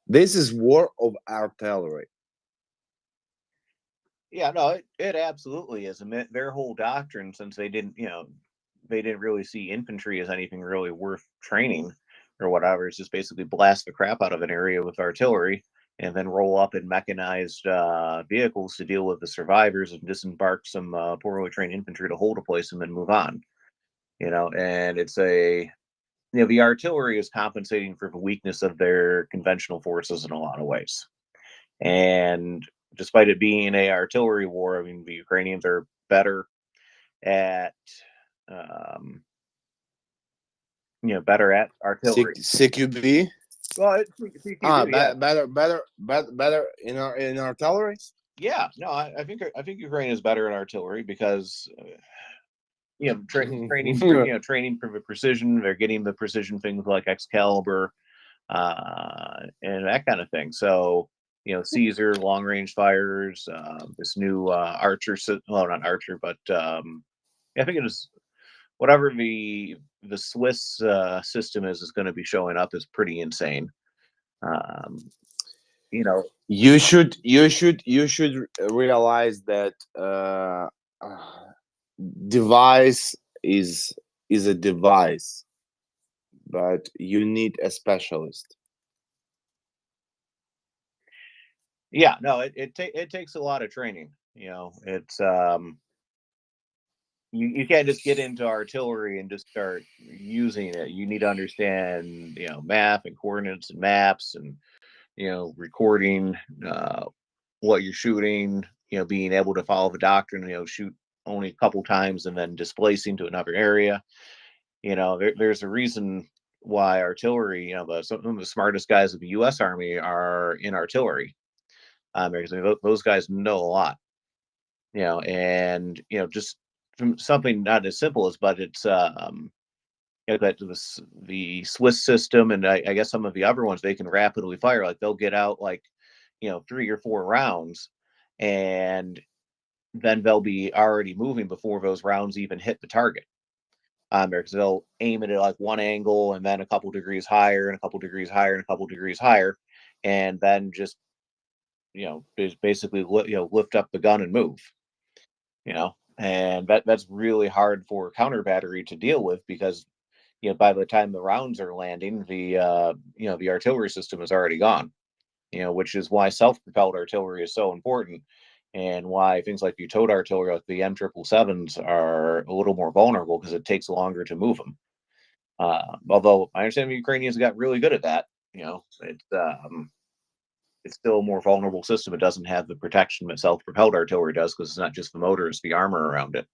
This is war of artillery. Yeah, no, it absolutely is. And their whole doctrine, since they didn't really see infantry as anything really worth training or whatever, is just basically blast the crap out of an area with artillery and then roll up in mechanized vehicles to deal with the survivors and disembark some poorly trained infantry to hold a place and then move on. And it's the artillery is compensating for the weakness of their conventional forces in a lot of ways. And despite it being a artillery war, I mean, the Ukrainians are better at better at artillery. CQB. Well, CQB, yeah. better in artillery. Yeah, no, I think Ukraine is better at artillery because training for the precision. They're getting the precision things like Excalibur and that kind of thing. So Caesar long range fires, this new Archer, well, not Archer, but I think it is whatever the Swiss system is going to be showing up is pretty insane. You should realize that device is a device, but you need a specialist. Yeah, no, it takes a lot of training. It's you can't just get into artillery and just start using it. You need to understand math and coordinates and maps and recording what you're shooting, being able to follow the doctrine, shoot only a couple times and then displacing to another area. There's a reason why artillery, some of the smartest guys of the U.S. Army are in artillery, because those guys know a lot, and just from something not as simple as, but it's that the Swiss system, and I guess some of the other ones, they can rapidly fire. Like they'll get out like 3 or 4 rounds, and then they'll be already moving before those rounds even hit the target. Because they'll aim it at like one angle and then a couple degrees higher and a couple degrees higher and a couple degrees higher, and then just basically lift up the gun and move. And that's really hard for counter battery to deal with, because by the time the rounds are landing, the the artillery system is already gone. Which is why self-propelled artillery is so important, and why things like towed artillery, like the M777s, are a little more vulnerable because it takes longer to move them. Although I understand the Ukrainians got really good at that. It's still a more vulnerable system. It doesn't have the protection that self-propelled artillery does, because it's not just the motor, it's the armor around it.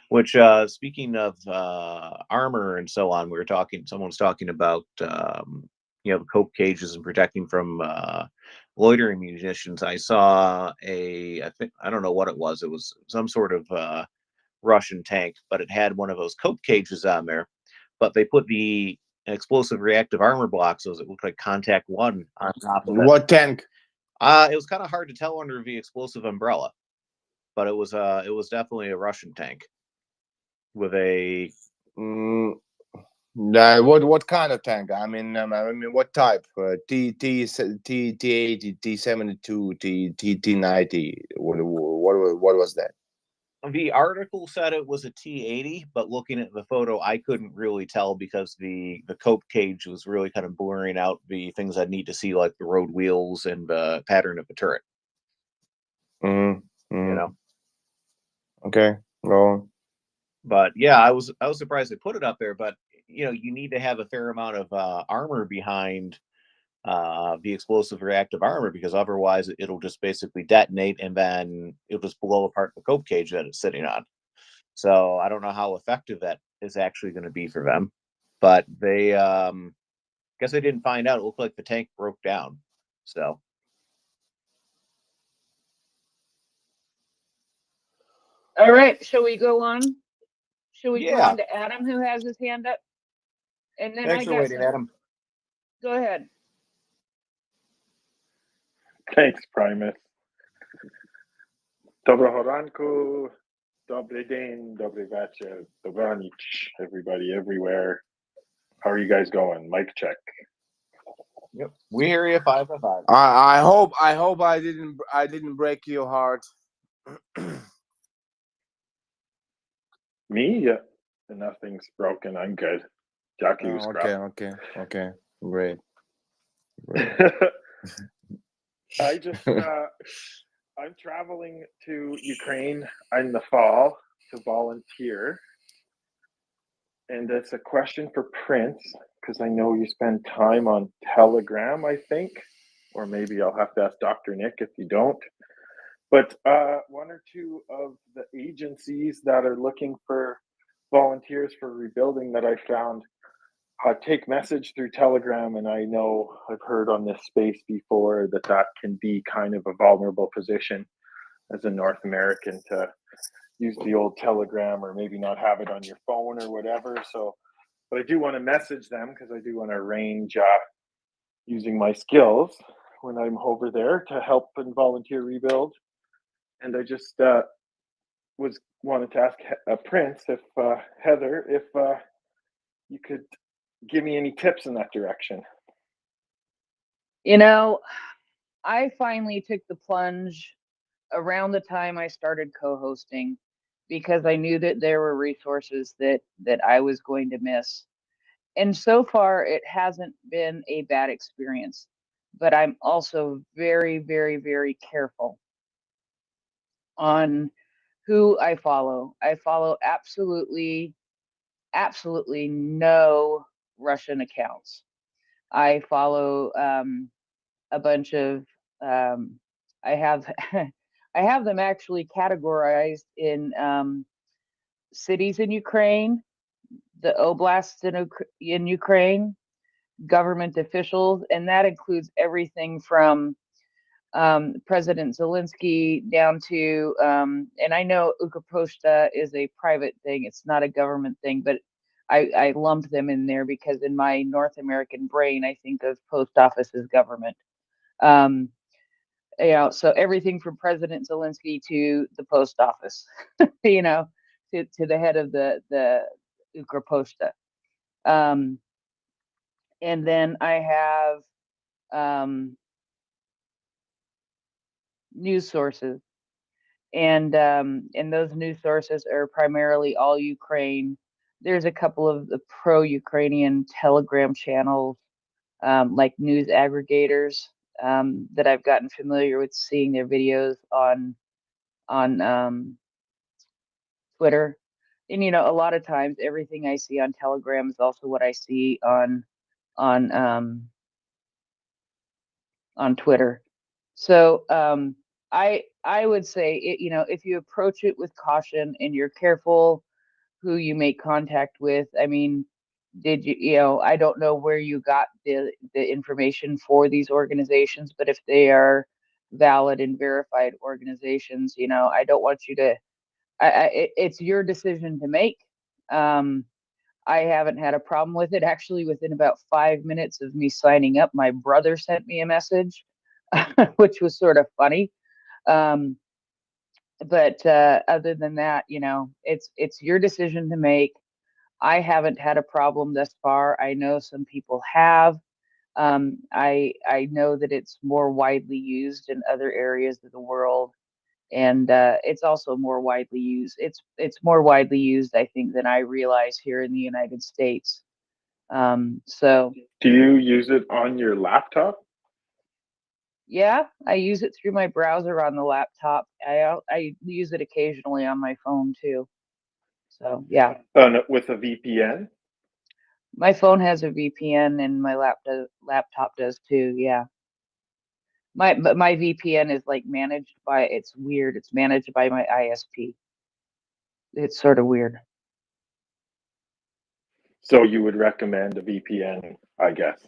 Which, speaking of armor and so on, someone was talking about, the cope cages and protecting from loitering munitions. I saw I don't know what it was. It was some sort of Russian tank, but it had one of those cope cages on there. But they put the explosive reactive armor blocks, so it looked like Contact One, on top of it. What tank? It was kind of hard to tell under the explosive umbrella, but it was definitely a Russian tank with a. What kind of tank? I mean, what type? T80, T72, T90. What was that? The article said it was a T80, but looking at the photo, I couldn't really tell because the cope cage was really kind of blurring out the things I'd need to see, like the road wheels and the pattern of the turret. Okay. Well. But yeah, I was surprised they put it up there. But you need to have a fair amount of armor behind the explosive reactive armor, because otherwise it'll just basically detonate and then it'll just blow apart the cope cage that it's sitting on. So I don't know how effective that is actually going to be for them, but they guess they didn't find out. It looked like the tank broke down. So all right, shall we go on? Shall we go Yeah. on to Adam, who has his hand up? And then Thanks for waiting, Adam. Go ahead. Thanks, Primus. Доброго ранку, добрый день, добрый вечер, dobranic, everybody everywhere. How are you guys going? Mic check. Yep, we hear you 5 of 5. I hope I didn't break your heart. Me? Yeah, nothing's broken. I'm good. Jackie was Okay. Great. I just I'm traveling to Ukraine in the fall to volunteer, and it's a question for Prince, because I know you spend time on Telegram, I think, or maybe I'll have to ask Dr. Nick if you don't. But one or two of the agencies that are looking for volunteers for rebuilding that I found take message through Telegram, and I know I've heard on this space before that can be kind of a vulnerable position as a North American to use the old Telegram, or maybe not have it on your phone or whatever. So, but I do want to message them because I do want to arrange using my skills when I'm over there to help and volunteer rebuild. And I just wanted to ask Prince if Heather, if you could give me any tips in that direction. I finally took the plunge around the time I started co-hosting, because I knew that there were resources that I was going to miss. And so far, it hasn't been a bad experience, but I'm also very, very, very careful on who I follow. I follow absolutely no Russian accounts. I follow a bunch of I have I have them actually categorized in cities in Ukraine, the oblasts in Ukraine, government officials, and that includes everything from President Zelensky down to, and I know Ukroposhta is a private thing, it's not a government thing, but I lumped them in there because in my North American brain, I think of post office as government. So everything from President Zelensky to the post office, to the head of the Ukroposhta. And then I have news sources, and those news sources are primarily all Ukraine. There's a couple of the pro-Ukrainian Telegram channels, like news aggregators, that I've gotten familiar with seeing their videos on Twitter. And a lot of times everything I see on Telegram is also what I see on Twitter. So I I would say it, you know, if you approach it with caution and you're careful who you make contact with. I mean, did you, you know, I don't know where you got the information for these organizations, but if they are valid and verified organizations, you know, I don't want you to, it's your decision to make. I haven't had a problem with it. Actually, within about 5 minutes of me signing up, my brother sent me a message, which was sort of funny. Um, but other than that, you know, it's your decision to make. I haven't had a problem thus far. I know some people have. I know that it's more widely used in other areas of the world, and it's also more widely used. It's more widely used, I think, than I realize here in the United States. So Do you use it on your laptop? yeah, I use it through my browser on the laptop. I use it occasionally on my phone too. So yeah, With a VPN? my phone has a VPN and my laptop does too. Yeah. But my VPN is like managed by, it's weird. It's managed by my ISP. It's sort of weird. So you would recommend a VPN, I guess.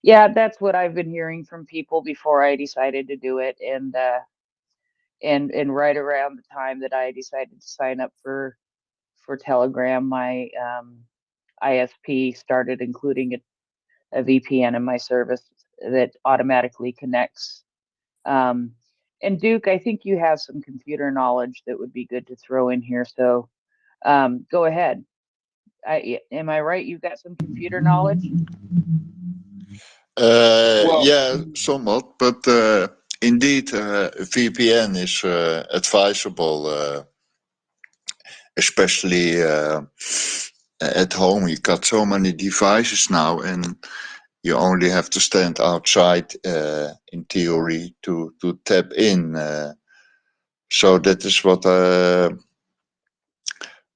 Yeah, that's what I've been hearing from people before I decided to do it, and right around the time that I decided to sign up for Telegram, my ISP started including a VPN in my service that automatically connects. And Duke, I think you have some computer knowledge that would be good to throw in here. So go ahead. Am I right? You've got some computer knowledge? Yeah, somewhat, but indeed, VPN is advisable, especially at home. You got so many devices now, and you only have to stand outside, in theory, to tap in. So that is what.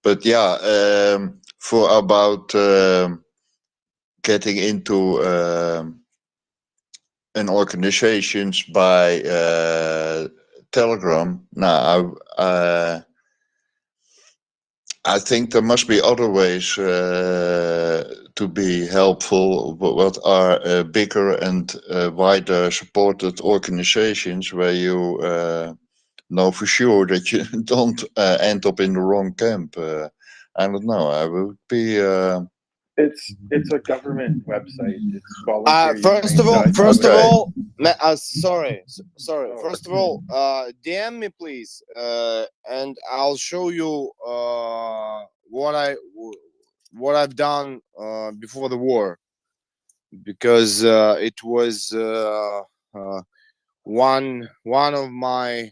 But yeah, for about getting into an organizations by Telegram. Now, I think there must be other ways to be helpful. What are bigger and wider supported organizations where you know for sure that you don't end up in the wrong camp. I don't know. I would be. It's a government website. It's voluntary. First of all, sorry. First of all, DM me please, and I'll show you what I've done before the war, because it was one of my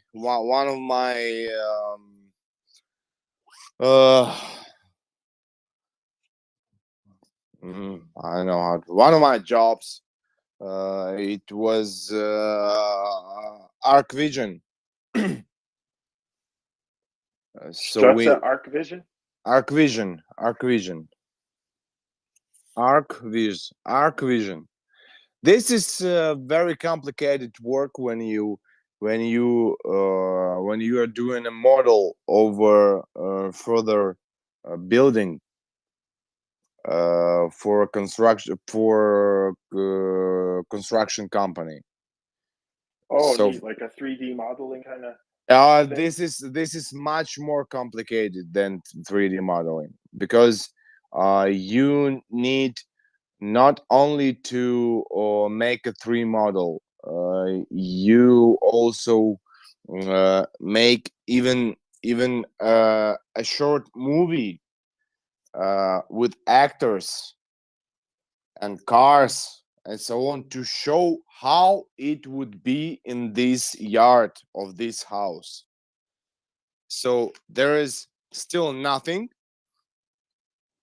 I don't know how one of my jobs. It was Arc Vision. So What's that, Arc Vision? Arc Vision. This is very complicated work when you are doing a model over further building for a construction company. Oh, So neat, like a 3D modeling kind of. this is much more complicated than 3D modeling, because you need not only to make a 3D model, you also make even a short movie with actors and cars and so on, to show how it would be in this yard of this house. So there is still nothing,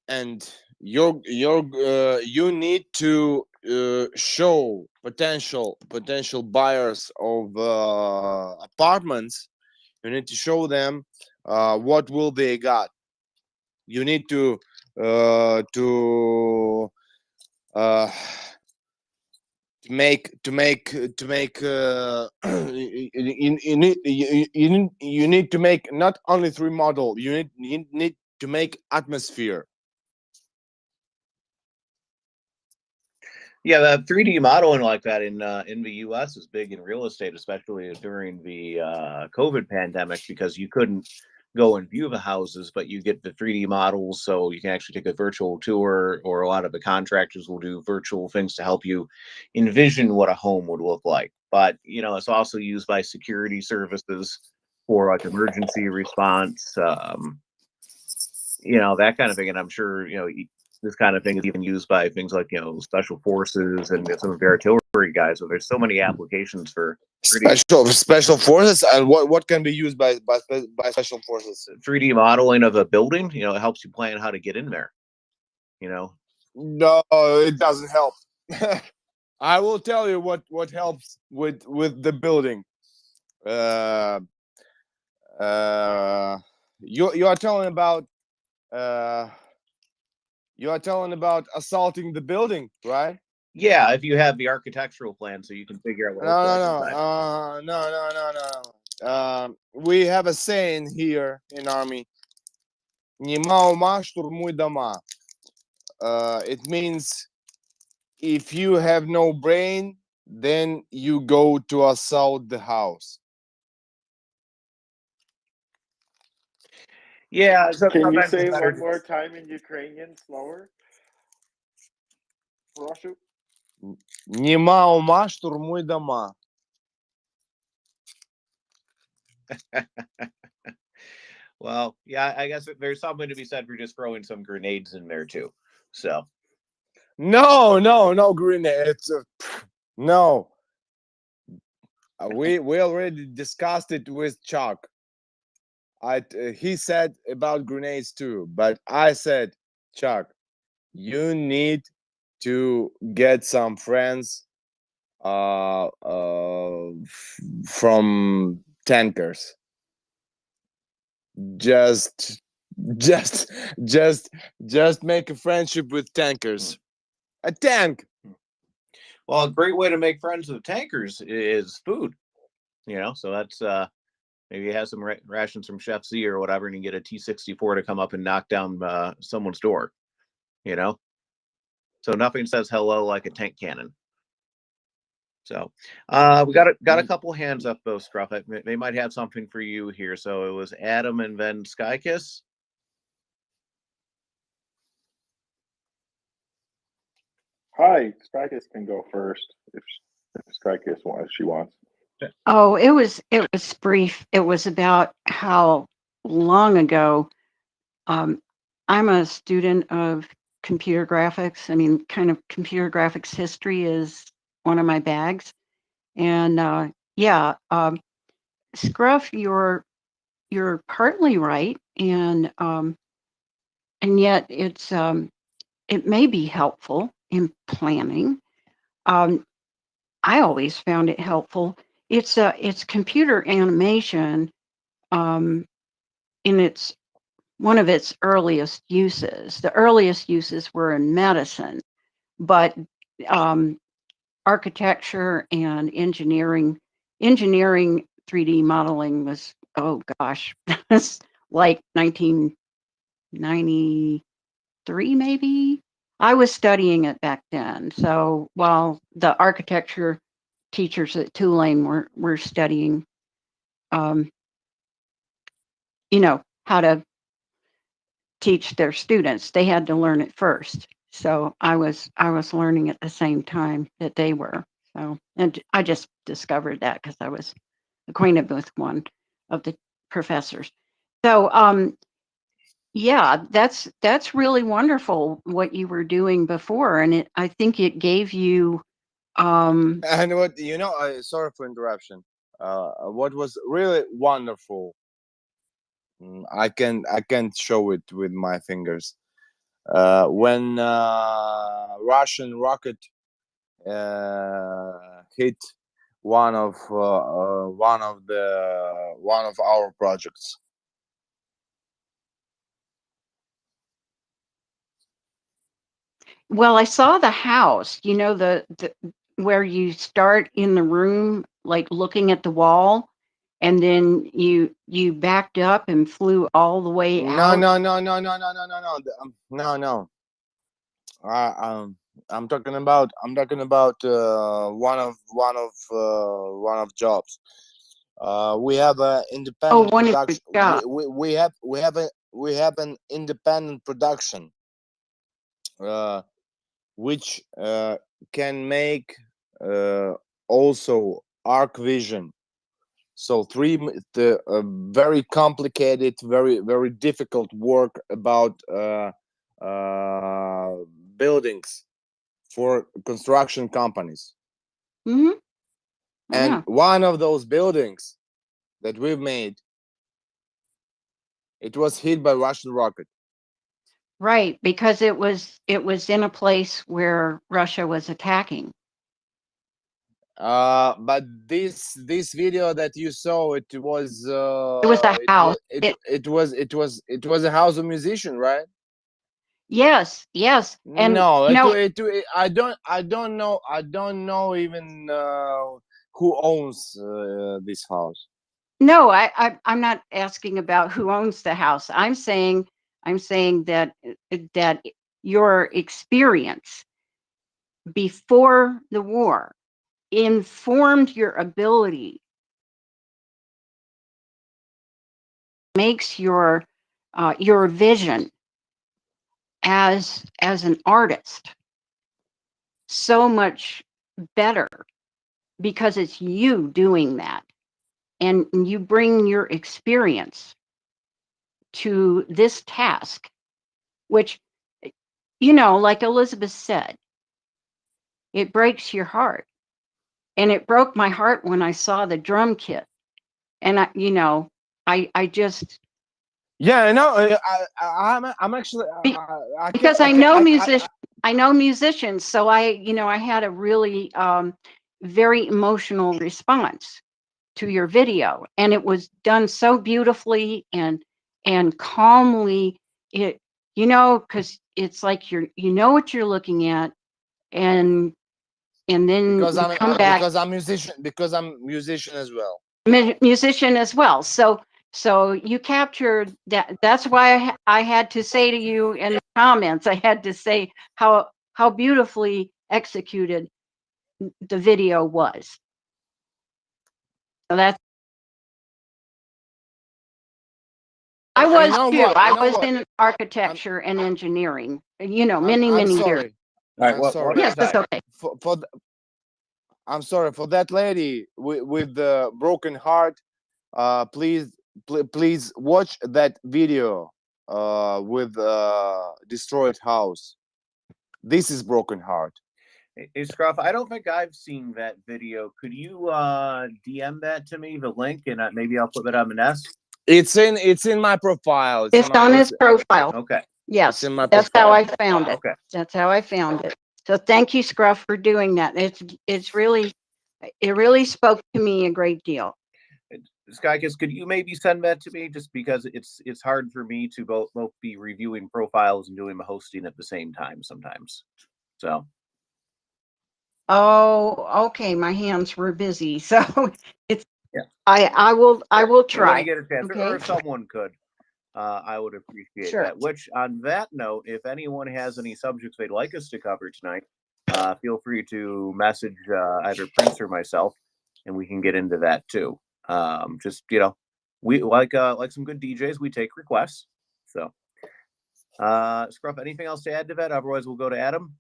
and you need to show potential buyers of apartments. You need to show them what will they got. You need to to make you need to make not only 3D model, you need to make atmosphere. Yeah, the 3D modeling like that in the U.S. is big in real estate, especially during the COVID pandemic, because you couldn't go and view the houses, but you get the 3D models, so you can actually take a virtual tour, or a lot of the contractors will do virtual things to help you envision what a home would look like. But it's also used by security services for like emergency response, that kind of thing. And I'm sure this kind of thing is even used by things like special forces and some of the artillery guys. So there's so many applications for 3D. Special forces, and what can be used by special forces? 3D modeling of a building. It helps you plan how to get in there. No, it doesn't help. I will tell you what helps with the building. You are telling about assaulting the building, right? Yeah, if you have the architectural plan, so you can figure out what. No. We have a saying here in Army. Нема ума, штурмуй дома. It means if you have no brain, then you go to assault the house. Yeah. Can you say it one more time in Ukrainian, slower? Прошу. Нема ума, штурмуй дома. Well, yeah, I guess there's something to be said for just throwing some grenades in there too. So. No grenades. No. We already discussed it with Chuck. He said about grenades too, but I said, Chuck, you need to get some friends from tankers. Just make a friendship with tankers. A tank. Well, a great way to make friends with tankers is food. So that's maybe you have some rations from Chef Z or whatever, and you get a T-64 to come up and knock down someone's door. So nothing says hello like a tank cannon. So we got a couple hands up though, Scruff. They might have something for you here. So it was Adam and then Skykiss. Hi, Skykiss can go first if Skykiss she wants. Oh, it was brief. It was about how long ago. I'm a student of computer graphics. I mean, kind of computer graphics history is one of my bags. And Scruff, you're partly right, and yet it may be helpful in planning. I always found it helpful. It's computer animation in its one of its earliest uses. The earliest uses were in medicine, but architecture and engineering 3D modeling was, oh gosh, like 1993 maybe. I was studying it back then. So while the architecture teachers at Tulane were studying, how to teach their students, they had to learn it first. So I was learning at the same time that they were. So, and I just discovered that because I was acquainted with one of the professors. So yeah, that's really wonderful what you were doing before, and I think it gave you and what sorry for interruption. What was really wonderful, I can show it with my fingers. When Russian rocket hit one of our projects. Well, I saw the house. The where you start in the room, like looking at the wall, and then you backed up and flew all the way No, out? no, no, no, no, no, no, no, no, no, no. I'm talking about one of jobs. We have an Oh, independent one of your production. jobs. We have an independent production, which can make also arc vision. So the very complicated, very difficult work about buildings for construction companies. Mm-hmm. And Yeah. one of those buildings that we've made, it was hit by Russian rocket. Right, because it was in a place where Russia was attacking. But this video that you saw, it was a house. it was a house of musician, right? Yes, yes. And No, you know, I don't know even who owns this house. no, I'm not asking about who owns the house. I'm saying that your experience before the war informed your ability, makes your vision as an artist so much better, because it's you doing that, and you bring your experience to this task, which, like Elizabeth said, it breaks your heart. And it broke my heart when I saw the drum kit. And I just, Yeah, no, I'm actually because I know musicians, so I had a really very emotional response to your video, and it was done so beautifully and calmly. It because it's like you know what you're looking at, and then because you come back because I'm musician as well. musician as well. So you captured that. That's why I had to say to you in the comments, I had to say how beautifully executed the video was. So that's, I was too. I was in architecture and engineering, many years. Sorry. I'm sorry. Yes, that's okay. I'm sorry for that lady with the broken heart. Please watch that video with destroyed house. This is broken heart. Hey, Scruff, I don't think I've seen that video. Could you DM that to me, the link, and maybe I'll put that on the nest? It's in my profile. It's on his profile. Okay. Yes, in my that's how profile. I found it. Okay. That's how I found it. So thank you, Scruff, for doing that. It really spoke to me a great deal. Skykis, could you maybe send that to me? Just because it's hard for me to both be reviewing profiles and doing the hosting at the same time sometimes. So. Oh, okay. My hands were busy, so it's. Yeah. I will try. When you get a chance, Okay. or if someone could, I would appreciate Sure. that. Which, on that note, if anyone has any subjects they'd like us to cover tonight, feel free to message either Prince or myself, and we can get into that too. Just we like some good DJs, we take requests. So, Scruff, anything else to add to that? Otherwise, we'll go to Adam.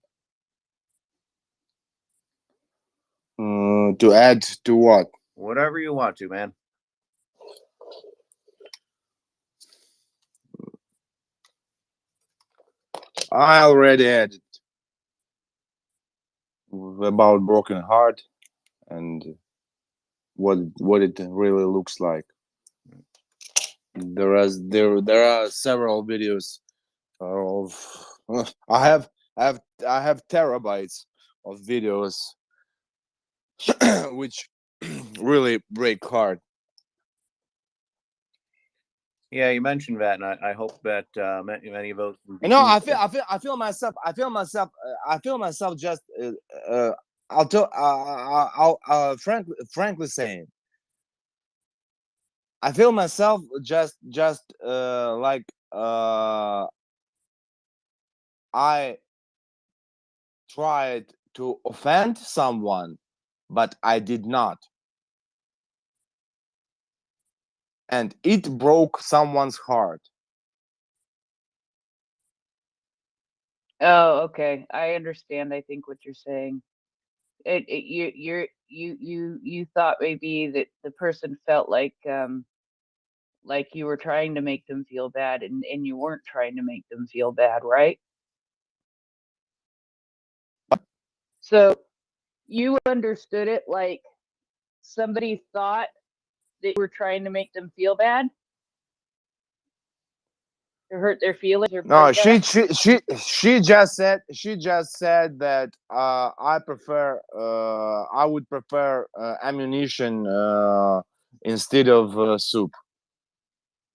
To add to what? Whatever you want to, man. I already added about broken heart and what it really looks like. There are several videos of I have terabytes of videos which really break heart. Yeah, you mentioned that, and I hope that many of those. No, I feel myself just I'll tell. Frankly saying, I feel myself just like I tried to offend someone, but I did not, and it broke someone's heart. Oh, okay. I understand. I think what you're saying. You thought maybe that the person felt like you were trying to make them feel bad, and you weren't trying to make them feel bad, right? So you understood it like somebody thought that you were trying to make them feel bad, to hurt their feelings or No, break up. she just said that I would prefer ammunition instead of soup,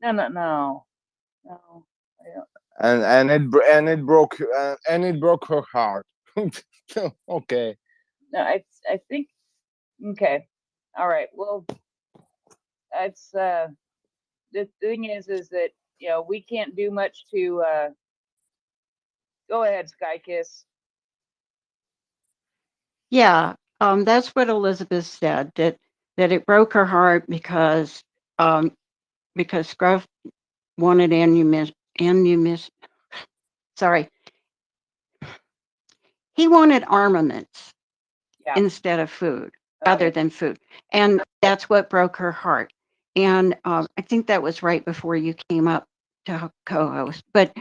No, no, no, no. I don't. and it broke her heart. Okay. No, I think okay. All right. Well, that's the thing is that we can't do much to go ahead, Sky Kiss. Yeah, that's what Elizabeth said, that it broke her heart because Scruff wanted sorry, he wanted armaments Yeah. instead of food, rather than food, and that's what broke her heart. And I think that was right before you came up to co-host. But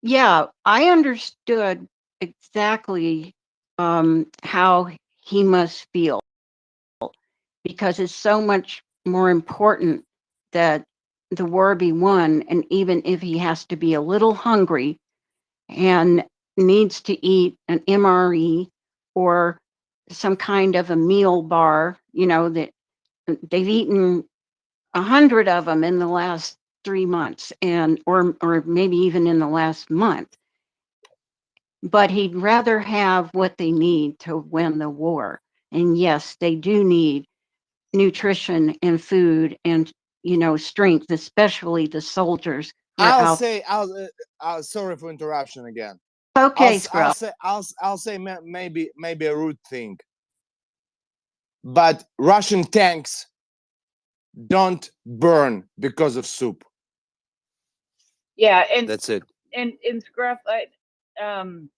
yeah, I understood exactly how he must feel, because it's so much more important that the war be won. And even if he has to be a little hungry and needs to eat an MRE or some kind of a meal bar, that they've eaten 100 of them in the last 3 months, or maybe even in the last month. But he'd rather have what they need to win the war. And yes, they do need nutrition and food and strength, especially the soldiers who are out. Sorry for interruption again. Okay, I'll say maybe a rude thing, but Russian tanks don't burn because of soup. Yeah, and that's it. And Scruff, what I'm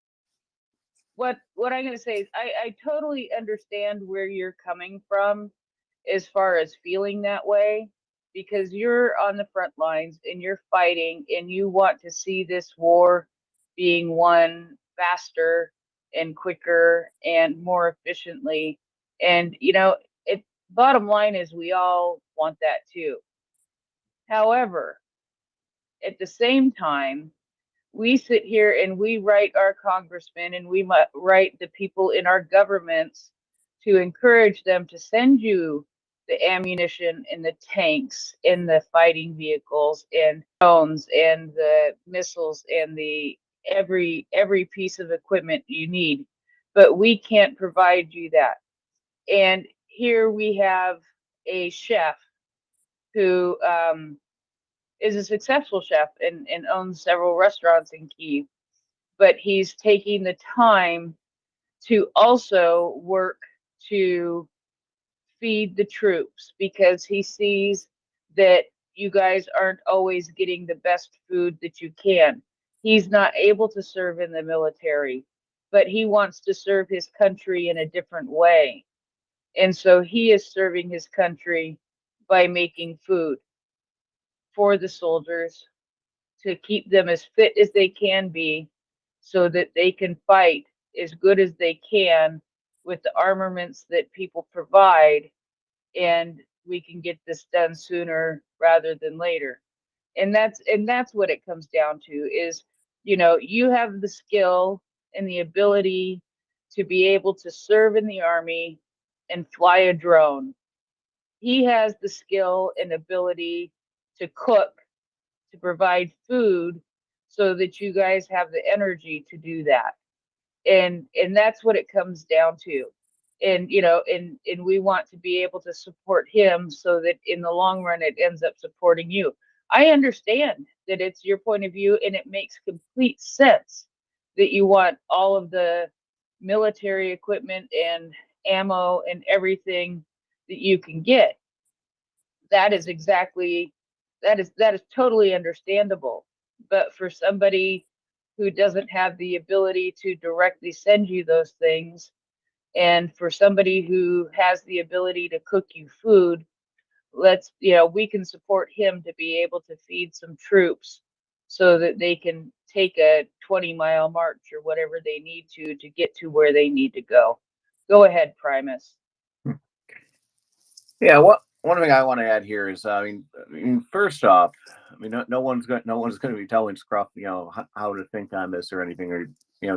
going to say is I totally understand where you're coming from as far as feeling that way, because you're on the front lines and you're fighting and you want to see this war being won faster and quicker and more efficiently. And bottom line is we all want that too. However, at the same time, we sit here and we write our congressmen and we write the people in our governments to encourage them to send you the ammunition and the tanks and the fighting vehicles and drones and the missiles and the every piece of equipment you need, but we can't provide you that. And here we have a chef who is a successful chef and owns several restaurants in Kyiv, but he's taking the time to also work to feed the troops, because he sees that you guys aren't always getting the best food that you can. He's not able to serve in the military, but he wants to serve his country in a different way. And so he is serving his country by making food for the soldiers to keep them as fit as they can be so that they can fight as good as they can with the armaments that people provide, and we can get this done sooner rather than later. And that's what it comes down to is, you have the skill and the ability to be able to serve in the army and fly a drone. He has the skill and ability to cook, to provide food, so that you guys have the energy to do that. and that's what it comes down to. And and we want to be able to support him so that in the long run it ends up supporting you. I understand that it's your point of view, and it makes complete sense that you want all of the military equipment and ammo and everything that you can get. That is exactly that is totally understandable. But for somebody who doesn't have the ability to directly send you those things, and for somebody who has the ability to cook you food, we can support him to be able to feed some troops so that they can take a 20-mile march or whatever they need to get to where they need to go. Go ahead, Primus. Yeah, one thing I want to add here is, I mean, first off, I mean, no one's going to be telling Scruff, how to think on this or anything, or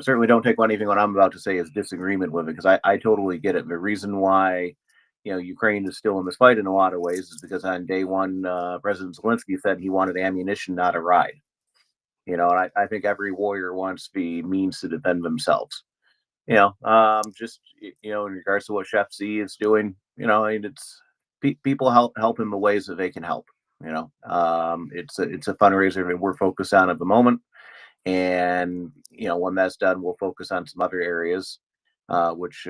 certainly don't take anything what I'm about to say as disagreement with it, because I totally get it. The reason why Ukraine is still in this fight in a lot of ways is because on day one, President Zelensky said he wanted ammunition, not a ride. And I think every warrior wants the means to defend themselves. Just in regards to what Chef Z is doing, it's people help in the ways that they can help. It's a fundraiser that we're focused on at the moment, and when that's done, we'll focus on some other areas, which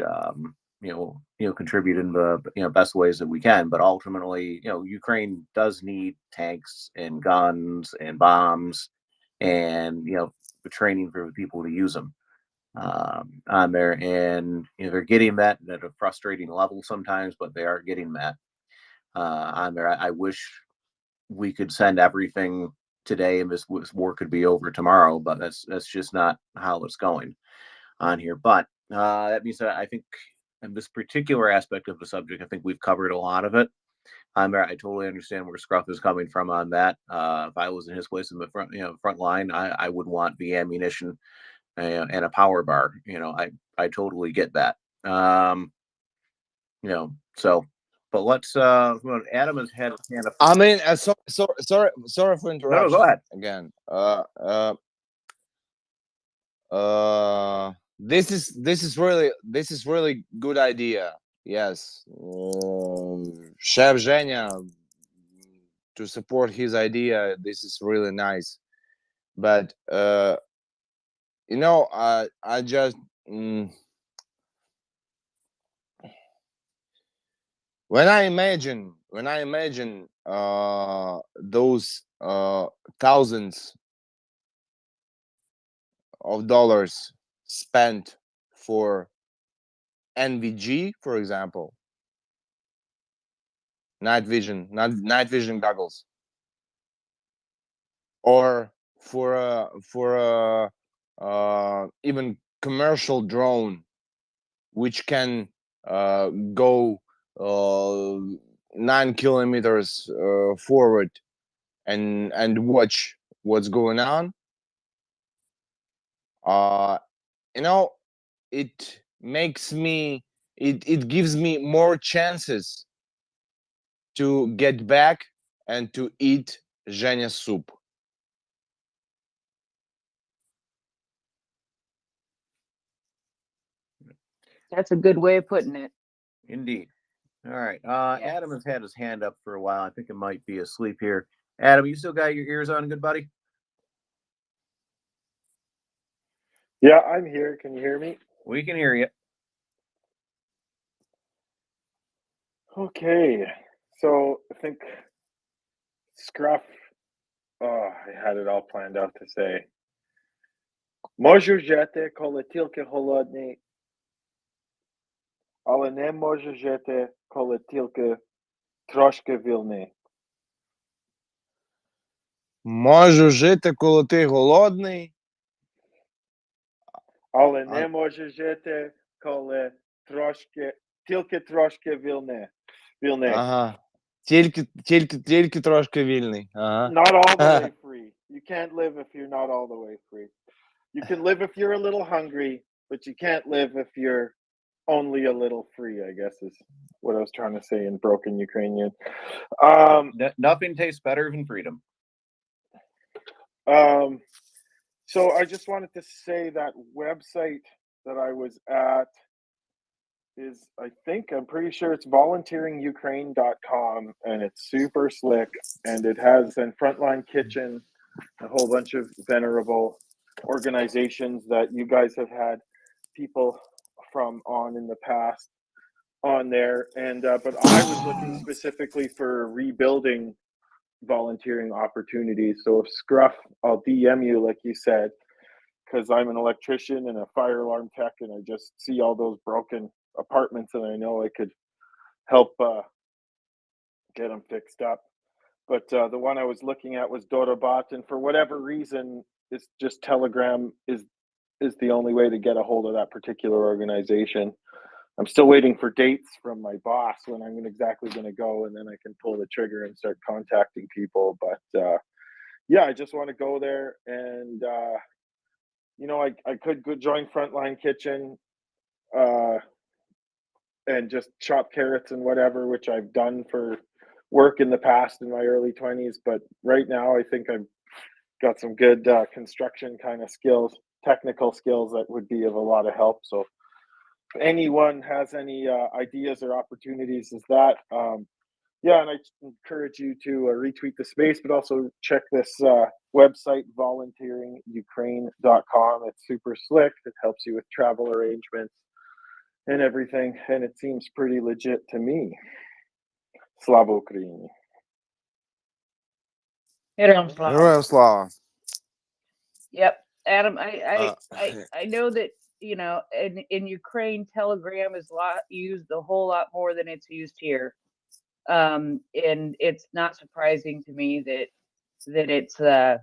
contribute in the best ways that we can. But ultimately, Ukraine does need tanks and guns and bombs, and the training for the people to use them on there, and they're getting that at a frustrating level sometimes, but they are getting that on there. I wish we could send everything today and this war could be over tomorrow, but that's just not how it's going on here. But that being said, I think in this particular aspect of the subject, I think we've covered a lot of it. I totally understand where Scruff is coming from on that. If I was in his place in the front line, I would want the ammunition and a power bar. I totally get that. So, but let's Adam has had his hand up. I mean, sorry for interruption. No, go ahead. Again. This is really good idea. Yes. Chef Zhenya, to support his idea, this is really nice. But I just when I imagine those thousands of dollars spent for NVG, for example, night vision goggles, or for even commercial drone, which can go 9 kilometers forward and watch what's going on. It makes me, it gives me more chances to get back and to eat Zhenya soup. That's a good way of putting it. Indeed. All right. Adam has had his hand up for a while. I think it might be asleep here. Adam, you still got your ears on, good buddy? Yeah, I'm here. Can you hear me? We can hear you. Okay. So I think Scruff, I had it all planned out to say. Можу жити, коли тільки голодний, але не можу жити, коли тільки трошки вільний. Можу жити, коли ти голодний, але не можу жити, коли тільки трошки вільний. Ага. Тільки трошки вільний. Ага. Not all the way free. You can't live if you're not all the way free. You can live if you're a little hungry, but you can't live if you're only a little free, I guess is what I was trying to say in broken Ukrainian. Nothing tastes better than freedom. So I just wanted to say that website that I was at is, I'm pretty sure it's volunteeringukraine.com, and it's super slick, and it has then Frontline Kitchen, a whole bunch of venerable organizations that you guys have had people from on in the past on there. And but I was looking specifically for rebuilding volunteering opportunities. So if Scruff, I'll DM you like you said, because I'm an electrician and a fire alarm tech, and I just see all those broken apartments, and I know I could help get them fixed up. But the one I was looking at was Dorobot, and for whatever reason, it's just Telegram is the only way to get a hold of that particular organization. I'm still waiting for dates from my boss when I'm exactly going to go, and then I can pull the trigger and start contacting people. But yeah, I just want to go there, and you know, I could go join Frontline Kitchen and just chop carrots and whatever, which I've done for work in the past in my early 20s. But right now, I think I've got some good construction kind of skills, technical skills that would be of a lot of help. So if anyone has any ideas or opportunities, is that yeah, and I encourage you to retweet the space, but also check this website, volunteeringukraine.com. It's super slick. It helps you with travel arrangements and everything, and it seems pretty legit to me. Slava Ukraini. Slava. Yep, Adam. I know that, you know, in Ukraine, Telegram is used a whole lot more than it's used here, and it's not surprising to me that it's the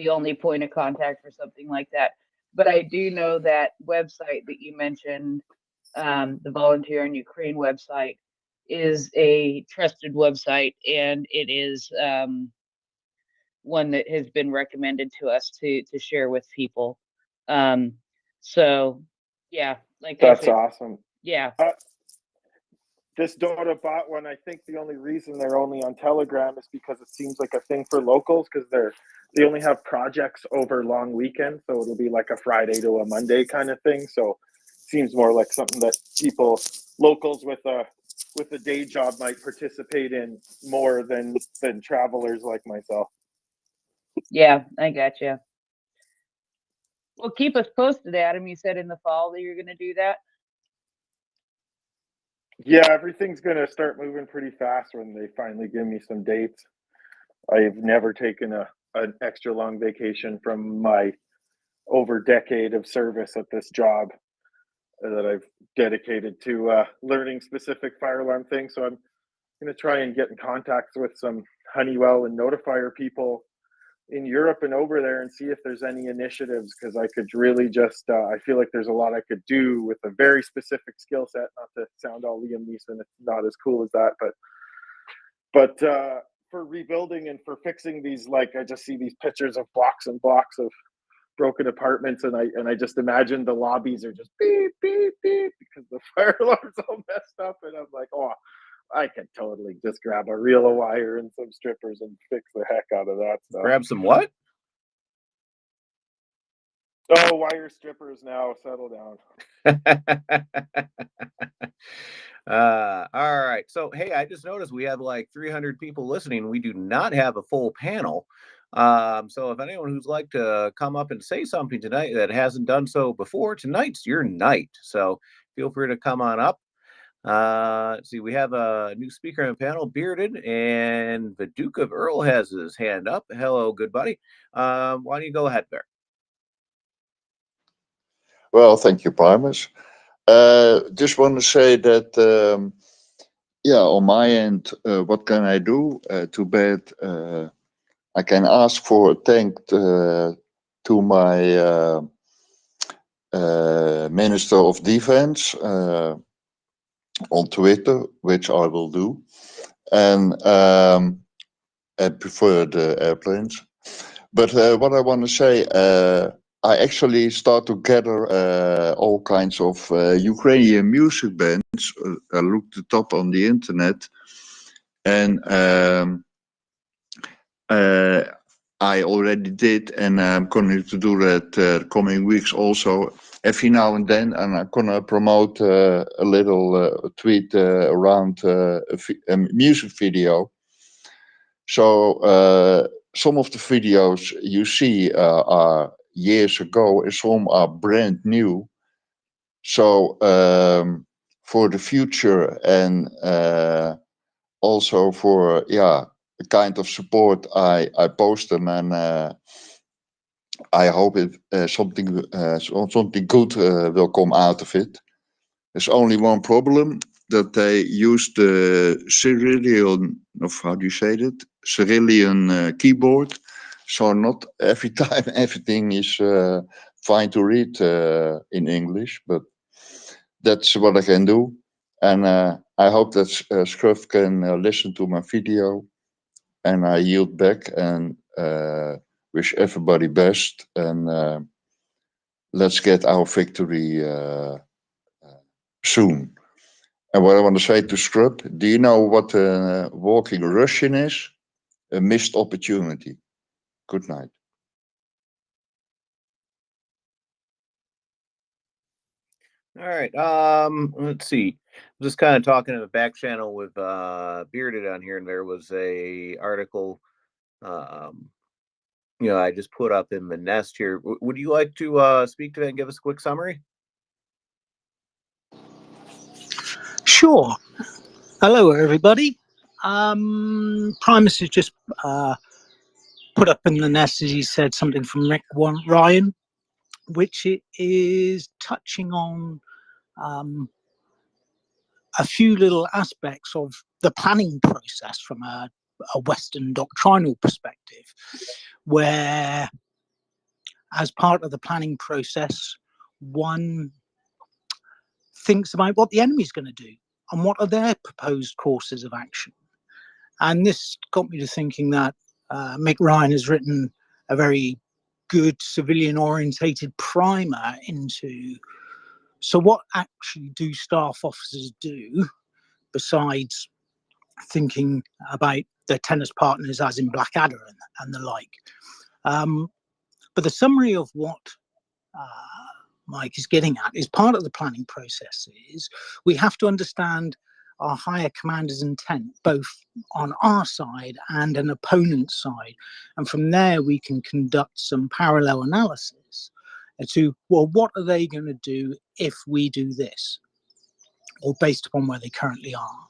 only point of contact for something like that. But I do know that website that you mentioned, the Volunteer in Ukraine website, is a trusted website, and it is one that has been recommended to us to share with people. So yeah, like That's I said, awesome. Yeah. This Dota bot one, I think the only reason they're only on Telegram is because it seems like a thing for locals, because they only have projects over long weekends, so it'll be like a Friday to a Monday kind of thing. So it seems more like something that locals with a day job might participate in more than travelers like myself. Yeah, I gotcha. Well, keep us posted, Adam. You said in the fall that you're going to do that. Yeah, everything's going to start moving pretty fast when they finally give me some dates. I've never taken an extra long vacation from my over decade of service at this job that I've dedicated to learning specific fire alarm things. So I'm going to try and get in contact with some Honeywell and Notifier people in Europe and over there and see if there's any initiatives, because I could really just I feel like there's a lot I could do with a very specific skill set. Not to sound all Liam Neeson, it's not as cool as that, but for rebuilding and for fixing these, like I just see these pictures of blocks and blocks of broken apartments, and I just imagine the lobbies are just beep beep beep because the fire alarm's all messed up, and I'm like, oh, I could totally just grab a reel of wire and some strippers and fix the heck out of that stuff. Grab some what? Oh, wire strippers now. Settle down. All right. So, hey, I just noticed we have like 300 people listening. We do not have a full panel. So if anyone who's like to come up and say something tonight that hasn't done so before, tonight's your night. So feel free to come on up. Let's see, we have a new speaker on the panel, Bearded, and the Duke of Earl has his hand up. Hello, good buddy. Why don't you go ahead, Bear? Well, thank you, Primus. Just want to say that, yeah, on my end, what can I do? Too bad I can ask for a thank to my Minister of Defense on Twitter, which I will do, and I prefer the airplanes. But what I want to say, I actually start to gather all kinds of Ukrainian music bands. I looked it up on the internet, and I already did, and I'm going to do that the coming weeks also, every now and then. And I'm going to promote a little tweet around a music video. So some of the videos you see are years ago, and some are brand new. So for the future and also for the kind of support, I post them, and I hope something good will come out of it. There's only one problem, that they use the Cyrillian, of how do you say that? Cyrillian keyboard. So not every time everything is fine to read in English, but that's what I can do. And I hope that Scruff can listen to my video, and I yield back and wish everybody best, and let's get our victory soon. And what I want to say to Scrub, do you know what walking Russian is? A missed opportunity. Good night. All right. Let's see. Just kind of talking in the back channel with Bearded on here, and there was a article I just put up in the nest here. Would you like to speak to that and give us a quick summary? Sure. Hello, everybody. Primus has just put up in the nest, as he said, something from Rick Ryan, which it is touching on a few little aspects of the planning process from a Western doctrinal perspective, where as part of the planning process, one thinks about what the enemy's going to do and what are their proposed courses of action. And this got me to thinking that Mick Ryan has written a very good civilian orientated primer into, so what actually do staff officers do besides thinking about their tennis partners as in Blackadder and the like. But the summary of what Mike is getting at is part of the planning process is we have to understand our higher commander's intent, both on our side and an opponent's side. And from there, we can conduct some parallel analysis to, well, what are they going to do if we do this? Or based upon where they currently are.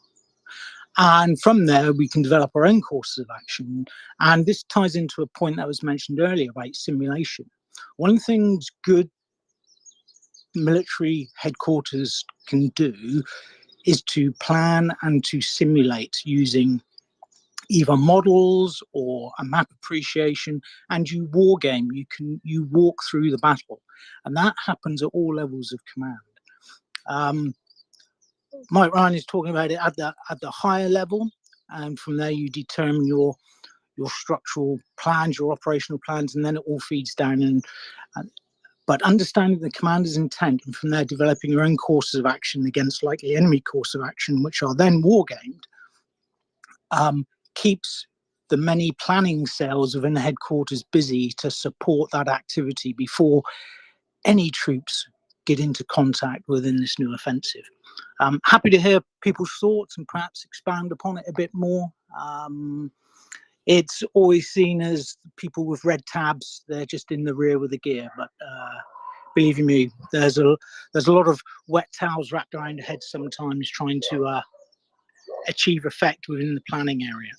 And from there, we can develop our own courses of action. And this ties into a point that was mentioned earlier about simulation. One of the things good military headquarters can do is to plan and to simulate using either models or a map appreciation, and you war game, you walk through the battle, and that happens at all levels of command. Mike Ryan is talking about it at the higher level, and from there you determine your structural plans, your operational plans, and then it all feeds down. But understanding the commander's intent, and from there developing your own courses of action against likely enemy course of action, which are then war gamed, keeps the many planning cells within the headquarters busy to support that activity before any troops get into contact within this new offensive. Happy to hear people's thoughts and perhaps expand upon it a bit more. It's always seen as people with red tabs, they're just in the rear with the gear, but believe you me, there's a lot of wet towels wrapped around the head sometimes trying to achieve effect within the planning area.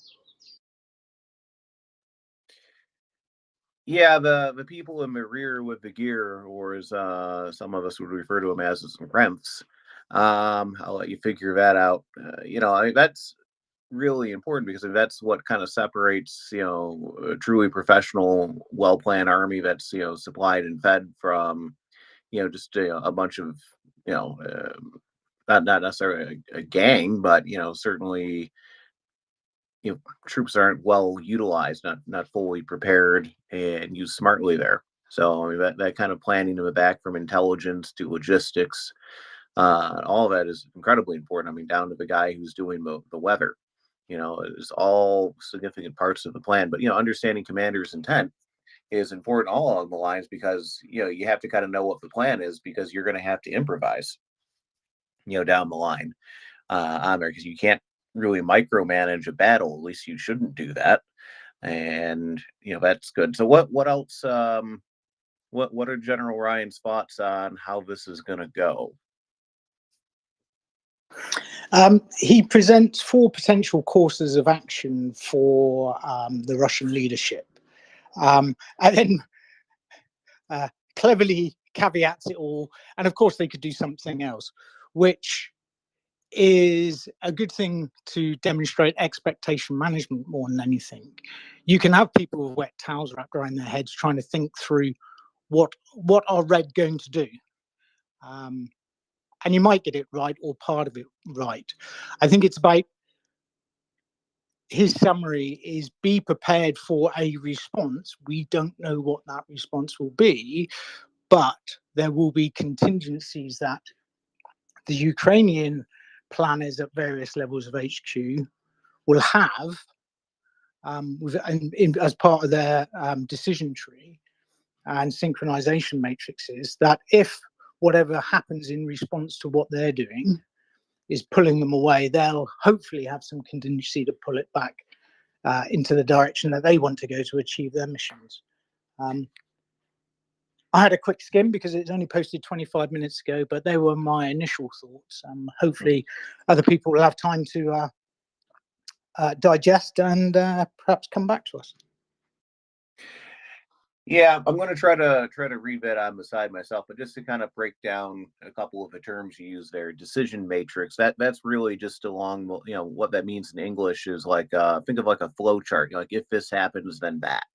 Yeah, the people in the rear with the gear, or as some of us would refer to them as some cramps. I'll let you figure that out. I mean, that's really important because that's what kind of separates, a truly professional, well-planned army that's, supplied and fed from, just a bunch of, not necessarily a gang, but certainly troops aren't well utilized, not fully prepared and used smartly there. So I mean, that kind of planning in the back, from intelligence to logistics, all of that is incredibly important. I mean, down to the guy who's doing the weather. is all significant parts of the plan. But understanding commander's intent is important all along the lines, because you have to kind of know what the plan is, because you're going to have to improvise down the line on there, because you can't really micromanage a battle. At least you shouldn't do that. And that's good. So what else, what are General Ryan's thoughts on how this is going to go? He presents 4 potential courses of action for the Russian leadership, and then cleverly caveats it all. And of course, they could do something else, which is a good thing to demonstrate expectation management more than anything. You can have people with wet towels wrapped around their heads trying to think through what are Red going to do. And you might get it right or part of it right. I think it's about, his summary is, be prepared for a response. We don't know what that response will be, but there will be contingencies that the Ukrainian planners at various levels of HQ will have as part of their decision tree and synchronization matrices, that if whatever happens in response to what they're doing is pulling them away, they'll hopefully have some contingency to pull it back into the direction that they want to go to achieve their missions. I had a quick skim because it's only posted 25 minutes ago, but they were my initial thoughts. Hopefully other people will have time to digest and perhaps come back to us. Yeah, I'm going to try to read that on the side myself, but just to kind of break down a couple of the terms you use there. Decision matrix, that's really just along, what that means in English is like, think of like a flow chart. Like, if this happens, then that.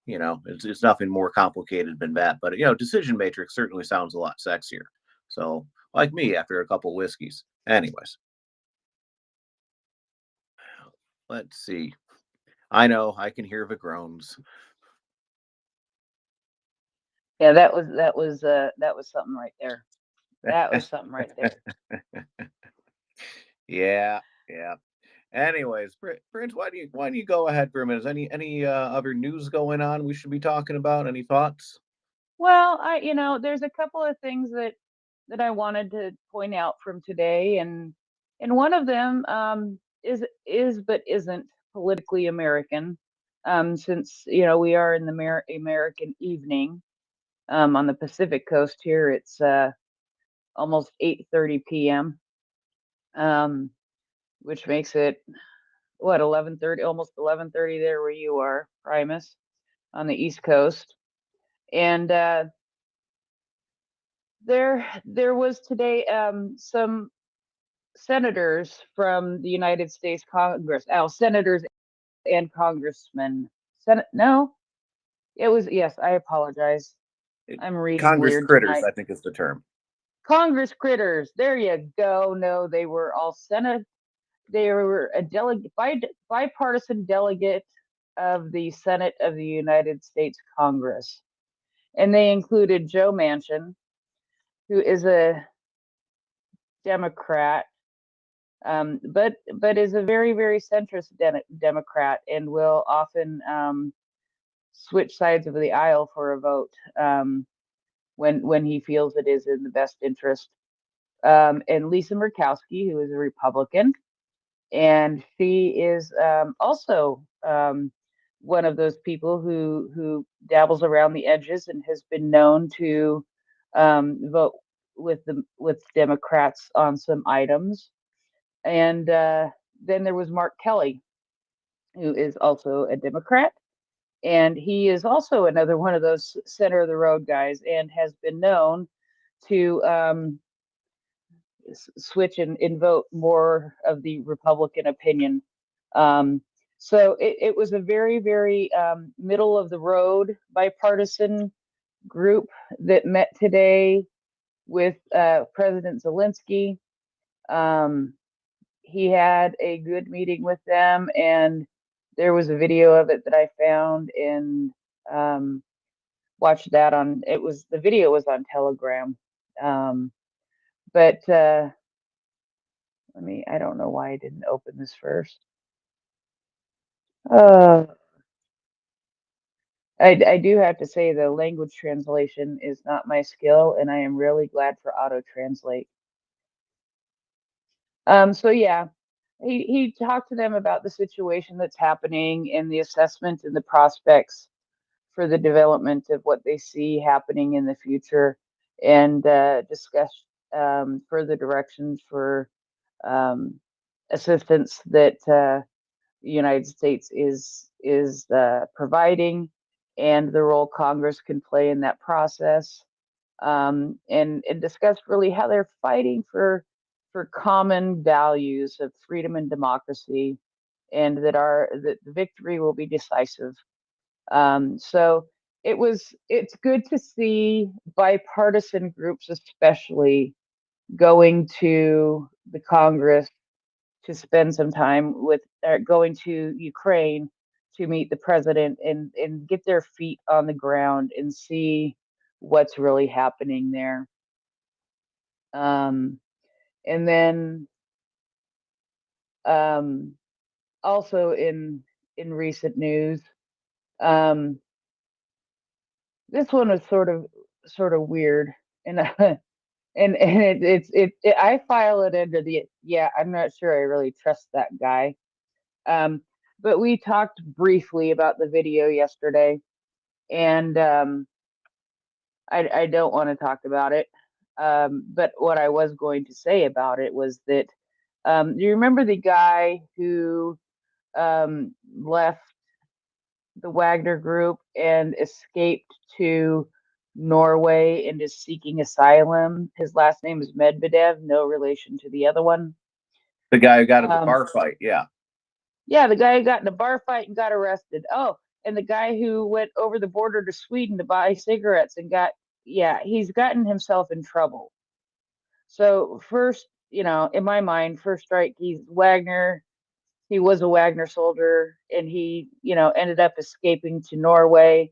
It's nothing more complicated than that. But decision matrix certainly sounds a lot sexier. So, like me after a couple whiskeys. Anyways, let's see. I know I can hear the groans. Yeah, that was something right there. That was something right there. Yeah. Anyways, Prince, why don't you go ahead for a minute? Any other news going on we should be talking about? Any thoughts? Well, there's a couple of things that I wanted to point out from today, and one of them is but isn't politically American, since we are in the American evening. On the Pacific Coast here, it's almost 8:30 p.m., which makes it, what, 11:30, almost 11:30 there where you are, Primus, on the East Coast. And there was today some senators from the United States Congress, senators and congressmen. No, it was, yes, I apologize. I'm reading Congress weird critters, tonight. I think is the term. Congress critters. There you go. No, they were all Senate. They were a bipartisan delegate of the Senate of the United States Congress. And they included Joe Manchin, who is a Democrat, but is a very, very centrist Democrat, and will often switch sides of the aisle for a vote when he feels it is in the best interest. And Lisa Murkowski, who is a Republican, and she is also one of those people who dabbles around the edges and has been known to vote with Democrats on some items. And then there was Mark Kelly, who is also a Democrat, and he is also another one of those center of the road guys, and has been known to switch and vote more of the Republican opinion. So it was a very, very middle of the road bipartisan group that met today with President Zelensky. He had a good meeting with them, and there was a video of it that I found, and watched that on, the video was on Telegram. But I don't know why I didn't open this first. Uh, I do have to say the language translation is not my skill, and I am really glad for auto translate. So yeah, he talked to them about the situation that's happening and the assessment and the prospects for the development of what they see happening in the future, and discussed further directions for um, assistance that the United States is providing, and the role Congress can play in that process, and discussed really how they're fighting for common values of freedom and democracy, and that the victory will be decisive. So it's good to see bipartisan groups, especially going to the Congress to spend some time with, going to Ukraine to meet the president, and get their feet on the ground and see what's really happening there. Um, and then um, also in recent news, um, this one was sort of weird, and and I file it under the, yeah, I'm not sure I really trust that guy. Um, but we talked briefly about the video yesterday, and I don't want to talk about it. But what I was going to say about it was that, do you remember the guy who left the Wagner Group and escaped to Norway and is seeking asylum? His last name is Medvedev, no relation to the other one. The guy who got in the bar fight, yeah. Yeah, the guy who got in a bar fight and got arrested. Oh, and the guy who went over the border to Sweden to buy cigarettes and yeah, he's gotten himself in trouble. So first, in my mind, first strike, he's Wagner. He was a Wagner soldier, and he, ended up escaping to Norway.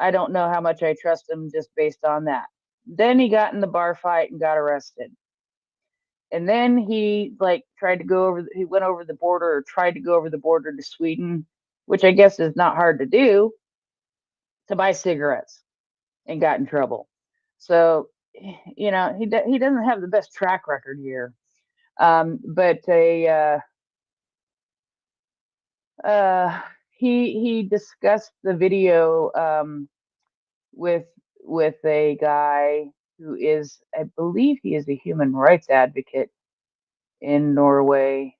I don't know how much I trust him just based on that. Then he got in the bar fight and got arrested. And then he he went over the border, or tried to go over the border to Sweden, which I guess is not hard to do, to buy cigarettes, and got in trouble. So, he doesn't have the best track record here. But he discussed the video with a guy who is, I believe he is a human rights advocate in Norway.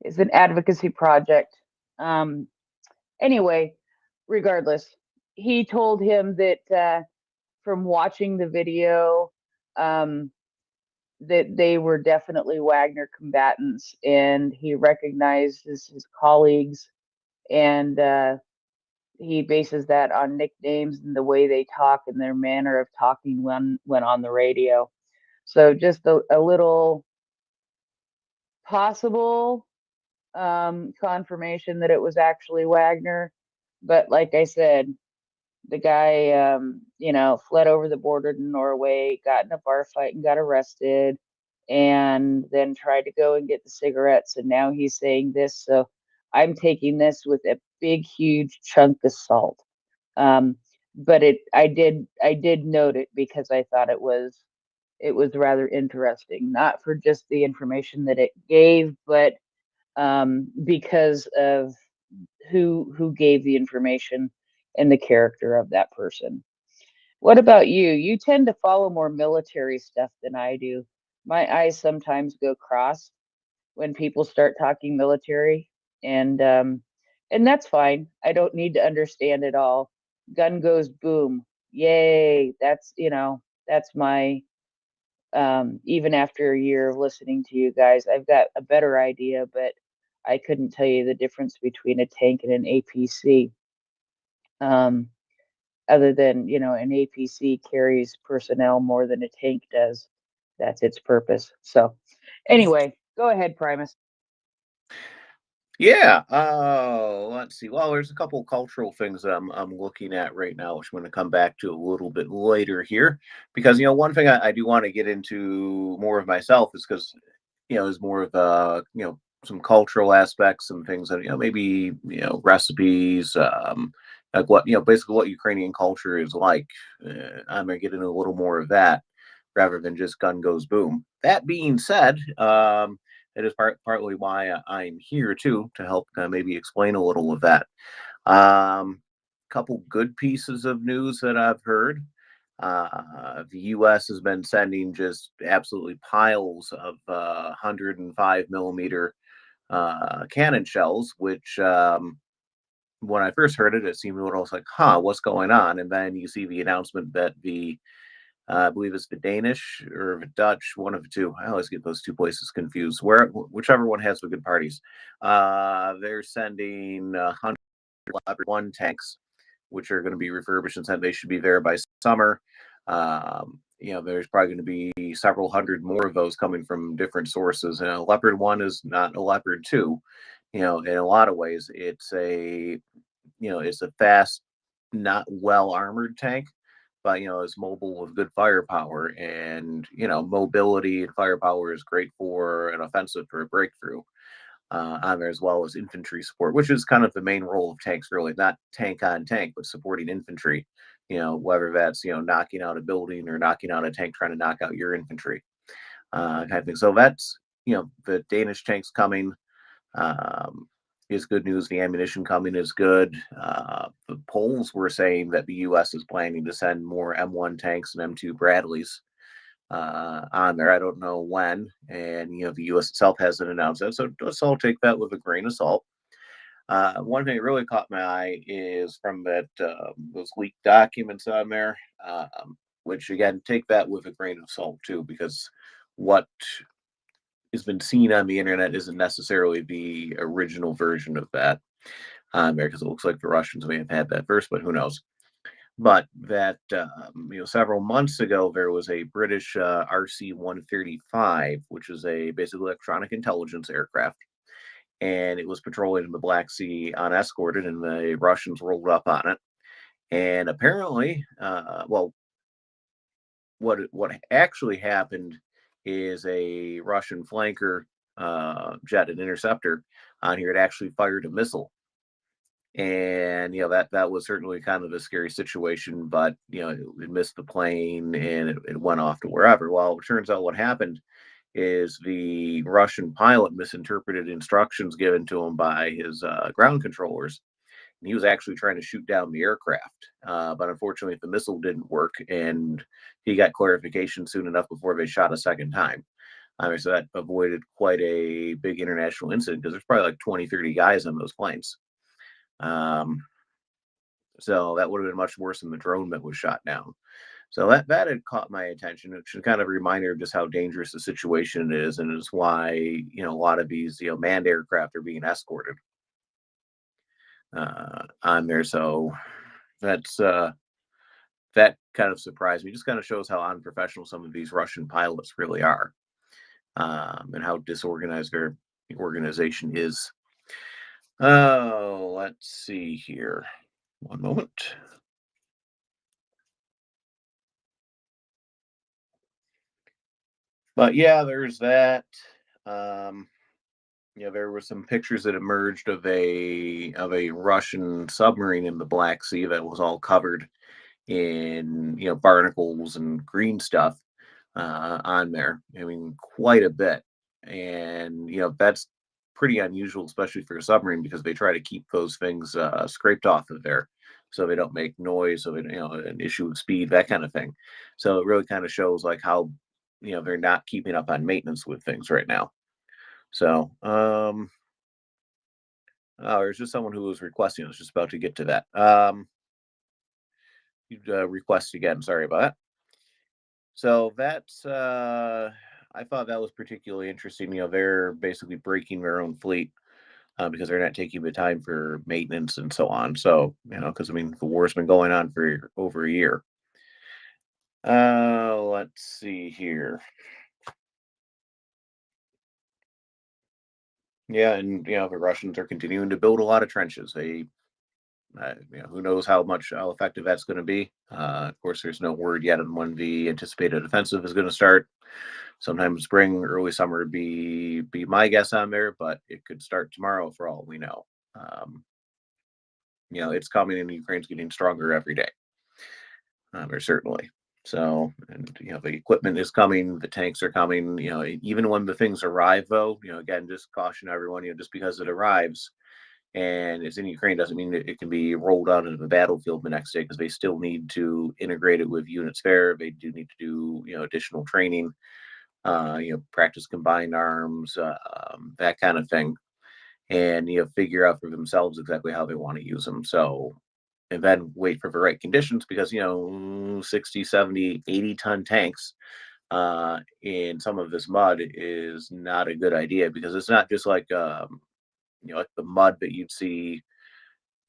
It's an advocacy project. Anyway, regardless, he told him that from watching the video, that they were definitely Wagner combatants, and he recognizes his colleagues, and he bases that on nicknames and the way they talk and their manner of talking when on the radio. So just a little possible confirmation that it was actually Wagner. But like I said, the guy, fled over the border to Norway, got in a bar fight and got arrested, and then tried to go and get the cigarettes. And now he's saying this. So I'm taking this with a big, huge chunk of salt. But I did note it because I thought it was rather interesting, not for just the information that it gave, but because of who gave the information and the character of that person. What about you? You tend to follow more military stuff than I do. My eyes sometimes go cross when people start talking military, and that's fine. I don't need to understand it all. Gun goes boom. Yay. That's my even after a year of listening to you guys, I've got a better idea, but I couldn't tell you the difference between a tank and an APC. Other than, an APC carries personnel more than a tank does. That's its purpose. So anyway, go ahead, Primus. Yeah. Let's see. Well, there's a couple cultural things that I'm looking at right now, which I'm going to come back to a little bit later here, because one thing I do want to get into more of myself is because is more of some cultural aspects and things that maybe recipes, like what basically what Ukrainian culture is like. I'm gonna get into a little more of that rather than just gun goes boom. That being said, it is partly why I'm here too, to help maybe explain a little of that. Couple good pieces of news that I've heard. The U.S. has been sending just absolutely piles of 105 millimeter cannon shells, which when I first heard it, it seemed a little like, huh, what's going on? And then you see the announcement that I believe it's the Danish or the Dutch, one of the two. I always get those two places confused. Whichever one has the good parties. They're sending 101 tanks, which are going to be refurbished and said they should be there by summer. There's probably going to be several hundred more of those coming from different sources. And a Leopard 1 is not a Leopard 2. In a lot of ways, it's a fast, not well armored tank, but it's mobile with good firepower, and mobility and firepower is great for an offensive for a breakthrough. On there, as well as infantry support, which is kind of the main role of tanks, really, not tank on tank, but supporting infantry. Whether that's knocking out a building or knocking out a tank trying to knock out your infantry, kind of thing. So that's the Danish tanks coming is good news. The ammunition coming is good. The Poles were saying that the U.S. is planning to send more M1 tanks and M2 Bradleys on there. I don't know when, and the U.S. itself hasn't announced that, so let's all take that with a grain of salt. One thing that really caught my eye is from that those leaked documents on there, which again, take that with a grain of salt too, because what has been seen on the internet isn't necessarily the original version of that on there, because it looks like the Russians may have had that first, but who knows. But that several months ago, there was a British RC-135, which is a basically electronic intelligence aircraft, and it was patrolling in the Black Sea unescorted, and the Russians rolled up on it. And apparently, what actually happened is a Russian flanker jet, an interceptor on here, had actually fired a missile. And that was certainly kind of a scary situation, but it missed the plane and it went off to wherever. Well, it turns out what happened is the Russian pilot misinterpreted instructions given to him by his ground controllers, and he was actually trying to shoot down the aircraft, but unfortunately the missile didn't work, and he got clarification soon enough before they shot a second time. So that avoided quite a big international incident, because there's probably like 20-30 guys on those planes. So that would have been much worse than the drone that was shot down. So that had caught my attention. It's kind of a reminder of just how dangerous the situation is, and is why a lot of these manned aircraft are being escorted on there. So that's that kind of surprised me. Just kind of shows how unprofessional some of these Russian pilots really are, and how disorganized their organization is. Oh, let's see here. One moment. But yeah, there's that. There were some pictures that emerged of a Russian submarine in the Black Sea that was all covered in barnacles and green stuff on there. I mean, quite a bit, and that's pretty unusual, especially for a submarine, because they try to keep those things scraped off of there so they don't make noise, so an issue of speed, that kind of thing. So it really kind of shows like how they're not keeping up on maintenance with things right now. So there's just someone who was requesting. I was just about to get to that. Request again. Sorry about that. So that's I thought that was particularly interesting. They're basically breaking their own fleet because they're not taking the time for maintenance and so on. So because I mean the war's been going on for over a year. Let's see here. Yeah, and the Russians are continuing to build a lot of trenches. They, who knows how effective that's going to be. Of course, there's no word yet on when the anticipated offensive is going to start. Sometime in spring, early summer would be my guess on there, but it could start tomorrow for all we know. It's coming, and Ukraine's getting stronger every day. Or certainly. So, and the equipment is coming, the tanks are coming. Even when the things arrive, though, again, just caution everyone. Just because it arrives and it's in Ukraine doesn't mean that it can be rolled out into the battlefield the next day, because they still need to integrate it with units there. They do need to do additional training, practice combined arms, that kind of thing, and figure out for themselves exactly how they want to use them. So, and then wait for the right conditions, because 60, 70, 80-ton tanks in some of this mud is not a good idea, because it's not just like like the mud that you'd see,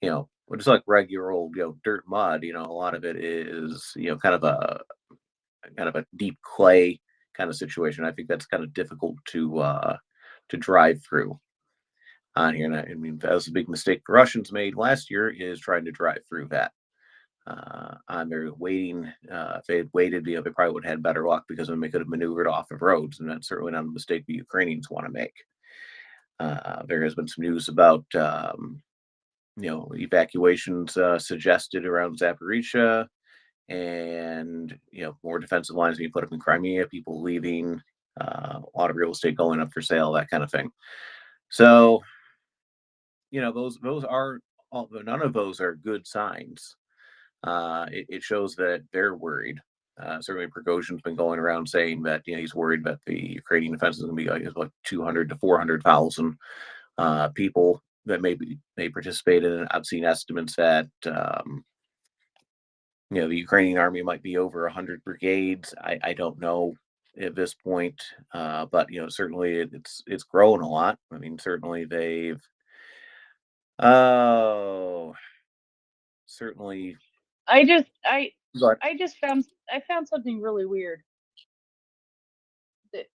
just like regular old dirt mud. A lot of it is kind of a deep clay kind of situation. I think that's kind of difficult to drive through on here. And I mean, that was a big mistake the Russians made last year, is trying to drive through that. On their waiting, if they had waited, they probably would have had better luck, because then they could have maneuvered off of roads, and that's certainly not a mistake the Ukrainians want to make. There has been some news about evacuations suggested around Zaporizhia, and more defensive lines being put up in Crimea, people leaving, a lot of real estate going up for sale, that kind of thing. So, those are none of those are good signs. It shows that they're worried. Certainly, Prigozhin's been going around saying that he's worried that the Ukrainian offensive is going to be like 200 to 400,000 people that may participate in it. I've seen estimates that the Ukrainian army might be over 100 brigades. I don't know at this point, but certainly it's grown a lot. I mean, certainly they've certainly. I just I But I found something really weird that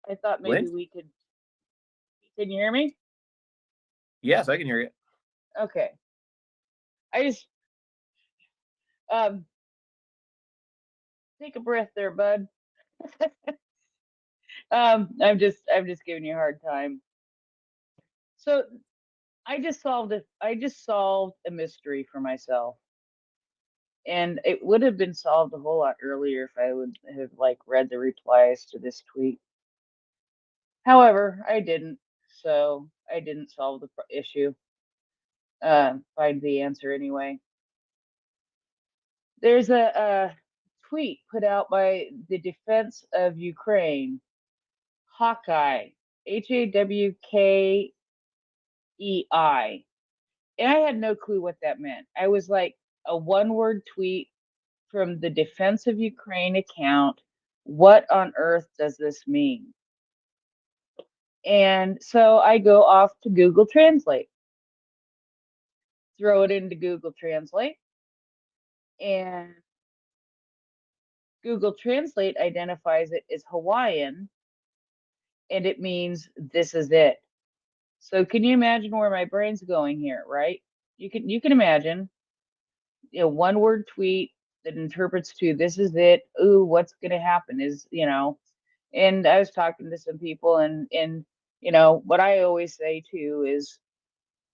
I thought maybe Lynn? we could. Can you hear me? Yes, I can hear you. Okay. I just take a breath there, bud. I'm just giving you a hard time. So I just solved a mystery for myself. And it would have been solved a whole lot earlier if I would have read the replies to this tweet. However, I didn't, so I didn't solve the issue. Find the answer anyway. There's a tweet put out by the Defense of Ukraine, Hawkeye, HAWKEI, and I had no clue what that meant. I was like, a one-word tweet from the Defense of Ukraine account. What on earth does this mean? And so I go off to Google Translate, throw it into Google Translate, and Google Translate identifies it as Hawaiian, and it means this is it. So can you imagine where my brain's going here, right? You can imagine, one word tweet that interprets to this is it. Ooh, what's gonna happen is, and I was talking to some people, and what I always say too is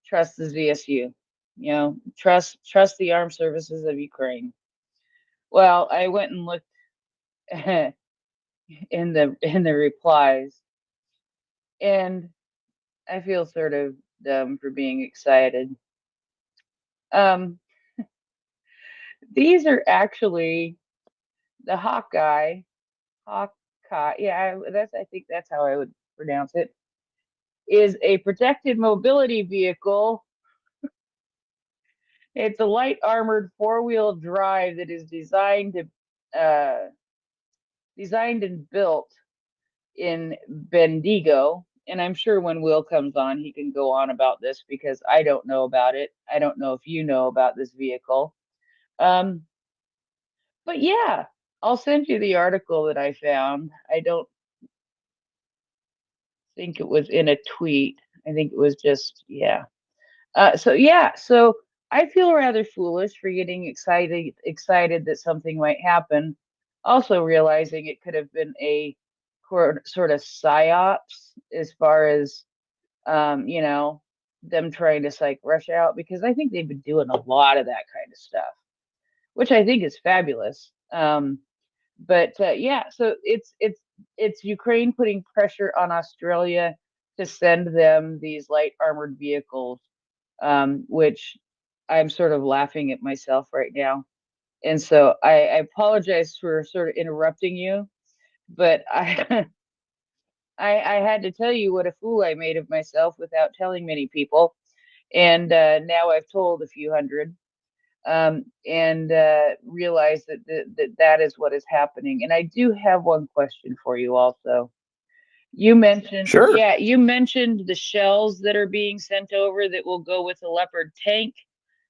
trust the ZSU, trust the armed services of Ukraine. Well, I went and looked in the replies, and I feel sort of dumb for being excited. These are actually the Hawkeye, yeah, I think that's how I would pronounce it, is a protected mobility vehicle. It's a light armored 4-wheel drive that is designed and built in Bendigo. And I'm sure when Will comes on, he can go on about this, because I don't know about it. I don't know if you know about this vehicle. But yeah, I'll send you the article that I found. I don't think it was in a tweet. I think it was just, yeah. So I feel rather foolish for getting excited that something might happen. Also realizing it could have been a sort of psyops as far as you know, them trying to psych Russia out, because I think they've been doing a lot of that kind of stuff, which I think is fabulous. But yeah, so it's Ukraine putting pressure on Australia to send them these light armored vehicles, which I'm sort of laughing at myself right now. And so I apologize for sort of interrupting you, but I had to tell you what a fool I made of myself without telling many people. And now I've told a few hundred, and realize that is what is happening. And I do have one question for you also. You mentioned, Sure. yeah, you mentioned the shells that are being sent over that will go with the Leopard tank.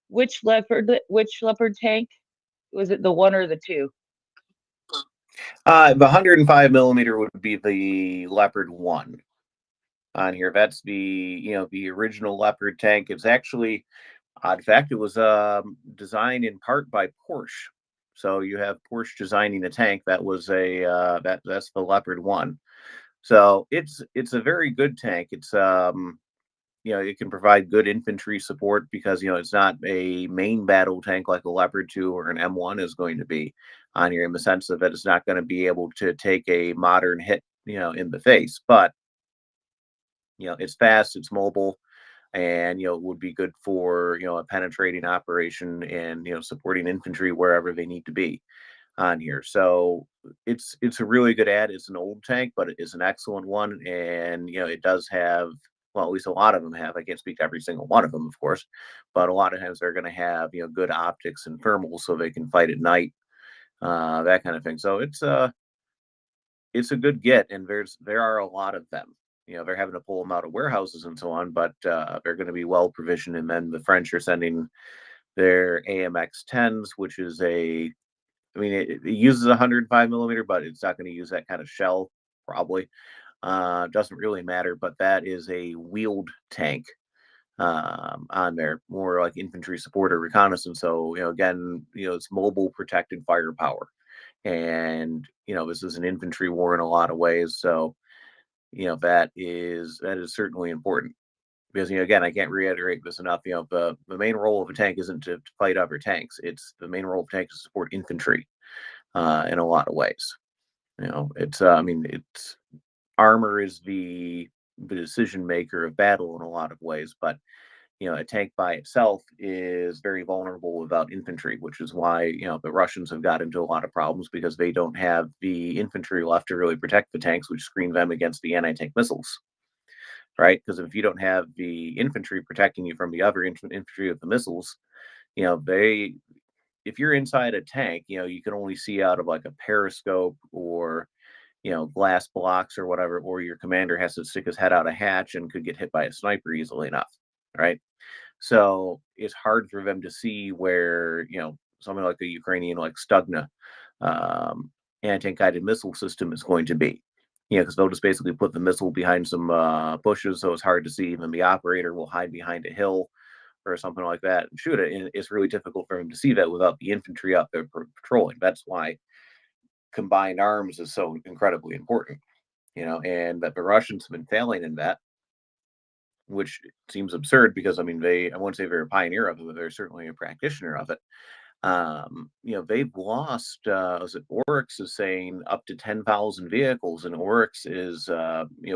Which Leopard tank? Was it the one or the two? The 105 millimeter would be the Leopard 1 on here. That's the original Leopard tank. It's actually, in fact, it was designed in part by Porsche. So you have Porsche designing the tank. That was that's the Leopard 1. So it's a very good tank. It's it can provide good infantry support because it's not a main battle tank like a Leopard 2 or an M1 is going to be on here, in the sense that it's not going to be able to take a modern hit in the face. But it's fast, it's mobile, and it would be good for a penetrating operation and supporting infantry wherever they need to be on here. So it's a really good ad. It's an old tank, but it is an excellent one, and it does have, well, at least a lot of them have. I can't speak to every single one of them, of course, but a lot of times they're going to have good optics and thermals, so they can fight at night, that kind of thing. So it's a good get, and there are a lot of them. They're having to pull them out of warehouses and so on, but they're going to be well provisioned. And then the French are sending their AMX 10s, which is it uses 105 millimeter, but it's not going to use that kind of shell, probably. Doesn't really matter, but that is a wheeled tank on there, more like infantry support or reconnaissance. So, again, it's mobile protected firepower. And, this is an infantry war in a lot of ways. So, that is certainly important. Because again, I can't reiterate this enough. The main role of a tank isn't to fight other tanks. It's the main role of a tank to support infantry in a lot of ways. It's armor is the decision maker of battle in a lot of ways, but a tank by itself is very vulnerable without infantry, which is why the Russians have got into a lot of problems, because they don't have the infantry left to really protect the tanks, which screen them against the anti-tank missiles. Right? Because if you don't have the infantry protecting you from the other infantry of the missiles, if you're inside a tank, you can only see out of like a periscope or glass blocks or whatever, or your commander has to stick his head out a hatch and could get hit by a sniper easily enough, right? So it's hard for them to see where something like the Ukrainian like Stugna anti-tank guided missile system is going to be. Because they'll just basically put the missile behind some bushes, so it's hard to see. Even the operator will hide behind a hill or something like that and shoot it. And it's really difficult for him to see that without the infantry out there patrolling. That's why combined arms is so incredibly important. And that the Russians have been failing in that, which seems absurd because I wouldn't say they're a pioneer of it, but they're certainly a practitioner of it. They've lost, was it Oryx is saying up to 10,000 vehicles, and Oryx is,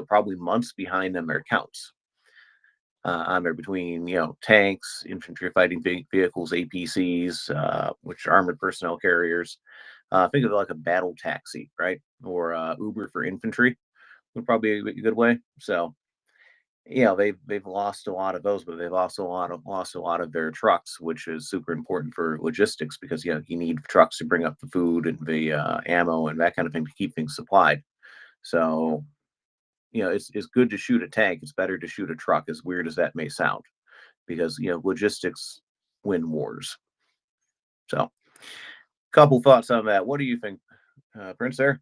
probably months behind on their counts. On there between, tanks, infantry fighting vehicles, APCs, which are armored personnel carriers. Think of it like a battle taxi, right? Or Uber for infantry would probably be a good way. So, they've lost a lot of those, but they've also lost a lot of their trucks, which is super important for logistics because you need trucks to bring up the food and the ammo and that kind of thing to keep things supplied. So it's good to shoot a tank. It's better to shoot a truck, as weird as that may sound, because logistics win wars. So, couple thoughts on that. What do you think, Prince? There.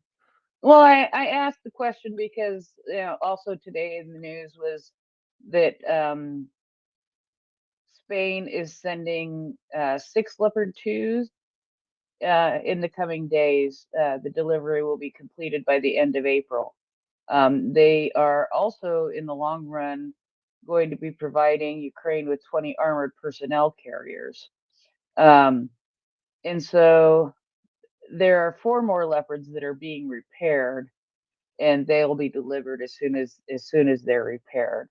Well, I asked the question because also today in the news was that Spain is sending 6 Leopard 2s in the coming days. The delivery will be completed by the end of April. They are also, in the long run, going to be providing Ukraine with 20 armored personnel carriers. And so there are 4 more Leopards that are being repaired, and they'll be delivered as soon as they're repaired.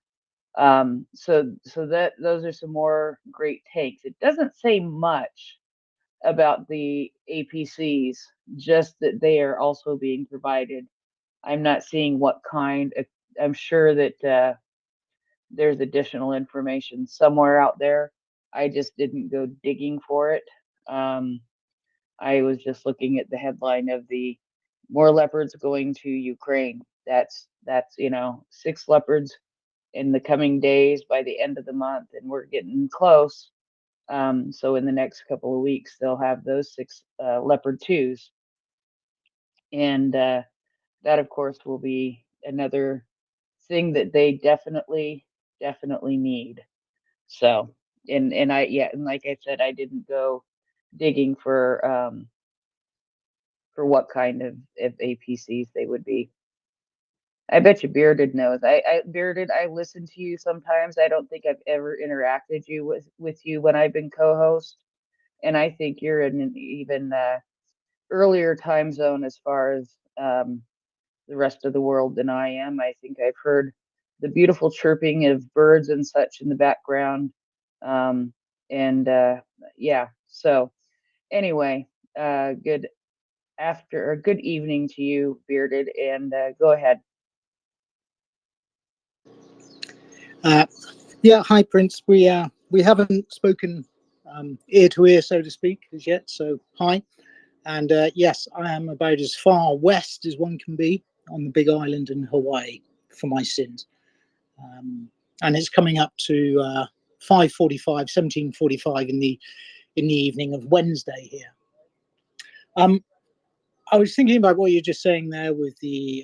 So that those are some more great tanks. It doesn't say much about the APCs, just that they are also being provided. I'm not seeing what kind. I'm sure that there's additional information somewhere out there. I just didn't go digging for it. I was just looking at the headline of the more Leopards going to Ukraine. That's 6 Leopards in the coming days by the end of the month, and we're getting close. So in the next couple of weeks, they'll have those 6 Leopard 2s, and that, of course, will be another thing that they definitely need. So, and like I said, I didn't go digging for what kind of APCs they would be. I bet you Bearded knows. Bearded, I listen to you sometimes. I don't think I've ever interacted with you when I've been co-host, and I think you're in an even earlier time zone as far as the rest of the world than I am. I think I've heard the beautiful chirping of birds and such in the background. Yeah, so anyway, good evening to you, Bearded, and go ahead. Yeah, hi, Prince. We haven't spoken ear to ear, so to speak, as yet. So hi, and yes, I am about as far west as one can be on the Big Island in Hawaii for my sins, and it's coming up to 5:45, 17:45 in the evening of Wednesday here. I was thinking about what you're just saying there with the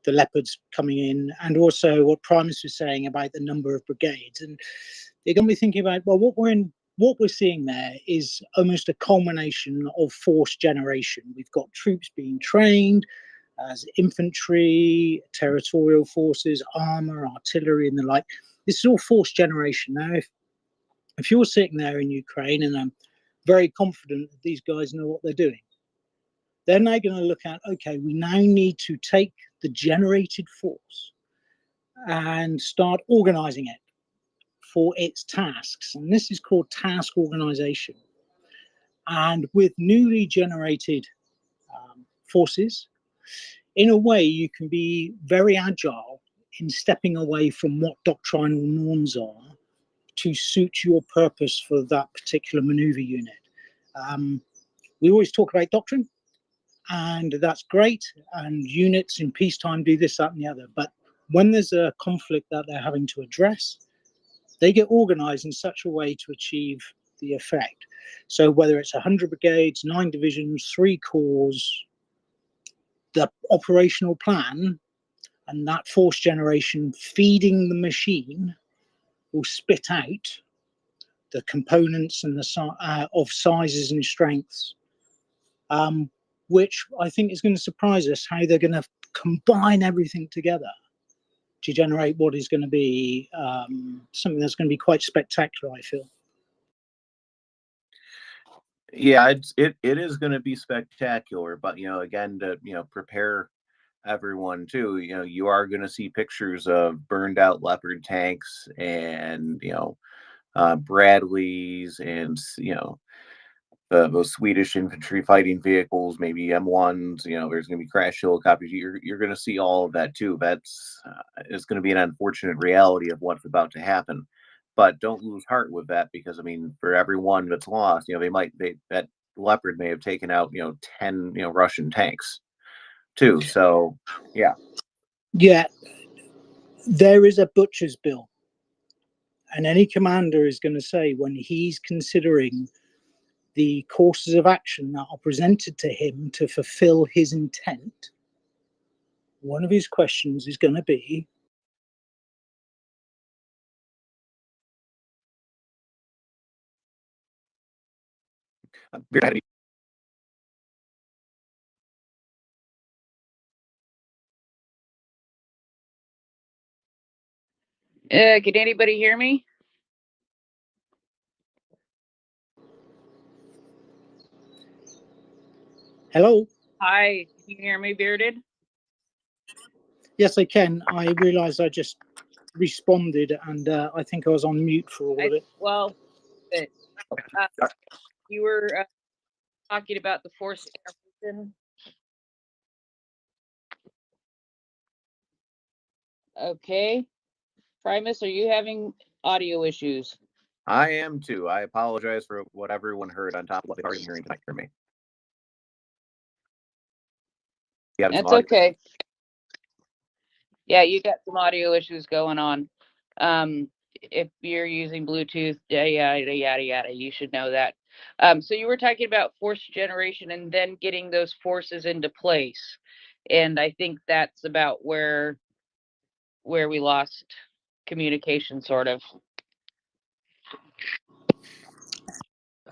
Leopards coming in, and also what Primus was saying about the number of brigades. And it got me thinking about, well, what we're seeing there is almost a culmination of force generation. We've got troops being trained as infantry, territorial forces, armor, artillery, and the like. This is all force generation. Now, if you're sitting there in Ukraine, and I'm very confident that these guys know what they're doing, they're now going to look at, okay, we now need to take the generated force and start organizing it for its tasks. And this is called task organization. And with newly generated forces, in a way, you can be very agile in stepping away from what doctrinal norms are to suit your purpose for that particular maneuver unit. We always talk about doctrine, and that's great, and units in peacetime do this, that, and the other. But when there's a conflict that they're having to address, they get organized in such a way to achieve the effect. So whether it's 100 brigades, 9 divisions, 3 corps, the operational plan and that force generation feeding the machine will spit out the components and the of sizes and strengths, which I think is going to surprise us, how they're going to combine everything together to generate what is going to be something that's going to be quite spectacular, I feel. Yeah, it is going to be spectacular, but again, to prepare everyone too, you are going to see pictures of burned out Leopard tanks and Bradleys and those Swedish infantry fighting vehicles, maybe M1s. There's going to be crash helicopters. You're going to see all of that too. That's it's going to be an unfortunate reality of what's about to happen. But don't lose heart with that, because for every one that's lost, that Leopard may have taken out 10 Russian tanks too. So yeah, there is a butcher's bill, and any commander is going to say, when he's considering the courses of action that are presented to him to fulfill his intent, one of his questions is going to be, Can anybody hear me? Hello. Hi, can you hear me, Bearded? Yes, I can. I realised I just responded, and I think I was on mute for all of it. Well, but, you were talking about the forced intervention. Okay. Primus, are you having audio issues? I am too. I apologize for what everyone heard on top of what they've already been hearing tonight from me. That's okay. Yeah, you got some audio issues going on. If you're using Bluetooth, yada, yada, yada, you should know that. So you were talking about force generation and then getting those forces into place. And I think that's about where we lost communication, sort of.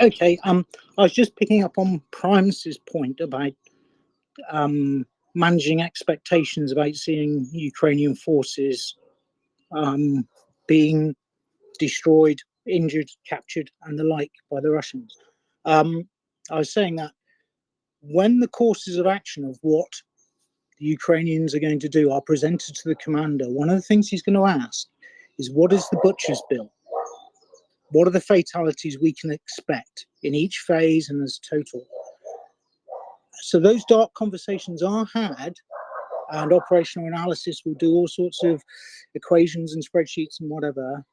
Okay. I was just picking up on Primus's point about managing expectations about seeing Ukrainian forces being destroyed, injured, captured, and the like by the Russians. I was saying that when the courses of action of what the Ukrainians are going to do are presented to the commander, one of the things he's going to ask is, what is the butcher's bill? What are the fatalities we can expect in each phase and as total? So those dark conversations are had, and operational analysis will do all sorts of equations and spreadsheets and whatever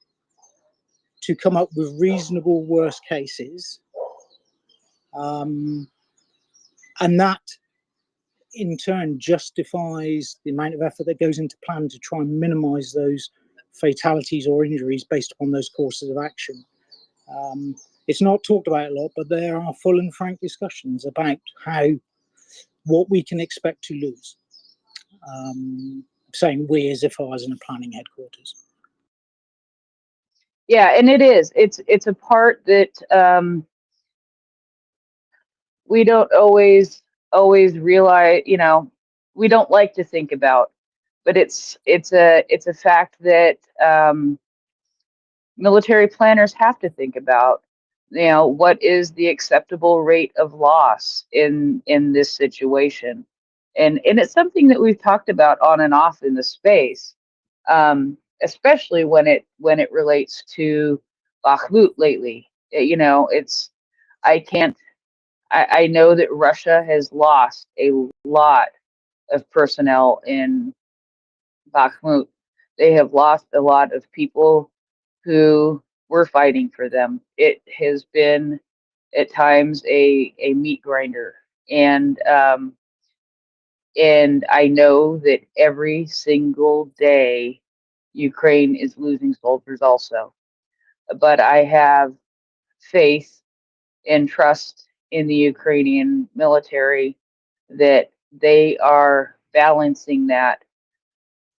to come up with reasonable worst cases. And that in turn justifies the amount of effort that goes into plan to try and minimize those fatalities or injuries based upon those courses of action. It's not talked about a lot, but there are full and frank discussions about what we can expect to lose. Saying we as if I was in a planning headquarters. Yeah, and it's a part that we don't always realize, we don't like to think about, but it's a fact that military planners have to think about. What is the acceptable rate of loss in this situation, and it's something that we've talked about on and off in the space, especially when it relates to Bakhmut lately. It's I know that Russia has lost a lot of personnel in Bakhmut. They have lost a lot of people who were fighting for them. It has been at times a meat grinder, and I know that every single day Ukraine is losing soldiers also. But I have faith and trust in the Ukrainian military that they are balancing that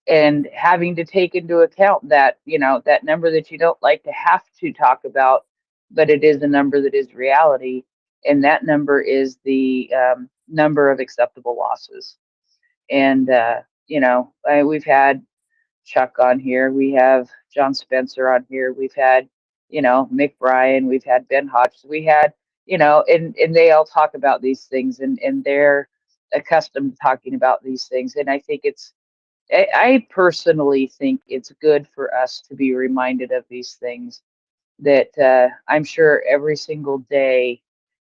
and having to take into account that, that number that you don't like to have to talk about, but it is a number that is reality. And that number is the number of acceptable losses. And, we've had Chuck on here. We have John Spencer on here. We've had, Mick Bryan. We've had Ben Hodges. We had, and they all talk about these things, and they're accustomed to talking about these things. And I think I personally think it's good for us to be reminded of these things, that I'm sure every single day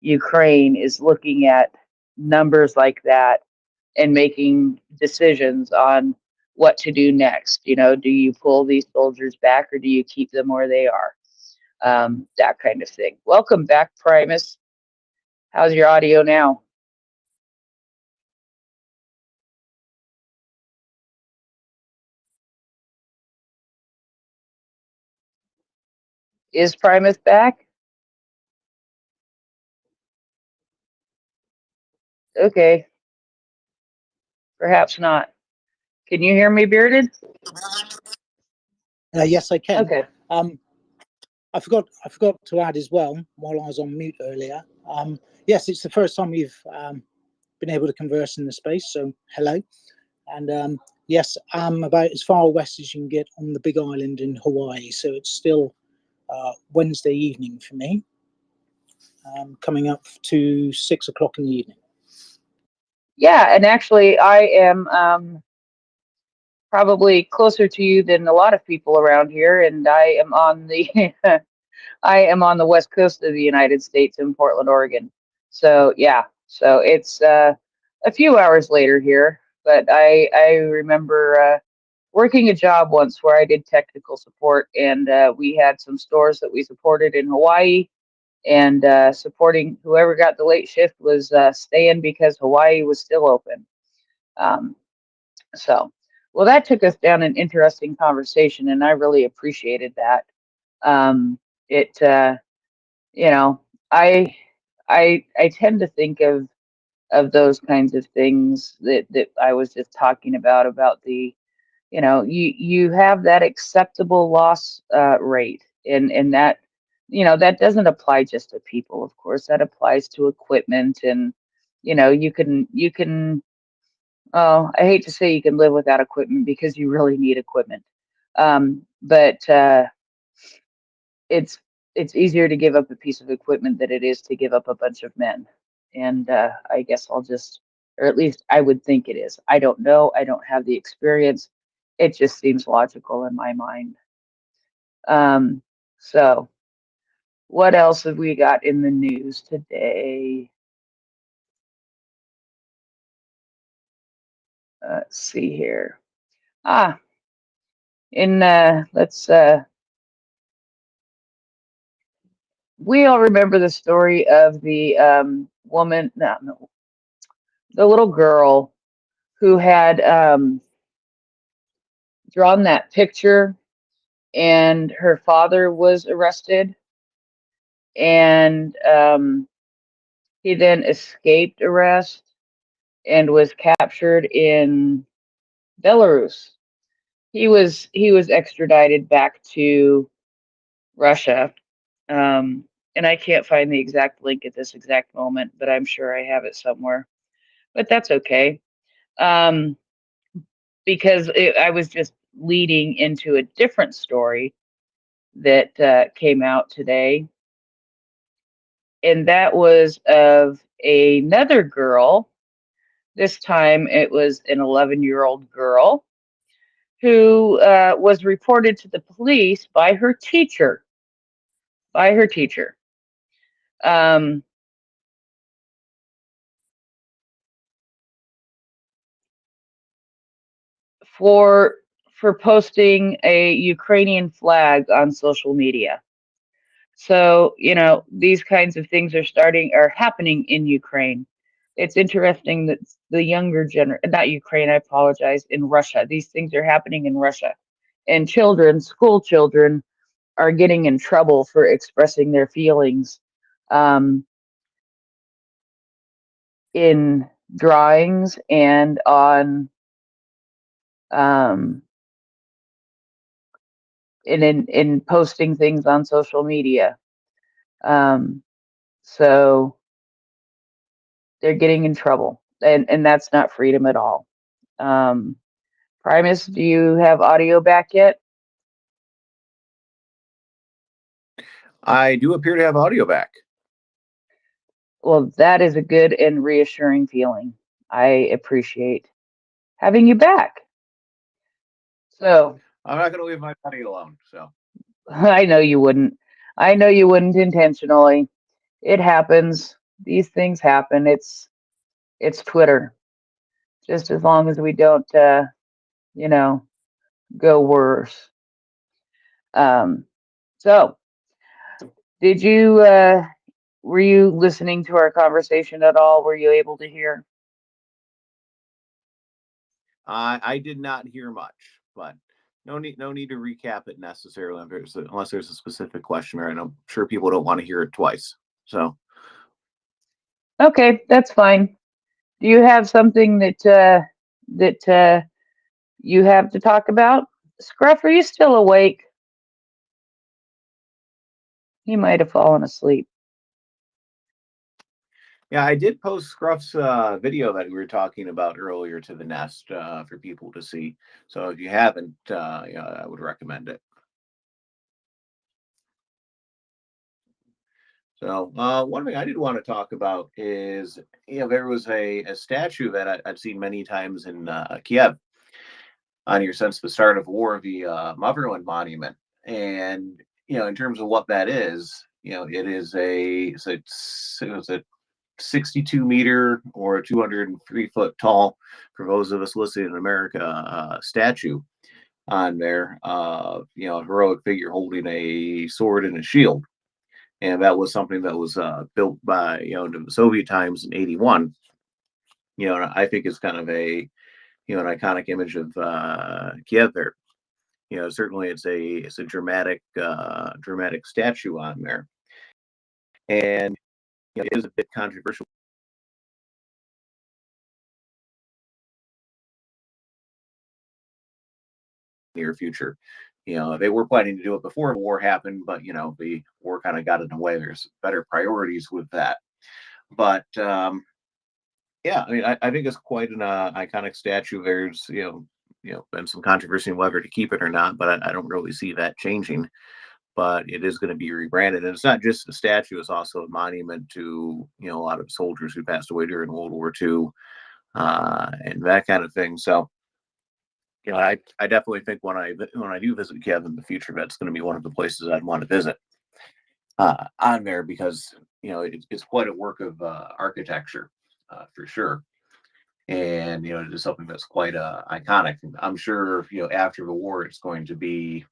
Ukraine is looking at numbers like that and making decisions on what to do next. Do you pull these soldiers back or do you keep them where they are? That kind of thing. Welcome back, Primus. How's your audio now? Is Primus back? Okay. Perhaps not. Can you hear me, Bearded? Yes, I can. Okay. I forgot to add as well, while I was on mute earlier. Yes, it's the first time we've been able to converse in the space, so hello. And yes, I'm about as far west as you can get on the Big Island in Hawaii, so it's still Wednesday evening for me, coming up to 6 o'clock in the evening. Yeah, and actually, I am probably closer to you than a lot of people around here, and I am on the I am on the west coast of the United States in Portland, Oregon. So yeah, so it's a few hours later here, but I remember working a job once where I did technical support, and we had some stores that we supported in Hawaii, and supporting whoever got the late shift was staying because Hawaii was still open. Um, so, well, that took us down an interesting conversation, and I really appreciated that. Um, it, you know, I, I tend to think of those kinds of things that I was just talking about the, you have that acceptable loss rate, and that, that doesn't apply just to people, of course, that applies to equipment, and you can. Oh, I hate to say you can live without equipment because you really need equipment. But it's it's easier to give up a piece of equipment than it is to give up a bunch of men. And I guess I'll just, or at least I would think it is. I don't know. I don't have the experience. It just seems logical in my mind. Um, so what else have we got in the news today? Let's see here. Ah, let's we all remember the story of the woman, no, the little girl who had drawn that picture, and her father was arrested, and he then escaped arrest and was captured in Belarus. He was extradited back to Russia. Um, and I can't find the exact link at this exact moment, but I'm sure I have it somewhere. But that's okay. Um, because I was just leading into a different story that came out today, and that was of another girl. This time it was an 11-year-old girl who was reported to the police by her teacher. By her teacher. Um, for posting a Ukrainian flag on social media. So, these kinds of things are happening in Ukraine. It's interesting that the younger not Ukraine, I apologize, in Russia. These things are happening in Russia. And school children are getting in trouble for expressing their feelings in drawings and on um, in posting things on social media. So they're getting in trouble, and that's not freedom at all. Primus, do you have audio back yet? I do appear to have audio back. Well, that is a good and reassuring feeling. I appreciate having you back. So I'm not going to leave my buddy alone. So I know you wouldn't. I know you wouldn't intentionally. It happens. These things happen. It's Twitter. Just as long as we don't, go worse. So, did you? Were you listening to our conversation at all? Were you able to hear? I did not hear much, but no need to recap it necessarily unless there's a specific question, and I'm sure people don't want to hear it twice. So Okay, that's fine. Do you have something that you have to talk about? Scruff, are you still awake? He might have fallen asleep. Yeah, I did post Scruff's video that we were talking about earlier to the Nest for people to see. So if you haven't, yeah, I would recommend it. So one thing I did want to talk about is, there was a statue that I've seen many times in Kiev on here since the start of war, the Motherland Monument. And, in terms of what that is, it is it's a 62 meter or 203 foot tall, for those of us listening in America, statue on there, a heroic figure holding a sword and a shield. And that was something that was built by, in the Soviet times in '81. And I think it's kind of an iconic image of Kiev there. Certainly it's a dramatic statue on there, and it is a bit controversial near future. They were planning to do it before the war happened, but the war kind of got in the way. There's better priorities with that. But yeah, I mean, I think it's quite an iconic statue. There's been some controversy on whether to keep it or not, but I don't really see that changing. But it is going to be rebranded, and it's not just a statue; it's also a monument to a lot of soldiers who passed away during World War II and that kind of thing. So. I definitely think when I do visit Kiev in the future, that's going to be one of the places I'd want to visit on there, because it's quite a work of architecture for sure, and it is something that's quite iconic. I'm sure after the war, it's going to be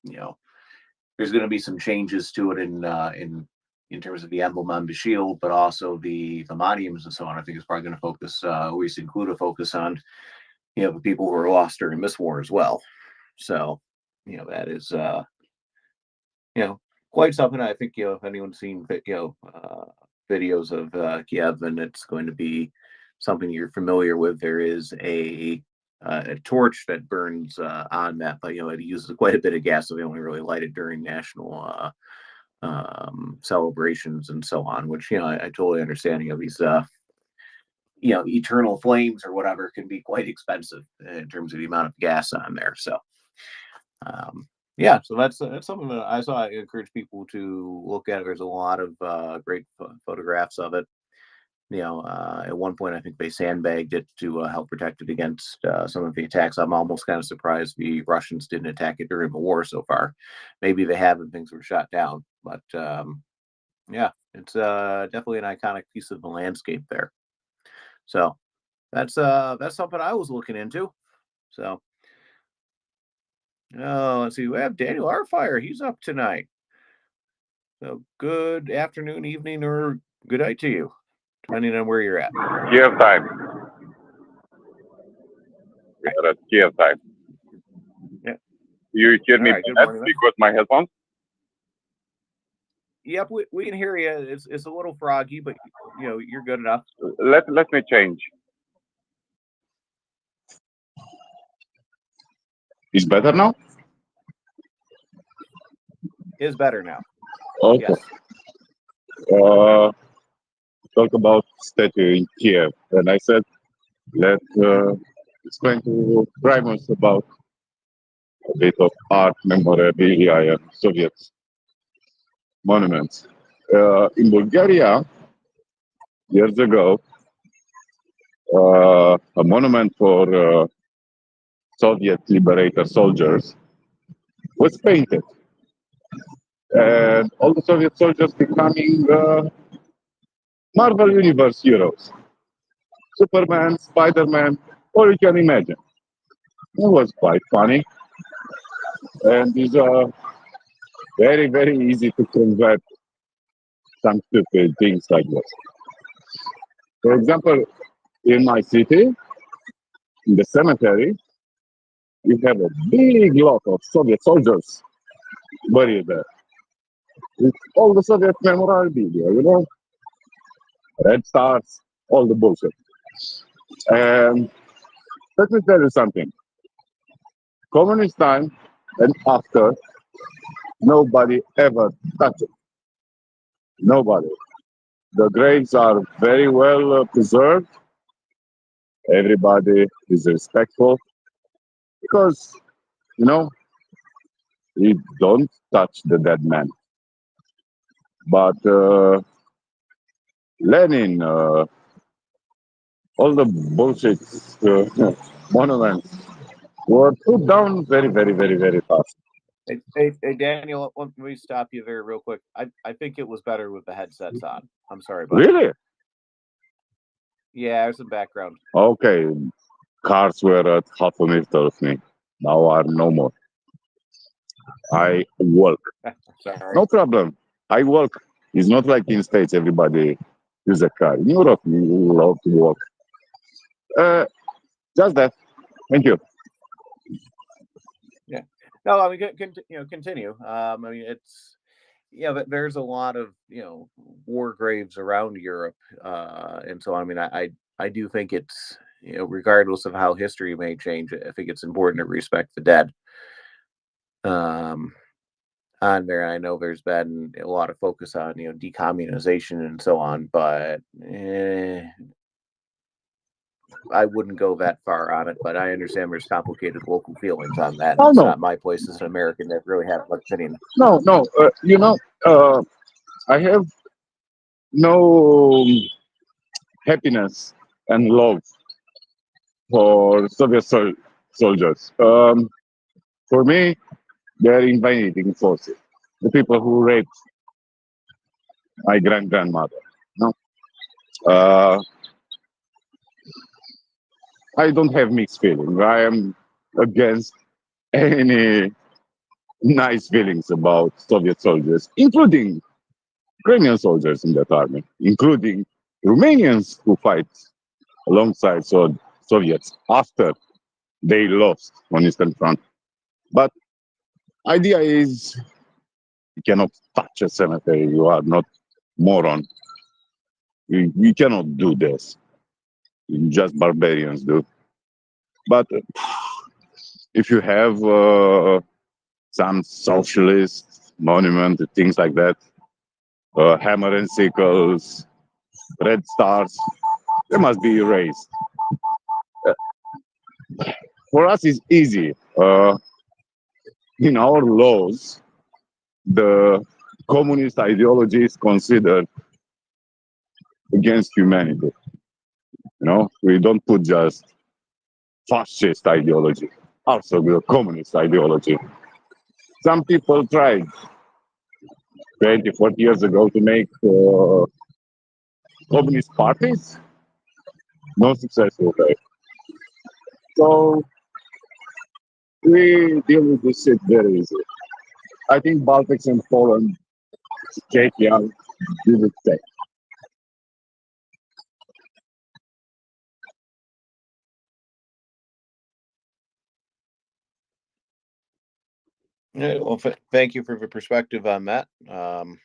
there's going to be some changes to it in terms of the emblem on the shield, but also the monuments and so on. I think it's probably going to focus, at least include a focus on the people who were lost during this war as well. So, that is, quite something. I think, if anyone's seen, videos of Kiev, then it's going to be something you're familiar with. There is a torch that burns on that, but, it uses quite a bit of gas, so they only really light it during national celebrations and so on, which, I totally understand. These eternal flames or whatever can be quite expensive in terms of the amount of gas on there. So, yeah, so that's something that I encourage people to look at. There's a lot of great photographs of it. At one point, I think they sandbagged it to help protect it against some of the attacks. I'm almost kind of surprised the Russians didn't attack it during the war so far. Maybe they have and things were shot down. But yeah, it's definitely an iconic piece of the landscape there. So that's something I was looking into. So let's see. We have Daniel Arfire. He's up tonight. So good afternoon, evening, or good night to you, depending on where you're at. Kiev time. We're at Kiev time. Yeah. You hear me Right, good better morning, man. because my headphones? Yep, we can hear you. It's a little froggy, but you're good enough. Let me change. It's better now? Is better now. Okay. Yes. Talk about statue in Kiev, and I said let's explain to primers about a bit of art, memorabilia, and Soviet monuments. In Bulgaria, years ago, a monument for Soviet liberator soldiers was painted, and all the Soviet soldiers becoming Marvel Universe heroes. Superman, Spider-Man, all you can imagine. It was quite funny, and it's very, very easy to convert some stupid things like this. For example, in my city, in the cemetery, we have a big lot of Soviet soldiers buried there. With all the Soviet memorabilia, red stars, all the bullshit. And let me tell you something. Communist time and after, Nobody ever touched it. Nobody. The graves are very well preserved. Everybody is respectful because, you know, we don't touch the dead man. But Lenin, all the bullshit monuments were put down very, very, very, very fast. Hey, Daniel, let me stop you very real quick. I think it was better with the headsets on. I'm sorry about Really? that. Yeah, there's some background. Okay, cars were at half a meter of me. Now are no more. I walk. Sorry. No problem. I walk. It's not like in States, everybody use a car. In Europe, you love to walk. Just that. Thank you. Yeah. No, I mean, continue. I mean, it's but there's a lot of war graves around Europe, and so I mean, I do think it's regardless of how history may change, I think it's important to respect the dead. On there, I know there's been a lot of focus on decommunization and so on, but I wouldn't go that far on it. But I understand there's complicated local feelings on that. Oh, It's no. not my place as an American that really have much opinion. No. I have no happiness and love for Soviet soldiers. For me, they're invading forces. The people who raped my grandmother. No, I don't have mixed feelings. I am against any nice feelings about Soviet soldiers, including Ukrainian soldiers in that army, including Romanians who fight alongside Soviets after they lost on Eastern Front. But idea is you cannot touch a cemetery. You are not moron. You cannot do this. Just barbarians do. But if you have some socialist monument, things like that, hammer and sickles, red stars, they must be erased. For us, it's easy. In our laws, the communist ideology is considered against humanity. We don't put just fascist ideology, also the communist ideology. Some people tried 20, 40 years ago to make communist parties. No successful. So we deal with this shit very easily. I think Baltics and Poland, Czechia, do the same. Yeah, well, thank you for the perspective on that. The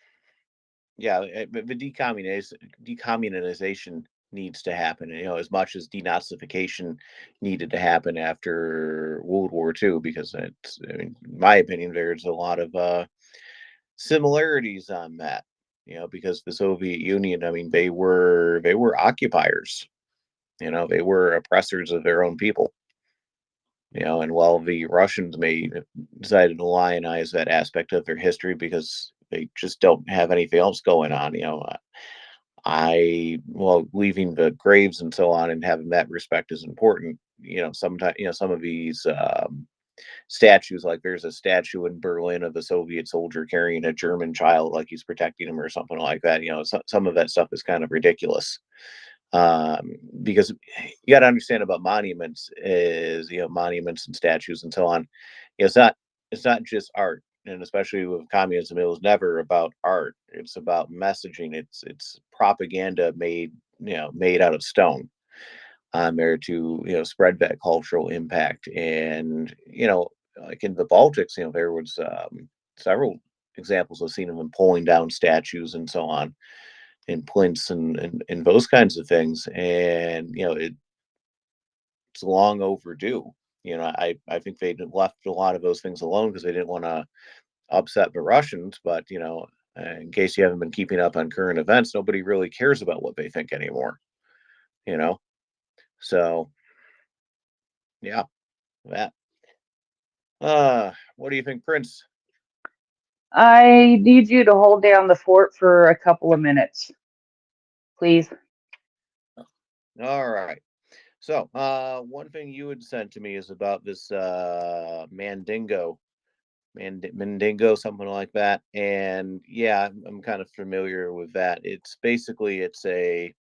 decommunization needs to happen. As much as denazification needed to happen after World War II, because it's, in my opinion, there's a lot of similarities on that. Because the Soviet Union, I mean, they were occupiers. They were oppressors of their own people. And while the Russians may decided to lionize that aspect of their history because they just don't have anything else going on, leaving the graves and so on and having that respect is important. Sometimes, some of these statues, like there's a statue in Berlin of a Soviet soldier carrying a German child, like he's protecting him or something like that. Some of that stuff is kind of ridiculous. Because you got to understand about monuments is monuments and statues and so on. It's not just art, and especially with communism, it was never about art. It's about messaging. It's propaganda made out of stone. There to spread that cultural impact, and like in the Baltics, there was several examples of seeing them pulling down statues and so on in plinths and those kinds of things, and it's long overdue. I think they left a lot of those things alone because they didn't want to upset the Russians, but in case you haven't been keeping up on current events, nobody really cares about what they think anymore. You know, so yeah, that. What do you think, Prince? I need you to hold down the fort for a couple of minutes, please. All right. So, one thing you had sent to me is about this Mandingo, Mandingo, something like that. And yeah, I'm kind of familiar with that. It's basically it's a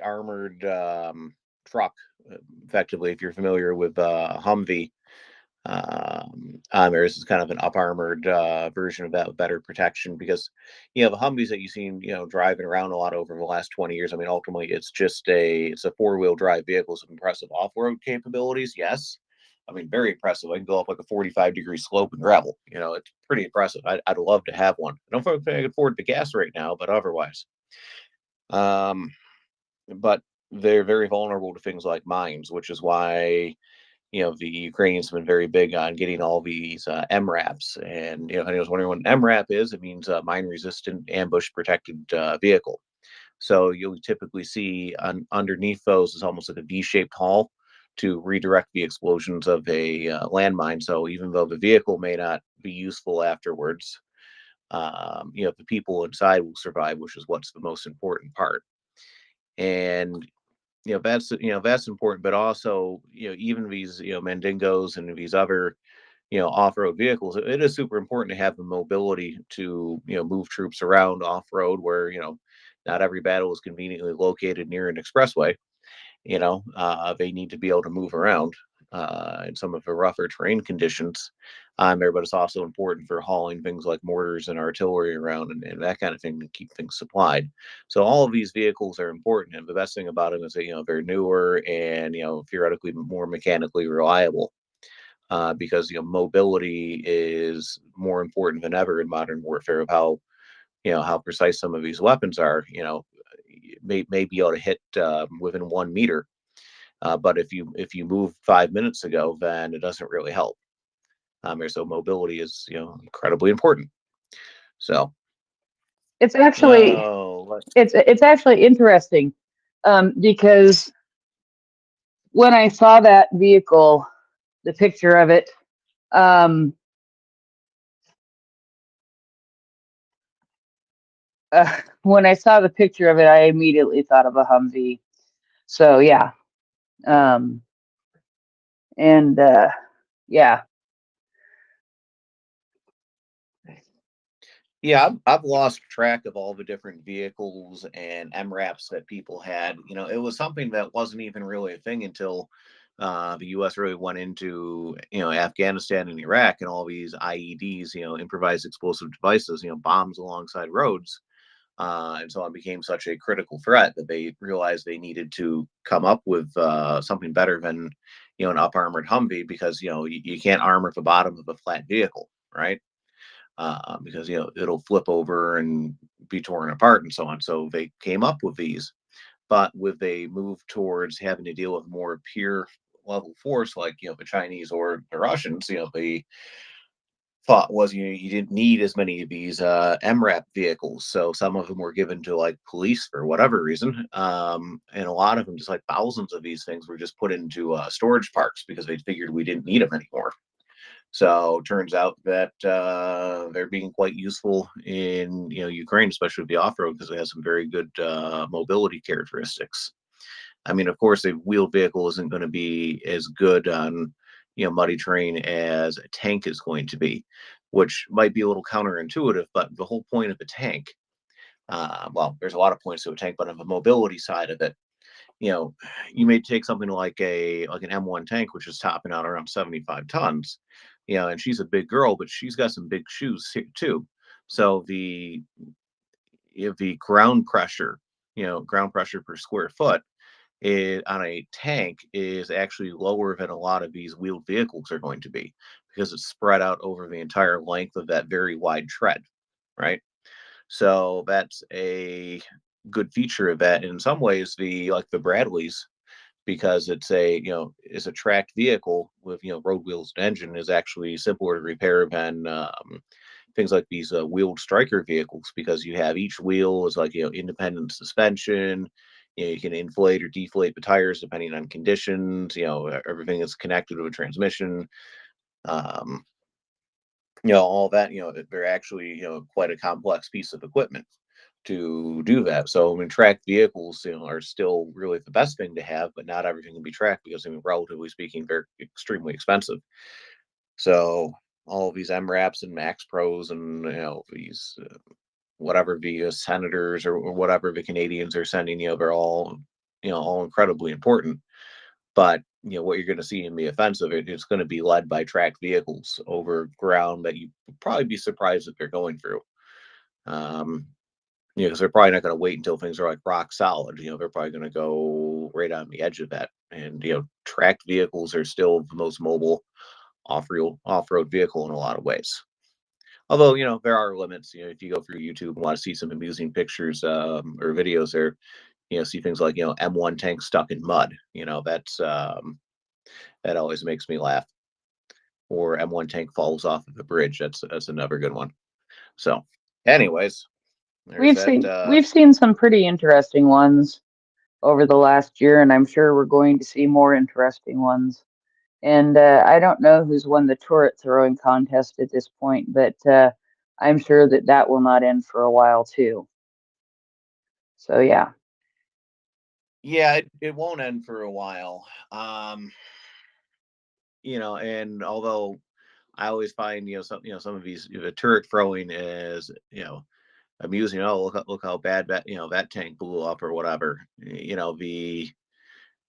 armored truck, effectively. If you're familiar with Humvee, there's kind of an up armored version of that with better protection because the Humvees that you've seen driving around a lot over the last 20 years. I mean, ultimately it's a four-wheel drive vehicle with something off-road capabilities. Yes, I mean, very impressive. I can go up like a 45-degree slope in gravel. It's pretty impressive. I'd love to have one. I don't think I can afford the gas right now, but otherwise. um but they're very vulnerable to things like mines, which is why the Ukrainians have been very big on getting all these MRAPs. And if anyone's wondering what an MRAP is, it means mine resistant ambush protected vehicle. So you'll typically see underneath those is almost like a V-shaped hull to redirect the explosions of a landmine. So even though the vehicle may not be useful afterwards, the people inside will survive, which is what's the most important part. And that's important, but also even these Mandingos and these other off-road vehicles, it is super important to have the mobility to move troops around off-road where not every battle is conveniently located near an expressway. They need to be able to move around in some of the rougher terrain conditions there, but it's also important for hauling things like mortars and artillery around and that kind of thing to keep things supplied. So all of these vehicles are important, and the best thing about them is that they're newer and theoretically more mechanically reliable because mobility is more important than ever in modern warfare of how precise some of these weapons are. May be able to hit within 1 meter, but if you move 5 minutes ago, then it doesn't really help. So mobility is incredibly important. So It's actually it's actually interesting because when I saw that vehicle, the picture of it, when I saw the picture of it, I immediately thought of a Humvee. So yeah, and yeah. Yeah, I've lost track of all the different vehicles and MRAPs that people had. It was something that wasn't even really a thing until the U.S. really went into Afghanistan and Iraq, and all these IEDs, improvised explosive devices, bombs alongside roads, and so it became such a critical threat that they realized they needed to come up with something better than an up armored Humvee, because you can't armor the bottom of a flat vehicle, right? Because it'll flip over and be torn apart and so on. So they came up with these, but with a move towards having to deal with more peer level force, like the Chinese or the Russians, the thought was you didn't need as many of these MRAP vehicles, so some of them were given to like police for whatever reason, and a lot of them, just like thousands of these things, were just put into storage parks because they figured we didn't need them anymore. So turns out that they're being quite useful in Ukraine, especially with the off-road, because it has some very good mobility characteristics. I mean, of course, a wheeled vehicle isn't going to be as good on muddy terrain as a tank is going to be, which might be a little counterintuitive. But the whole point of a tank, well, there's a lot of points to a tank, but on the mobility side of it, you may take something like an M1 tank, which is topping out around 75 tons, and she's a big girl, but she's got some big shoes too. So the ground pressure per square foot on a tank is actually lower than a lot of these wheeled vehicles are going to be, because it's spread out over the entire length of that very wide tread, right? So that's a good feature of that. And in some ways, the Bradleys, because it's a tracked vehicle with road wheels and engine is actually simpler to repair than things like these wheeled striker vehicles, because you have each wheel is like independent suspension. You can inflate or deflate the tires depending on conditions. Everything is connected to a transmission. Um, all that. They're actually quite a complex piece of equipment to do that. So I mean, tracked vehicles are still really the best thing to have, but not everything can be tracked because relatively speaking, they're extremely expensive. So all of these MRAPs and Max Pros and these whatever the senators or whatever the Canadians are sending, they're all all incredibly important. But what you're going to see in the offensive, it's going to be led by tracked vehicles over ground that you would probably be surprised that they're going through. Because they're probably not going to wait until things are like rock solid. They're probably going to go right on the edge of that. And tracked vehicles are still the most mobile off-road vehicle in a lot of ways. Although there are limits. If you go through YouTube and want to see some amusing pictures or videos, there see things like M1 tank stuck in mud. That's that always makes me laugh. Or M1 tank falls off of the bridge. That's another good one. So, anyways, there's that. We've seen some pretty interesting ones over the last year, and I'm sure we're going to see more interesting ones. And I don't know who's won the turret throwing contest at this point, but I'm sure that will not end for a while too. So yeah. Yeah, it won't end for a while. And although I always find some of these the turret throwing is amusing. Oh, look how bad that tank blew up or whatever.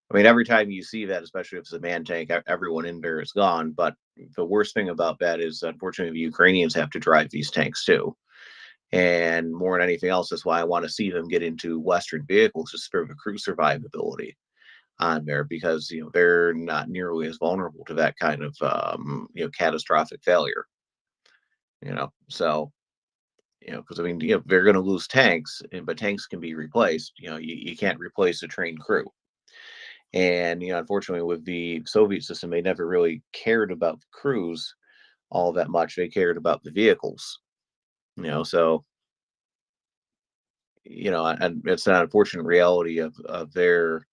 I mean, every time you see that, especially if it's a man tank, everyone in there is gone. But the worst thing about that is, unfortunately, the Ukrainians have to drive these tanks too. And more than anything else, that's why I want to see them get into Western vehicles, just for the crew survivability on there, because they're not nearly as vulnerable to that kind of catastrophic failure. So because I mean, they're going to lose tanks, but tanks can be replaced. You can't replace a trained crew. And unfortunately, with the Soviet system, they never really cared about the crews all that much. They cared about the vehicles. So and it's an unfortunate reality of their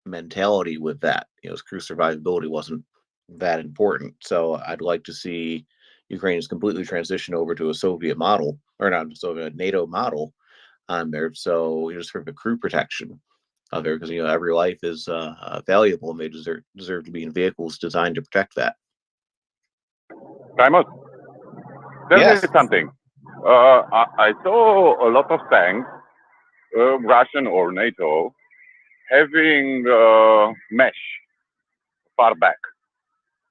mentality with that. Crew survivability wasn't that important. So I'd like to see Ukrainians completely transition over to a Soviet model, or not Soviet, NATO model on there. So just for the crew protection out there, because every life is valuable, and they deserve to be in vehicles designed to protect that. Simon, tell Yes. me something. I saw a lot of tanks, Russian or NATO, having mesh far back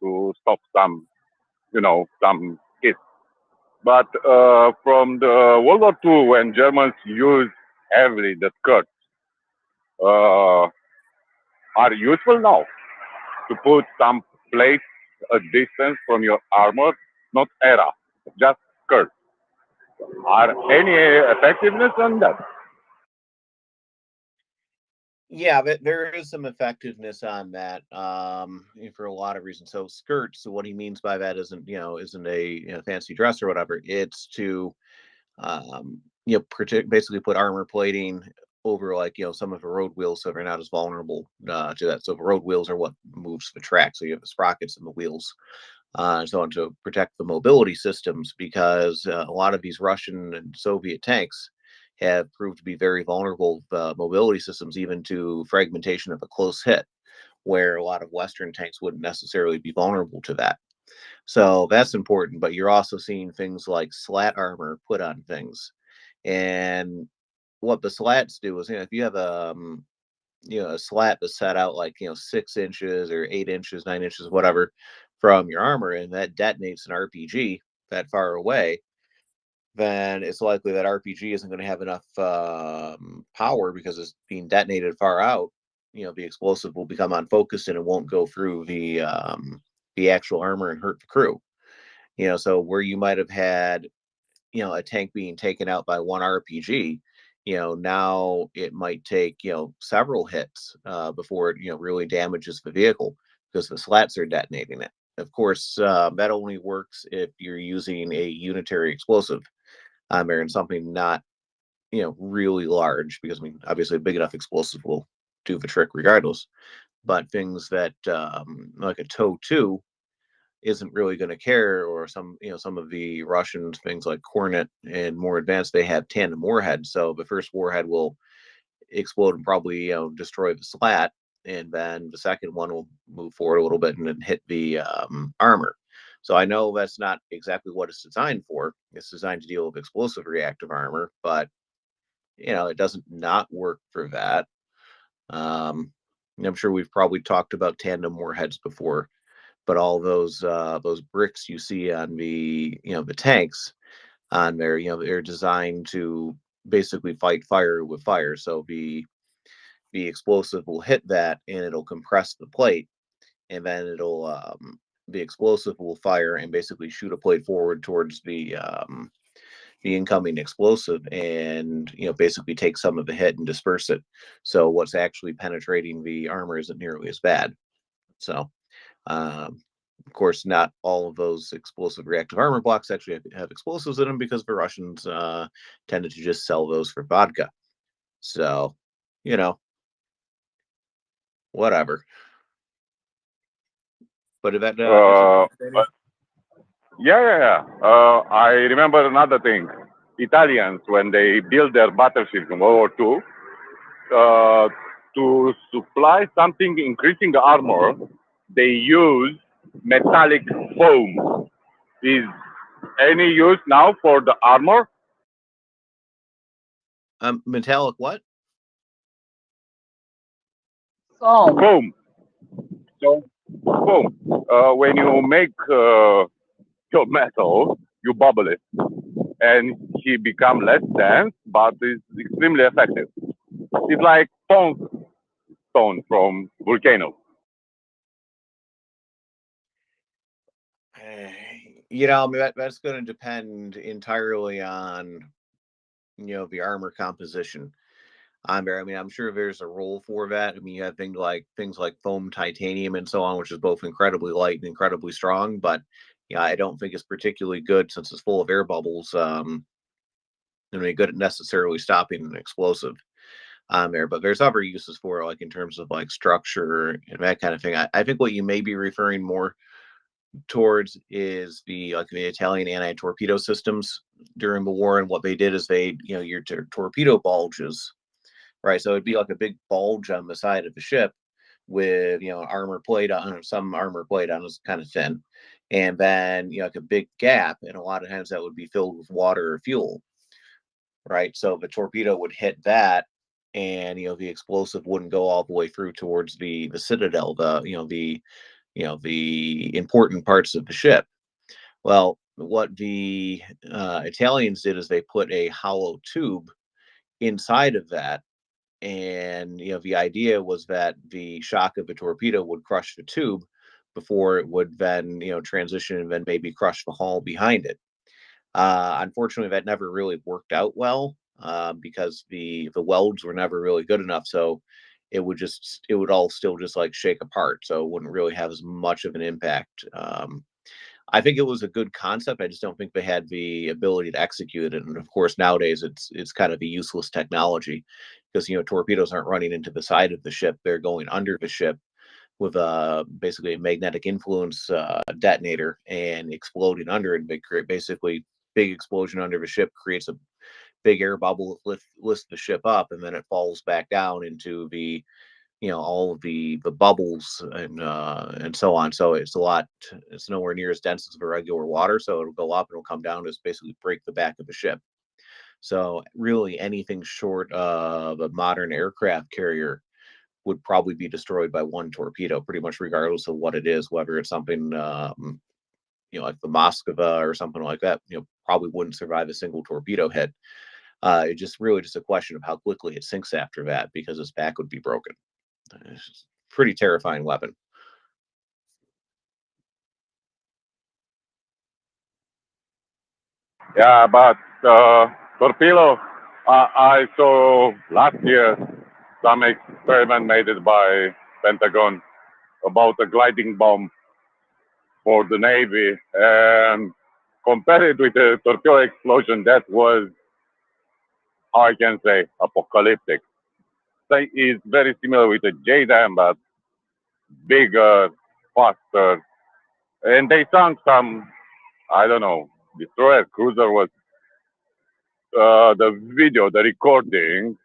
to stop some hits. But from the World War II, when Germans used heavily the skirts, are useful now to put some plates a distance from your armor, not era, just skirts. Are any effectiveness on that? Yeah, but there is some effectiveness on that for a lot of reasons. So skirts, so what he means by that isn't a fancy dress or whatever. It's to basically put armor plating over some of the road wheels, so they're not as vulnerable to that. So the road wheels are what moves the track. So you have the sprockets and the wheels, so on, to protect the mobility systems, because a lot of these Russian and Soviet tanks have proved to be very vulnerable mobility systems, even to fragmentation of a close hit, where a lot of Western tanks wouldn't necessarily be vulnerable to that. So that's important. But you're also seeing things like slat armor put on things. And what the slats do is, if you have a slat that's set out 6 inches or 8 inches, 9 inches, whatever, from your armor, and that detonates an RPG that far away, then it's likely that RPG isn't going to have enough power, because it's being detonated far out. The explosive will become unfocused and it won't go through the actual armor and hurt the crew. So where you might have had a tank being taken out by one RPG, now it might take several hits before it really damages the vehicle because the slats are detonating it. Of course, that only works if you're using a unitary explosive, or in something not really large, because I mean obviously a big enough explosive will do the trick regardless. But things that like a TOW 2 isn't really going to care, or some of the Russian things like Hornet and more advanced, they have tandem warheads. So the first warhead will explode and probably destroy the slat, and then the second one will move forward a little bit and then hit the armor. So I know that's not exactly what it's designed for. It's designed to deal with explosive reactive armor, but it doesn't not work for that. I'm sure we've probably talked about tandem warheads before, but all those bricks you see on the tanks on there, they're designed to basically fight fire with fire. So the explosive will hit that and it'll compress the plate, and then the explosive will fire and basically shoot a plate forward towards the incoming explosive, and basically take some of the hit and disperse it. So what's actually penetrating the armor isn't nearly as bad. So of course, not all of those explosive reactive armor blocks actually have explosives in them, because the Russians tended to just sell those for vodka. So, whatever. But if that But yeah. I remember another thing. Italians, when they built their battleships in World War II, to supply something increasing the armor, they use metallic foam. Is any use now for the armor? Metallic what? Foam. So foam. When you make your metal, you bubble it, and he become less dense, but it's extremely effective. It's like stone from volcano. That's going to depend entirely on the armor composition. I mean, I'm sure there's a role for that. I mean, you have things like foam titanium and so on, which is both incredibly light and incredibly strong. But I don't think it's particularly good, since it's full of air bubbles. Good at necessarily stopping an explosive on there. But there's other uses for it, like in terms of like structure and that kind of thing. I think what you may be referring more towards is the Italian anti-torpedo systems during the war, and what they did is they your torpedo bulges, right? So it'd be like a big bulge on the side of the ship with armor plate on, some armor plate on is kind of thin, and then like a big gap, and a lot of times that would be filled with water or fuel, right? So the torpedo would hit that, and the explosive wouldn't go all the way through towards the citadel, the important parts of the ship. Well, what the Italians did is they put a hollow tube inside of that, and the idea was that the shock of the torpedo would crush the tube before it would then transition and then maybe crush the hull behind it. Unfortunately, that never really worked out well, because the welds were never really good enough. So it would all still just like shake apart. So it wouldn't really have as much of an impact. I think it was a good concept. I just don't think they had the ability to execute it. And of course, nowadays it's kind of a useless technology, because torpedoes aren't running into the side of the ship; they're going under the ship with basically a magnetic influence detonator and exploding under it. They create basically big explosion under the ship, creates a big air bubble, lifts the ship up, and then it falls back down into the all of the bubbles and so on. So it's nowhere near as dense as the regular water, so it'll go up and it'll come down, just basically break the back of the ship. So really anything short of a modern aircraft carrier would probably be destroyed by one torpedo, pretty much regardless of what it is, whether it's something like the Moskva or something like that. Probably wouldn't survive a single torpedo hit. It's just really just a question of how quickly it sinks after that, because its back would be broken. It's a pretty terrifying weapon. Yeah, but torpedo I saw last year some experiment made it by Pentagon about a gliding bomb for the Navy, and compared it with the torpedo explosion, that was, how I can say, apocalyptic. So it's very similar with the JDAM, but bigger, faster, and they sunk some, I don't know, destroyer cruiser was the video, the recording,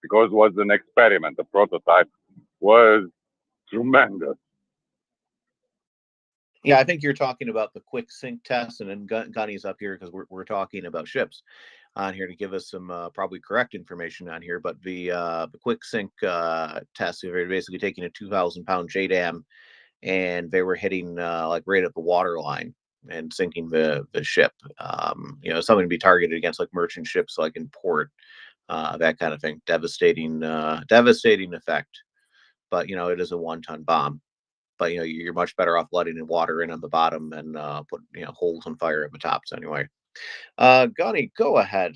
because it was an experiment, a prototype, was tremendous. Yeah, I think you're talking about the quick sync test, and then Gunny's up here because we're talking about ships on here to give us some probably correct information on here. But the quick sync test, they were basically taking a 2,000-pound JDAM, and they were hitting like right at the water line and sinking the ship. You know, something to be targeted against like merchant ships, like in port, that kind of thing. Devastating effect. But you know, it is a 1-ton bomb. But you know, you're much better off letting the water in on the bottom and put holes on fire at the tops anyway. Gunny, go ahead.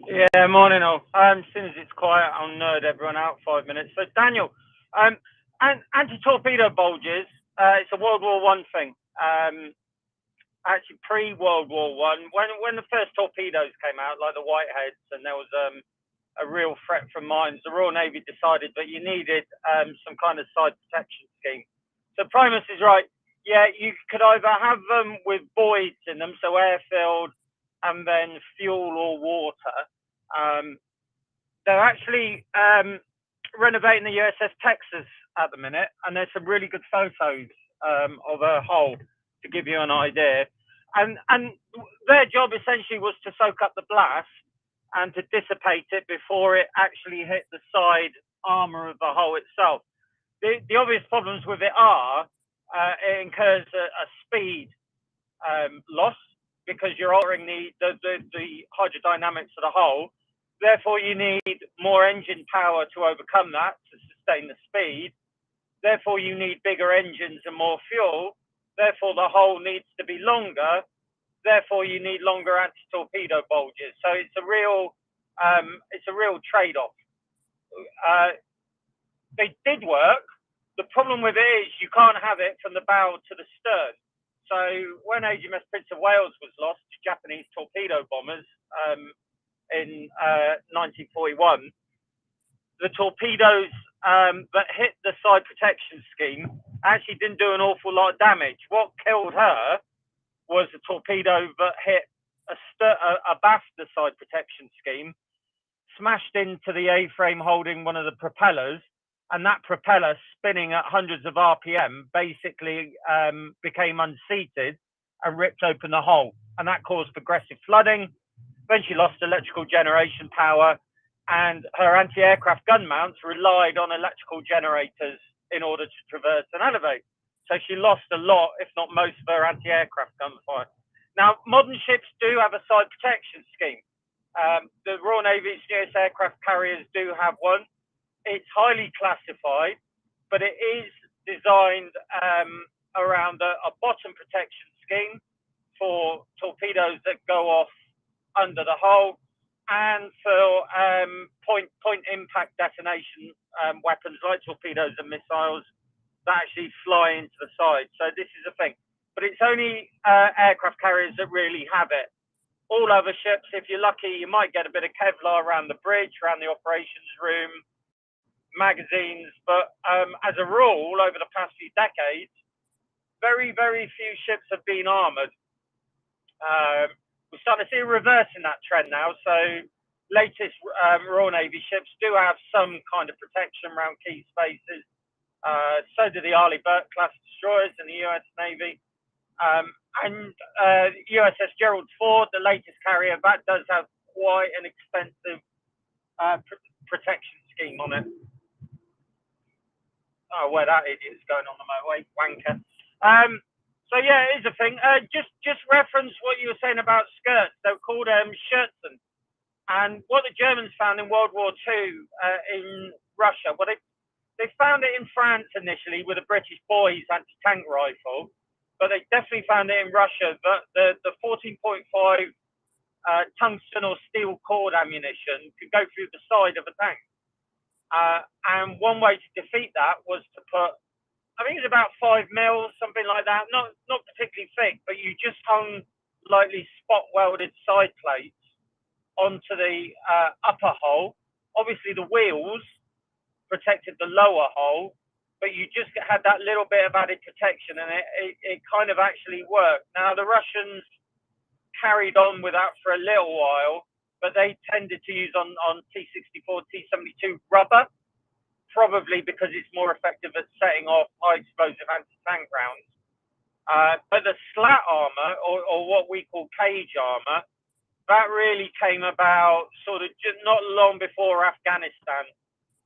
Yeah, morning all. As soon as it's quiet, I'll nerd everyone out 5 minutes. So Daniel, anti-torpedo bulges, it's a World War One thing. Actually pre-World War One, when the first torpedoes came out, like the Whiteheads, and there was a real threat from mines, the Royal Navy decided that you needed some kind of side protection scheme. So Primus is right. Yeah, you could either have them with voids in them, so air-filled, and then fuel or water. They're actually renovating the USS Texas at the minute, and there's some really good photos of her hull to give you an idea. And their job essentially was to soak up the blast and to dissipate it before it actually hit the side armor of the hull itself. The obvious problems with it are it incurs a speed loss because you're altering the hydrodynamics of the hull. Therefore, you need more engine power to overcome that, to sustain the speed. Therefore, you need bigger engines and more fuel. Therefore, the hull needs to be longer. Therefore, you need longer anti-torpedo bulges. So it's a real trade-off. They did work. The problem with it is you can't have it from the bow to the stern. So when HMS Prince of Wales was lost to Japanese torpedo bombers in 1941, the torpedoes that hit the side protection scheme actually didn't do an awful lot of damage. What killed her was a torpedo that hit abaft the side protection scheme, smashed into the A-frame holding one of the propellers, and that propeller, spinning at hundreds of RPM, basically became unseated and ripped open the hull. And that caused progressive flooding. Then she lost electrical generation power, and her anti-aircraft gun mounts relied on electrical generators in order to traverse and elevate. So she lost a lot, if not most, of her anti-aircraft gunfire. Now, modern ships do have a side protection scheme. The Royal Navy's newest aircraft carriers do have one. It's highly classified, but it is designed around a bottom protection scheme for torpedoes that go off under the hull, and for point impact detonation weapons like torpedoes and missiles that actually fly into the side. So this is a thing, but it's only aircraft carriers that really have it. All other ships, if you're lucky, you might get a bit of Kevlar around the bridge, around the operations room, magazines, but as a rule, over the past few decades, very, very few ships have been armored. We're starting to see a reverse in that trend now. So latest Royal Navy ships do have some kind of protection around key spaces. So do the Arleigh Burke class destroyers in the US Navy. And USS Gerald Ford, the latest carrier, that does have quite an expensive protection scheme on it. Oh, where that idiot's going on the motorway, wanker. So yeah, it is a thing. Just reference what you were saying about skirts. They were called Schürzen. And what the Germans found in World War II in Russia, well, they found it in France initially with a British Boys anti-tank rifle, but they definitely found it in Russia. But the 14.5 tungsten or steel cord ammunition could go through the side of a tank. And one way to defeat that was to put, I think it's about 5 mils, something like that, not particularly thick, but you just hung lightly spot welded side plates onto the upper hull. Obviously the wheels protected the lower hull, but you just had that little bit of added protection, and it kind of actually worked. Now the Russians carried on with that for a little while, but they tended to use on T-64, T-72 rubber, probably because it's more effective at setting off high explosive anti-tank rounds. But the slat armor, or what we call cage armor, that really came about sort of just not long before Afghanistan.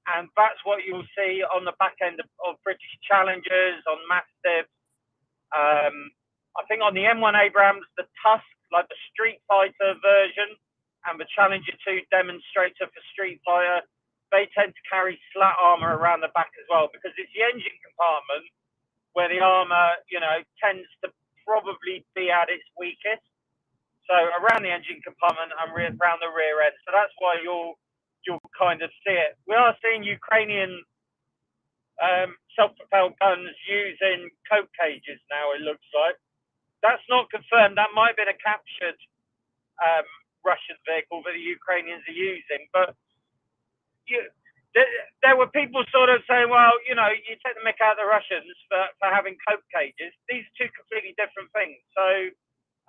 And that's what you'll see on the back end of British Challengers, on Mastiffs. I think on the M1 Abrams, the Tusk, like the Street Fighter version, and the Challenger 2 demonstrator for Street Fighter, they tend to carry slat armor around the back as well, because it's the engine compartment where the armor, you know, tends to probably be at its weakest. So around the engine compartment and around the rear end. So that's why you'll kind of see it. We are seeing Ukrainian self-propelled guns using coke cages now, it looks like. That's not confirmed. That might have been a captured Russian vehicle that the Ukrainians are using. But there were people sort of saying, well, you know, you take the mick out of the Russians for having coke cages. These are two completely different things. So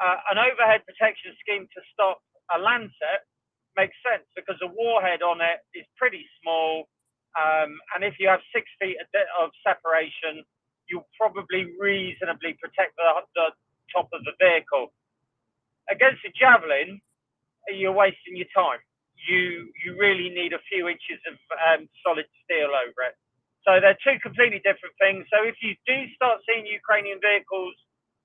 an overhead protection scheme to stop a Lancet makes sense, because the warhead on it is pretty small, and if you have 6 feet of separation, you'll probably reasonably protect the top of the vehicle. Against a Javelin, you're wasting your time. You really need a few inches of solid steel over it. So they're two completely different things. So if you do start seeing Ukrainian vehicles,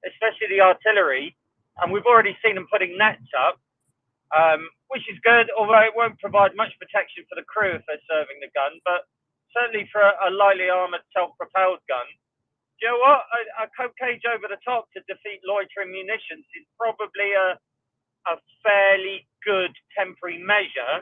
especially the artillery, and we've already seen them putting nets up, which is good, although it won't provide much protection for the crew if they're serving the gun, but certainly for a lightly armored self-propelled gun. Do you know what? A coke cage over the top to defeat loitering munitions is probably a fairly good temporary measure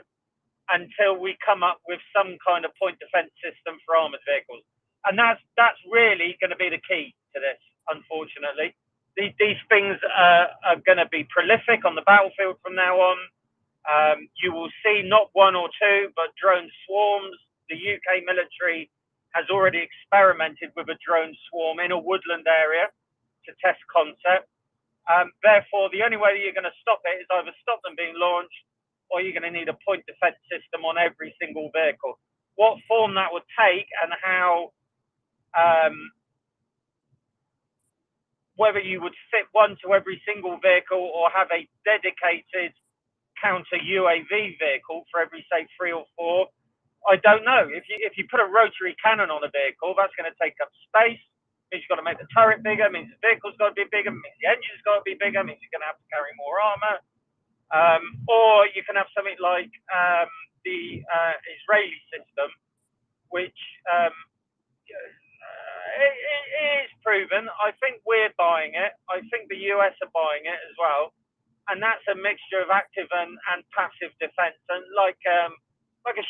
until we come up with some kind of point defense system for armored vehicles. And that's really going to be the key to this, unfortunately. These things are going to be prolific on the battlefield from now on. You will see not one or two, but drone swarms. The UK military has already experimented with a drone swarm in a woodland area to test concept. Therefore, the only way that you're going to stop it is either stop them being launched, or you're going to need a point defense system on every single vehicle. What form that would take, and how, whether you would fit one to every single vehicle or have a dedicated counter UAV vehicle for every, say, 3 or 4, I don't know. If you put a rotary cannon on a vehicle, that's going to take up space. Means you've got to make the turret bigger. Means the vehicle's got to be bigger. Means the engine's got to be bigger. Means you're going to have to carry more armor. Or you can have something like the Israeli system, which it is proven. I think we're buying it. I think the US are buying it as well. And that's a mixture of active and passive defense, and like a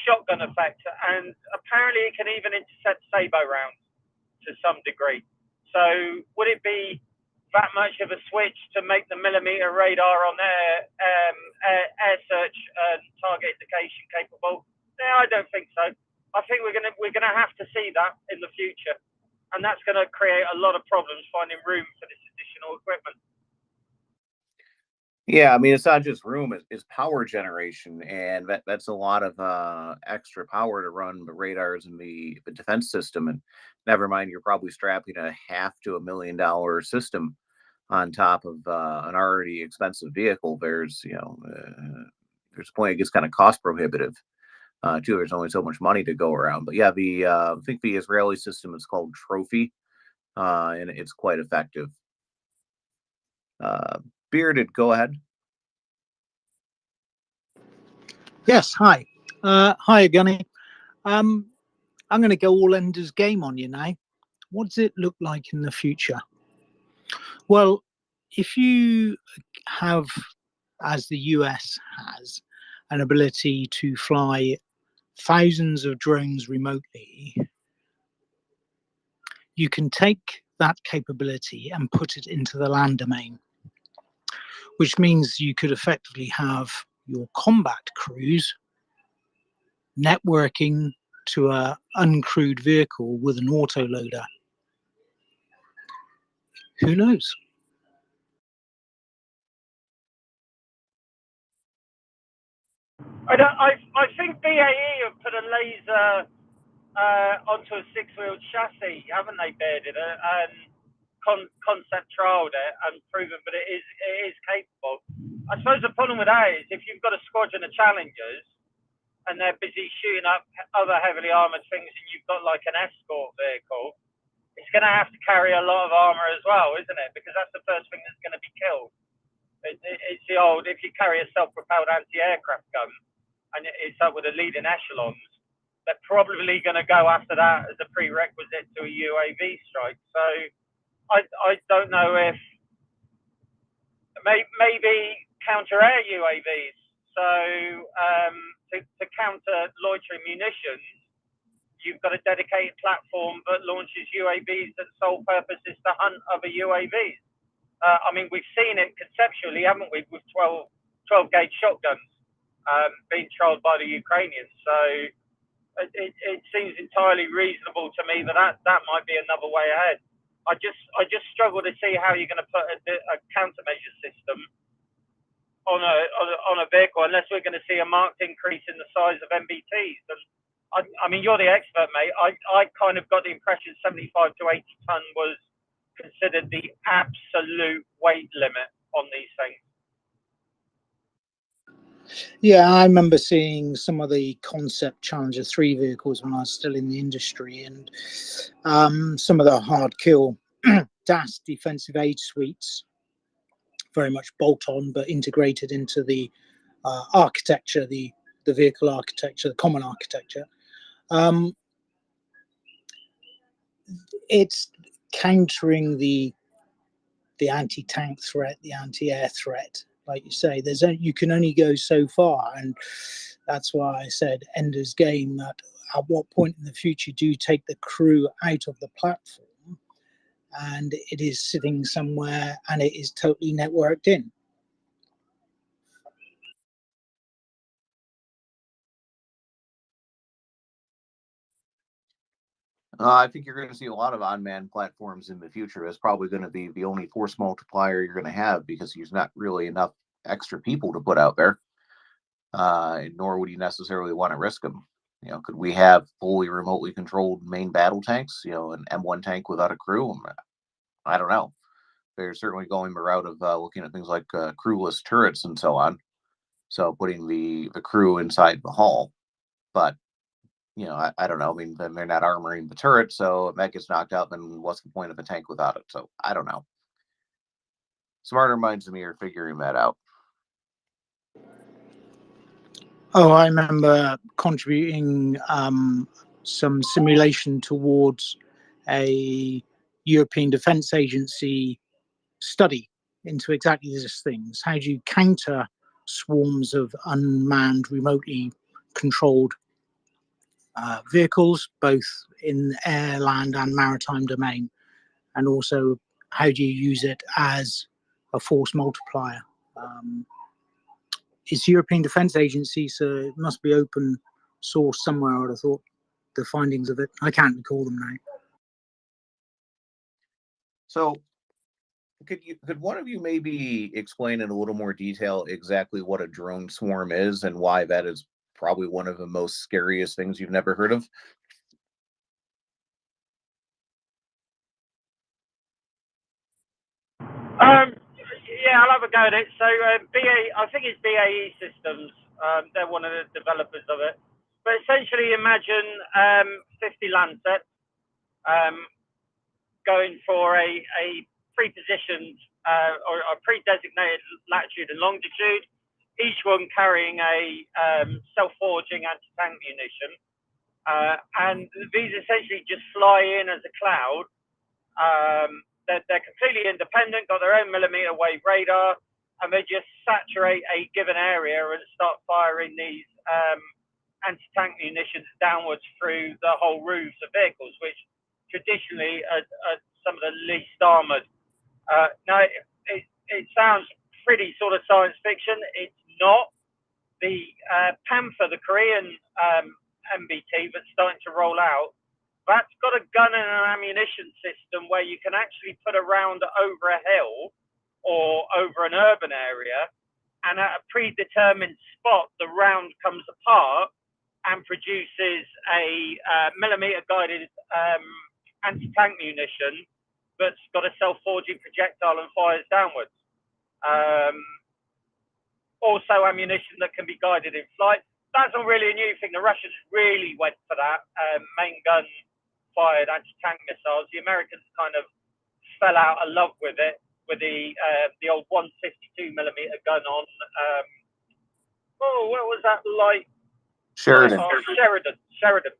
shotgun effect. And apparently it can even intercept sabot rounds to some degree. So would it be that much of a switch to make the millimeter radar on their air search and target indication capable? No, I don't think so. I think we're gonna have to see that in the future, and that's going to create a lot of problems finding room for this additional equipment. Yeah, I mean, it's not just room, it's power generation, and that's a lot of extra power to run the radars and the defense system. And never mind, you're probably strapping a $500,000 to $1 million system on top of an already expensive vehicle. There's there's a point it gets kind of cost prohibitive too. There's only so much money to go around. But yeah, I think the Israeli system is called Trophy, and it's quite effective. Bearded, go ahead. Yes, hi. Hi, Gunny. I'm going to go all Ender's Game on you now. What does it look like in the future? Well, if you have as the US has, an ability to fly thousands of drones remotely, you can take that capability and put it into the land domain, which means you could effectively have your combat crews networking to an uncrewed vehicle with an autoloader. Who knows? I think BAE have put a laser onto a six-wheeled chassis, haven't they, Bearded? And concept trialed it and proven, but it is capable. I suppose the problem with that is if you've got a squadron of Challengers and they're busy shooting up other heavily armoured things and you've got like an escort vehicle, it's going to have to carry a lot of armour as well, isn't it? Because that's the first thing that's going to be killed. It's the old, if you carry a self-propelled anti-aircraft gun and it's up with the leading echelons, they're probably going to go after that as a prerequisite to a UAV strike. So I don't know if maybe counter-air UAVs. So to counter loitering munitions, you've got a dedicated platform that launches UAVs that sole purpose is to hunt other UAVs. I mean, we've seen it conceptually, haven't we, with 12-gauge shotguns being trialled by the Ukrainians. So it seems entirely reasonable to me that might be another way ahead. I just struggle to see how you're going to put a countermeasure system on a vehicle unless we're going to see a marked increase in the size of MBTs. And I mean, you're the expert, mate. I kind of got the impression 75 to 80 ton was considered the absolute weight limit on these things. Yeah, I remember seeing some of the concept Challenger 3 vehicles when I was still in the industry, and some of the hard kill DAS defensive aid suites, very much bolt on but integrated into the architecture, the vehicle architecture, the common architecture. It's countering the anti-tank threat, the anti-air threat. Like you say, you can only go so far, and that's why I said Ender's Game, that at what point in the future do you take the crew out of the platform and it is sitting somewhere and it is totally networked in? I think you're going to see a lot of unmanned platforms in the future. It's probably going to be the only force multiplier you're going to have because there's not really enough extra people to put out there, nor would you necessarily want to risk them. You know, could we have fully remotely controlled main battle tanks? You know, an M1 tank without a crew? I don't know. They're certainly going the route of looking at things like crewless turrets and so on. So putting the crew inside the hull, but you know, I don't know. I mean, then they're not armoring the turret, so if that gets knocked out, then what's the point of a tank without it? So I don't know. Smarter minds than me are figuring that out. Oh, I remember contributing some simulation towards a European Defence Agency study into exactly these things. How do you counter swarms of unmanned, remotely controlled vehicles, both in air, land, and maritime domain? And also, how do you use it as a force multiplier? It's European Defence Agency, so it must be open source somewhere, I would have thought, the findings of it. I can't recall them now. So could one of you maybe explain in a little more detail exactly what a drone swarm is and why that is probably one of the most scariest things you've never heard of? Yeah, I'll have a go at it. So I think it's BAE Systems. They're one of the developers of it. But essentially, imagine 50 Lancets going for a pre-positioned or a pre-designated latitude and longitude, each one carrying a self-forging anti-tank munition. And these essentially just fly in as a cloud. They're completely independent, got their own millimeter wave radar. and they just saturate a given area and start firing these anti-tank munitions downwards through the whole roofs of vehicles, which traditionally are some of the least armored. Now, it sounds pretty sort of science fiction. It's not. The Panther, the Korean MBT that's starting to roll out, that's got a gun and an ammunition system where you can actually put a round over a hill or over an urban area, and at a predetermined spot, the round comes apart and produces a millimeter guided anti-tank munition that's got a self-forging projectile and fires downwards. Also ammunition that can be guided in flight. That's not really a new thing. The Russians really went for that main gun fired anti-tank missiles. The Americans kind of fell out of love with it, with the old 152 millimeter gun on what was that light? Sheridan. Sheridan.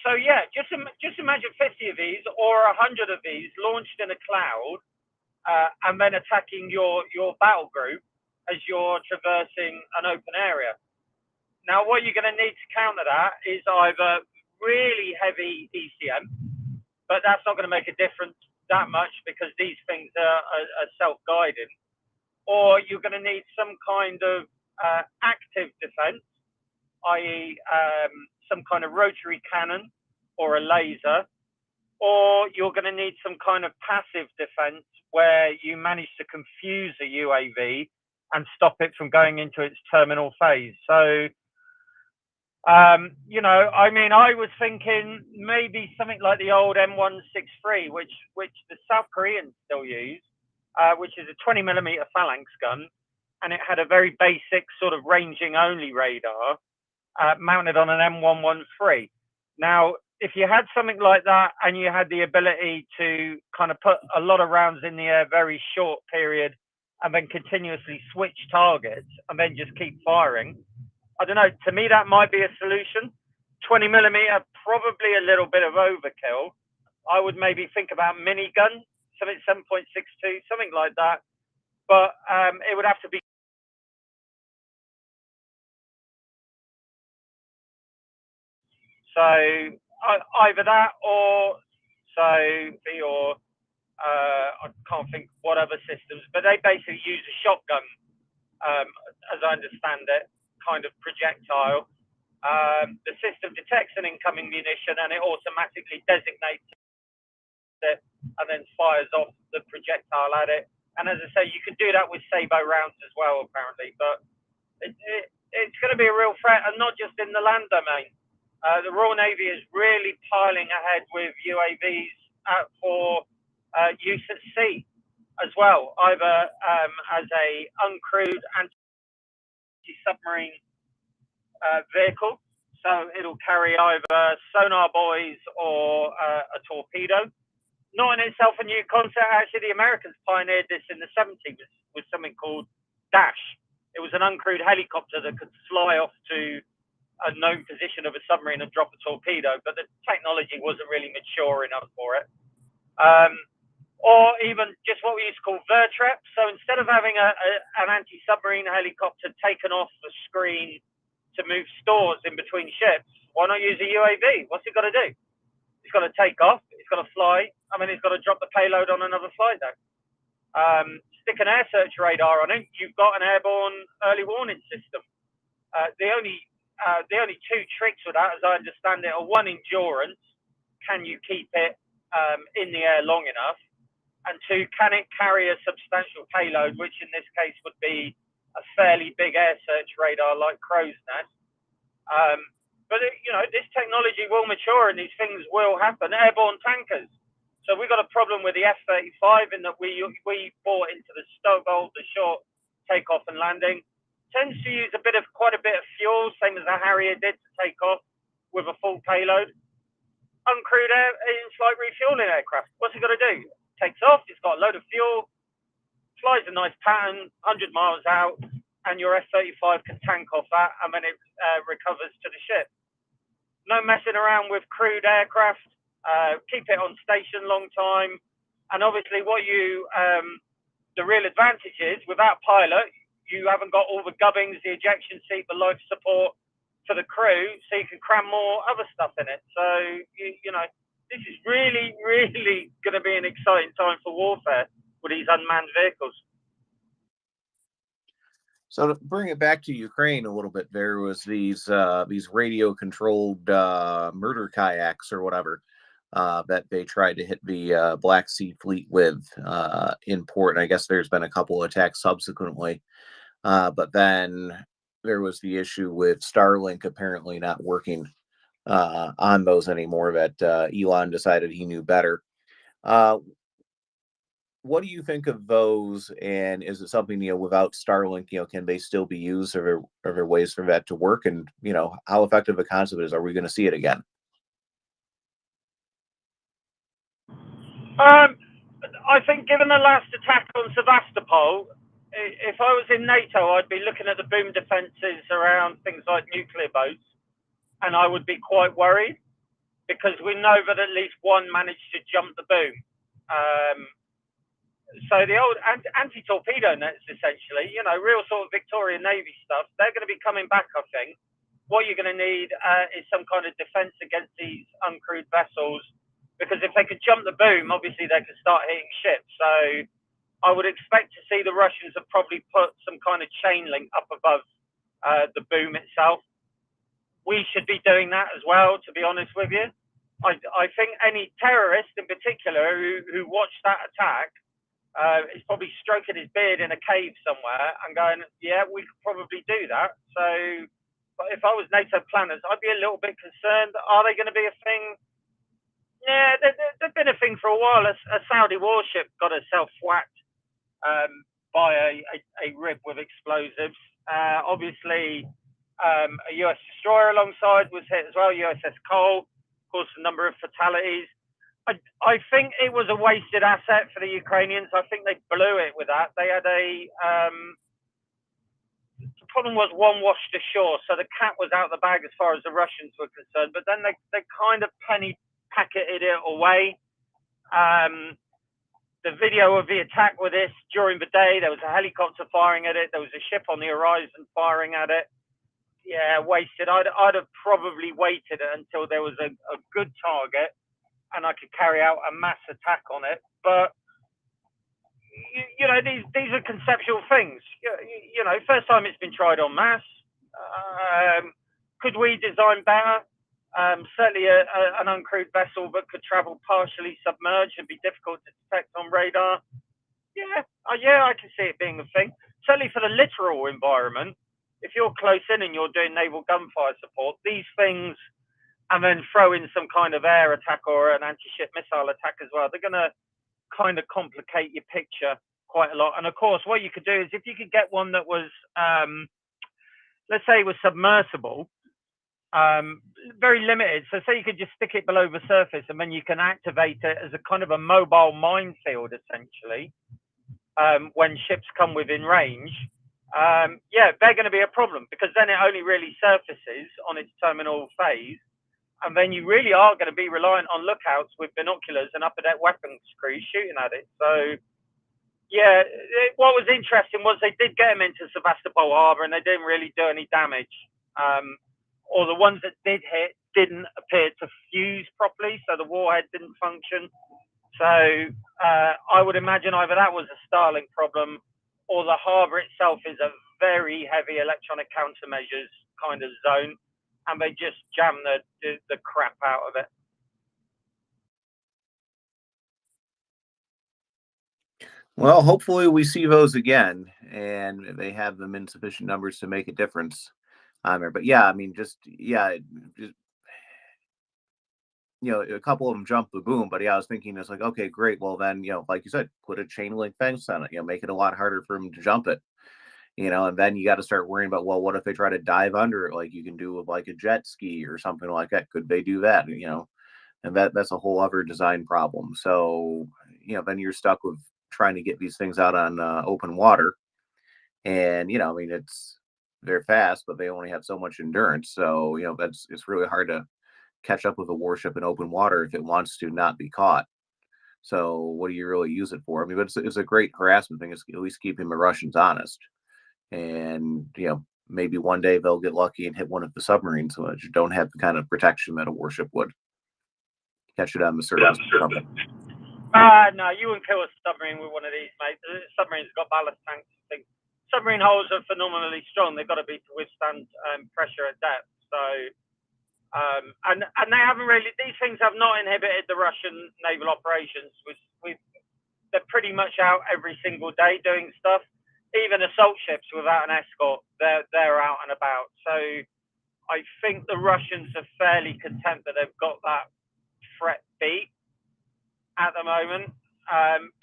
So yeah, just imagine 50 of these or 100 of these launched in a cloud, and then attacking your battle group as you're traversing an open area. Now, what you're going to need to counter that is either really heavy ECM, but that's not going to make a difference that much because these things are self-guided, or you're going to need some kind of active defense, i.e. Some kind of rotary cannon or a laser, or you're going to need some kind of passive defense where you manage to confuse a UAV and stop it from going into its terminal phase. So, you know, I mean, I was thinking maybe something like the old M163, which the South Koreans still use, which is a 20 millimeter phalanx gun, and it had a very basic sort of ranging only radar mounted on an M113. Now, if you had something like that and you had the ability to kind of put a lot of rounds in the air very short period and then continuously switch targets and then just keep firing, I don't know, to me that might be a solution. 20 millimeter, probably a little bit of overkill. I would maybe think about minigun, something 7.62, something like that. But it would have to be so either that or I can't think what other systems, but they basically use a shotgun, as I understand it, kind of projectile. The system detects an incoming munition and it automatically designates it and then fires off the projectile at it. And as I say, you can do that with Sabo rounds as well, apparently. But it's going to be a real threat, and not just in the land domain. The Royal Navy is really piling ahead with UAVs for use at sea as well, either as a uncrewed anti-submarine vehicle. So it'll carry either sonar buoys or a torpedo. Not in itself a new concept. Actually, the Americans pioneered this in the 70s with something called Dash. It was an uncrewed helicopter that could fly off to a known position of a submarine and drop a torpedo, but the technology wasn't really mature enough for it. Or even just what we used to call VERTREP. So instead of having an anti-submarine helicopter taken off the screen to move stores in between ships, why not use a UAV? What's it got to do? It's got to take off, it's got to fly, I mean, it's got to drop the payload on another flight deck. Stick an air search radar on it, you've got an airborne early warning system. The only two tricks with that, as I understand it, are one, endurance. Can you keep it in the air long enough? And two, can it carry a substantial payload, which in this case would be a fairly big air search radar like Crow's Nest. But you know, this technology will mature and these things will happen. Airborne tankers. So we've got a problem with the F-35 in that we bought into the Stokehold, the short takeoff and landing. Tends to use quite a bit of fuel, same as the Harrier did to take off with a full payload. Uncrewed in-flight refueling aircraft. What's it got to do? Takes off, it's got a load of fuel, flies a nice pattern, 100 miles out, and your F-35 can tank off that, and then it recovers to the ship. No messing around with crewed aircraft. Keep it on station long time. And obviously what you the real advantage is without pilot, you haven't got all the gubbings, the ejection seat, the life support for the crew, so you can cram more other stuff in it. So, you know, this is really, really going to be an exciting time for warfare with these unmanned vehicles. So to bring it back to Ukraine a little bit, there was these radio-controlled murder kayaks or whatever that they tried to hit the Black Sea Fleet with in port. And I guess there's been a couple of attacks subsequently. But then there was the issue with Starlink apparently not working on those anymore, that Elon decided he knew better. What do you think of those? And is it something, without Starlink, can they still be used? Are there ways for that to work? And, how effective a concept is, are we going to see it again? I think given the last attack on Sevastopol, if I was in NATO, I'd be looking at the boom defences around things like nuclear boats, and I would be quite worried because we know that at least one managed to jump the boom. So the old anti-torpedo nets, essentially, real sort of Victorian Navy stuff, they're going to be coming back, I think. What you're going to need is some kind of defence against these uncrewed vessels, because if they could jump the boom, obviously they could start hitting ships. So I would expect to see the Russians have probably put some kind of chain link up above the boom itself. We should be doing that as well, to be honest with you. I think any terrorist in particular who watched that attack is probably stroking his beard in a cave somewhere and going, yeah, we could probably do that. So but if I was NATO planners, I'd be a little bit concerned. Are they going to be a thing? Yeah, they've been a thing for a while. A Saudi warship got herself whacked by a rib with explosives. Obviously, a US destroyer alongside was hit as well, USS Cole, caused a number of fatalities. I think it was a wasted asset for the Ukrainians. I think they blew it with that. They had the problem was one washed ashore, so the cat was out of the bag as far as the Russians were concerned. But then they kind of penny packeted it away. The video of the attack with this during the day, there was a helicopter firing at it. There was a ship on the horizon firing at it. Yeah, wasted. I'd have probably waited until there was a good target and I could carry out a mass attack on it. But these are conceptual things. First time it's been tried en masse. Could we design better? Certainly an uncrewed vessel that could travel partially submerged and be difficult to detect on radar. Yeah, I can see it being a thing. Certainly for the littoral environment, if you're close in and you're doing naval gunfire support, these things, and then throw in some kind of air attack or an anti-ship missile attack as well, they're going to kind of complicate your picture quite a lot. And of course, what you could do is if you could get one that was, let's say it was submersible, very limited. So say you could just stick it below the surface and then you can activate it as a kind of a mobile minefield, essentially, when ships come within range. They're going to be a problem because then it only really surfaces on its terminal phase. And then you really are going to be reliant on lookouts with binoculars and upper deck weapons crews shooting at it. So, what was interesting was they did get them into Sevastopol Harbor and they didn't really do any damage. Or the ones that did hit didn't appear to fuse properly, so the warhead didn't function. So I would imagine either that was a Starlink problem or the harbor itself is a very heavy electronic countermeasures kind of zone. And they just jam the crap out of it. Well, hopefully we see those again, and they have them in sufficient numbers to make a difference on there. But yeah, I mean, a couple of them jumped the boom. But yeah, I was thinking it's like, okay, great. Well, then, like you said, put a chain link fence on it. Make it a lot harder for them to jump it. And then you got to start worrying about, well, what if they try to dive under it, like you can do with like a jet ski or something like that? Could they do that? And that's a whole other design problem. So, then you're stuck with trying to get these things out on open water. And, they're fast, but they only have so much endurance. So, it's really hard to catch up with a warship in open water if it wants to not be caught. So what do you really use it for? I mean, but it's a great harassment thing. It's at least keeping the Russians honest. And, maybe one day they'll get lucky and hit one of the submarines, which don't have the kind of protection that a warship would. Catch it on the surface or something. No, you wouldn't kill a submarine with one of these, mate. The submarine's got ballast tanks. Submarine hulls are phenomenally strong. They've got to be to withstand pressure at depth. So, and they haven't really. These things have not inhibited the Russian naval operations. They're pretty much out every single day doing stuff. Even assault ships without an escort, they're out and about. So, I think the Russians are fairly content that they've got that threat beat at the moment,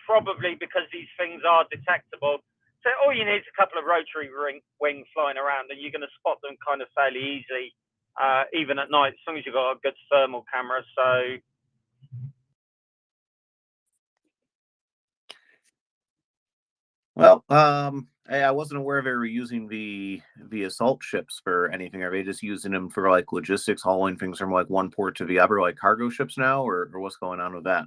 probably because these things are detectable. So all you need is a couple of rotary wings flying around, and you're going to spot them kind of fairly easily, even at night, as long as you've got a good thermal camera. So. Well, I wasn't aware they were using the assault ships for anything. Are they just using them for like logistics, hauling things from like one port to the other, like cargo ships now, or what's going on with that?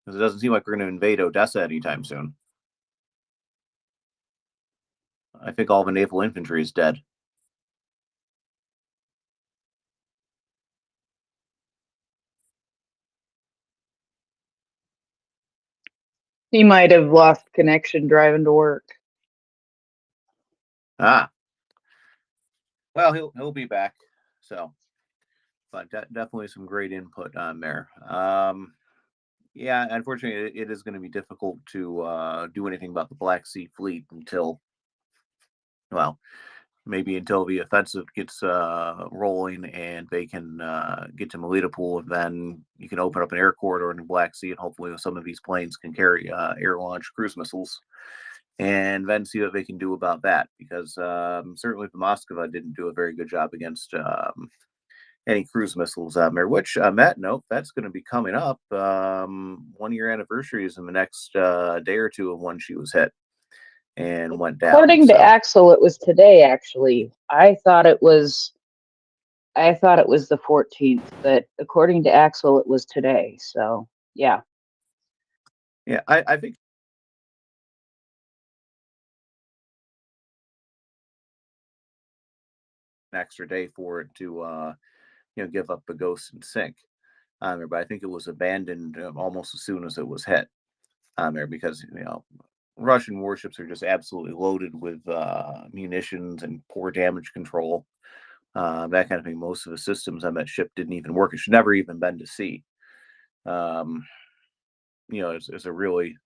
Because it doesn't seem like we're going to invade Odessa anytime soon. I think all the naval infantry is dead. He might have lost connection driving to work. Ah, well, he'll be back. So, but definitely some great input on there. Yeah, unfortunately, it is going to be difficult to do anything about the Black Sea Fleet until, well, maybe until the offensive gets rolling and they can get to Melitopol, and then you can open up an air corridor in the Black Sea, and hopefully some of these planes can carry air-launched cruise missiles, and then see what they can do about that. Because certainly the Moskva didn't do a very good job against any cruise missiles out there, which on that note, that's going to be coming up. 1 year anniversary is in the next day or two of when she was hit and went down. According to Axel, it was today. Actually, I thought it was the 14th, but according to Axel, it was today. So yeah. Yeah, I think an extra day for it to give up the ghost and sink on there, but I think it was abandoned almost as soon as it was hit on there, because Russian warships are just absolutely loaded with munitions and poor damage control, that kind of thing. Most of the systems on that ship didn't even work. It should never even been to sea. It's a really,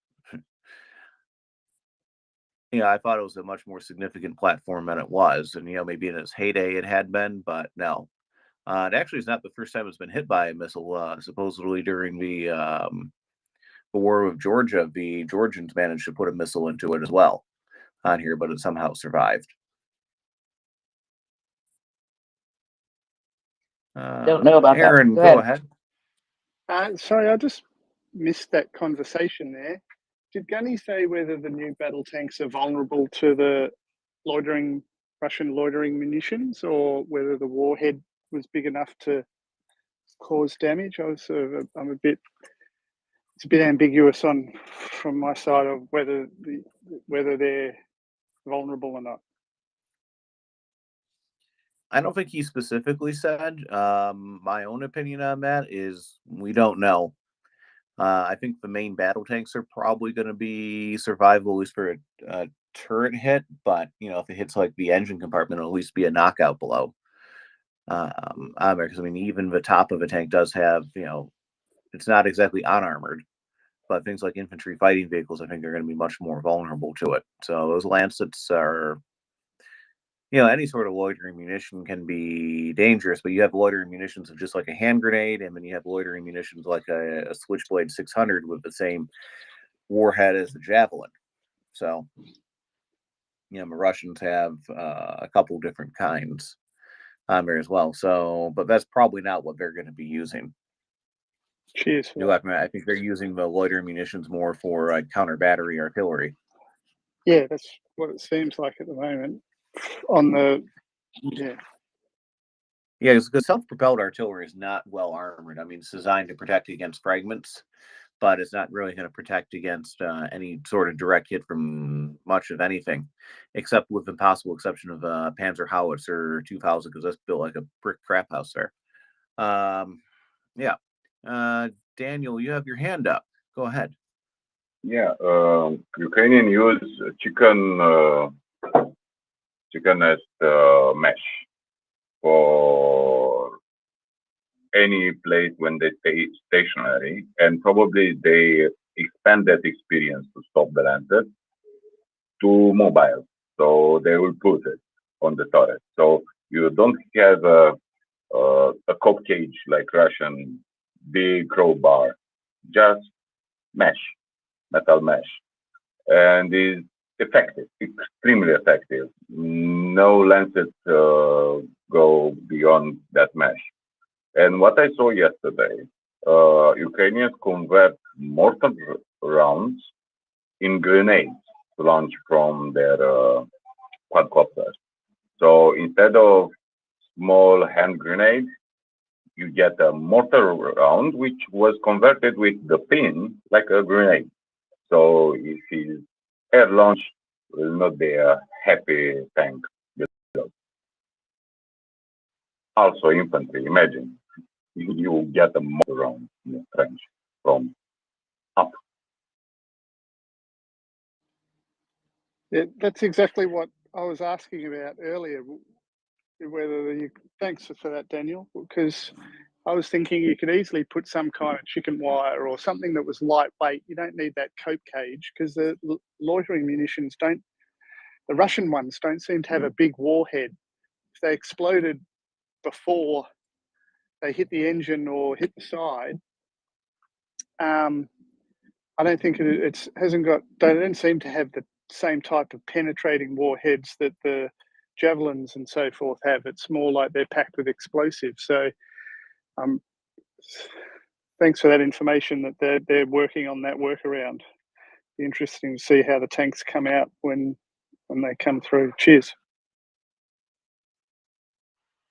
I thought it was a much more significant platform than it was, and maybe in its heyday it had been, but no. It actually is not the first time it's been hit by a missile. Supposedly during the War of Georgia, the Georgians managed to put a missile into it as well on here, but it somehow survived. Don't know about Aaron, that. go ahead. Sorry, I just missed that conversation there. Did Gunny say whether the new battle tanks are vulnerable to the Russian loitering munitions, or whether the warhead was big enough to cause damage? It's a bit ambiguous from my side of whether they're vulnerable or not. I don't think he specifically said. My own opinion on that is we don't know. I think the main battle tanks are probably going to be survivable, at least for a turret hit. But if it hits like the engine compartment, it'll at least be a knockout below. Because even the top of a tank does have, it's not exactly unarmored, but things like infantry fighting vehicles, I think, are going to be much more vulnerable to it. So those Lancets are, any sort of loitering munition can be dangerous, but you have loitering munitions of just like a hand grenade, and then you have loitering munitions like a Switchblade 600 with the same warhead as the Javelin. So, the Russians have a couple different kinds on there as well. So, but that's probably not what they're going to be using. Cheers. I think they're using the loitering munitions more for counter battery artillery. Yeah, that's what it seems like at the moment. Yeah, because self-propelled artillery is not well armored. I mean, it's designed to protect against fragments, but it's not really going to protect against any sort of direct hit from much of anything, except with the possible exception of Panzer Howitzer 2000, because that's built like a brick crap house there. Yeah. Daniel, you have your hand up. Go ahead. Yeah, Ukrainian use chicken as mesh for any place when they stay stationary, and probably they expand that experience to stop the lancet to mobile. So they will put it on the turret. So you don't have a cop cage like Russian big crowbar, just mesh, metal mesh, and is effective, extremely effective. No lancet go beyond that mesh. And what I saw yesterday, Ukrainians convert mortar rounds in grenades to launch from their quadcopters. So instead of small hand grenades, you get a mortar round which was converted with the pin like a grenade. So if his air launch will not be a happy tank. Also infantry, imagine you get a mortar round in the trench from up. Yeah, that's exactly what I was asking about earlier. Whether you, thanks for that, Daniel, because I was thinking you could easily put some kind of chicken wire or something that was lightweight. You don't need that cope cage because the loitering munitions don't, the Russian ones don't seem to have a big warhead. If they exploded before they hit the engine or hit the side, I don't think it hasn't got, they don't seem to have the same type of penetrating warheads that the javelins and so forth have. It's more like they're packed with explosives. So thanks for that information that they're working on that workaround. Be interesting to see how the tanks come out when they come through. Cheers.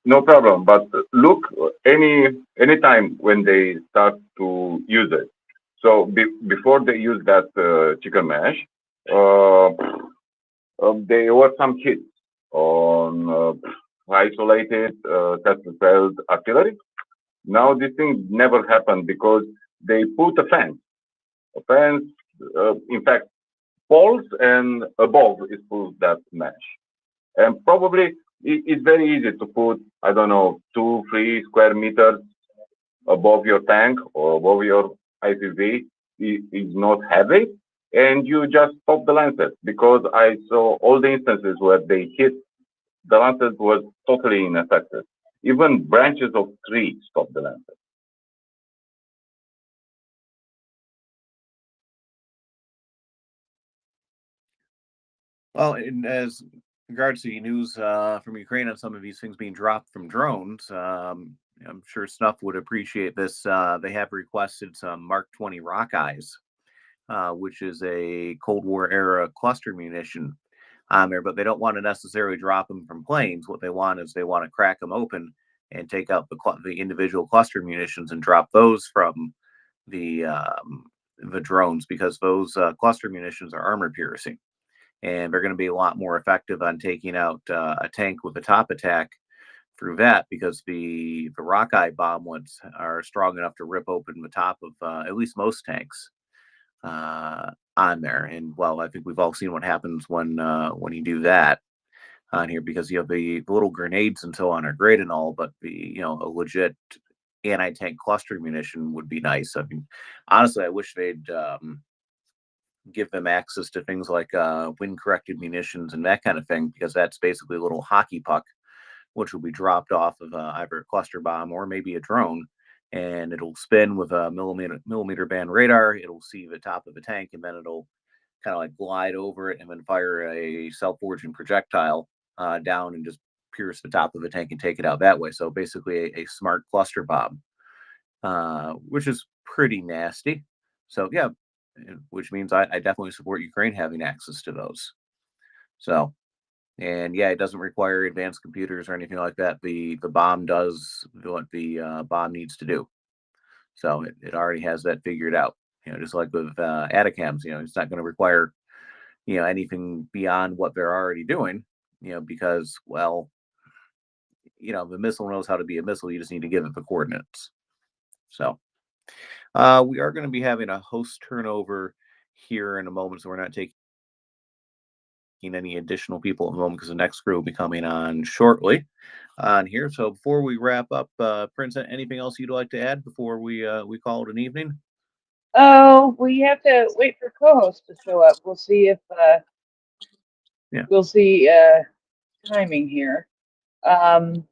No problem. But look, any time when they start to use it. So before they use that chicken mash, there were some hits on isolated test-failed artillery. Now this thing never happened because they put a fence. A fence, in fact, falls and above is put that mesh. And probably it's very easy to put, I don't know, 2-3 square meters above your tank or above your IPV. It's not heavy, and you just stop the lancet, because I saw all the instances where they hit, the lancet was totally ineffective. Even branches of trees stop the lancet. Well, as regards to the news from Ukraine on some of these things being dropped from drones, I'm sure Snuff would appreciate this. They have requested some Mark 20 Rockeyes, which is a Cold War era cluster munition on there, but they don't want to necessarily drop them from planes. What they want is they want to crack them open and take out the individual cluster munitions and drop those from the drones, because those cluster munitions are armor piercing, and they're going to be a lot more effective on taking out a tank with a top attack through that, because the Rockeye bomblets are strong enough to rip open the top of at least most tanks on there. And well, I think we've all seen what happens when you do that on here, because you have the little grenades and so on are great and all, but a legit anti-tank cluster munition would be nice. I mean, honestly, I wish they'd give them access to things like wind-corrected munitions and that kind of thing, because that's basically a little hockey puck, which will be dropped off of either a cluster bomb or maybe a drone, and it'll spin with a millimeter band radar. It'll see the top of the tank, and then it'll kind of like glide over it and then fire a self-forging projectile down and just pierce the top of the tank and take it out that way. So basically a smart cluster bomb, which is pretty nasty. So yeah, which means I definitely support Ukraine having access to those. So And yeah, it doesn't require advanced computers or anything like that. The bomb does what the bomb needs to do. So it already has that figured out. Just like with ATACMS, it's not going to require anything beyond what they're already doing. Because well, the missile knows how to be a missile. You just need to give it the coordinates. So we are going to be having a host turnover here in a moment, so we're not taking any additional people at the moment because the next crew will be coming on shortly on here. So before we wrap up, Prince, anything else you'd like to add before we call it an evening? Oh, we have to wait for co-host to show up. We'll see if we'll see timing here. The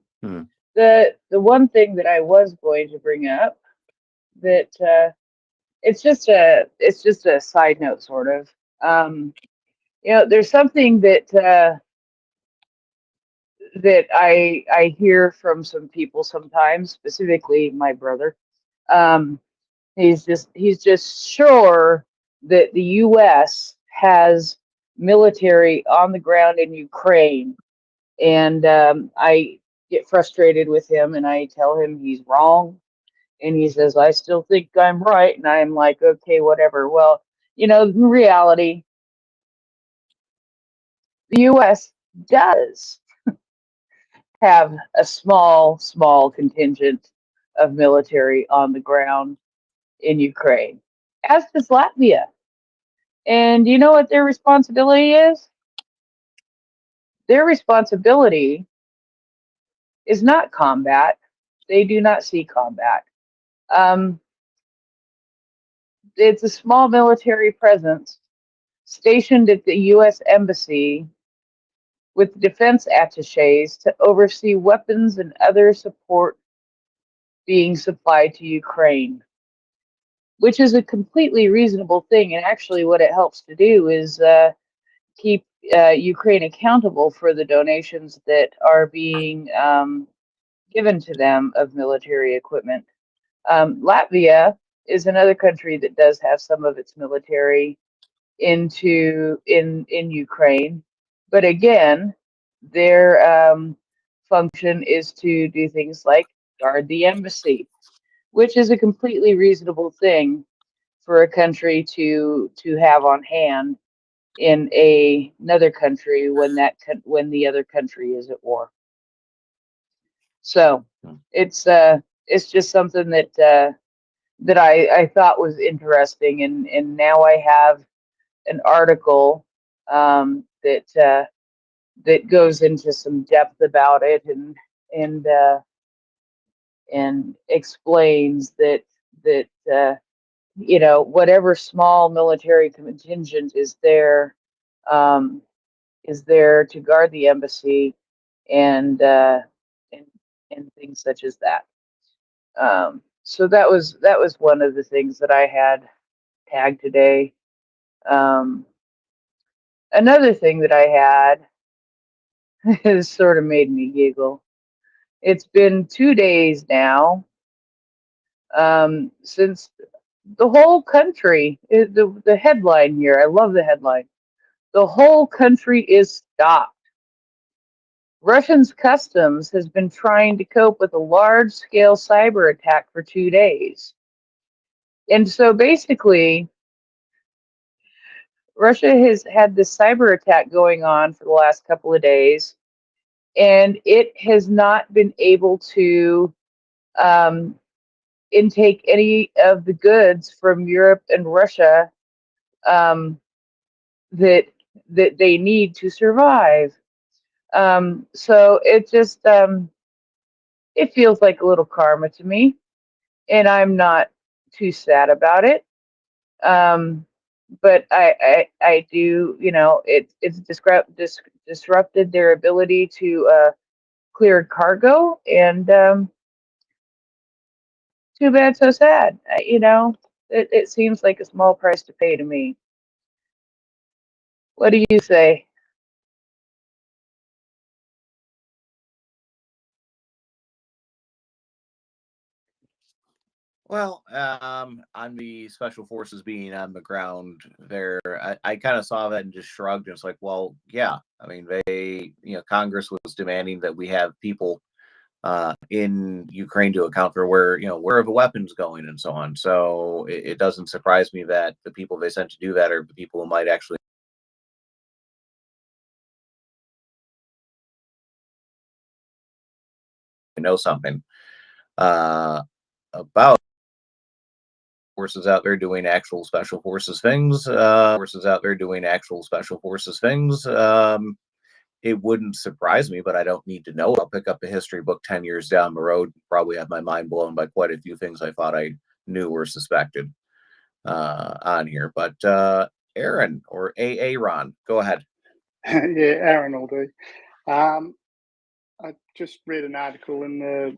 one thing that I was going to bring up that it's just a side note sort of. There's something that that I hear from some people sometimes, specifically my brother. He's just sure that the U.S. has military on the ground in Ukraine, and I get frustrated with him, and I tell him he's wrong, and he says I still think I'm right, and I'm like, okay, whatever. Well, in reality, the U.S. does have a small contingent of military on the ground in Ukraine, as does Latvia. And do you know what their responsibility is? Their responsibility is not combat. They do not see combat. Um, it's a small military presence stationed at the U.S. Embassy with defense attaches to oversee weapons and other support being supplied to Ukraine, which is a completely reasonable thing. And actually, what it helps to do is keep Ukraine accountable for the donations that are being given to them of military equipment. Latvia is another country that does have some of its military in Ukraine, but again, their function is to do things like guard the embassy, which is a completely reasonable thing for a country to have on hand in another country when the other country is at war. So it's just something that I thought was interesting, and now I have an article that goes into some depth about it and explains that whatever small military contingent is there to guard the embassy and and things such as that. So that was one of the things that I had tagged today. Another thing that I had has sort of made me giggle. It's been 2 days now since the whole country, the headline here, I love the headline. The whole country is stopped. Russians' customs has been trying to cope with a large-scale cyber attack for 2 days. And so basically, Russia has had this cyber attack going on for the last couple of days, and it has not been able to intake any of the goods from Europe and Russia that they need to survive. So it just it feels like a little karma to me, and I'm not too sad about it. But I do, it's disrupted their ability to clear cargo, and too bad, so sad. It seems like a small price to pay to me. What do you say? Well, on the special forces being on the ground there, I kind of saw that and just shrugged. And it's like, well, yeah. I mean, Congress was demanding that we have people in Ukraine to account for where the weapons going and so on. So it doesn't surprise me that the people they sent to do that are the people who might actually know something about forces out there doing actual special forces things. It wouldn't surprise me, but I don't need to know. I'll pick up a history book 10 years down the road, probably have my mind blown by quite a few things I thought I knew or suspected on here. But Aaron or Aaron, go ahead. Yeah, Aaron will do. I just read an article in the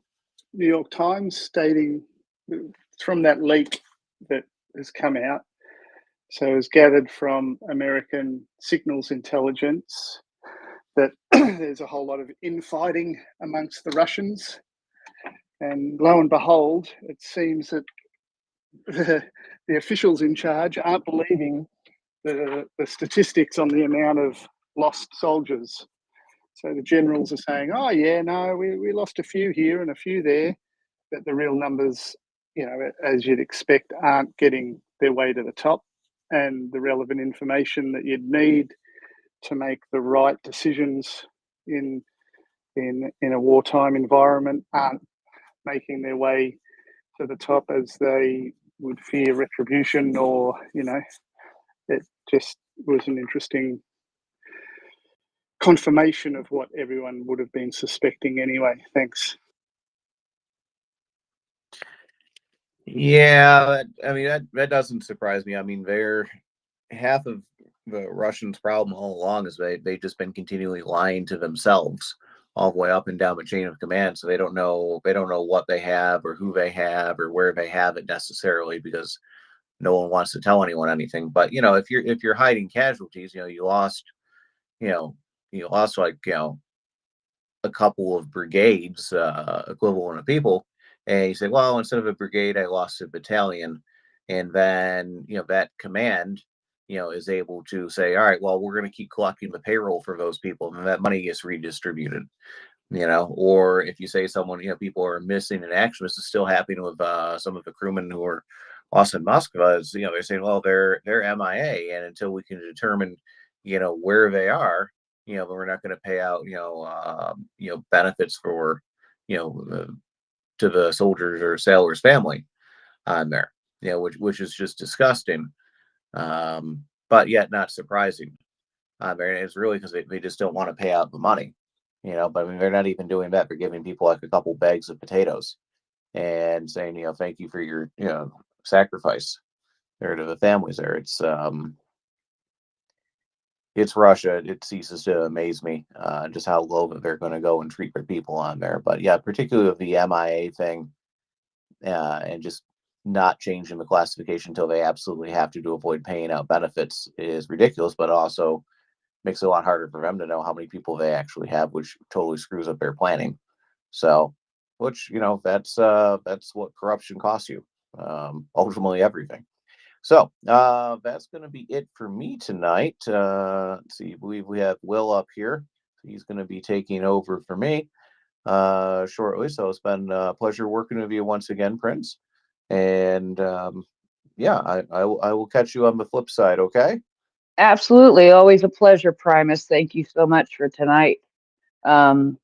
New York Times stating from that leak that has come out. So it was gathered from American signals intelligence that there's a whole lot of infighting amongst the Russians. And lo and behold, it seems that the officials in charge aren't believing the statistics on the amount of lost soldiers. So the generals are saying, oh, yeah, no, we lost a few here and a few there, but the real numbers, as you'd expect, aren't getting their way to the top. And the relevant information that you'd need to make the right decisions in a wartime environment aren't making their way to the top as they would fear retribution, or it just was an interesting confirmation of what everyone would have been suspecting anyway. Thanks. Yeah, I mean that doesn't surprise me. I mean, they're half of the Russians' problem all along is they've just been continually lying to themselves all the way up and down the chain of command. So they don't know what they have or who they have or where they have it necessarily, because no one wants to tell anyone anything. But if you're hiding casualties, you lost like a couple of brigades equivalent of people, and you say, well, instead of a brigade I lost a battalion, and then that command is able to say, all right, well, we're going to keep collecting the payroll for those people, and that money gets redistributed. Or if you say someone, people are missing in action, this is still happening with some of the crewmen who are lost in Moscow. Is they're saying, well, they're MIA, and until we can determine where they are, we're not going to pay out benefits for to the soldiers or sailors' family on there, which is just disgusting, but yet not surprising. It's really because they just don't want to pay out the money. But I mean, they're not even doing that. They're giving people like a couple bags of potatoes and saying, thank you for your, sacrifice there to the families there. It's Russia. It ceases to amaze me just how low that they're going to go and treat their people on there. But yeah, particularly with the MIA thing and just not changing the classification until they absolutely have to avoid paying out benefits is ridiculous, but also makes it a lot harder for them to know how many people they actually have, which totally screws up their planning. So, which that's what corruption costs you, ultimately everything. So that's going to be it for me tonight. Let's see, I believe we have Will up here. He's going to be taking over for me shortly. So it's been a pleasure working with you once again, Prince. And yeah, I will catch you on the flip side. Okay. Absolutely. Always a pleasure, Primus. Thank you so much for tonight. Um,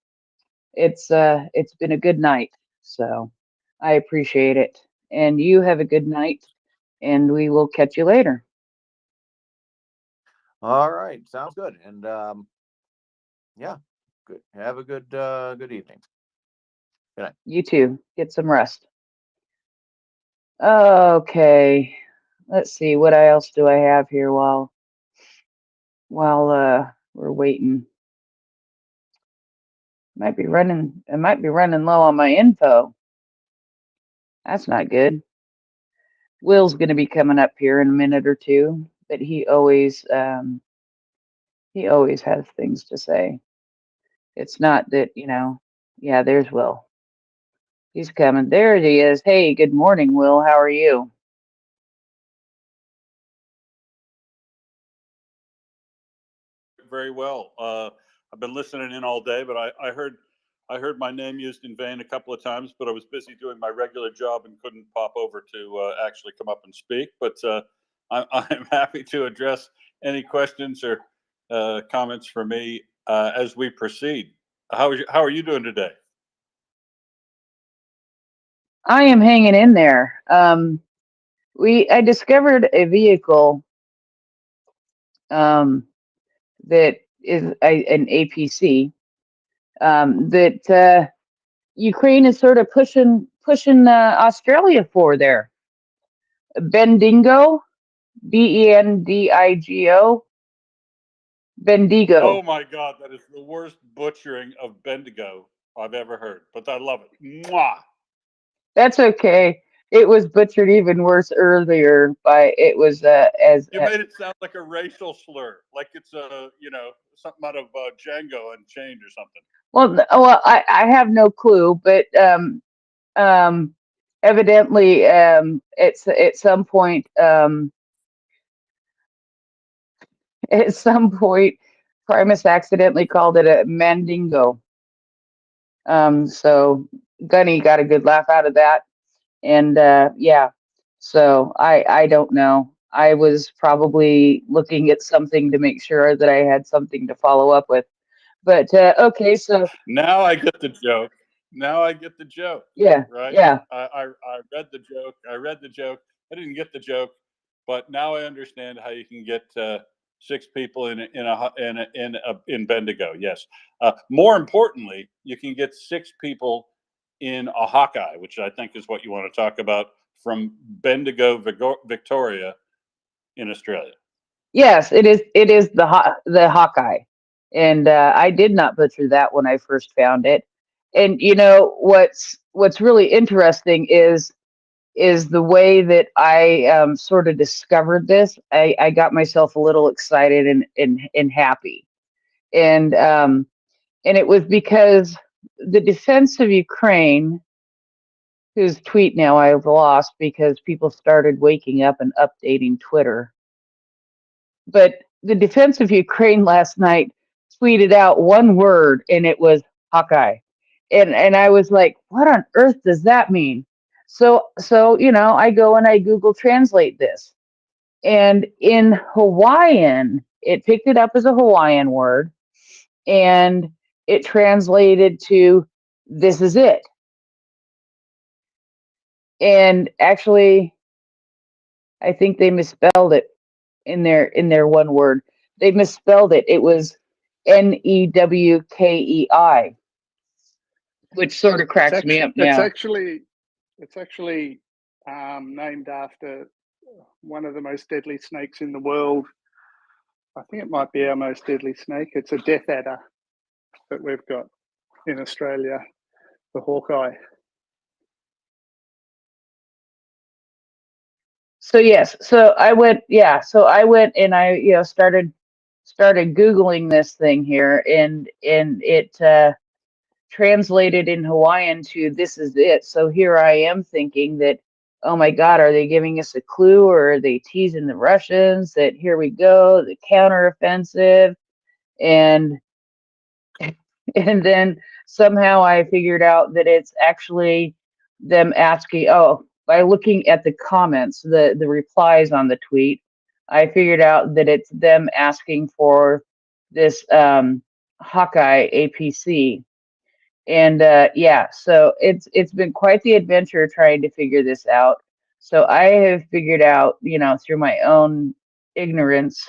it's been a good night, so I appreciate it. And you have a good night, and we will catch you later. All right, sounds good. And yeah, good. Have a good evening. Good night. You too. Get some rest. Okay. Let's see. What else do I have here while we're waiting? I might be running low on my info. That's not good. Will's going to be coming up here in a minute or two, but he always has things to say. It's not that, yeah, there's Will. He's coming. There he is. Hey, good morning, Will. How are you? Very well. I've been listening in all day, but I heard my name used in vain a couple of times, but I was busy doing my regular job and couldn't pop over to actually come up and speak. But I'm happy to address any questions or comments for me as we proceed. How are you doing today? I am hanging in there. I discovered a vehicle that is an APC that Ukraine is sort of pushing Australia for there. Bendigo, Bendigo, Bendigo. Oh my God, that is the worst butchering of Bendigo I've ever heard, but I love it. Mwah! That's okay. It was butchered even worse earlier by it was as You made it sound like a racial slur, like it's something out of Django Unchained or something. well I have no clue, but evidently it's at some point Primus accidentally called it a Mandingo. So Gunny got a good laugh out of that. And yeah, so I don't know. I was probably looking at something to make sure that I had something to follow up with. But okay, so Now I get the joke. yeah, Right? yeah. I read the joke. I didn't get the joke, but now I understand how you can get 6 people in Bendigo. Yes. More importantly, you can get 6 people in a Hawkeye, which I think is what you want to talk about, from Bendigo, Victoria, in Australia. Yes, it is. It is the Hawkeye, and I did not butcher that when I first found it. And you know what's really interesting is the way that I sort of discovered this. I got myself a little excited and happy, and it was because the defense of Ukraine, whose tweet now I've lost because people started waking up and updating Twitter. But the defense of Ukraine last night tweeted out one word, and it was Hawkeye, and I was like, what on earth does that mean? So I go and I Google translate this, and in Hawaiian it picked it up as a Hawaiian word, and it translated to "this is it." And actually, I think they misspelled it in their one word. They misspelled it. It was Newkei, which sort of cracks me up It's now. actually named after one of the most deadly snakes in the world. I think it might be our most deadly snake. It's a death adder that we've got in Australia, the Hawkeye. So yes, so I went and I started Googling this thing here, and it translated in Hawaiian to "this is it." So here I am thinking that, oh my God, are they giving us a clue, or are they teasing the Russians that here we go, the counteroffensive? And and then somehow I figured out that it's actually them asking, oh, by looking at the comments, the replies on the tweet, I figured out that it's them asking for this Hawkeye APC. And yeah, so it's been quite the adventure trying to figure this out. So I have figured out, through my own ignorance,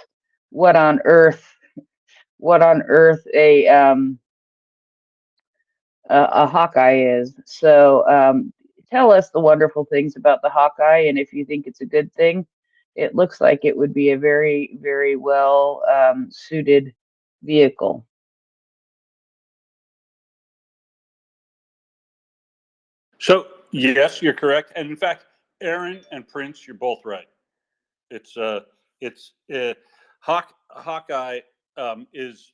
what on earth a Hawkeye is. So tell us the wonderful things about the Hawkeye, and if you think it's a good thing. It looks like it would be a very, very well suited vehicle. So yes, you're correct, and in fact, Aaron and Prince, you're both right. It's Hawkeye is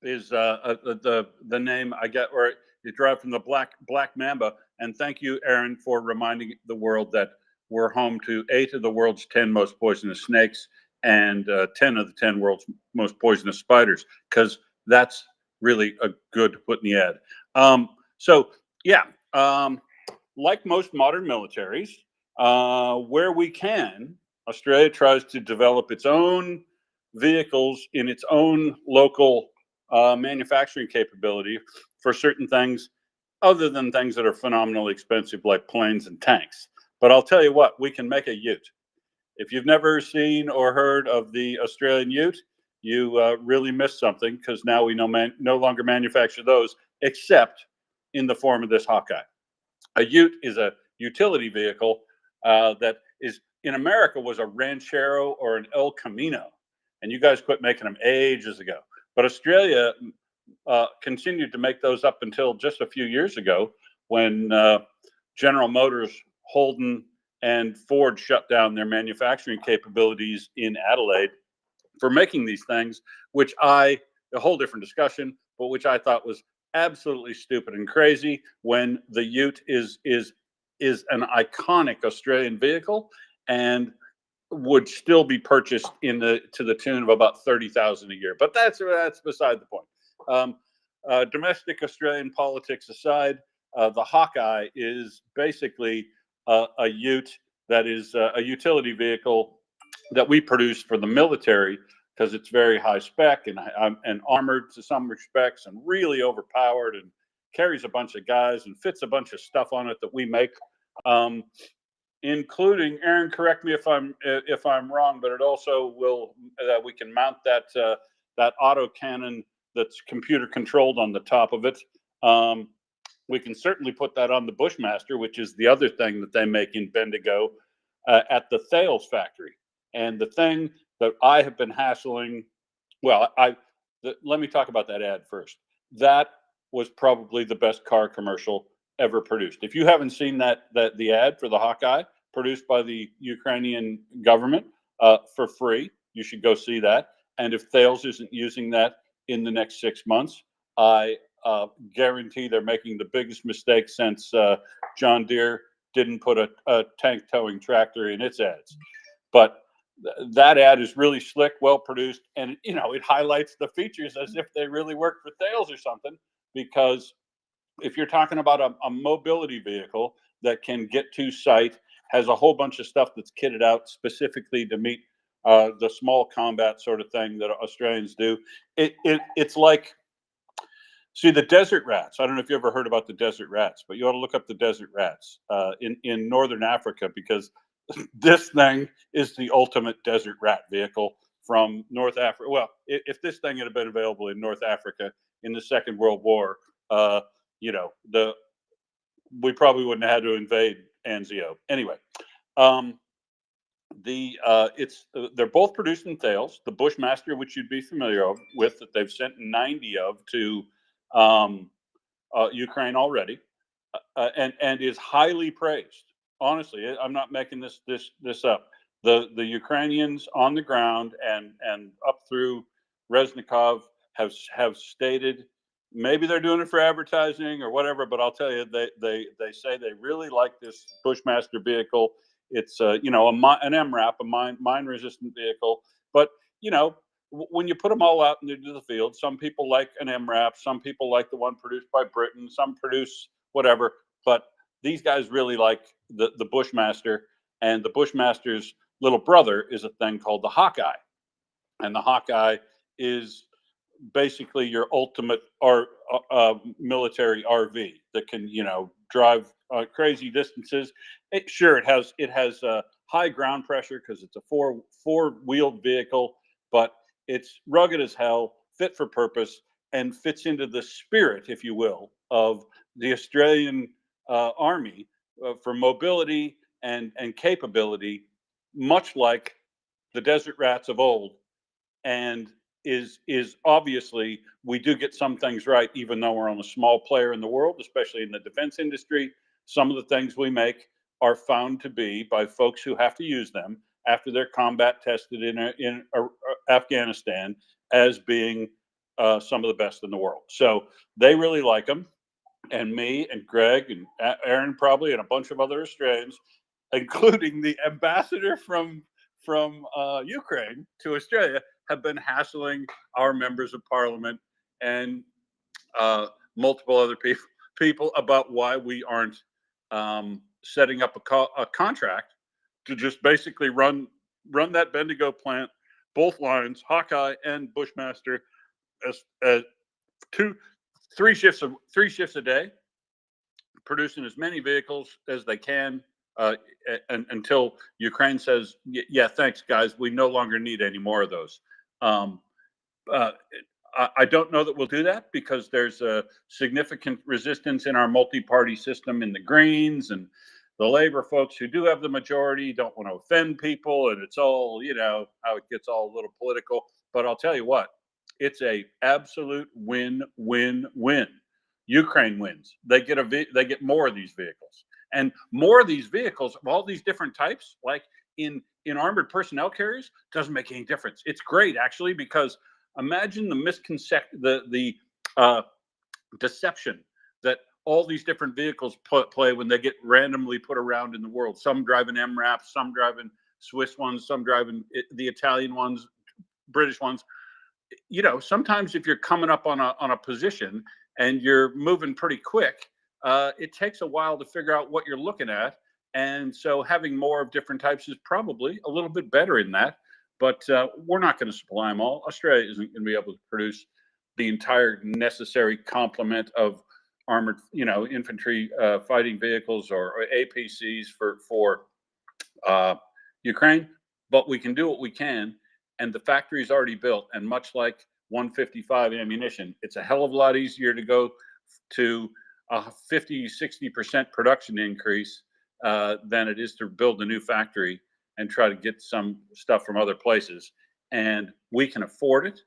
the name I get, or it derived from the black mamba. And thank you, Aaron, for reminding the world that we're home to 8 of the world's 10 most poisonous snakes and 10 of the 10 world's most poisonous spiders, because that's really a good to put in the ad. So, yeah, like most modern militaries, where we can, Australia tries to develop its own vehicles in its own local manufacturing capability for certain things, other than things that are phenomenally expensive, like planes and tanks. But I'll tell you what, we can make a ute. If you've never seen or heard of the Australian ute, you really missed something, because now we no longer manufacture those, except in the form of this Hawkeye. A ute is a utility vehicle that is, in America, was a Ranchero or an El Camino. And you guys quit making them ages ago. But Australia continued to make those up until just a few years ago, when General Motors, Holden, and Ford shut down their manufacturing capabilities in Adelaide for making these things, which a whole different discussion, but which I thought was absolutely stupid and crazy, when the ute is an iconic Australian vehicle and would still be purchased to the tune of about 30,000 a year. But that's beside the point. Domestic Australian politics aside, the Hawkeye is basically a ute that is a utility vehicle that we produce for the military, because it's very high spec and armored to some respects, and really overpowered, and carries a bunch of guys and fits a bunch of stuff on it that we make, including, Aaron, correct me if I'm wrong, but it also will that we can mount that auto cannon that's computer controlled on the top of it. We can certainly put that on the Bushmaster, which is the other thing that they make in Bendigo at the Thales factory. And the thing that I have been hassling, well, let me talk about that ad first. That was probably the best car commercial ever produced. If you haven't seen the ad for the Hawkeye produced by the Ukrainian government for free, you should go see that. And if Thales isn't using that in the next 6 months, I guarantee they're making the biggest mistake since John Deere didn't put a tank towing tractor in its ads. But that ad is really slick, well produced, and it highlights the features as if they really work for Thales or something. Because if you're talking about a mobility vehicle that can get to site, has a whole bunch of stuff that's kitted out specifically to meet the small combat sort of thing that Australians do. It's like, see, the desert rats. I don't know if you ever heard about the desert rats, but you ought to look up the desert rats in northern Africa, because this thing is the ultimate desert rat vehicle from North Africa. Well, if this thing had been available in North Africa in the Second World War, we probably wouldn't have had to invade Anzio. Anyway, they're both produced in Thales. The Bushmaster, which you'd be familiar with, that they've sent 90 of to Ukraine already, and is highly praised. Honestly, I'm not making this up. The Ukrainians on the ground and up through Reznikov have stated, maybe they're doing it for advertising or whatever, but I'll tell you, they say they really like this Bushmaster vehicle. It's an MRAP, a mine resistant vehicle. But when you put them all out into the field, some people like an MRAP, some people like the one produced by Britain, some produce whatever. But these guys really like the Bushmaster, and the Bushmaster's little brother is a thing called the Hawkeye. And the Hawkeye is basically your ultimate military RV that can, drive crazy distances. It has high ground pressure because it's a four-wheeled vehicle, but it's rugged as hell, fit for purpose, and fits into the spirit, if you will, of the Australian Army for mobility and capability, much like the desert rats of old. And is obviously, we do get some things right, even though we're on a small player in the world, especially in the defense industry. Some of the things we make are found to be, by folks who have to use them after they're combat tested in Afghanistan, as being some of the best in the world. So they really like them. and me and Greg and Aaron probably and a bunch of other Australians, including the ambassador from Ukraine to Australia, have been hassling our members of parliament and multiple other people about why we aren't setting up a contract to just basically run that Bendigo plant, both lines, Hawkeye and Bushmaster, as three shifts a day, producing as many vehicles as they can until Ukraine says, yeah, thanks, guys, we no longer need any more of those. I don't know that we'll do that because there's a significant resistance in our multi-party system in the Greens, and the Labor folks who do have the majority don't want to offend people, and it's all, how it gets all a little political. But I'll tell you what, it's a absolute win-win-win. Ukraine wins. They get more of these vehicles, and more of these vehicles of all these different types, like in armored personnel carriers, doesn't make any difference. It's great actually, because imagine the misconception, the deception that all these different vehicles play when they get randomly put around in the world. Some driving MRAPs, some driving Swiss ones, some driving the Italian ones, British ones. Sometimes if you're coming up on a position and you're moving pretty quick, it takes a while to figure out what you're looking at. And so having more of different types is probably a little bit better in that. But we're not going to supply them all. Australia isn't going to be able to produce the entire necessary complement of armored, infantry fighting vehicles or APCs for Ukraine. But we can do what we can, and the factory is already built. And much like 155 ammunition, it's a hell of a lot easier to go to a 50-60% production increase than it is to build a new factory and try to get some stuff from other places. And we can afford it.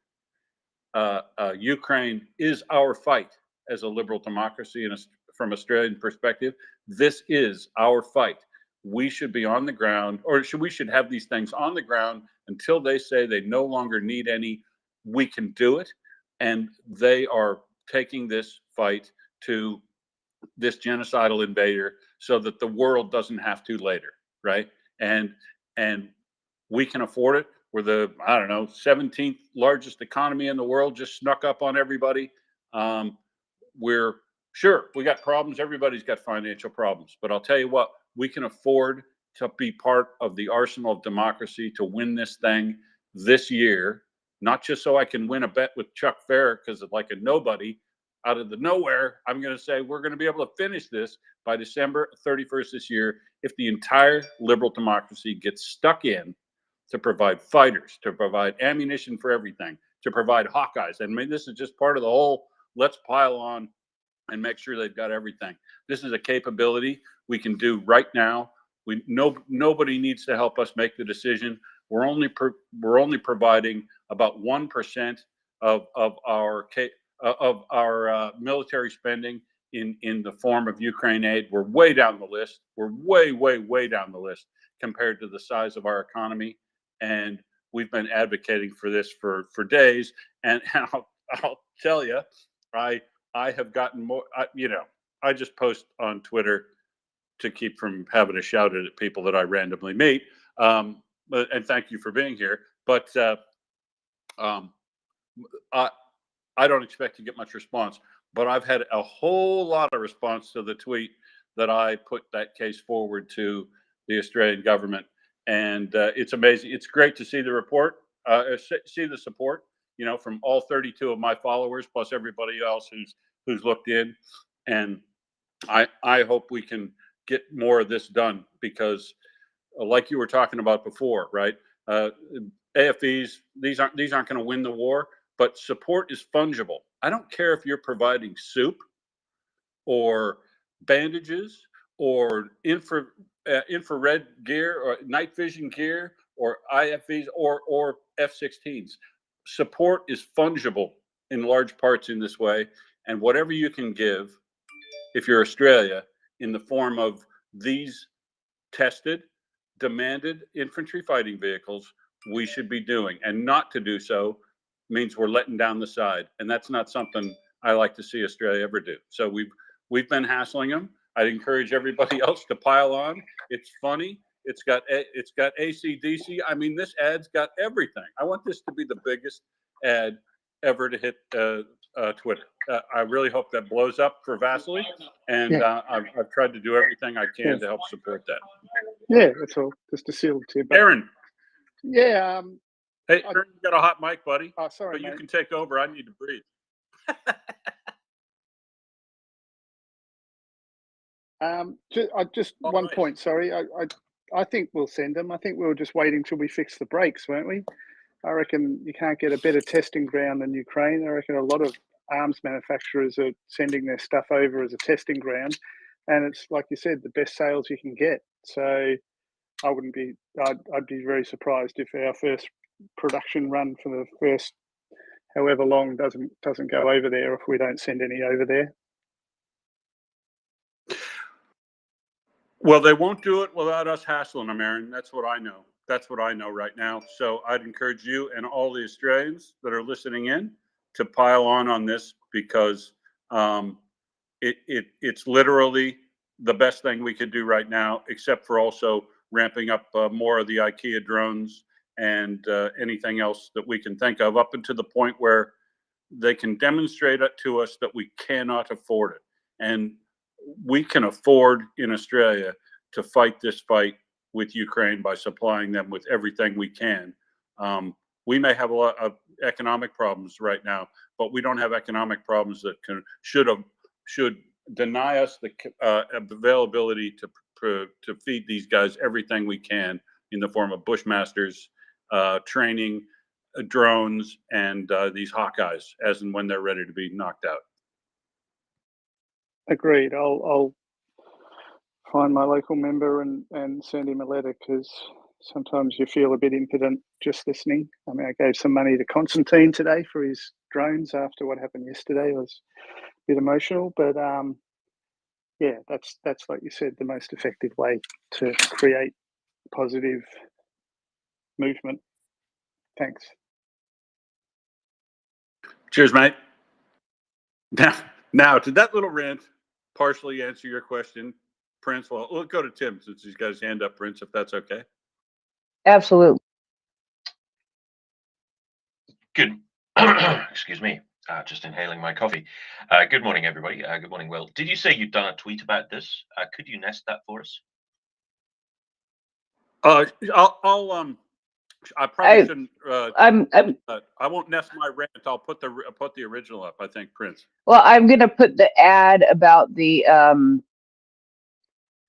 Ukraine is our fight as a liberal democracy, and from Australian perspective, this is our fight. We should be on the ground, or we should have these things on the ground until they say they no longer need any. We can do it. And they are taking this fight to this genocidal invader so that the world doesn't have to later, right? And we can afford it. We're the 17th largest economy in the world, just snuck up on everybody. We're sure we got problems. Everybody's got financial problems, but I'll tell you what, we can afford to be part of the arsenal of democracy to win this thing this year, not just so I can win a bet with Chuck Farrer because of like a nobody out of the nowhere. I'm going to say we're going to be able to finish this by December 31st this year if the entire liberal democracy gets stuck in to provide fighters, to provide ammunition for everything, to provide Hawkeyes. And I mean, this is just part of the whole, let's pile on and make sure they've got everything. This is a capability we can do right now. Nobody needs to help us make the decision. We're only providing about 1% of our military spending in the form of Ukraine aid. We're way down the list. We're way down the list compared to the size of our economy. And we've been advocating for this for days. And I'll tell you, I have gotten more. I just post on Twitter to keep from having to shout it at people that I randomly meet. And thank you for being here. But I don't expect to get much response. But I've had a whole lot of response to the tweet that I put that case forward to the Australian government. And it's amazing. It's great to see the report, see the support, from all 32 of my followers, plus everybody else who's looked in. And I hope we can get more of this done because, like you were talking about before, right? AFVs, these aren't going to win the war, but support is fungible. I don't care if you're providing soup or bandages or infrared gear or night vision gear or IFVs or F-16s. Support is fungible in large parts in this way. And whatever you can give, if you're Australia, in the form of these tested, demanded infantry fighting vehicles, we should be doing. And not to do so means we're letting down the side. And that's not something I like to see Australia ever do. So We've been hassling them. I'd encourage everybody else to pile on. It's funny. It's got AC/DC. I mean, this ad's got everything. I want this to be the biggest ad ever to hit Twitter. I really hope that blows up for Vasily, and I've tried to do everything I can to help support that. Yeah, that's all. Just a seal tip. Aaron. Yeah. Hey, Aaron, you got a hot mic, buddy. Oh, sorry, but mate. You can take over. I need to breathe. Just one point. Sorry, I think we'll send them. I think we were just waiting till we fix the brakes, weren't we? I reckon you can't get a better testing ground than Ukraine. I reckon a lot of arms manufacturers are sending their stuff over as a testing ground, and it's like you said, the best sales you can get. So I wouldn't be. I'd be very surprised if our first production run for the first however long doesn't go over there if we don't send any over there. Well, they won't do it without us hassling them, Aaron. That's what I know. That's what I know right now. So I'd encourage you and all the Australians that are listening in to pile on this, because it's literally the best thing we could do right now, except for also ramping up more of the IKEA drones and anything else that we can think of, up until the point where they can demonstrate it to us that we cannot afford it. And we can afford in Australia to fight this fight with Ukraine by supplying them with everything we can. We may have a lot of economic problems right now, but we don't have economic problems that should deny us the availability to feed these guys everything we can in the form of Bushmasters, training, drones, and these Hawkeyes as and when they're ready to be knocked out. Agreed. I'll find my local member and send him a letter, because sometimes you feel a bit impotent just listening. I mean, I gave some money to Constantine today for his drones after what happened yesterday. It was a bit emotional, but yeah, that's like you said, the most effective way to create positive movement. Thanks. Cheers, mate. Now, did that little rant partially answer your question, Prince? Well, we'll go to Tim since he's got his hand up, Prince, if that's okay. Absolutely. Good. Excuse me. Just inhaling my coffee. Good morning, everybody. Good morning, Will. Did you say you'd done a tweet about this? Could you nest that for us? I probably shouldn't. I won't nest my rant. I'll put the original up. I think, Prince. Well, I'm going to put the ad about the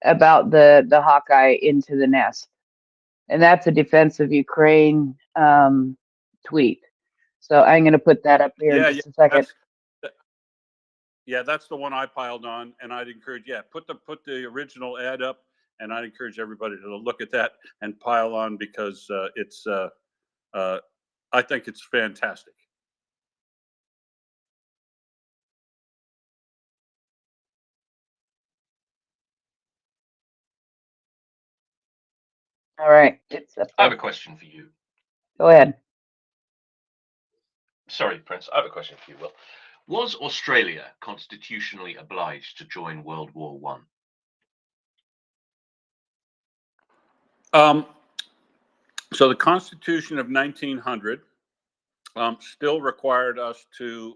Hawkeye into the nest, and that's a defense of Ukraine tweet. So I'm going to put that up here in just a second. That's the one I piled on, and I'd encourage put the original ad up, and I'd encourage everybody to look at that and pile on, because it's I think it's fantastic. All right. I have a question for you. Go ahead. Sorry, Prince. I have a question for you, Will. Was Australia constitutionally obliged to join World War I? So the Constitution of 1900 still required us to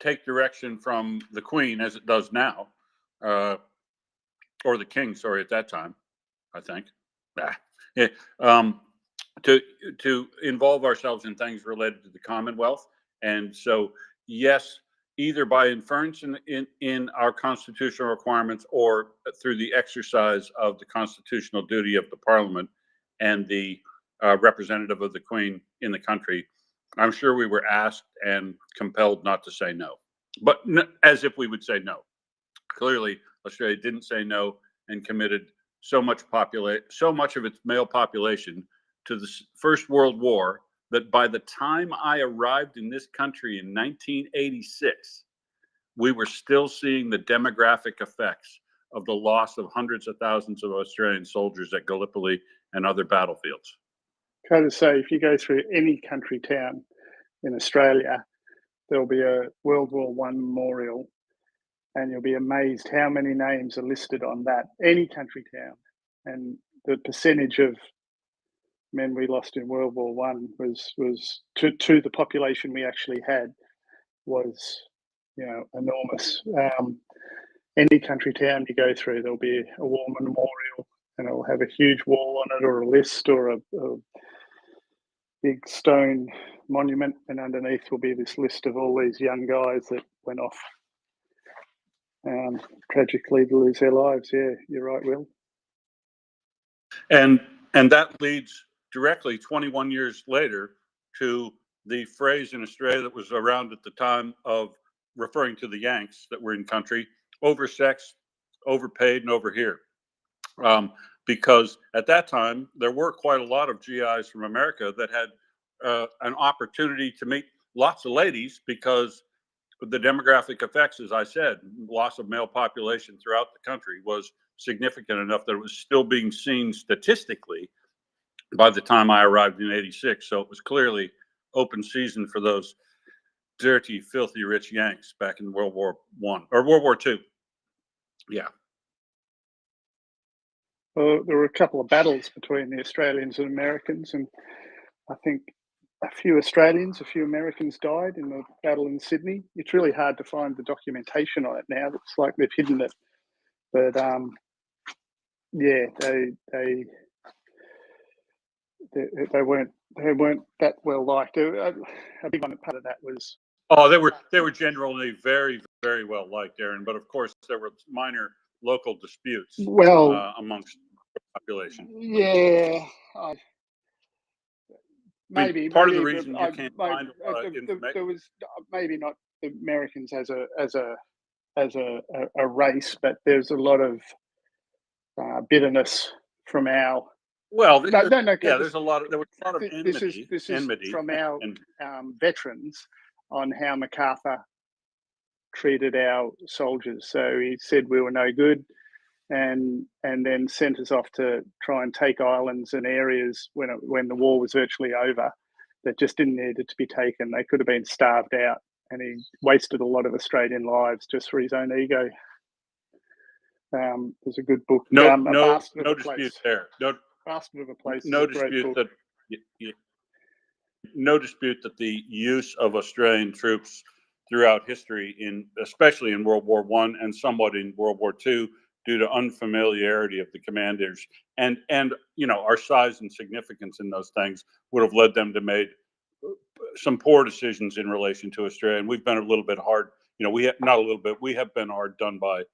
take direction from the Queen, as it does now, or the King. Sorry, at that time, I think. To involve ourselves in things related to the Commonwealth. And so, yes, either by inference in our constitutional requirements, or through the exercise of the constitutional duty of the Parliament and the representative of the Queen in the country, I'm sure we were asked and compelled not to say no, but as if we would say no. Clearly, Australia didn't say no and committed so much of its male population to the First World War that by the time I arrived in this country in 1986, we were still seeing the demographic effects of the loss of hundreds of thousands of Australian soldiers at Gallipoli and other battlefields. Can I just say, if you go through any country town in Australia, there'll be a World War One memorial, and you'll be amazed how many names are listed on that, any country town. And the percentage of men we lost in World War One was to the population we actually had was, you know, enormous. Any country town you go through, there'll be a war memorial, and it'll have a huge wall on it, or a list, or a big stone monument, and underneath will be this list of all these young guys that went off tragically to lose their lives. Yeah, you're right, Will. And that leads directly 21 years later to the phrase in Australia that was around at the time of referring to the Yanks that were in country: oversexed, overpaid, and over here. Because at that time, there were quite a lot of GIs from America that had an opportunity to meet lots of ladies, because the demographic effects, as I said, loss of male population throughout the country was significant enough that it was still being seen statistically by the time I arrived in '86. So it was clearly open season for those dirty, filthy, rich Yanks back in World War I or World War II. Yeah. Well, there were a couple of battles between the Australians and Americans, and I think a few Australians, a few Americans died in the battle in Sydney. It's really hard to find the documentation on it now. It's like they've hidden it. But yeah, they weren't that well liked. A big one part of that was. Oh, they were generally very, very well liked, Aaron. But of course, there were minor local disputes amongst the population. Yeah, maybe part of the reason you can't find information. There was maybe not the Americans as a race, but there's a lot of bitterness from our. Well, there's a lot of enmity. This is from our veterans on how MacArthur treated our soldiers. So he said we were no good, and then sent us off to try and take islands and areas when the war was virtually over that just didn't need it to be taken. They could have been starved out, and he wasted a lot of Australian lives just for his own ego. There's a good book. No dispute there. Bastard of a Place. No dispute that. No dispute that the use of Australian troops throughout history, especially in World War I and somewhat in World War II, due to unfamiliarity of the commanders and our size and significance in those things, would have led them to make some poor decisions in relation to Australia. And we've been a little bit hard. We have been hard done by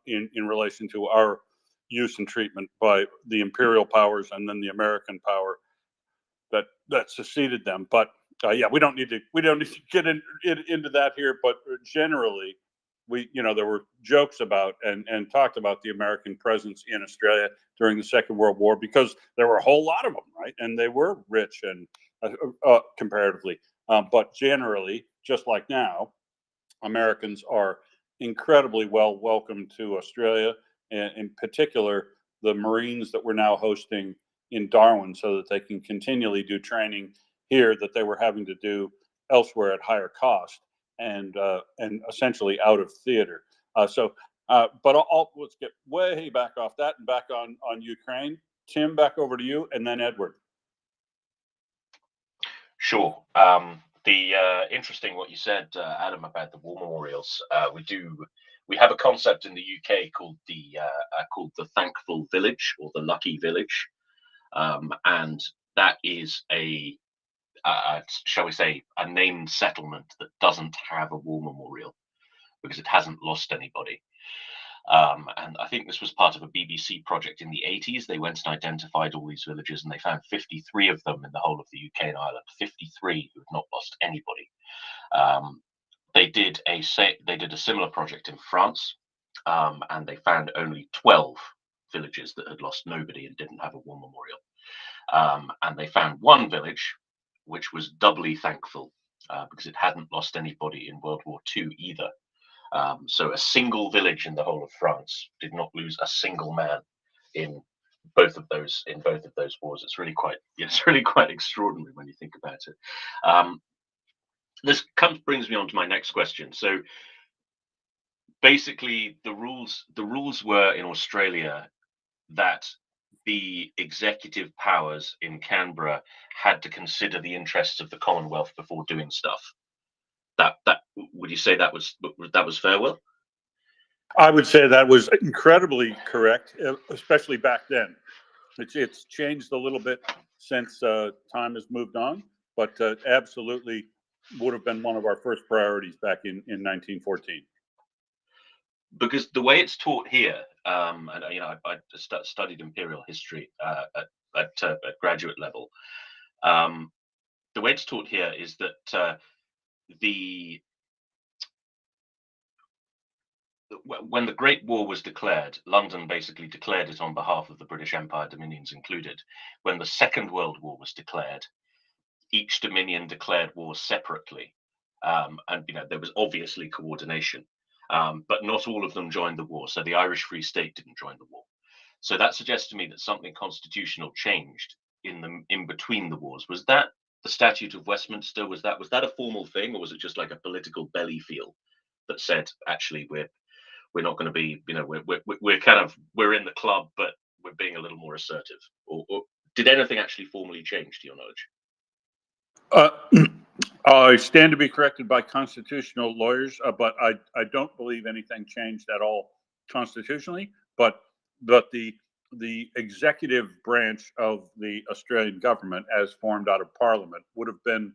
in relation to our use and treatment by the imperial powers and then the American power that succeeded them. But we don't need to get into that here. But generally, there were jokes about and talked about the American presence in Australia during the Second World War, because there were a whole lot of them, right? And they were rich and comparatively. But generally, just like now, Americans are incredibly well welcomed to Australia, and in particular, the Marines that we're now hosting in Darwin, so that they can continually do training here that they were having to do elsewhere at higher cost and essentially out of theater. But let's get way back off that and back on Ukraine. Tim, back over to you, and then Edward. Sure. Interesting what you said, Adam, about the war memorials. We have a concept in the UK called the Thankful Village, or the Lucky Village, and that is shall we say, a named settlement that doesn't have a war memorial because it hasn't lost anybody. And I think this was part of a BBC project in the 80s. They went and identified all these villages, and they found 53 of them in the whole of the UK and Ireland, 53 who had not lost anybody. They did a similar project in France, and they found only 12 villages that had lost nobody and didn't have a war memorial. And they found one village which was doubly thankful because it hadn't lost anybody in World War II either. So a single village in the whole of France did not lose a single man in both of those wars. It's really quite extraordinary when you think about it. brings me on to my next question. So basically, the rules were in Australia that the executive powers in Canberra had to consider the interests of the Commonwealth before doing stuff. That would you say that was fair, Will? I would say that was incredibly correct, especially back then. It's changed a little bit since time has moved on, but absolutely would have been one of our first priorities back in 1914. Because the way it's taught here, and I studied imperial history at graduate level. The way it's taught here is that when the Great War was declared, London basically declared it on behalf of the British Empire, dominions included. When the Second World War was declared, each dominion declared war separately, and there was obviously coordination, but not all of them joined the war. So the Irish Free State didn't join the war. So that suggests to me that something constitutional changed in between the wars. Was that the Statute of Westminster? Was that a formal thing, or was it just like a political belly feel that said, actually, we're not going to be, we're in the club, but we're being a little more assertive? Or did anything actually formally change, to your knowledge? I stand to be corrected by constitutional lawyers, but I don't believe anything changed at all constitutionally. But the executive branch of the Australian government, as formed out of Parliament, would have been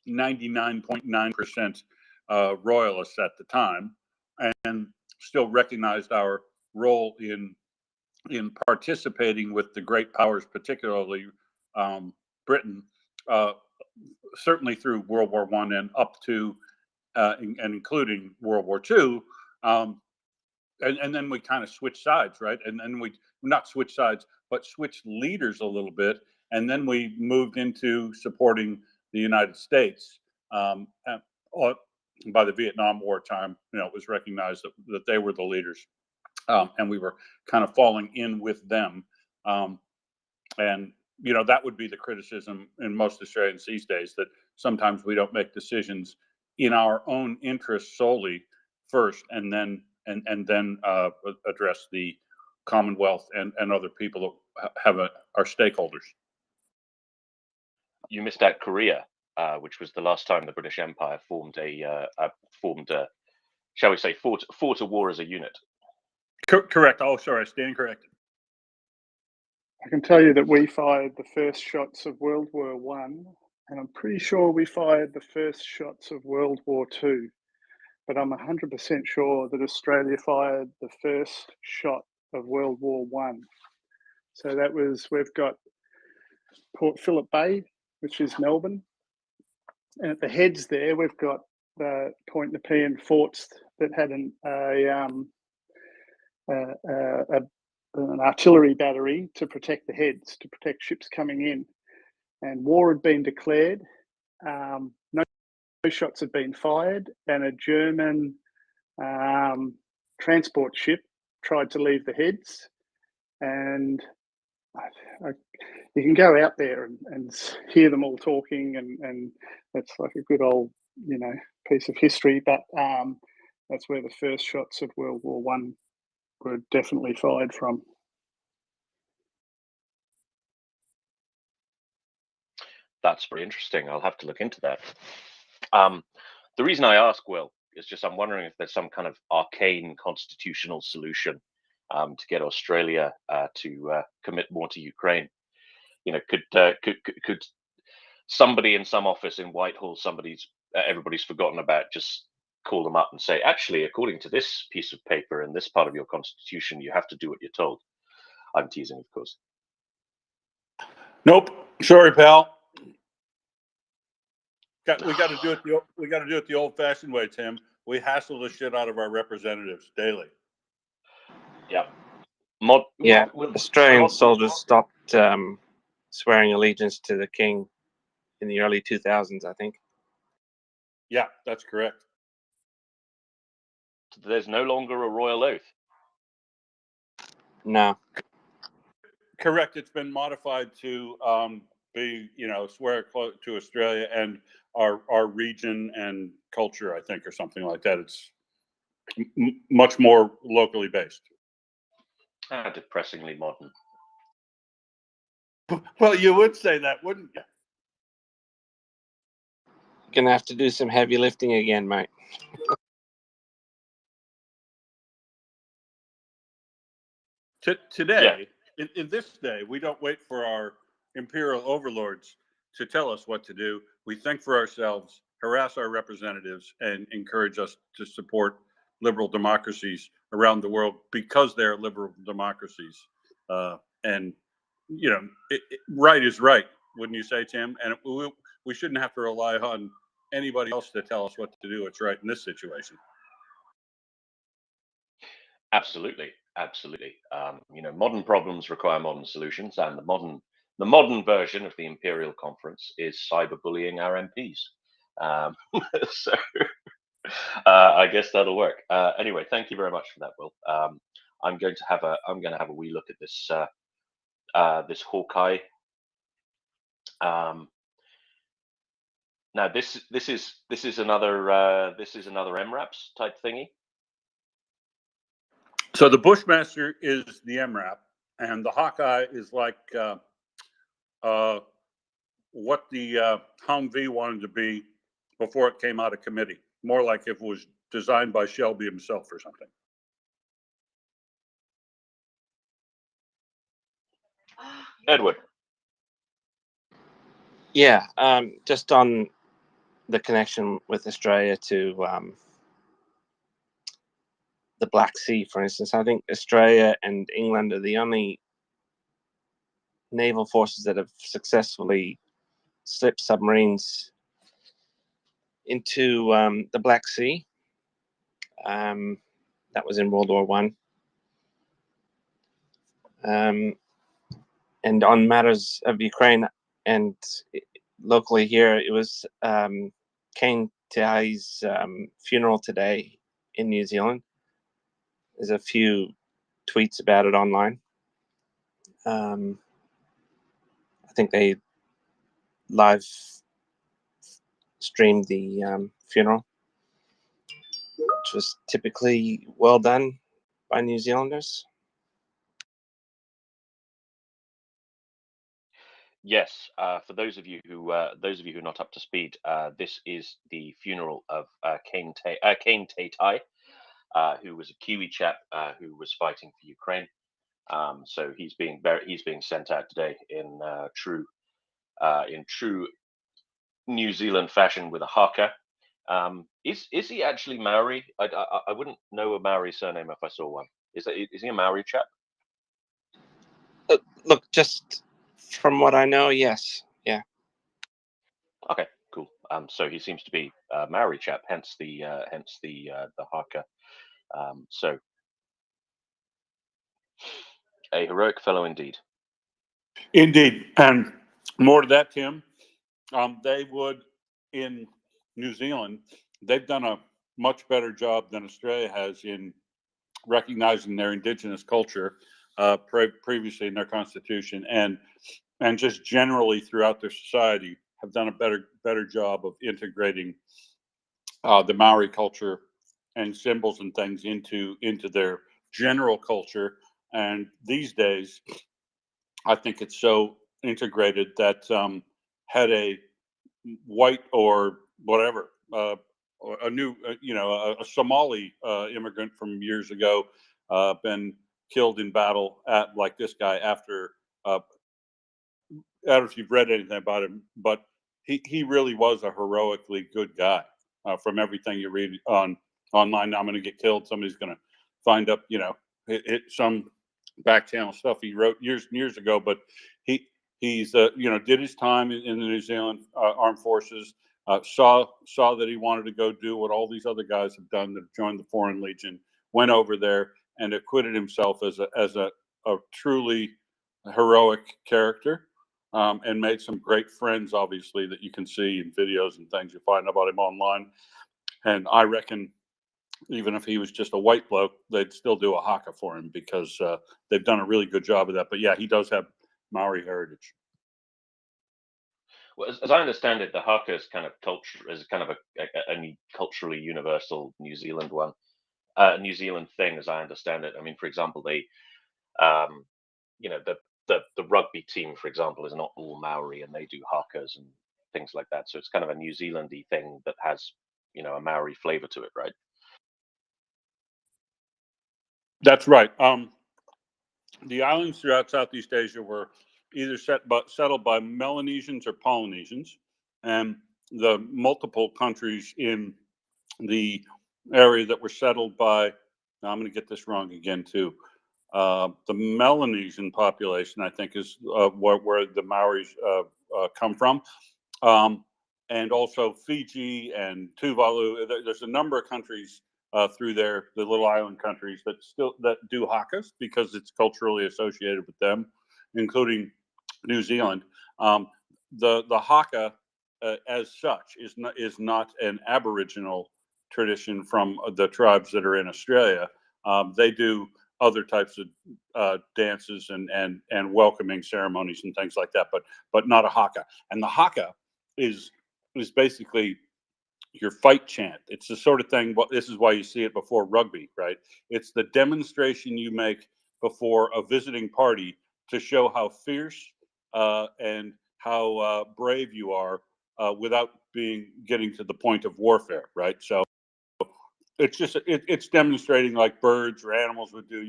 99.9% royalists at the time, and still recognized our role in participating with the great powers, particularly Britain, certainly through World War I and up to and including World War II. And then we kind of switched sides, right? And then we not switch sides, but switched leaders a little bit. And then we moved into supporting the United States. By the Vietnam War time, it was recognized that they were the leaders, and we were kind of falling in with them. And that would be the criticism in most Australians these days, that sometimes we don't make decisions in our own interests solely first, and then address the Commonwealth and other people that are stakeholders. You missed out Korea, which was the last time the British Empire formed shall we say, fought a war as a unit. Correct. Oh, sorry, I stand corrected. I can tell you that we fired the first shots of World War One, and I'm pretty sure we fired the first shots of World War Two. But I'm 100% sure that Australia fired the first shot of World War One. So we've got Port Phillip Bay, which is Melbourne, and at the heads there we've got the Point Nepean forts that had an artillery battery to protect the heads, to protect ships coming in. And war had been declared. No shots had been fired, and a German transport ship tried to leave the heads. And you can go out there and hear them all talking, and it's like a good old piece of history. But that's where the first shots of World War One were definitely fired from. That's very interesting. I'll have to look into that. The reason I ask, Will, is just I'm wondering if there's some kind of arcane constitutional solution to get Australia to commit more to Ukraine. Could somebody in some office in Whitehall, everybody's forgotten about, just call them up and say, actually, according to this piece of paper in this part of your constitution, you have to do what you're told. I'm teasing, of course. Nope. Sorry, pal. We got to do it the old-fashioned way, Tim. We hassle the shit out of our representatives daily. Yeah. Australian soldiers stopped swearing allegiance to the king in the early 2000s, I think. Yeah, that's correct. There's no longer a royal oath. No. Correct. It's been modified to be, swear to Australia and our region and culture, I think, or something like that. It's much more locally based. Depressingly modern. Well, you would say that, wouldn't you? Gonna have to do some heavy lifting again, mate. Today, in this day, we don't wait for our imperial overlords to tell us what to do. We think for ourselves, harass our representatives, and encourage us to support liberal democracies around the world because they're liberal democracies. And, right is right, wouldn't you say, Tim? And we shouldn't have to rely on anybody else to tell us what to do. It's right in this situation. Absolutely. Modern problems require modern solutions, and the modern version of the Imperial Conference is cyberbullying our MPs. So I guess that'll work. Anyway, thank you very much for that, Will. I'm going to have a wee look at this this Hawkeye. Now this is another MRAPs type thingy. So the Bushmaster is the MRAP, and the Hawkeye is like what the Humvee wanted to be before it came out of committee. More like if it was designed by Shelby himself or something. Edward. Yeah, just on the connection with Australia to the Black Sea, for instance. I think Australia and England are the only naval forces that have successfully slipped submarines into the Black Sea. That was in World War One. And on matters of Ukraine and locally here, it was Kane Teai's funeral today in New Zealand. There's a few tweets about it online. I think they live streamed the funeral, which was typically well done by New Zealanders. Yes, for those of you who are not up to speed, this is the funeral of Kane Teai, who was a Kiwi chap who was fighting for Ukraine. So he's being sent out today in true New Zealand fashion with a haka. Is he actually Maori? I wouldn't know a Maori surname if I saw one. Is he a Maori chap? Look, just from what I know, yes. Yeah. Okay, cool. So he seems to be a Maori chap, hence the haka. So a heroic fellow indeed. Indeed, and more to that, Tim. They would in New Zealand. They've done a much better job than Australia has in recognizing their indigenous culture previously in their constitution, and just generally throughout their society have done a better job of integrating the Maori culture and symbols and things into their general culture. And these days, I think it's so integrated that had a white or whatever a new a Somali immigrant from years ago been killed in battle at like this guy after I don't know if you've read anything about him, but he really was a heroically good guy. From everything you read online, I'm going to get killed. Somebody's going to find up, hit some back channel stuff he wrote years and years ago. But he's did his time in the New Zealand Armed Forces. Saw that he wanted to go do what all these other guys have done that joined the Foreign Legion. Went over there and acquitted himself as a truly heroic character. And made some great friends, obviously, that you can see in videos and things you find about him online. And I reckon even if he was just a white bloke, they'd still do a haka for him because they've done a really good job of that. But yeah, he does have Maori heritage. Well, as I understand it, the haka is kind of a culturally universal New Zealand one, New Zealand thing, as I understand it. I mean, for example, um, the rugby team, for example, is not all Maori, and they do hakas and things like that. So it's kind of a New Zealandy thing that has, a Maori flavor to it, right? That's right. The islands throughout Southeast Asia were either settled by Melanesians or Polynesians, and the multiple countries in the area that were settled by, now I'm going to get this wrong again too, the Melanesian population, I think, is where the Maoris come from. And also Fiji and Tuvalu. There's a number of countries through there, the little island countries that do hakas because it's culturally associated with them, including New Zealand. The haka, as such, is not an Aboriginal tradition from the tribes that are in Australia. They do other types of dances and welcoming ceremonies and things like that, but not a haka. And the haka is basically your fight chant. It's the sort of thing. This is why you see it before rugby, right? It's the demonstration you make before a visiting party to show how fierce and how brave you are without getting to the point of warfare, right? So it's just it's demonstrating like birds or animals would do,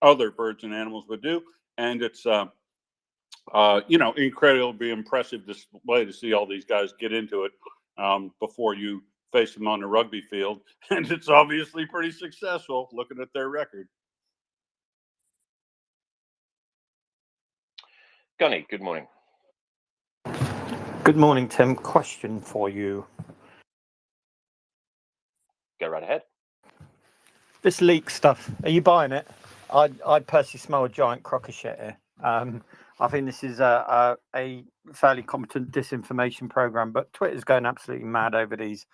other birds and animals would do, and it's incredibly impressive display to see all these guys get into it before you face them on the rugby field, and it's obviously pretty successful looking at their record. Gunny, good morning. Good morning, Tim. Question for you. Go right ahead. This leak stuff, are you buying it? I personally smell a giant crock of shit here. I think this is a fairly competent disinformation program, but Twitter's going absolutely mad over these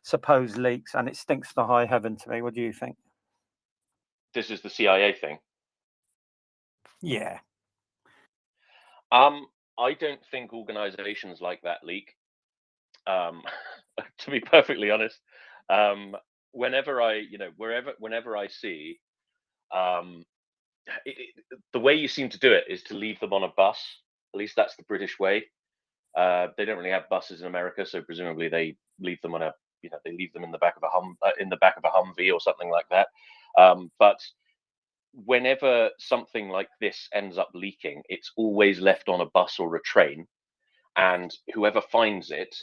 supposed leaks, and it stinks to high heaven to me. What do you think? This is the CIA thing. Yeah. I don't think organizations like that leak. To be perfectly honest, whenever I see, the way you seem to do it is to leave them on a bus. At least that's the British way. They don't really have buses in America, so presumably they leave them they leave them in the back of a Humvee or something like that. But whenever something like this ends up leaking, it's always left on a bus or a train, and whoever finds it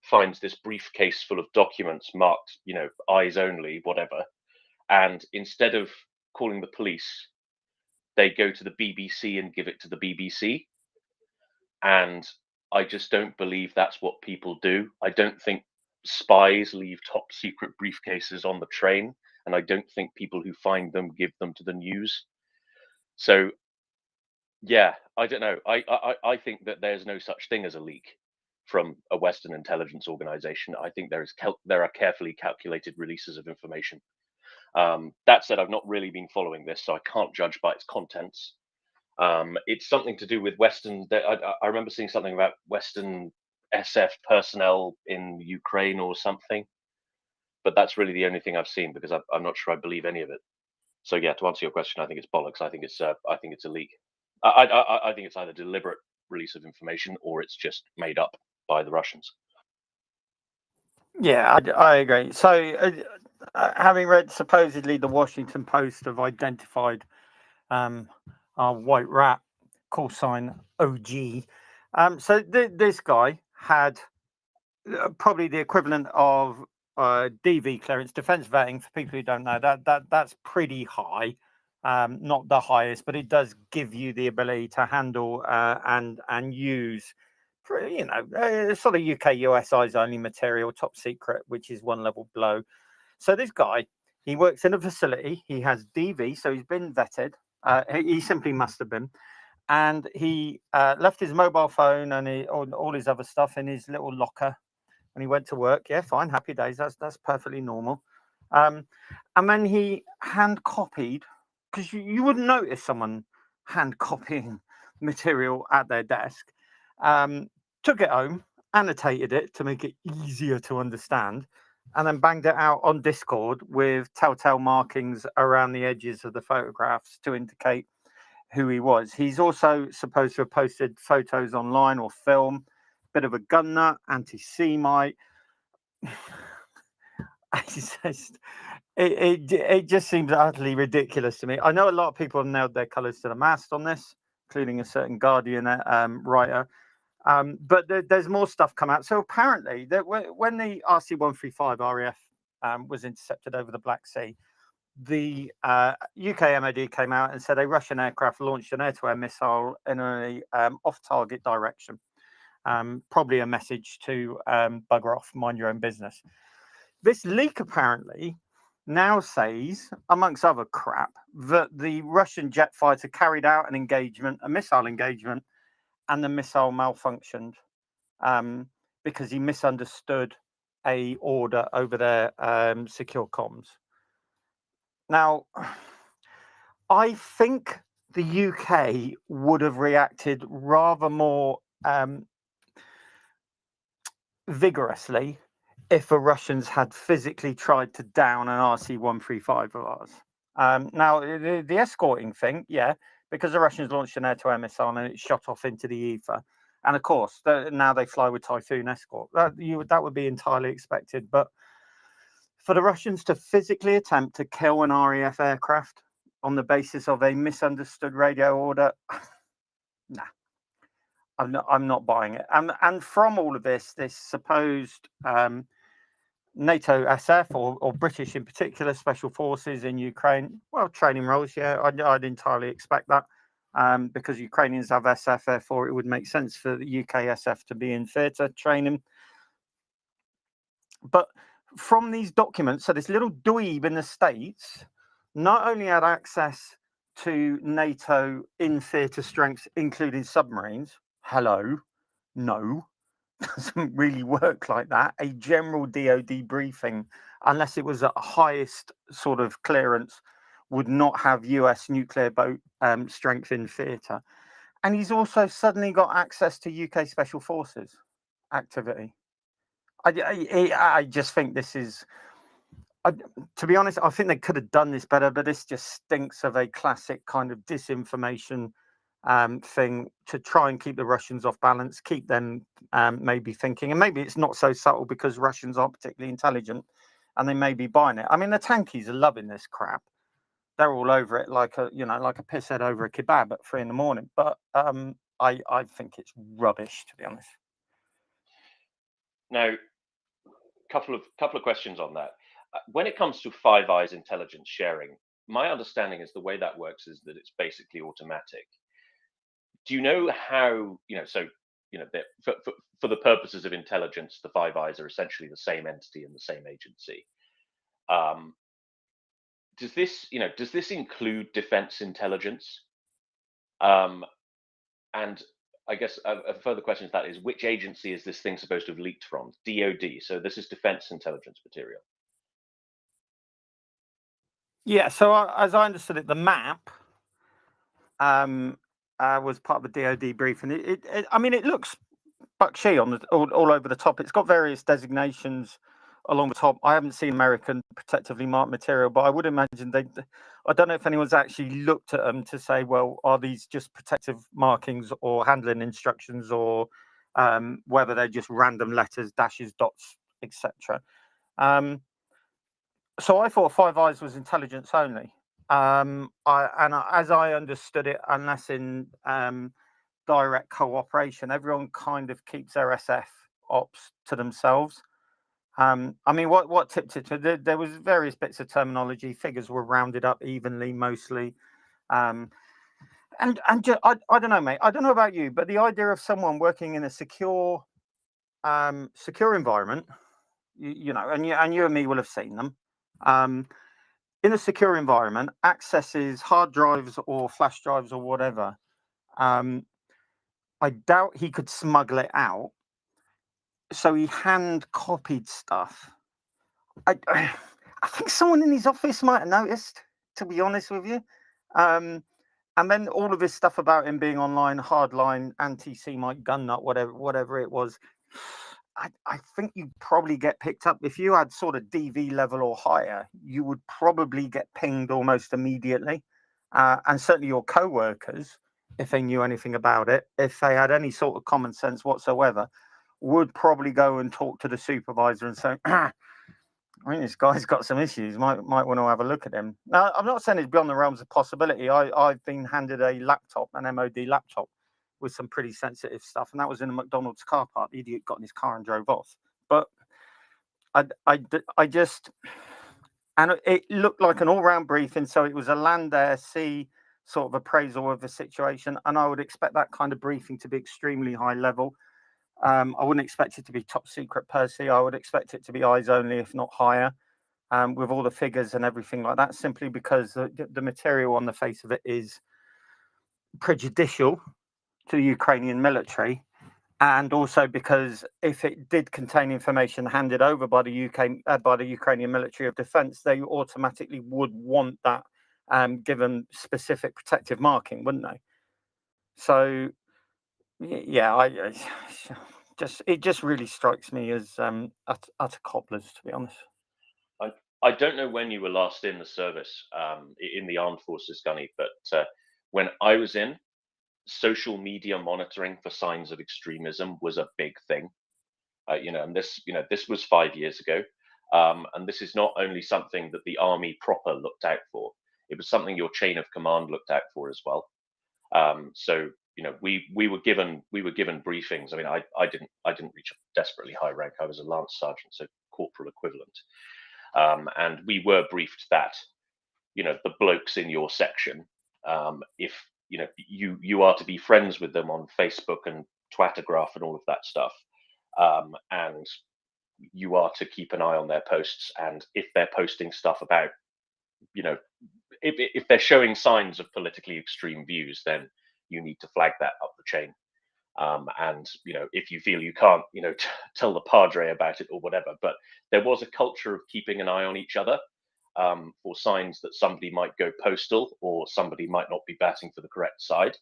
finds this briefcase full of documents marked, eyes only, whatever. And instead of calling the police, they go to the BBC and give it to the BBC. And I just don't believe that's what people do. I don't think spies leave top secret briefcases on the train, and I don't think people who find them give them to the news. So, yeah, I don't know. I think that there's no such thing as a leak from a Western intelligence organization. I think there are carefully calculated releases of information. That said, I've not really been following this, so I can't judge by its contents. It's something to do with Western. I remember seeing something about Western SF personnel in Ukraine or something, but that's really the only thing I've seen because I'm not sure I believe any of it. So yeah, to answer your question, I think it's bollocks. I think it's a leak. I think it's either deliberate release of information or it's just made up by the Russians. Yeah, I agree. So, having read supposedly the Washington Post have identified our white rat, call sign OG. So this guy had probably the equivalent of DV clearance, defense vetting. For people who don't know, that's pretty high. Not the highest, but it does give you the ability to handle and use, sort of UK US eyes only material, top secret, which is one level below. So this guy, he works in a facility. He has DV, so he's been vetted. He simply must have been, and he left his mobile phone and all his other stuff in his little locker when he went to work. Yeah, fine, happy days. That's perfectly normal. And then he hand copied, because you wouldn't notice someone hand copying material at their desk. took it home, annotated it to make it easier to understand, and then banged it out on Discord with telltale markings around the edges of the photographs to indicate who he was. He's also supposed to have posted photos online or film, bit of a gun nut, anti-Semite. It just seems utterly ridiculous to me. I know a lot of people have nailed their colours to the mast on this, including a certain Guardian writer. But there's more stuff come out. So apparently, when the RC-135 RAF was intercepted over the Black Sea, the UK MOD came out and said a Russian aircraft launched an air-to-air missile in a off-target direction. Probably a message to bugger off, mind your own business. This leak apparently now says, amongst other crap, that the Russian jet fighter carried out an engagement, a missile engagement, and the missile malfunctioned because he misunderstood a order over their secure comms. Now, I think the UK would have reacted rather more vigorously if the Russians had physically tried to down an RC-135 of ours. Now, the escorting thing, yeah, because the Russians launched an air-to-air missile and it shot off into the ether. And of course, now they fly with Typhoon escort. That would be entirely expected. But for the Russians to physically attempt to kill an RAF aircraft on the basis of a misunderstood radio order, nah, I'm not buying it. And from all of this supposed NATO SF or British in particular, special forces in Ukraine, well, training roles, yeah, I'd entirely expect that because Ukrainians have SF, therefore it would make sense for the UK SF to be in theatre training. But from these documents, so this little dweeb in the States not only had access to NATO in theatre strengths, including submarines, hello, no, doesn't really work like that. A general DoD briefing, unless it was at highest sort of clearance, would not have US nuclear boat strength in theatre. And he's also suddenly got access to UK Special Forces activity. I just think this is, to be honest, I think they could have done this better, but this just stinks of a classic kind of disinformation thing to try and keep the Russians off balance, keep them maybe thinking, and maybe it's not so subtle because Russians aren't particularly intelligent and they may be buying it. I mean, the tankies are loving this crap. They're all over it like a pisshead over a kebab at 3 a.m. But I think it's rubbish, to be honest. Now, couple of questions on that. When it comes to Five Eyes intelligence sharing, my understanding is the way that works is that it's basically automatic. Do you know how, for the purposes of intelligence, the Five Eyes are essentially the same entity and the same agency. Does this include defense intelligence? And I guess a further question to that is, which agency is this thing supposed to have leaked from? DoD. So this is defense intelligence material. Yeah. So as I understood it, the map was part of the DoD briefing. It looks buckshy on all over the top. It's got various designations along the top. I haven't seen American protectively marked material, but I would imagine I don't know if anyone's actually looked at them to say, well, are these just protective markings or handling instructions, or whether they're just random letters, dashes, dots, etc. So I thought Five Eyes was intelligence only. As I understood it, unless in direct cooperation, everyone kind of keeps their SF ops to themselves. What tipped it? There was various bits of terminology. Figures were rounded up evenly, mostly. I don't know, mate. I don't know about you, but the idea of someone working in a secure environment, and you and me will have seen them. In a secure environment, accesses hard drives or flash drives or whatever. I doubt he could smuggle it out. So he hand copied stuff. I think someone in his office might have noticed, to be honest with you. And then all of this stuff about him being online, hardline, anti-Semite, gun nut, whatever it was. I think you'd probably get picked up if you had sort of DV level or higher. You would probably get pinged almost immediately, and certainly your co-workers, if they knew anything about it, if they had any sort of common sense whatsoever, would probably go and talk to the supervisor and say, I mean, this guy's got some issues. Might want to have a look at him. Now, I'm not saying it's beyond the realms of possibility. I've been handed a laptop, an MOD laptop, with some pretty sensitive stuff, and that was in a McDonald's car park. The idiot got in his car and drove off. But I just, and it looked like an all-round briefing. So it was a land, air, sea sort of appraisal of the situation, and I would expect that kind of briefing to be extremely high level. I wouldn't expect it to be top secret per se. I would expect it to be eyes only, if not higher, with all the figures and everything like that, simply because the material on the face of it is prejudicial to the Ukrainian military, and also because if it did contain information handed over by the by the Ukrainian Military of Defense, they automatically would want that given specific protective marking, wouldn't they? So yeah, it just really strikes me as utter cobblers, to be honest. I don't know when you were last in the service, in the armed forces, Gunny, but when I was in, social media monitoring for signs of extremism was a big thing. And this was 5 years ago, and this is not only something that the army proper looked out for; it was something your chain of command looked out for as well. So we were given briefings. I mean, I didn't reach a desperately high rank. I was a lance sergeant, so corporal equivalent, and we were briefed that the blokes in your section, if you are to be friends with them on Facebook and Twittergraph and all of that stuff, and you are to keep an eye on their posts, and if they're posting stuff about if they're showing signs of politically extreme views, then you need to flag that up the chain. And if you feel you can't tell the padre about it or whatever, but there was a culture of keeping an eye on each other, for signs that somebody might go postal or somebody might not be batting for the correct side.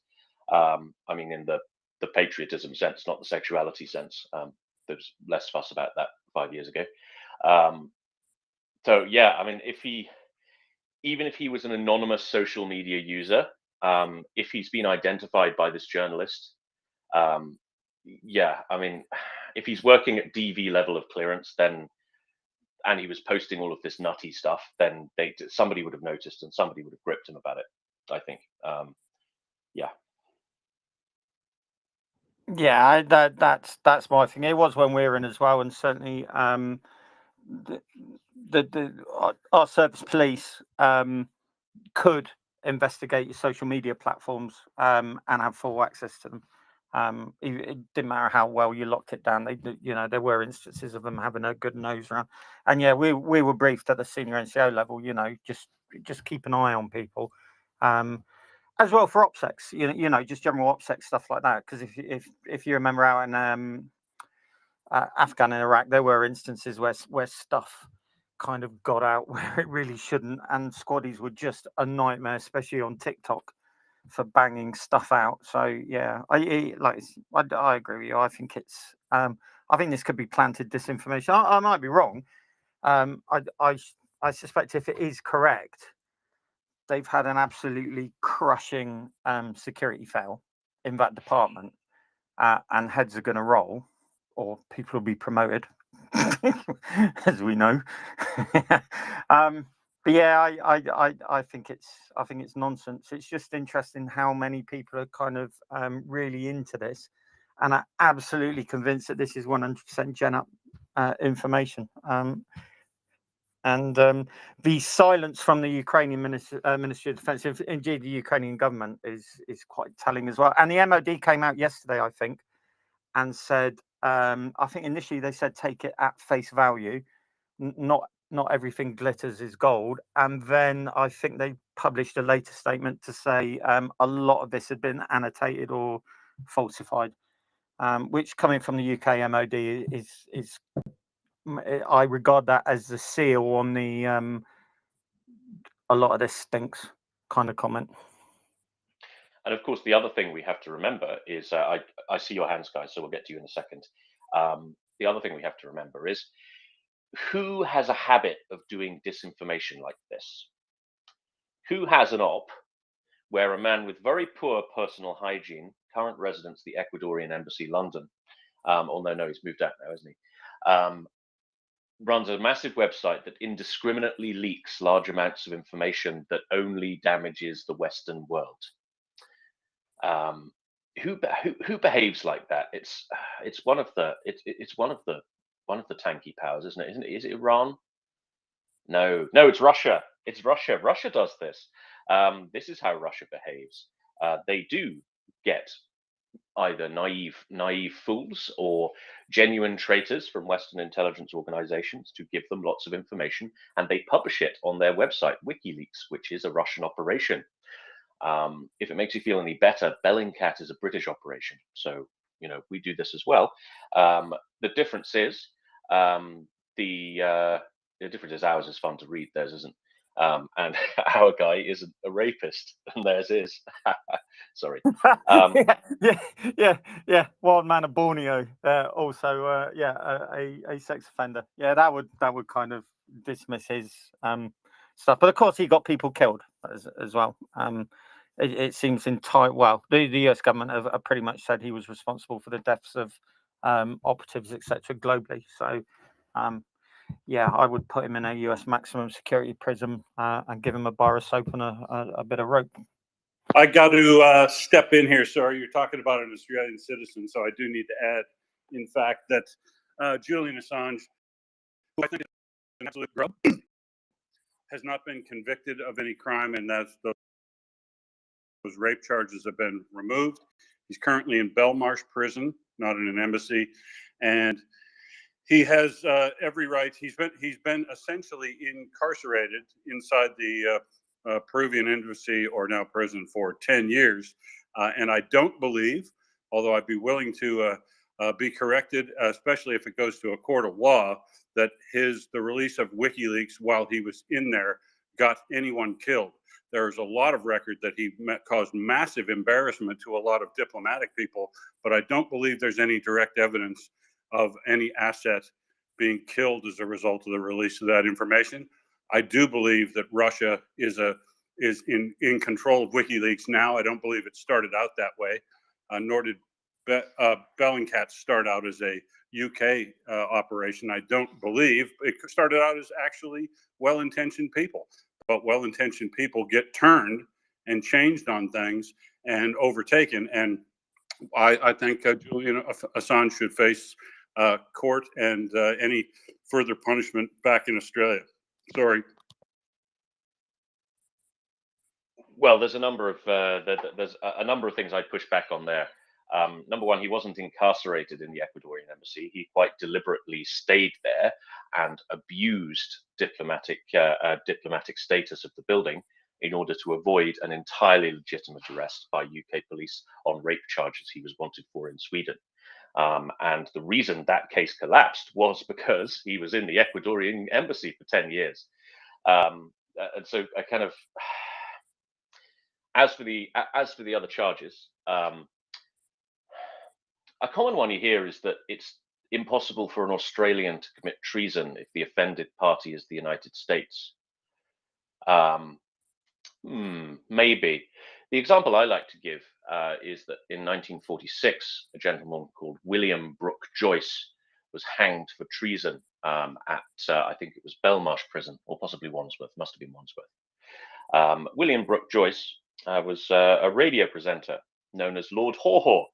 I mean, in the patriotism sense, not the sexuality sense. There was less fuss about that 5 years ago. So yeah, I mean, even if he was an anonymous social media user, if he's been identified by this journalist, yeah, I mean, if he's working at DV level of clearance, then, and he was posting all of this nutty stuff, then somebody would have noticed and somebody would have gripped him about it, I think. Yeah. Yeah, that's my thing. It was when we were in as well, and certainly our service police could investigate your social media platforms and have full access to them. It didn't matter how well you locked it down. There were instances of them having a good nose around. And yeah, we were briefed at the senior NCO level. Just keep an eye on people. As well for OPSEC, just general OPSEC stuff like that. Because if you remember out in Afghan and Iraq, there were instances where stuff kind of got out where it really shouldn't, and squaddies were just a nightmare, especially on TikTok, for banging stuff out. So yeah, I agree with you. I think this could be planted disinformation. I might be wrong. I suspect if it is correct, they've had an absolutely crushing security fail in that department, and heads are going to roll, or people will be promoted, as we know. But yeah, I think it's nonsense. It's just interesting how many people are kind of really into this, and are absolutely convinced that this is 100% gen up information. And the silence from the Ukrainian Ministry of Defense, indeed the Ukrainian government, is quite telling as well. And the MOD came out yesterday, I think, and said, I think initially they said take it at face value, not everything glitters is gold. And then I think they published a later statement to say a lot of this had been annotated or falsified, which, coming from the UK MOD, is I regard that as the seal on the a lot of this stinks kind of comment. And of course, the other thing we have to remember is, I see your hands, guys, so we'll get to you in a second. The other thing we have to remember is, who has a habit of doing disinformation like this? Who has an op where a man with very poor personal hygiene, current residence, the Ecuadorian Embassy, London, although no, he's moved out now, isn't he? Runs a massive website that indiscriminately leaks large amounts of information that only damages the Western world. Who behaves like that? It's one of the tanky powers, isn't it? Is it Iran? No, it's Russia. It's Russia. Russia does this. This is how Russia behaves. They do get either naive fools or genuine traitors from Western intelligence organizations to give them lots of information, and they publish it on their website, WikiLeaks, which is a Russian operation. If it makes you feel any better, Bellingcat is a British operation. So, we do this as well. The difference is, the difference is ours is fun to read, theirs isn't. And our guy isn't a rapist, and theirs is. Sorry. Yeah. Wild man of Borneo. Also, a sex offender. Yeah, that would kind of dismiss his stuff. But of course, he got people killed as well. It seems well, the US government have pretty much said he was responsible for the deaths of operatives, etc., globally. So, I would put him in a US maximum security prison and give him a bar of soap and a bit of rope. I got to step in here. Sorry, you're talking about an Australian citizen, so I do need to add, in fact, that Julian Assange, who I think is an absolute grub, has not been convicted of any crime, and those rape charges have been removed. He's currently in Belmarsh prison, not in an embassy, and he has every right. He's been essentially incarcerated inside the Peruvian embassy, or now prison, for 10 years. And I don't believe, although I'd be willing to be corrected, especially if it goes to a court of law, that the release of WikiLeaks while he was in there got anyone killed. There's a lot of record that he caused massive embarrassment to a lot of diplomatic people, but I don't believe there's any direct evidence of any asset being killed as a result of the release of that information. I do believe that Russia is in control of WikiLeaks now. I don't believe it started out that way, nor did Bellingcat start out as a UK operation. I don't believe it started out as actually well-intentioned people, but well-intentioned people get turned and changed on things and overtaken. And I think Julian Assange should face court and any further punishment back in Australia. Sorry. Well, there's a number of things I'd push back on there. Number one, he wasn't incarcerated in the Ecuadorian embassy. He quite deliberately stayed there and abused diplomatic status of the building in order to avoid an entirely legitimate arrest by UK police on rape charges he was wanted for in Sweden. And the reason that case collapsed was because he was in the Ecuadorian embassy for 10 years. And so I kind of, as for the other charges, a common one you hear is that it's impossible for an Australian to commit treason if the offended party is the United States. Maybe. The example I like to give is that in 1946, a gentleman called William Brooke Joyce was hanged for treason at, I think it was Belmarsh prison, or possibly Wandsworth, must have been Wandsworth. William Brooke Joyce was a radio presenter known as Lord Haw-Haw.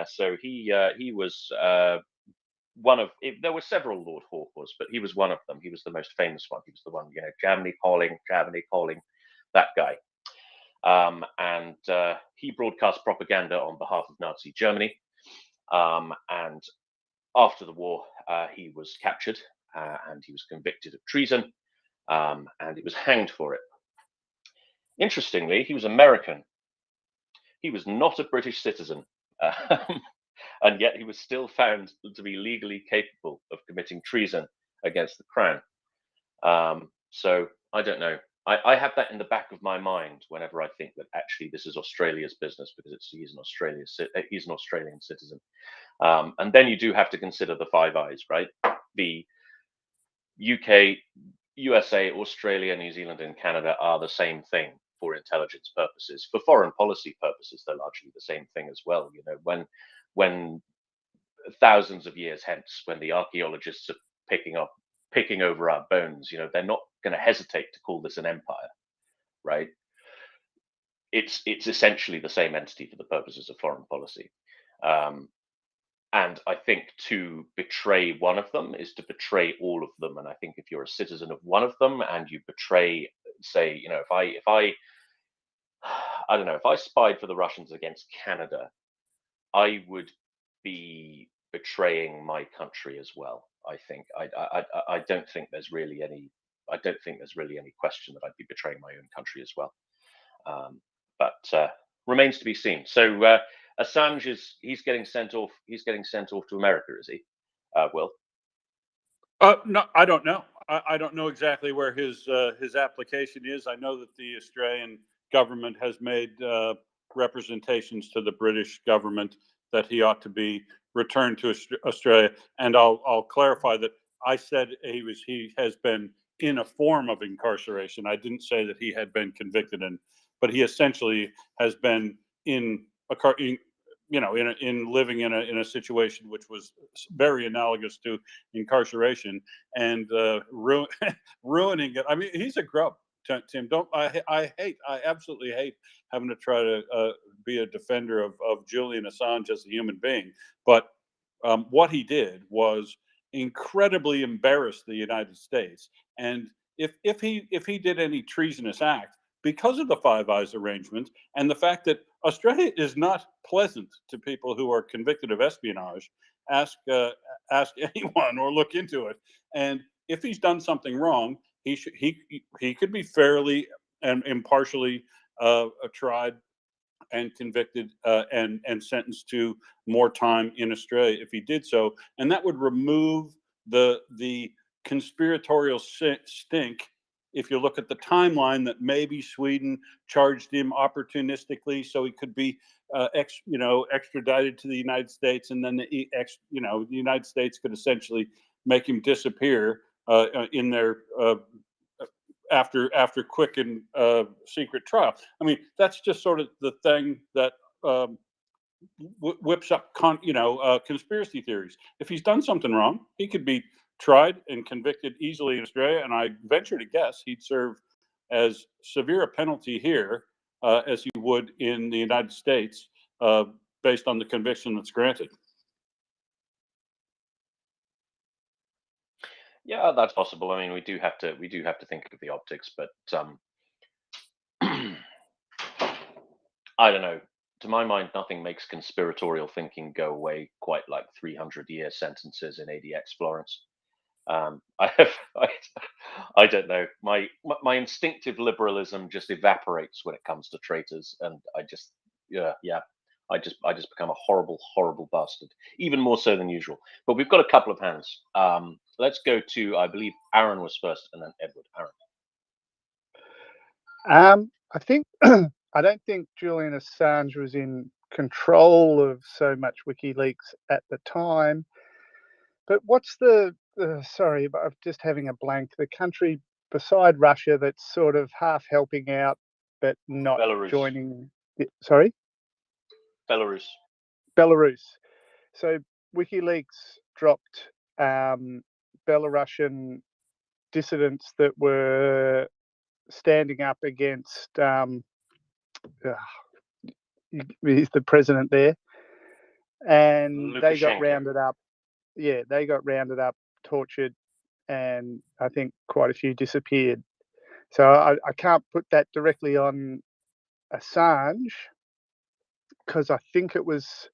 So he was there were several Lord Haw-Haws, but he was one of them. He was the most famous one. He was the one, Germany calling, that guy. And he broadcast propaganda on behalf of Nazi Germany. And after the war, he was captured and he was convicted of treason, and he was hanged for it. Interestingly, he was American. He was not a British citizen. And yet he was still found to be legally capable of committing treason against the crown. So I don't know. I have that in the back of my mind whenever I think that actually this is Australia's business because he's an Australian citizen. And then you do have to consider the Five Eyes, right? The UK, USA, Australia, New Zealand, and Canada are the same thing for intelligence purposes. For foreign policy purposes, they're largely the same thing as well. You know, when thousands of years hence, when the archaeologists are picking over our bones, you know, they're not going to hesitate to call this an empire, right? It's essentially the same entity for the purposes of foreign policy. And I think to betray one of them is to betray all of them. And I think if you're a citizen of one of them and you betray, say, you know, if I I don't know, if I spied for the Russians against Canada, I would be betraying my country as well. I think I don't think there's really any question that I'd be betraying my own country as well. But remains to be seen. So Assange he's getting sent off. He's getting sent off to America, is he? Will? No, I don't know. I don't know exactly where his application is. I know that the Australian government has made representations to the British government that he ought to be returned to Australia. And I'll clarify that I said he has been in a form of incarceration. I didn't say that he had been convicted, but he essentially has been in living in a situation which was very analogous to incarceration and ruining it. I mean, he's a grub, Tim. I absolutely hate having to try to be a defender of Julian Assange as a human being, but what he did was incredibly embarrass the United States. And if he did any treasonous act, because of the Five Eyes arrangement and the fact that Australia is not pleasant to people who are convicted of espionage, ask anyone or look into it. And if he's done something wrong, he could be fairly and impartially tried and convicted and sentenced to more time in Australia if he did so, and that would remove the conspiratorial stink. If you look at the timeline, that maybe Sweden charged him opportunistically so he could be extradited to the United States, and then the United States could essentially make him disappear in their after quick and secret trial. I mean, that's just sort of the thing that whips up conspiracy theories. If he's done something wrong, he could be tried and convicted easily in Australia, and I venture to guess he'd serve as severe a penalty here as he would in the United States, based on the conviction that's granted. Yeah, that's possible. I mean, we do have to think of the optics, but I don't know. To my mind, nothing makes conspiratorial thinking go away quite like 300-year sentences in ADX Florence. I don't know. My instinctive liberalism just evaporates when it comes to traitors, and I just become a horrible bastard, even more so than usual. But we've got a couple of hands. Let's go to, I believe Aaron was first, and then Edward. I think I don't think Julian Assange was in control of so much WikiLeaks at the time. But what's sorry, but I'm just having a blank. The country beside Russia that's sort of half helping out, but not Belarus. joining. Sorry? Belarus. So WikiLeaks dropped Belarusian dissidents that were standing up against he's the president there, and they got rounded up. Yeah, they got rounded up, tortured, and I think quite a few disappeared. So I can't put that directly on Assange because I think it was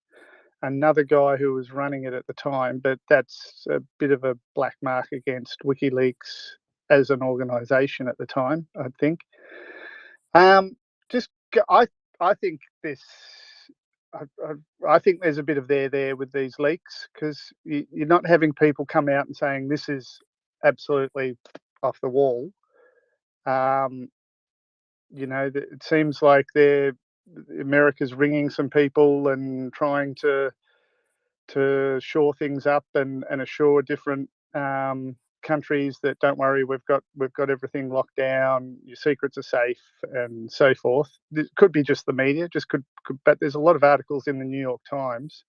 another guy who was running it at the time, but that's a bit of a black mark against WikiLeaks as an organization at the time, I think. I think this. I think there's a bit of there with these leaks because you're not having people come out and saying this is absolutely off the wall. it seems like America's ringing some people and trying to shore things up and assure different countries that don't worry, we've got everything locked down, your secrets are safe, and so forth. It could be just the media, but there's a lot of articles in the New York Times.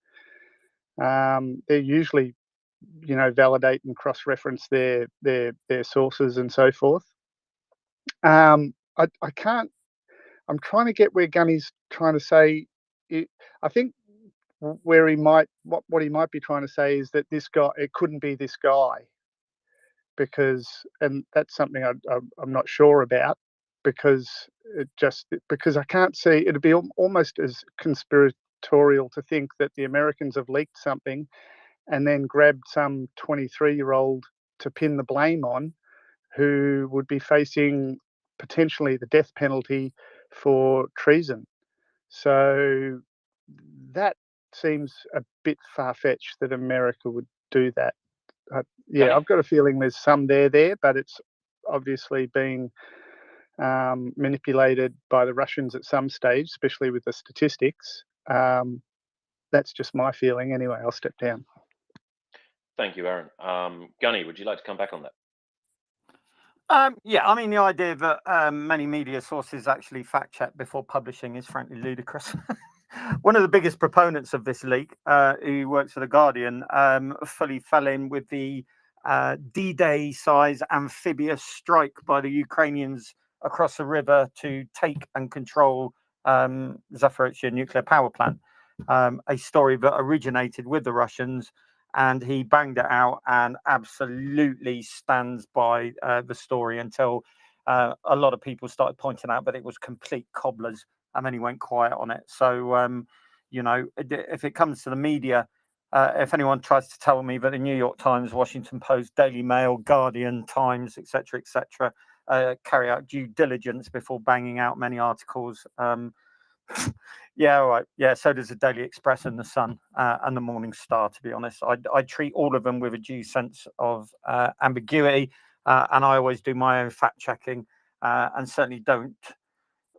They usually, validate and cross-reference their sources and so forth. I can't. I'm trying to get where Gunny's trying to say. I think where what he might be trying to say is that this guy, it couldn't be this guy, and that's something I'm not sure about, because I can't see, it'd be almost as conspiratorial to think that the Americans have leaked something and then grabbed some 23-year-old to pin the blame on, who would be facing potentially the death penalty for treason. So that seems a bit far-fetched that America would do that. I've got a feeling there's some there, but it's obviously being manipulated by the Russians at some stage, especially with the statistics. That's just my feeling. Anyway, I'll step down. Thank you, Aaron. Gunny, would you like to come back on that? Yeah, I mean, the idea that many media sources actually fact check before publishing is frankly ludicrous. One of the biggest proponents of this leak, who works for The Guardian, fully fell in with the D-Day size amphibious strike by the Ukrainians across the river to take and control Zaporizhzhia nuclear power plant, a story that originated with the Russians. And he banged it out and absolutely stands by the story until a lot of people started pointing out that it was complete cobblers, and then he went quiet on it. So, if it comes to the media, if anyone tries to tell me that the New York Times, Washington Post, Daily Mail, Guardian, Times, etc., carry out due diligence before banging out many articles, yeah, all right. Yeah, so does the Daily Express and the Sun and the Morning Star, to be honest. I treat all of them with a due sense of ambiguity, and I always do my own fact checking, and certainly don't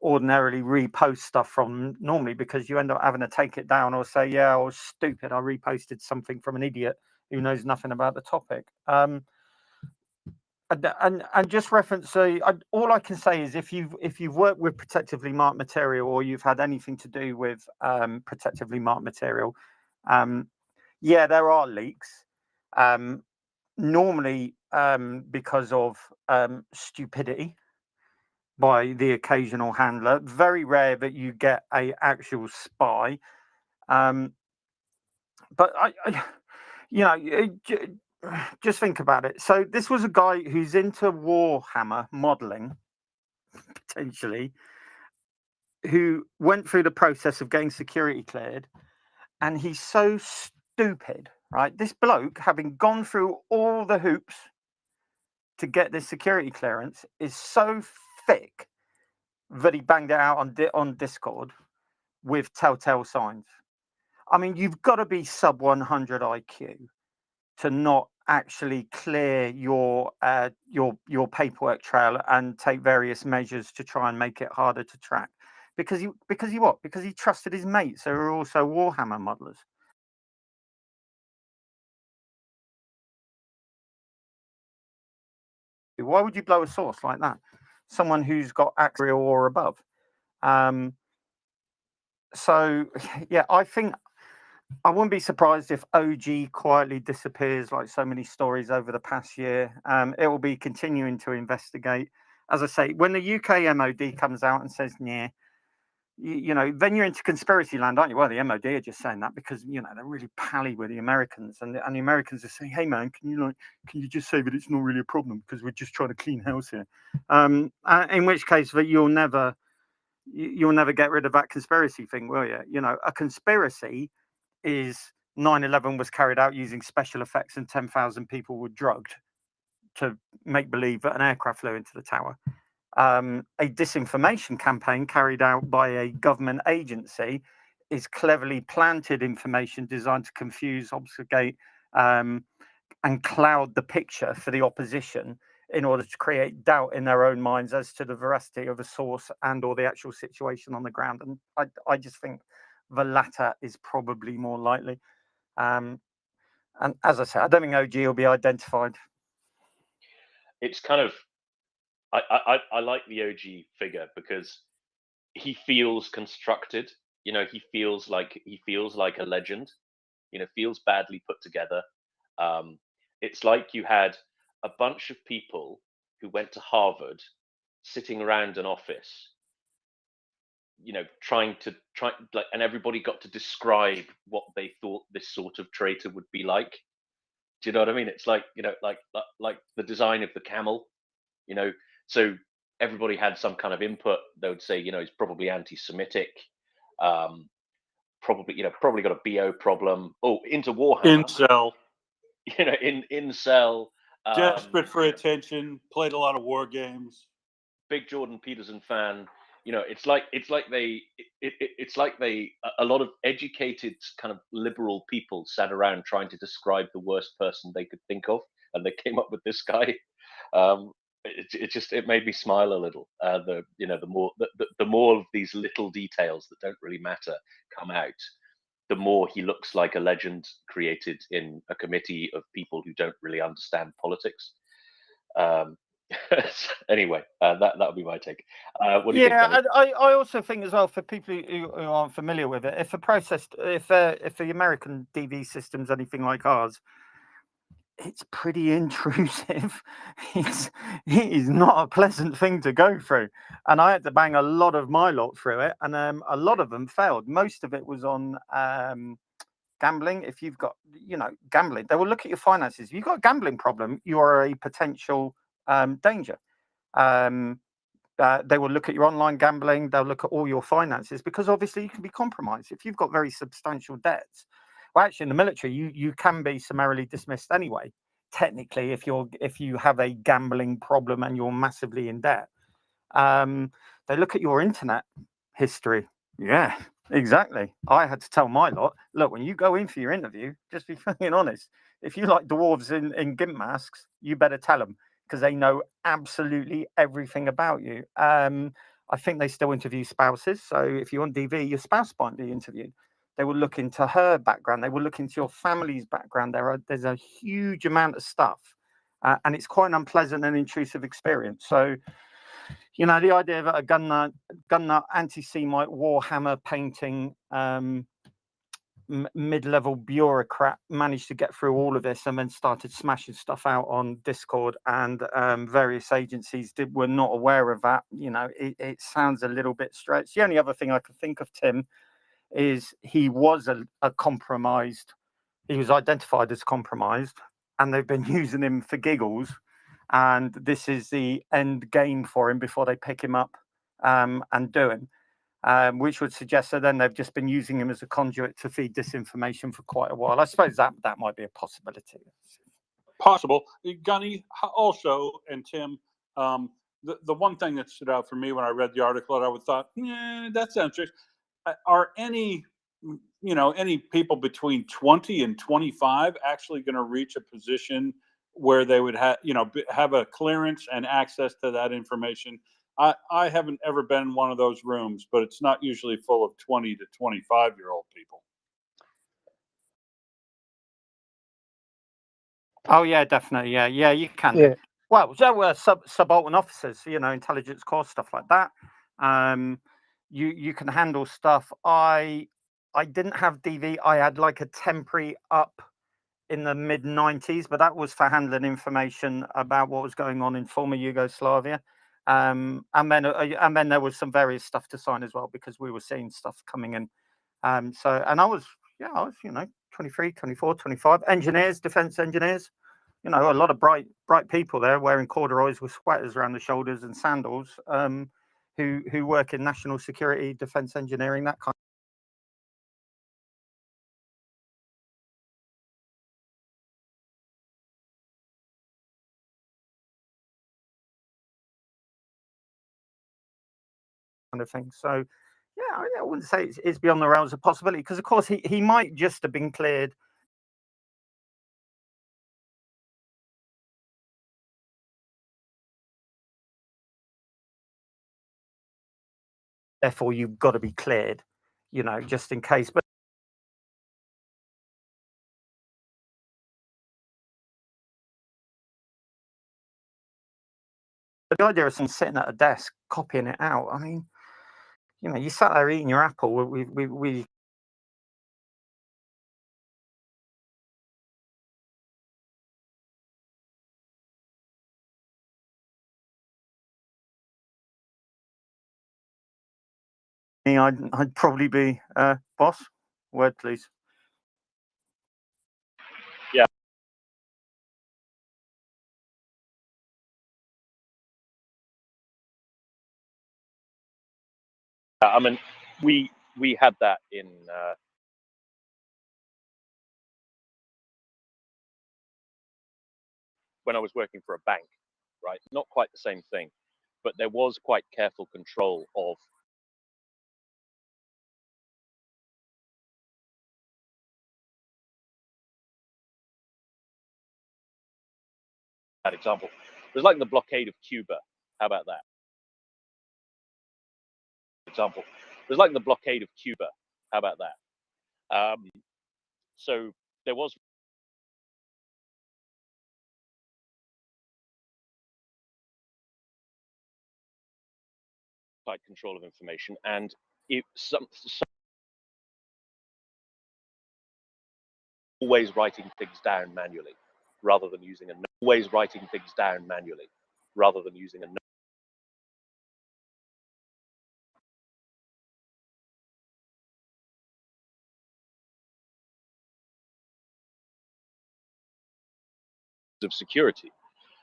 ordinarily repost stuff from them normally, because you end up having to take it down or say, yeah, I was stupid, I reposted something from an idiot who knows nothing about the topic. And just reference, all I can say is if you've worked with protectively marked material, or you've had anything to do with protectively marked material, yeah, there are leaks. Normally because of stupidity by the occasional handler. Very rare that you get a actual spy. But just think about it. So this was a guy who's into Warhammer modeling, potentially, who went through the process of getting security cleared, and he's so stupid, right? This bloke, having gone through all the hoops to get this security clearance, is so thick that he banged it out on Discord with telltale signs. I mean, you've got to be sub 100 IQ to not actually clear your paperwork trail and take various measures to try and make it harder to track. Because he trusted his mates who are also Warhammer modelers. Why would you blow a source like that? Someone who's got Axriel or above. So yeah, I think I wouldn't be surprised if OG quietly disappears like so many stories over the past year. It will be continuing to investigate. As I say, when the UK MOD comes out and says, nah, then you're into conspiracy land, aren't you? Well, the MOD are just saying that because, they're really pally with the Americans. And the Americans are saying, hey, man, can you just say that it's not really a problem because we're just trying to clean house here? In which case, that you'll never get rid of that conspiracy thing, will you? A conspiracy is 9/11 was carried out using special effects and 10,000 people were drugged to make believe that an aircraft flew into the tower. A disinformation campaign carried out by a government agency is cleverly planted information designed to confuse, obfuscate, and cloud the picture for the opposition in order to create doubt in their own minds as to the veracity of a source and or the actual situation on the ground. And I just think the latter is probably more likely. And as I said, I don't think OG will be identified. It's kind of, I like the OG figure because he feels constructed. You know, he feels like a legend. You know, feels badly put together. It's like you had a bunch of people who went to Harvard sitting around an office, you know, and everybody got to describe what they thought this sort of traitor would be like. Do you know what I mean? It's like, you know, like the design of the camel, you know. So everybody had some kind of input. They would say, you know, he's probably anti-Semitic, probably got a BO problem. Oh, into Warhammer, Incel, you know, incel, desperate for you know, attention, played a lot of war games. big Jordan Peterson fan. You know, it's like a lot of educated kind of liberal people sat around trying to describe the worst person they could think of, and they came up with this guy. It made me smile a little. The more of these little details that don't really matter come out, the more he looks like a legend created in a committee of people who don't really understand politics. Anyway, that would be my take. What do you think, Danny? I also think as well, for people who aren't familiar with it, if the American DV system's anything like ours, it's pretty intrusive. It is not a pleasant thing to go through, and I had to bang a lot of my lot through it, and a lot of them failed. Most of it was on gambling. If you've got, you know, gambling, they will look at your finances. If you've got a gambling problem, you are a potential danger. They will look at your online gambling. They'll look at all your finances, because obviously you can be compromised if you've got very substantial debts. Well, actually, in the military, you can be summarily dismissed anyway. Technically, if you have a gambling problem and you're massively in debt, they look at your internet history. Yeah, exactly. I had to tell my lot, look, when you go in for your interview, just be fucking honest. If you like dwarves in gimp masks, you better tell them, because they know absolutely everything about you. I think they still interview spouses. So if you're on DV, your spouse might be interviewed. They will look into her background. They will look into your family's background. There's a huge amount of stuff, and it's quite an unpleasant and intrusive experience. So, you know, the idea that a gun nut, anti-Semite, Warhammer painting, mid-level bureaucrat managed to get through all of this and then started smashing stuff out on Discord, and various agencies were not aware of that. You know, it sounds a little bit stretched. The only other thing I could think of, Tim, is he was a compromised. He was identified as compromised, and they've been using him for giggles. And this is the end game for him before they pick him up and do him. Which would suggest that then they've just been using him as a conduit to feed disinformation for quite a while. I suppose that might be a possibility. Possible. Gunny, also, and Tim, the one thing that stood out for me when I read the article, I would thought, that sounds interesting. Are any people between 20 and 25 actually going to reach a position where they would have a clearance and access to that information? I haven't ever been in one of those rooms, but it's not usually full of 20 to 25-year-old people. Oh yeah, definitely. Yeah, you can. Yeah. Well, there were subaltern officers, intelligence corps, stuff like that. You can handle stuff. I didn't have DV. I had like a temporary up in the mid-90s, but that was for handling information about what was going on in former Yugoslavia. And then there was some various stuff to sign as well, because we were seeing stuff coming in. I was 23, 24, 25. Engineers, defense engineers, a lot of bright people there wearing corduroys with sweaters around the shoulders and sandals, who work in national security, defense engineering, that kind of thing. So, yeah, I wouldn't say it's beyond the realms of possibility, because, of course, he might just have been cleared therefore you've got to be cleared, you know, just in case. But the idea of someone sitting at a desk copying it out, I mean, you know, you sat there eating your apple. We I'd probably be boss. Word, please. Yeah. I mean, we had that in when I was working for a bank, right? Not quite the same thing, but there was quite careful control of that example. It was like the blockade of Cuba. How about that? Example. It was like the blockade of Cuba. How about that? So there was tight control of information, and it some always writing things down manually rather than using a always writing things down manually rather than using a of security.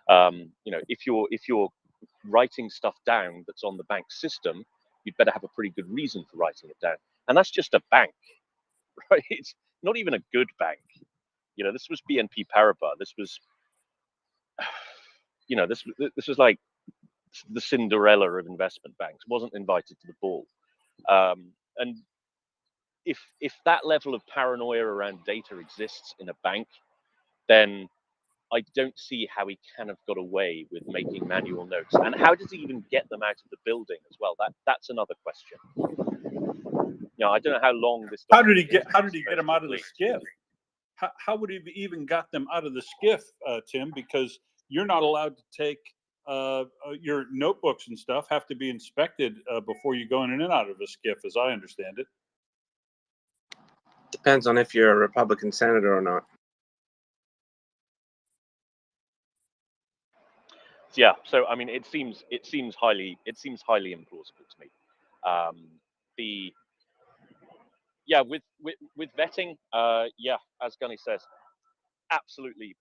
You know, if you're writing stuff down that's on the bank system, you'd better have a pretty good reason for writing it down. And that's just a bank, right? It's not even a good bank. You know, this was BNP Paribas. This was, you know, this was like the Cinderella of investment banks. Wasn't invited to the ball. And if that level of paranoia around data exists in a bank, then I don't see how he can have got away with making manual notes. And how does he even get them out of the building as well? That's another question. You know, I don't know how long this. How did he get them out of the skiff? How would he have even got them out of the skiff, Tim? Because you're not allowed to take your notebooks and stuff have to be inspected before you go in and out of a skiff, as I understand it. Depends on if you're a Republican senator or not. Yeah, so I mean, it seems highly implausible to me. With vetting, yeah, as Gunny says, absolutely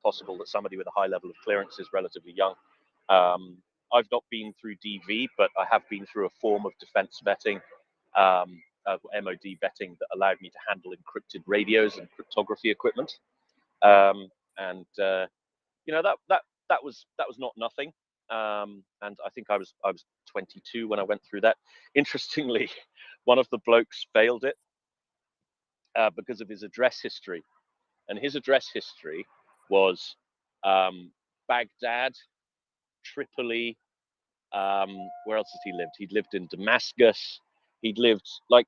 possible that somebody with a high level of clearance is relatively young. I've not been through DV, but I have been through a form of defense vetting, MOD vetting, that allowed me to handle encrypted radios and cryptography equipment. And you know, that was not nothing. And I think I was 22 when I went through that. Interestingly, one of the blokes failed it because of his address history, and his address history was Baghdad, Tripoli. Where else has he lived? He'd lived in Damascus. He'd lived like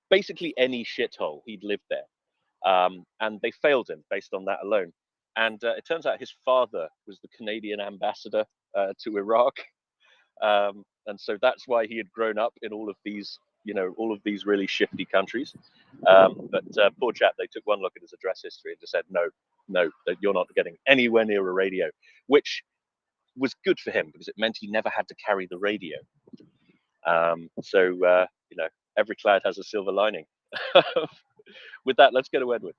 basically any shithole. He'd lived there, and they failed him based on that alone. And it turns out his father was the Canadian ambassador to Iraq, and so that's why he had grown up in all of these, you know, all of these really shifty countries. But poor chap, they took one look at his address history and just said, no, you're not getting anywhere near a radio, which was good for him because it meant he never had to carry the radio. So you know, every cloud has a silver lining. With that, let's go to Edward.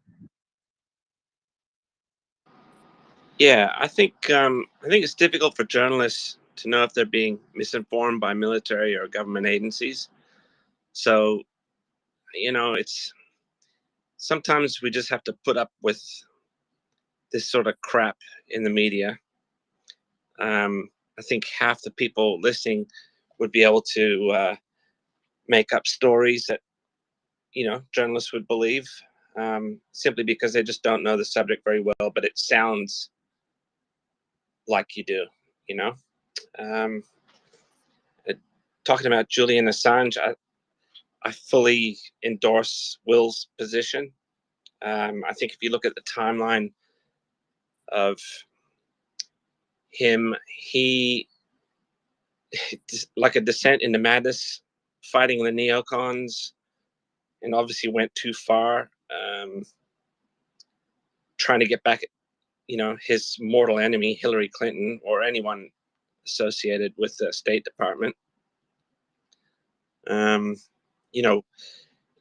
Yeah, I think it's difficult for journalists to know if they're being misinformed by military or government agencies. So, you know, it's sometimes we just have to put up with this sort of crap in the media. I think half the people listening would be able to make up stories that, you know, journalists would believe, simply because they just don't know the subject very well, but it sounds like you do, you know. talking about Julian Assange, I fully endorse Will's position. I think if you look at the timeline of him, he, like a descent into madness, fighting the neocons, and obviously went too far, trying to get back at, his mortal enemy, Hillary Clinton, or anyone associated with the State Department.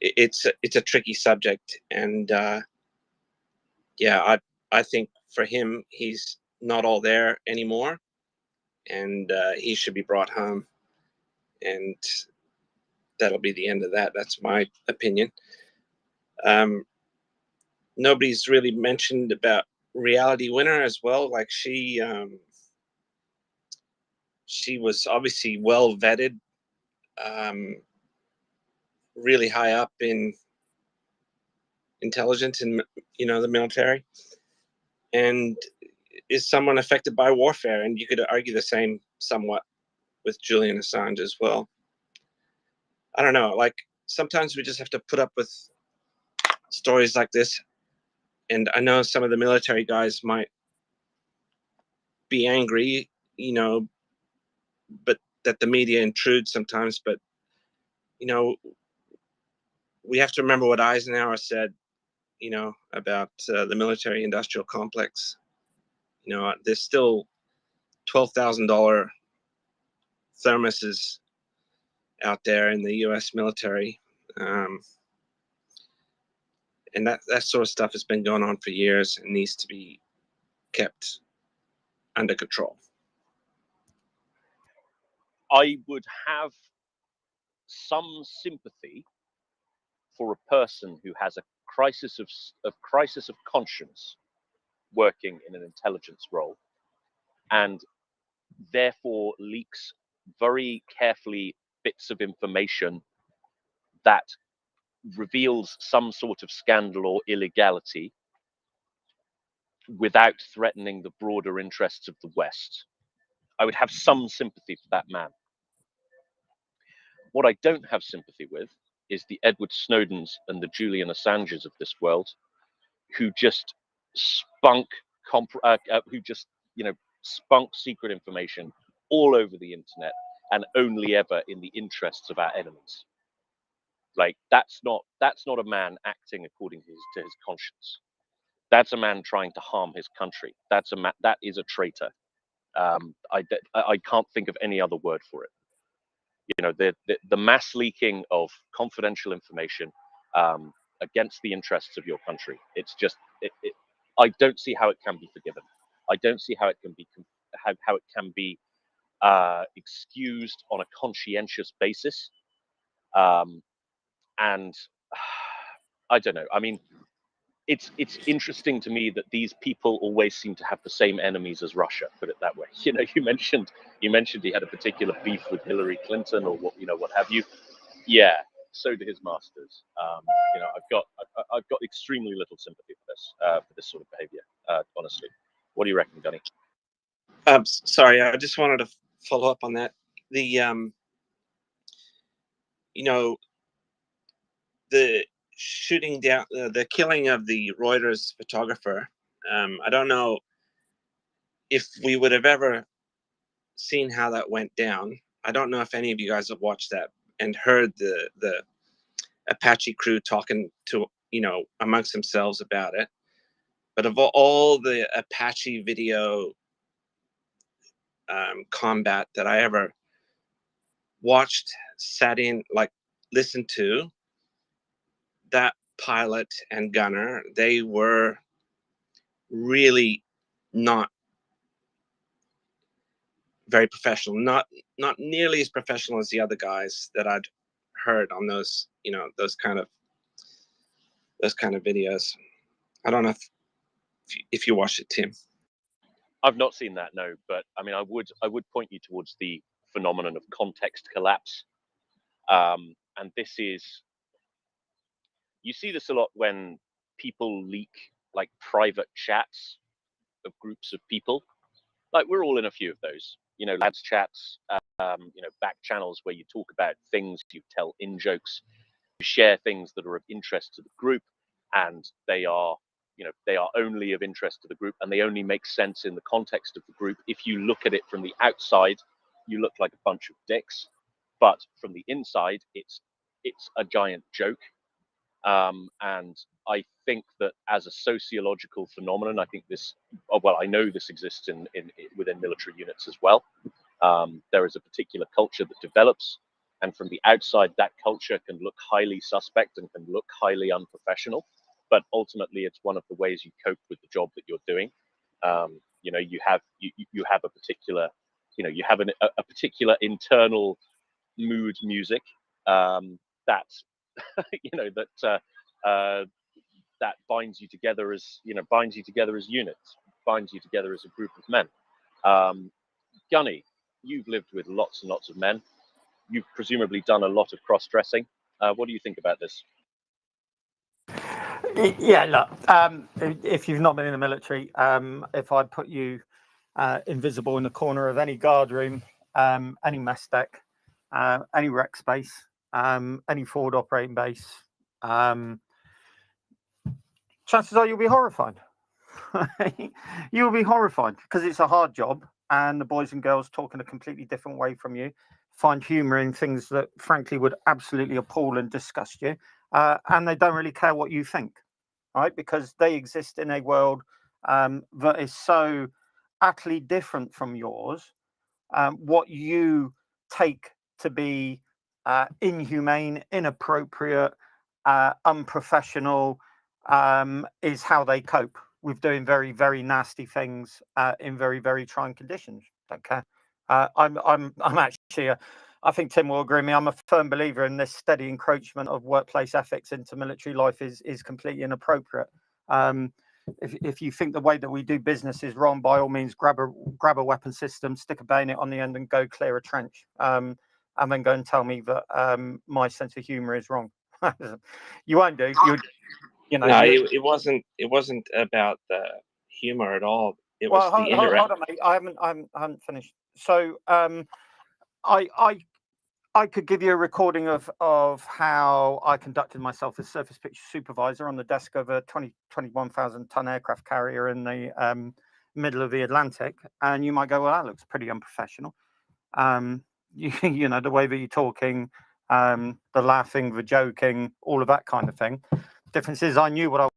It's a tricky subject, and yeah, I think for him, he's not all there anymore, and he should be brought home, and that'll be the end of that. That's my opinion. Nobody's really mentioned about Reality Winner as well. Like she was obviously well vetted, really high up in intelligence and the military, and is someone affected by warfare. And you could argue the same somewhat with Julian Assange as well. I don't know, like sometimes we just have to put up with stories like this. And I know some of the military guys might be angry, but that the media intrudes sometimes. But, we have to remember what Eisenhower said, about the military industrial complex. There's still $12,000 thermoses out there in the U.S. military. And that sort of stuff has been going on for years and needs to be kept under control. I would have some sympathy for a person who has a crisis of conscience working in an intelligence role and therefore leaks very carefully bits of information that reveals some sort of scandal or illegality without threatening the broader interests of the West. I would have some sympathy for that man. What I don't have sympathy with is the Edward Snowdens and the Julian Assanges of this world, who just spunk secret information all over the internet and only ever in the interests of our enemies. Like that's not a man acting according to his conscience. That's a man trying to harm his country. That is a traitor. I can't think of any other word for it. The mass leaking of confidential information against the interests of your country. It's just I don't see how it can be forgiven. I don't see how it can be excused on a conscientious basis. And I don't know. I mean, it's interesting to me that these people always seem to have the same enemies as Russia. Put it that way. You mentioned he had a particular beef with Hillary Clinton or what have you. Yeah, so do his masters. I've got extremely little sympathy for this sort of behavior. Honestly, what do you reckon, Gunny? Sorry, I just wanted to follow up on that. The shooting down, the killing of the Reuters photographer. I don't know if we would have ever seen how that went down. I don't know if any of you guys have watched that and heard the Apache crew talking to amongst themselves about it. But of all the Apache video combat that I ever watched, sat in, listened to, that pilot and gunner, they were really not very professional, not nearly as professional as the other guys that I'd heard on those those kind of videos. I don't know if you watched it, Tim. I've not seen that, no, but I mean, I would point you towards the phenomenon of context collapse, and this is, you see this a lot when people leak like private chats of groups of people. Like we're all in a few of those, lads chats. back channels where you talk about things, you tell in jokes, you share things that are of interest to the group, and they are only of interest to the group, and they only make sense in the context of the group. If you look at it from the outside, you look like a bunch of dicks, but from the inside, it's a giant joke. And I think that as a sociological phenomenon, I think this, well, I know this exists within military units as well. There is a particular culture that develops, and from the outside, that culture can look highly suspect and can look highly unprofessional. But ultimately, it's one of the ways you cope with the job that you're doing. You have a particular, you have a particular internal mood music that that binds you together as units, binds you together as a group of men. Gunny, you've lived with lots and lots of men. You've presumably done a lot of cross-dressing. What do you think about this? Yeah, look, if you've not been in the military, if I put you invisible in the corner of any guard room, any mess deck, any rec space, any forward operating base, chances are you'll be horrified. You'll be horrified because it's a hard job, and the boys and girls talk in a completely different way from you, find humor in things that frankly would absolutely appall and disgust you, and they don't really care what you think, right? Because they exist in a world that is so utterly different from yours. What you take to be inhumane, inappropriate, unprofessional is how they cope with doing very, very nasty things in very, very trying conditions. Don't care. I'm actually, I think Tim will agree with me. I'm a firm believer in this steady encroachment of workplace ethics into military life is completely inappropriate. If you think the way that we do business is wrong, by all means, grab a weapon system, stick a bayonet on the end, and go clear a trench. And then go and tell me that my sense of humour is wrong. You won't do. No, it wasn't about the humor at all. It was the interaction. Hold on, mate. I haven't finished. So I could give you a recording of how I conducted myself as surface picture supervisor on the desk of a 21,000 ton aircraft carrier in the middle of the Atlantic, and you might go, well, that looks pretty unprofessional. You know, the way that you're talking, the laughing, the joking, all of that kind of thing. Difference is I knew what I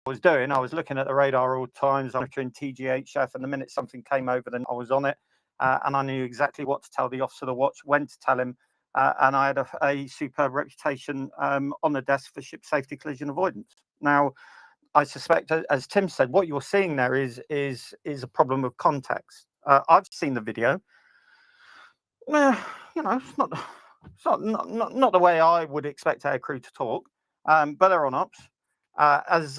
was doing. I was looking at the radar all the times, monitoring TGHF, and the minute something came over, then I was on it, and I knew exactly what to tell the officer to watch, when to tell him, and I had a superb reputation on the desk for ship safety collision avoidance. Now, I suspect, as Tim said, what you're seeing there is a problem of context. I've seen the video. You know, it's not the way I would expect aircrew to talk, but they're on ops. As